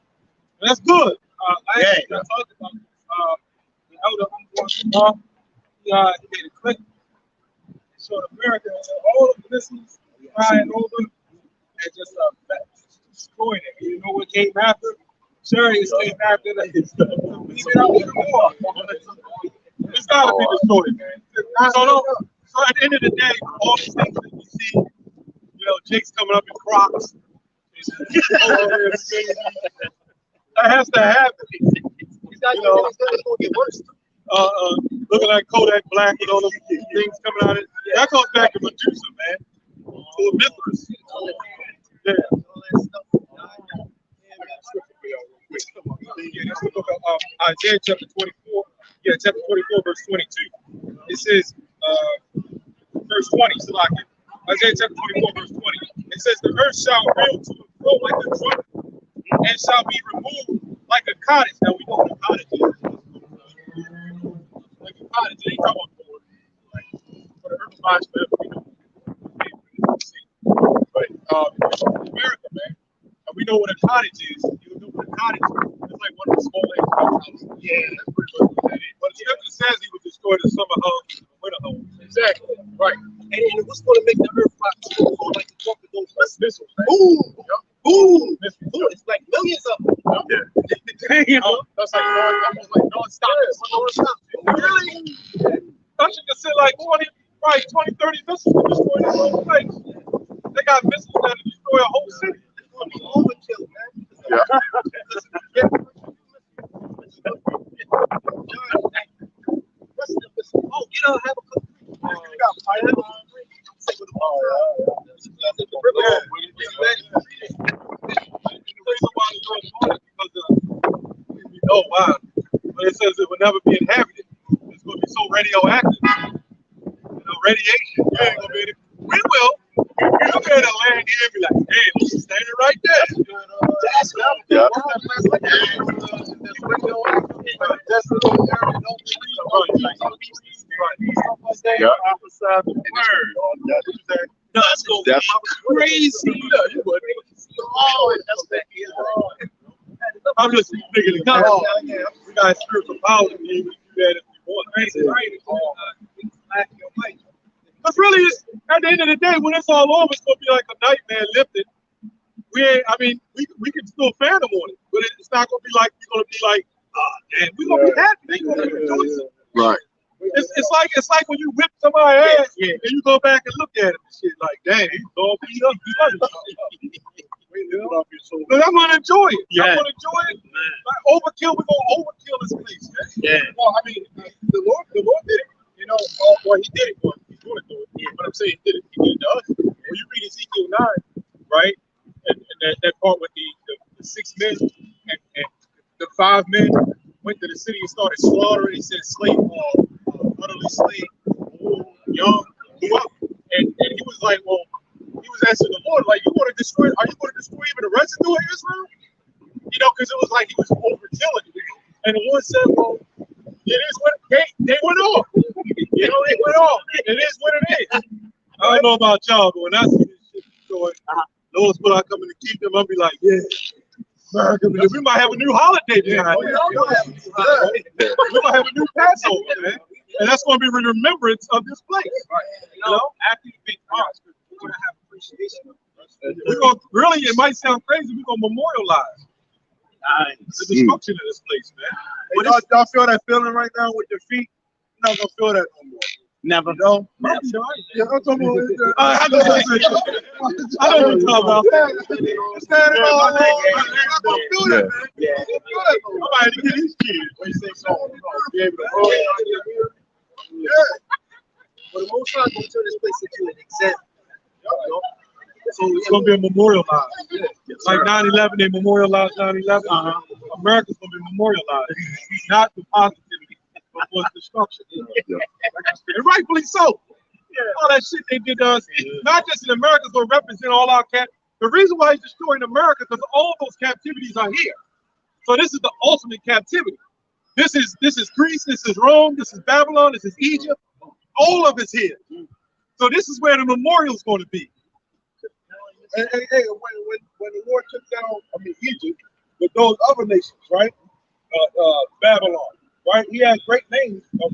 That's good. I talked about the elder he made a clip. showed America all of the missiles flying over and just destroying it. You know what came after? Chariots came after that. It's got to be destroyed, man. So at the end of the day, all these things that you see, you know, Jake's coming up in Crocs. That has to happen. You know, it's going to get worse. Looking like Kodak Black with all those things coming out of it. That goes back to Medusa, man. To the Mithras. Yeah. That's the book of Isaiah chapter 24. Yeah, chapter 24, verse 22. It says, verse 20, Salaki. Isaiah chapter 24, verse 20. It says, the earth shall reel to and fro like a drum, and shall be removed like a cottage. Now we know what a cottage is. Like a cottage, it ain't talking about board. Like, for the earth lies forever, we know. But America, man. And we know what a cottage is. You know what a cottage is. It's like one of the small houses. Yeah, that's pretty much what that is. But the scripture says he would destroy the summer house and the winter home. Exactly. Right. And what's going to make the earth rock go like the drop of those missiles? Boom! Boom! Boom! It's like millions of them. Yeah. That's like non-stop. Really? I should just say like 20, 30 missiles to destroy the whole place. They got missiles that destroy a whole city. It's going to be overkill, man. Yeah. Oh, you don't have a cook. Oh wow! But it says it will never be inhabited. It's going to be so radioactive. You know, radiation. You ain't gonna be able to. We will. You'll be able to land here and be like, hey, look, it's standing right there. That's Yeah. That's going to be crazy. I'm just thinking we got spiritual power to be able to do that if we want. Because really, at the end of the day, when it's all over, it's going to be like a nightmare lifted. We can still fathom on it, but it's not going to be like, we're going to be like, damn, we're going to be happy. We're going to be rejoicing. Right. It's like when you whip somebody's ass and you go back and look at it and shit, like, dang, he's all beat up. But I'm gonna enjoy it. Yeah. I'm gonna enjoy it. Like overkill, we're gonna overkill this place, man. Yeah. Well, I mean, the Lord did it. You know, well, he did it. Well, he's gonna do it. Yeah. But I'm saying he did it. He did it to us. When you read Ezekiel 9, right, and that part with the 6 men and the 5 men went to the city and started slaughtering. He said, slave, utterly slave, young, whoever. And he was like, well. He was asking the Lord, like, are you going to destroy even the residue of Israel? You know, because it was like he was overkilling it. And the Lord said, well, it is what they went off. You know, they went off. It is what it is. I don't know about y'all, but when I see this shit destroyed, Lord's when I come in to keep them, I'll be like, yeah. America, we might have a new holiday behind it. We might have a new Passover, man. And that's going to be in remembrance of this place. You know, after you beat us, we're going to have appreciation. We're going to, really, it might sound crazy, we're going to memorialize the destruction of this place, man. But y'all feel that feeling right now with your feet? You're not going to feel that no more. Never. No? Yeah, I'm talking about I know what you're talking about. Standing all over. I'm going to feel that, man. Yeah. I'm about to get these kids. What you say, so be able to roll. Yeah. But the Most High going to turn this place into an example. So it's going to be a memorial line. Like 9/11, they memorialized 9/11. America's going to be memorialized. Not for positivity, but for destruction. And rightfully so. All that shit they did to us, not just in America, it's going to represent all our The reason why he's destroying America is because all those captivities are here. So this is the ultimate captivity. This is Greece, this is Rome, this is Babylon, this is Egypt. All of it's here. So this is where the memorial is going to be. Hey, when the Lord took down, Egypt, with those other nations, right? Babylon, right? He had great names of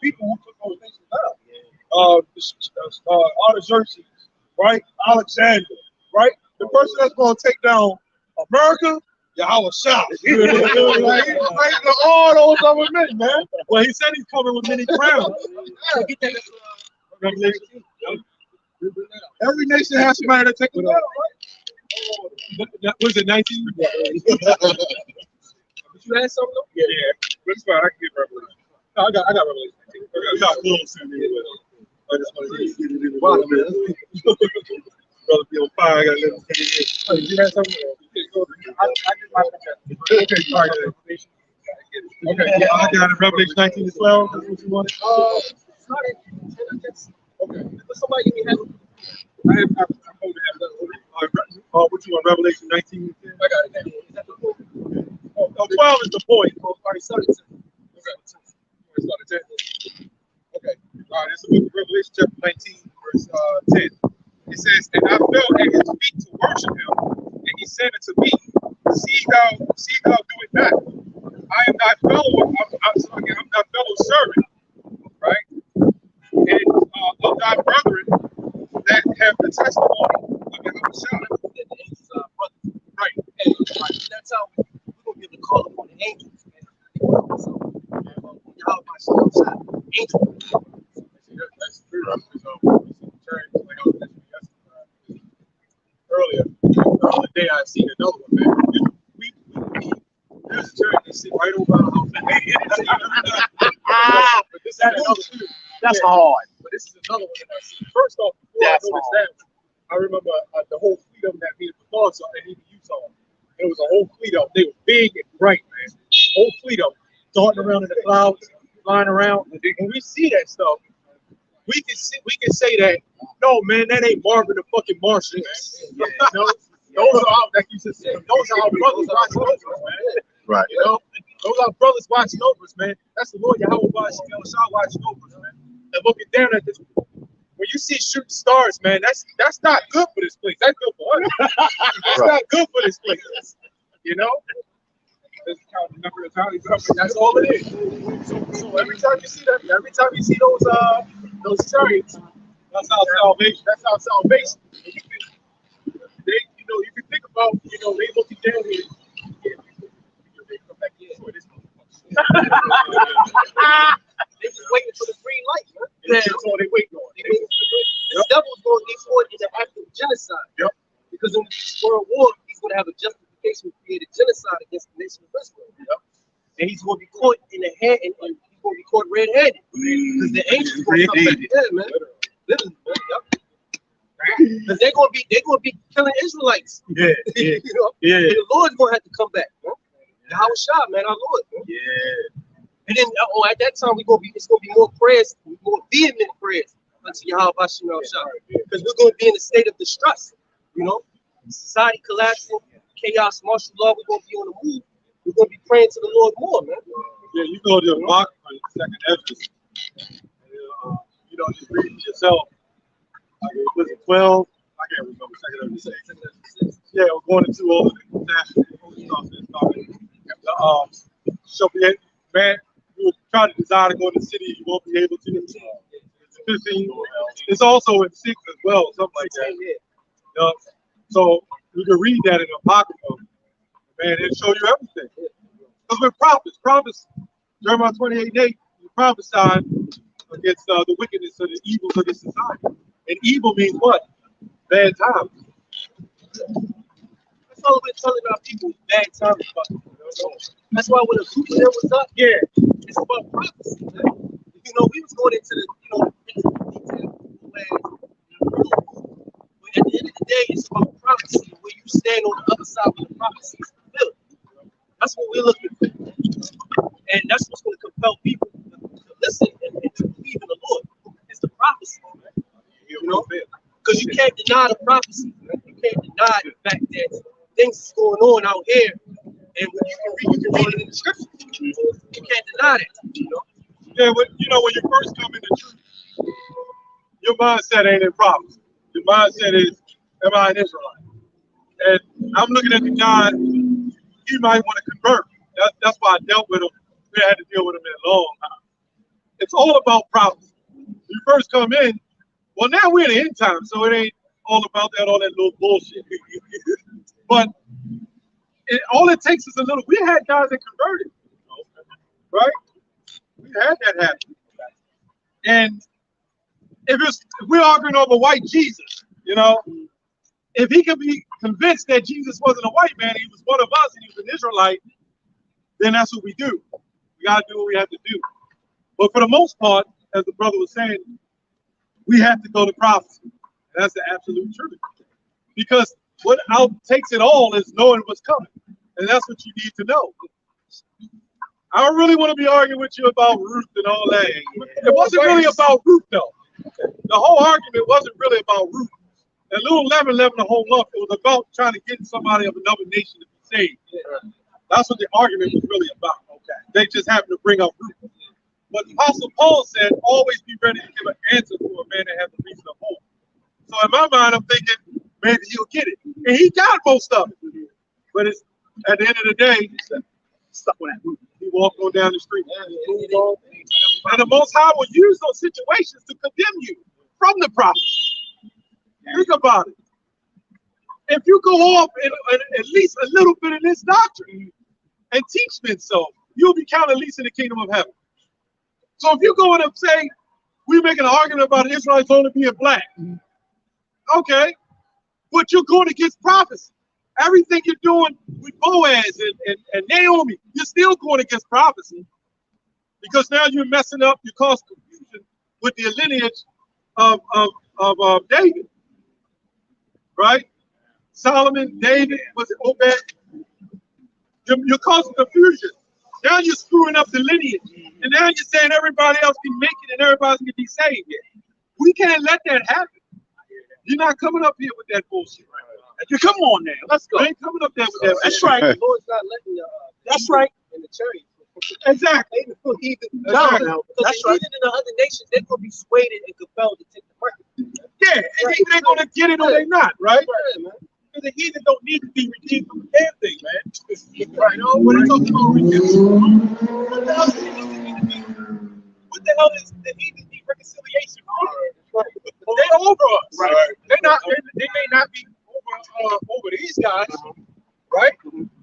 people who took those nations down. Artaxerxes, right? Alexander, right? The person that's going to take down America, Yahweh Shah. Like, he's fighting all those other men, man. Well, he said he's coming with many crowns. Revelation. Every nation has somebody to take them down, right? Was it 19? But you had something though? Yeah. That's fine. I can get Revelation. No, I got Revelation. We got close in there with it. I just want to get it in the water, man. Brother be on fire. I got to let him take it in. Oh, you had something? I did my okay, sorry. Okay, yeah, I got it. Revelation 19 to 12. That's what you wanted? Okay. Somebody give me help. I'm going to have that. What you want? Revelation 19 to 10? I got it. Is that the point? Oh, 12 is the point. Oh, already started. Okay. Start at 10. Okay. All right, this is the book of Revelation chapter 19, verse 10. It says, and I fell at his feet to worship him, and he said unto me, see thou do it not. I am thy fellow, I'm thy fellow servant, right? And of thy brethren that have the testimony of Yahweh Shah. Right. And that's how we're going to be able to call upon the angels. So, angels. That's true. Earlier, the other day I seen another one, man. There's a church that sit right over our house. But this is another two. That's hard. But this is another one that I see. First off, before I noticed that, I remember the whole fleet of them that me and Paul saw and even you saw. There was a whole fleet of them. They were big and bright, man. Whole fleet of them darting around in the clouds, flying around. When we see that stuff, we can say that, no, man, that ain't Marvin the fucking Martian, man. Yeah. You know, those are our, like you just said, those are our brothers watching over us, man. Right. You know, those are our brothers watching over us, man. That's the Lord Yahweh watching over us, man. And looking down at this. When you see shooting stars, man, that's not good for this place. That's good for us. That's not good for this place. You know? That's all it is. So every time you see that, every time you see those chariots, that's our salvation. That's our salvation. And you can think about, they looking down here. They come back here. They just waiting for the green light, man. Yeah, that's all they waiting on. The devil's going to get caught in the act of genocide. Yep. Because in this world war, he's going to have a justification to create a genocide against the nation of Israel. Yep. And he's going to be caught in the head, and he's going to be caught red-handed. Because the angels going to come back. Yeah, man. Literally, man. Yep. Because they're going to be killing Israelites. Yeah. You know? Yeah. And the Lord's going to have to come back. Man. Yahweh Shah, man, our Lord. Man. Yeah. And then, at that time, it's going to be more prayers, more vehement prayers unto Yahweh Shah. Because we're going to be in a state of distress, society collapsing, chaos, martial law. We're going to be on the move. We're going to be praying to the Lord more, man. Yeah, you go to the Mark for the second Exodus. Just read it yourself. Was it 12? I can't remember. Second Exodus. Yeah, we're going into all the so man, you will try to desire to go to the city, you won't be able to. It's 15. It's also in 6 as well, something like that. So you can read that in the Apocrypha, man, it'll show you everything. Because we're prophets, Jeremiah 28:8, you prophesied against the wickedness of the evils of this society. And evil means what? Bad times. That's all we're telling our people, bad times. That's why when the group of them was up, it's about prophecy, man. We was going into the, detail but at the end of the day, it's about prophecy, where you stand on the other side when the prophecy is fulfilled. That's what we're looking for. And that's what's going to compel people to listen and to believe in the Lord. It's the prophecy, man. Because you can't deny the prophecy, man. You can't deny the fact that things is going on out here, and when you can read it in the scriptures. You can't deny that, Yeah, when you first come into truth, your mindset ain't in prophecy. Your mindset is, am I an Israelite? And I'm looking at the guy, he might want to convert. That's why I dealt with him. We had to deal with him in a long time. It's all about prophecy. You first come in. Well, now we're in the end time, so it ain't all about that, all that little bullshit. But all it takes is a little. We had guys that converted, right? We had that happen. And if we're arguing over white Jesus, you know, if he could be convinced that Jesus wasn't a white man, he was one of us, and he was an Israelite, then that's what we do. We gotta do what we have to do. But for the most part, as the brother was saying, we have to go to prophecy. That's the absolute truth. Because what takes it all is knowing what's coming. And that's what you need to know. I don't really want to be arguing with you about Ruth and all that. It wasn't really about Ruth, though. The whole argument wasn't really about Ruth. And little 11 the whole month, it was about trying to get somebody of another nation to be saved. That's what the argument was really about. They just happened to bring up Ruth. But Apostle Paul said, always be ready to give an answer to a man that has a reason of hope. So in my mind, I'm thinking, maybe he'll get it. And he got most of it. But it's, at the end of the day, he walked on down the street. And the Most High will use those situations to condemn you from the prophet. Think about it. If you go off in at least a little bit of this doctrine and teach men so, you'll be counted at least in the kingdom of heaven. So if you go in and say, we're making an argument about Israelites only being black, okay, but you're going against prophecy. Everything you're doing with Boaz and Naomi, you're still going against prophecy. Because now you're messing up, you cause confusion with the lineage of David. Right? Solomon, David, was it Obed? You're causing confusion. Now you're screwing up the lineage. And now you're saying everybody else can make it and everybody can be saved. We can't let that happen. You're not coming up here with that bullshit. Come on now, let's go. I ain't coming up there with that. That's right. The Lord's not letting you. That's right. In the church. Exactly. That's right. Even in the other nations, they're going to be swayed and compelled to take the market. Yeah, and either they're going to get it or they're not, right? Because the heathen don't need to be redeemed from the damn thing, man. Right? You know, when they talk about redemption, what the hell is the heathen need reconciliation for? They're over us. Right. They're not. They may not be over these guys, right?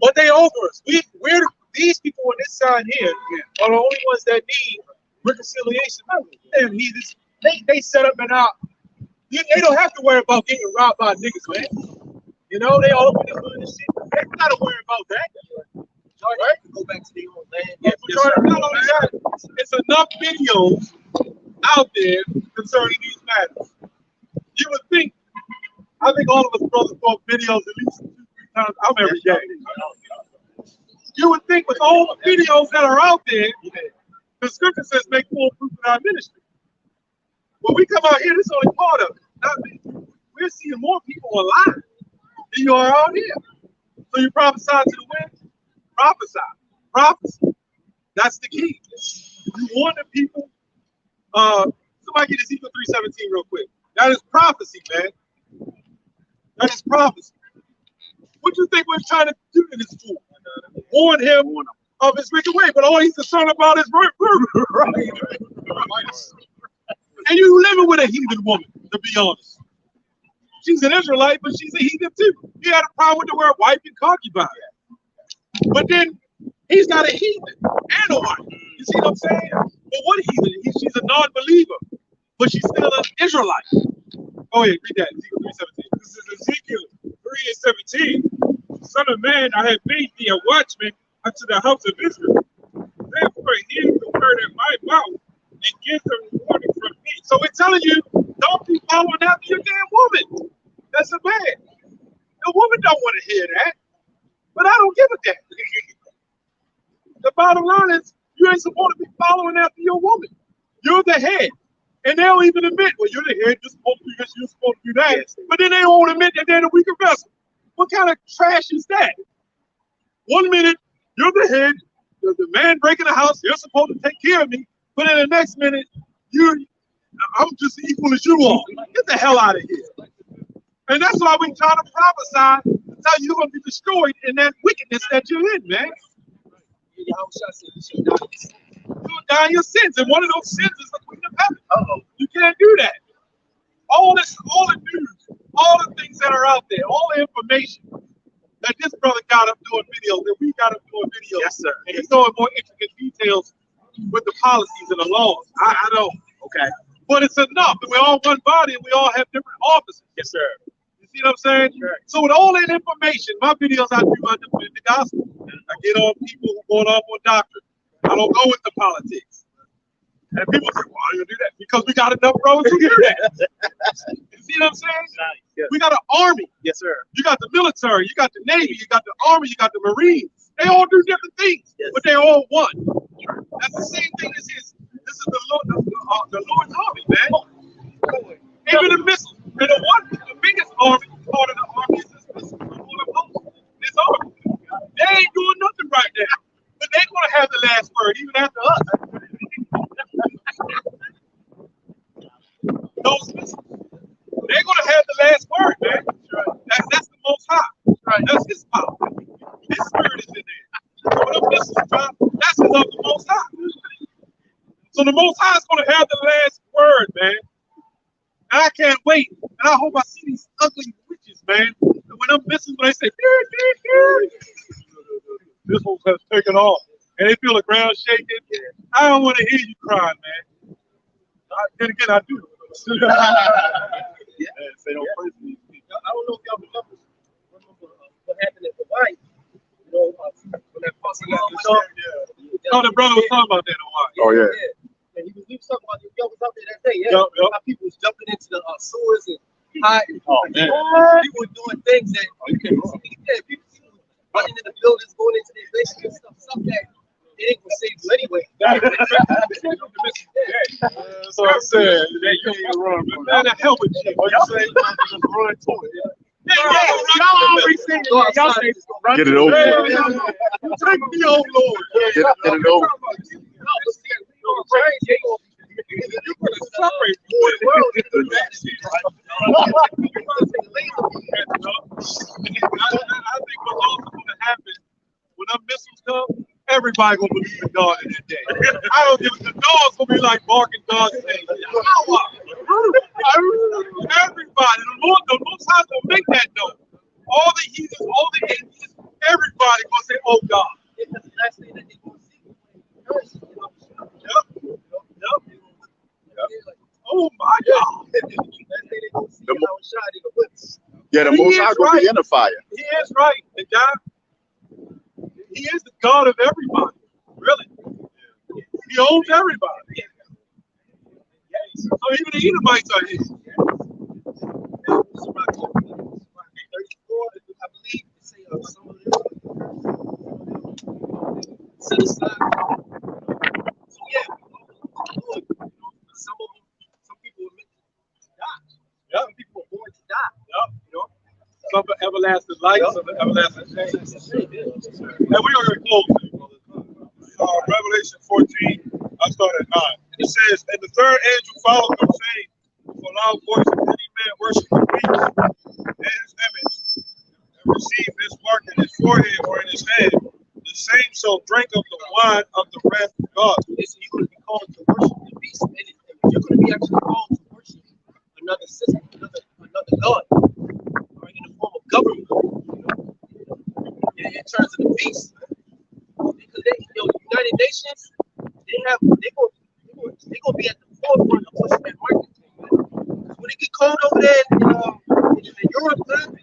But they over us. We're these people on this side here are the only ones that need reconciliation. Damn heathens. They set up and out. They don't have to worry about getting robbed by niggas, man. You know, they all up in the hood and shit. They don't gotta worry about that. Right? Go back to their own land. It's enough videos out there concerning these matters. You would think, I think all of us brothers saw videos at least 2-3 times. I'm every day. You would think with all the videos that are out there, the scripture says make full proof of our ministry. When we come out here, this is only part of it. We're seeing more people alive than you are out here. So you prophesy to the wind? Prophesy. Prophecy. That's the key. You warn the people. Somebody get Ezekiel 3:17 real quick. That is prophecy, man. That is prophecy. What do you think we're trying to do to this fool? Warn him of his wicked way, but all he's concerned about is right. And you living with a heathen woman, to be honest. She's an Israelite, but she's a heathen too. He had a problem with the word wife and concubine. But then he's got a heathen and a wife. You see what I'm saying? But what heathen? She's a non-believer, but she's still an Israelite. Oh yeah, read that, Ezekiel 3:17. This is Ezekiel 3:17. Son of man, I have made thee a watchman unto the house of Israel. Therefore, hear the word in my mouth and give them warning from me. So we're telling you, don't be following after your damn woman. That's a man. The woman don't want to hear that, but I don't give a damn. The bottom line is, you ain't supposed to be following after your woman. You're the head. And they'll even admit, well, you're the head, you're supposed to do this, you're supposed to do that. But then they won't admit that they're the weaker vessel. What kind of trash is that? 1 minute, you're the head, the man breaking the house, you're supposed to take care of me. But in the next minute, I'm just equal as you are. Get the hell out of here. And that's why we try to prophesy to tell you you're going to be destroyed in that wickedness that you're in, man. You'll die in your sins. And one of those sins is the queen of heaven. You can't do that. All the news, all the things that are out there, all the information that this brother got up doing videos, that we got up doing videos. Yes, sir. And he's knowing more intricate details with the policies and the laws. I know. Okay. But it's enough. We're all one body and we all have different offices. Yes, sir. You see what I'm saying? Sure. So with all that information, my videos I do about the gospel. I get on people who going off on doctrine. I don't go with the politics. And people say, why do you do that? Because we got enough roads to do that. You see what I'm saying? Nice. Yes. We got an army. Yes, sir. You got the military, you got the Navy, you got the Army, you got the Marines. They all do different things, yes, but they're all one. That's the same thing as his. This is the Lord's army, man. Even the missiles. And the biggest army, part of the army is this missile. This army. They ain't doing nothing right now. But they're going to have the last word, even after us. Those missiles. They're going to have the last word, man. That's the Most High. Right. That's his power. His spirit is in there. So when them missiles drop, that's of the Most High. So the Most High is going to have the last word, man. And I can't wait. And I hope I see these ugly witches, man. And when them missiles, when they say, missiles have taken off, and they feel the ground shaking, I don't want to hear you crying, man. Then again, I do. Yeah. They don't pray for these people. I don't know if y'all remember what happened at Hawaii. You know, when that person Oh, the brother was talking about that in Hawaii. Oh, yeah. And he was talking about y'all was out there that day. Yeah. How people was jumping into the sewers and hiding. Oh, man. People were doing things that people running in the buildings, going into their basement and stuff that it ain't gonna save you anyway. That's what I said. You ain't run. Man, the hell with you. What you say? Just run to it. Y'all always say that. Y'all say get it over with. Take me, oh Lord. Get it over. You're going to separate the world into that shit. I think what's also going to happen when them missiles come, everybody going to believe in God in that day. I don't give the dogs going to be like barking dogs saying, everybody, the Most High going to make that note. All the heathens, all the atheists, everybody going to say, oh God. It's the last thing that they're going to see. Oh my God! Yeah, the Most High will be in the fire. He is right. The God, he is the God of everybody. Really, he owns everybody. So even the Edomites are his. I believe say some of them set aside. So yeah, some people were meant to die. Yep. Some people were born to die. Yep. You know, some for everlasting life, some for everlasting shame. And we are going to close. Revelation 14, I start at 9. It says, and the third angel followed them, saying, with a loud voice, if any man worship the beast and his image, and receive his mark in his forehead or in his hand, the same shall drink of the wine of the wrath of God. Listen, you're going to be called to worship the beast and his image. You're going to be actually called to worship another system, another God, or in the form of government, in terms of the beast. Because United Nations, they're gonna be at the forefront of pushing that market thing, man. Because when it get cold over there in Europe, man,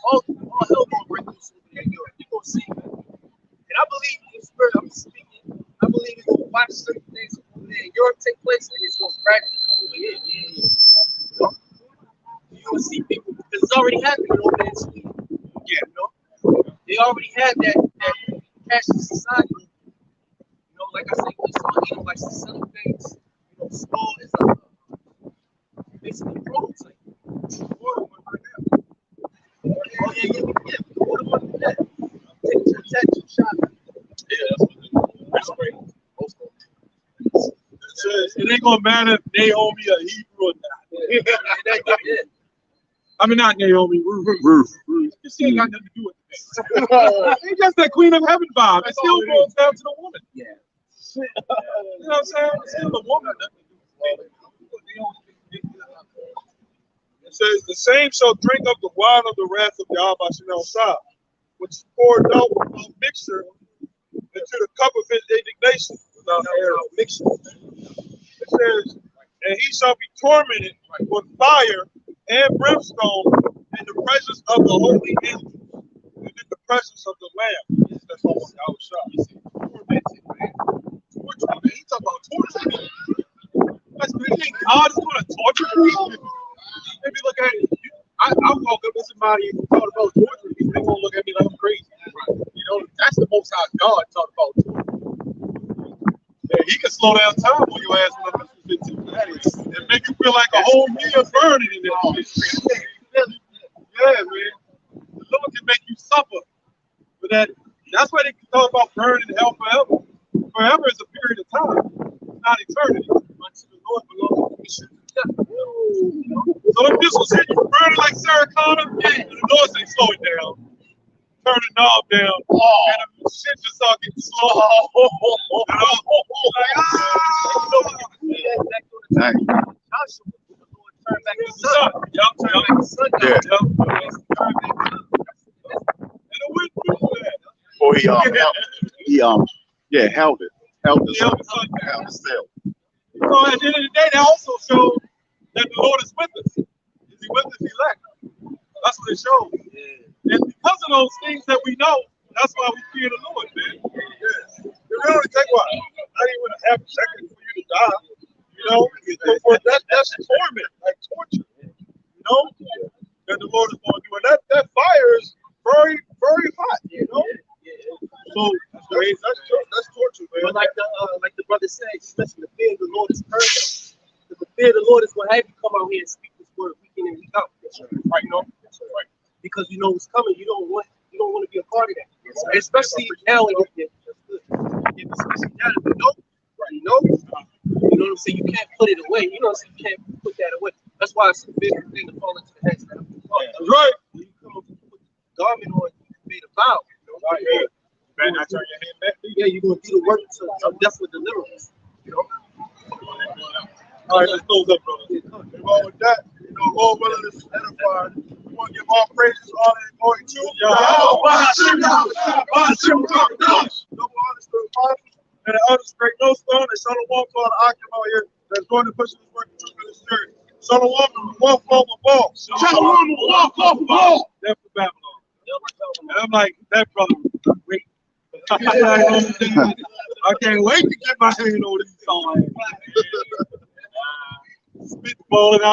all hell gonna break loose over there in Europe. You're gonna see, man. And I believe in the spirit I'm speaking. I believe we're gonna watch certain things over there in Europe take place, and it's gonna gradually come over here. You're gonna see people because it's already happening over there in Sweden. Yeah, you know, they already had that cashless society. You know, like I said, we saw Edomites to sell things. You know, small is basically a prototype. Order one right now. Oh yeah. We can order one for that. Take a tattoo shot. Yeah, that's great. It ain't gonna matter if Naomi a Hebrew or not. I mean, not Naomi, Ruth. This ain't got nothing to do with it. It's just that Queen of Heaven vibe. It still goes down to the woman. Yeah. You know what I'm saying? It's still the woman. It says, the same shall drink of the wine of the wrath of Yahweh Shem Shah, which is poured out without mixture into the cup of his indignation, without mixture. It says, and he shall be tormented with fire and brimstone in the presence of the holy angels and in the presence of the Lamb. That's all Yahweh Shah. Tormented, man. Torture, man. He talking about torture. That's what you think God is going to torture people? Maybe look at it. I walk up to somebody and talk about torture people. They're going to look at me like I'm crazy. You know, that's the most high God talk about torture. Yeah, he can slow down time when you ask him to. It make you feel like a whole meal burning in that shit. Yeah, man. The Lord can make you suffer for that. That's why they can talk about burning in hell forever. Forever is a period of time, not eternity. Unto the Lord belongs to the So if this was hit, you burning like Sarah Connor, and the Lord say, slow it down. Turn the knob down, and the shit just start getting slow. Or he held it. Held the sun still. You know, at the end of the day, they also show that the Lord is with us. Is he with us elect? That's what it shows. And because of those things that we know, that's why we fear the Lord, man. Yeah. It really only take what? Not even a half a second for you to die. You know? That's torment, like torture. You know? That the Lord is going to do. And that fire is very, very hot, you know? So that's torture, man. But like the brother said, especially the fear of the Lord is perfect. The fear of the Lord is going to have you come out here and speak this word week in and week out. Right, you know? Right. Because you know what's coming. You don't want to be a part of that. Especially now in especially now that you know what I'm saying? You can't put it away. You know what I'm saying? You can't put that away. That's why it's a big thing to fall into the hands of the That's right. When you come up with the garment on, you made a vow. Right, yeah. Man, I turn your hand back. Yeah, you're going to do the work to death with deliverance. You know? All right, let's close up, brother. And all with that, you know, Lord willing, this is edified. We want to give all praises, honor, and glory to Yahweh. Double honors to the Father and the others, great millstone, and Shalom to all the Akim out here that's going to push this work to this church. Shalom will walk off the ball. Shalom will walk off the ball. That's for Babylon. And I'm like, that brother, great. I can't wait to get my hand on these songs. Spitballing out.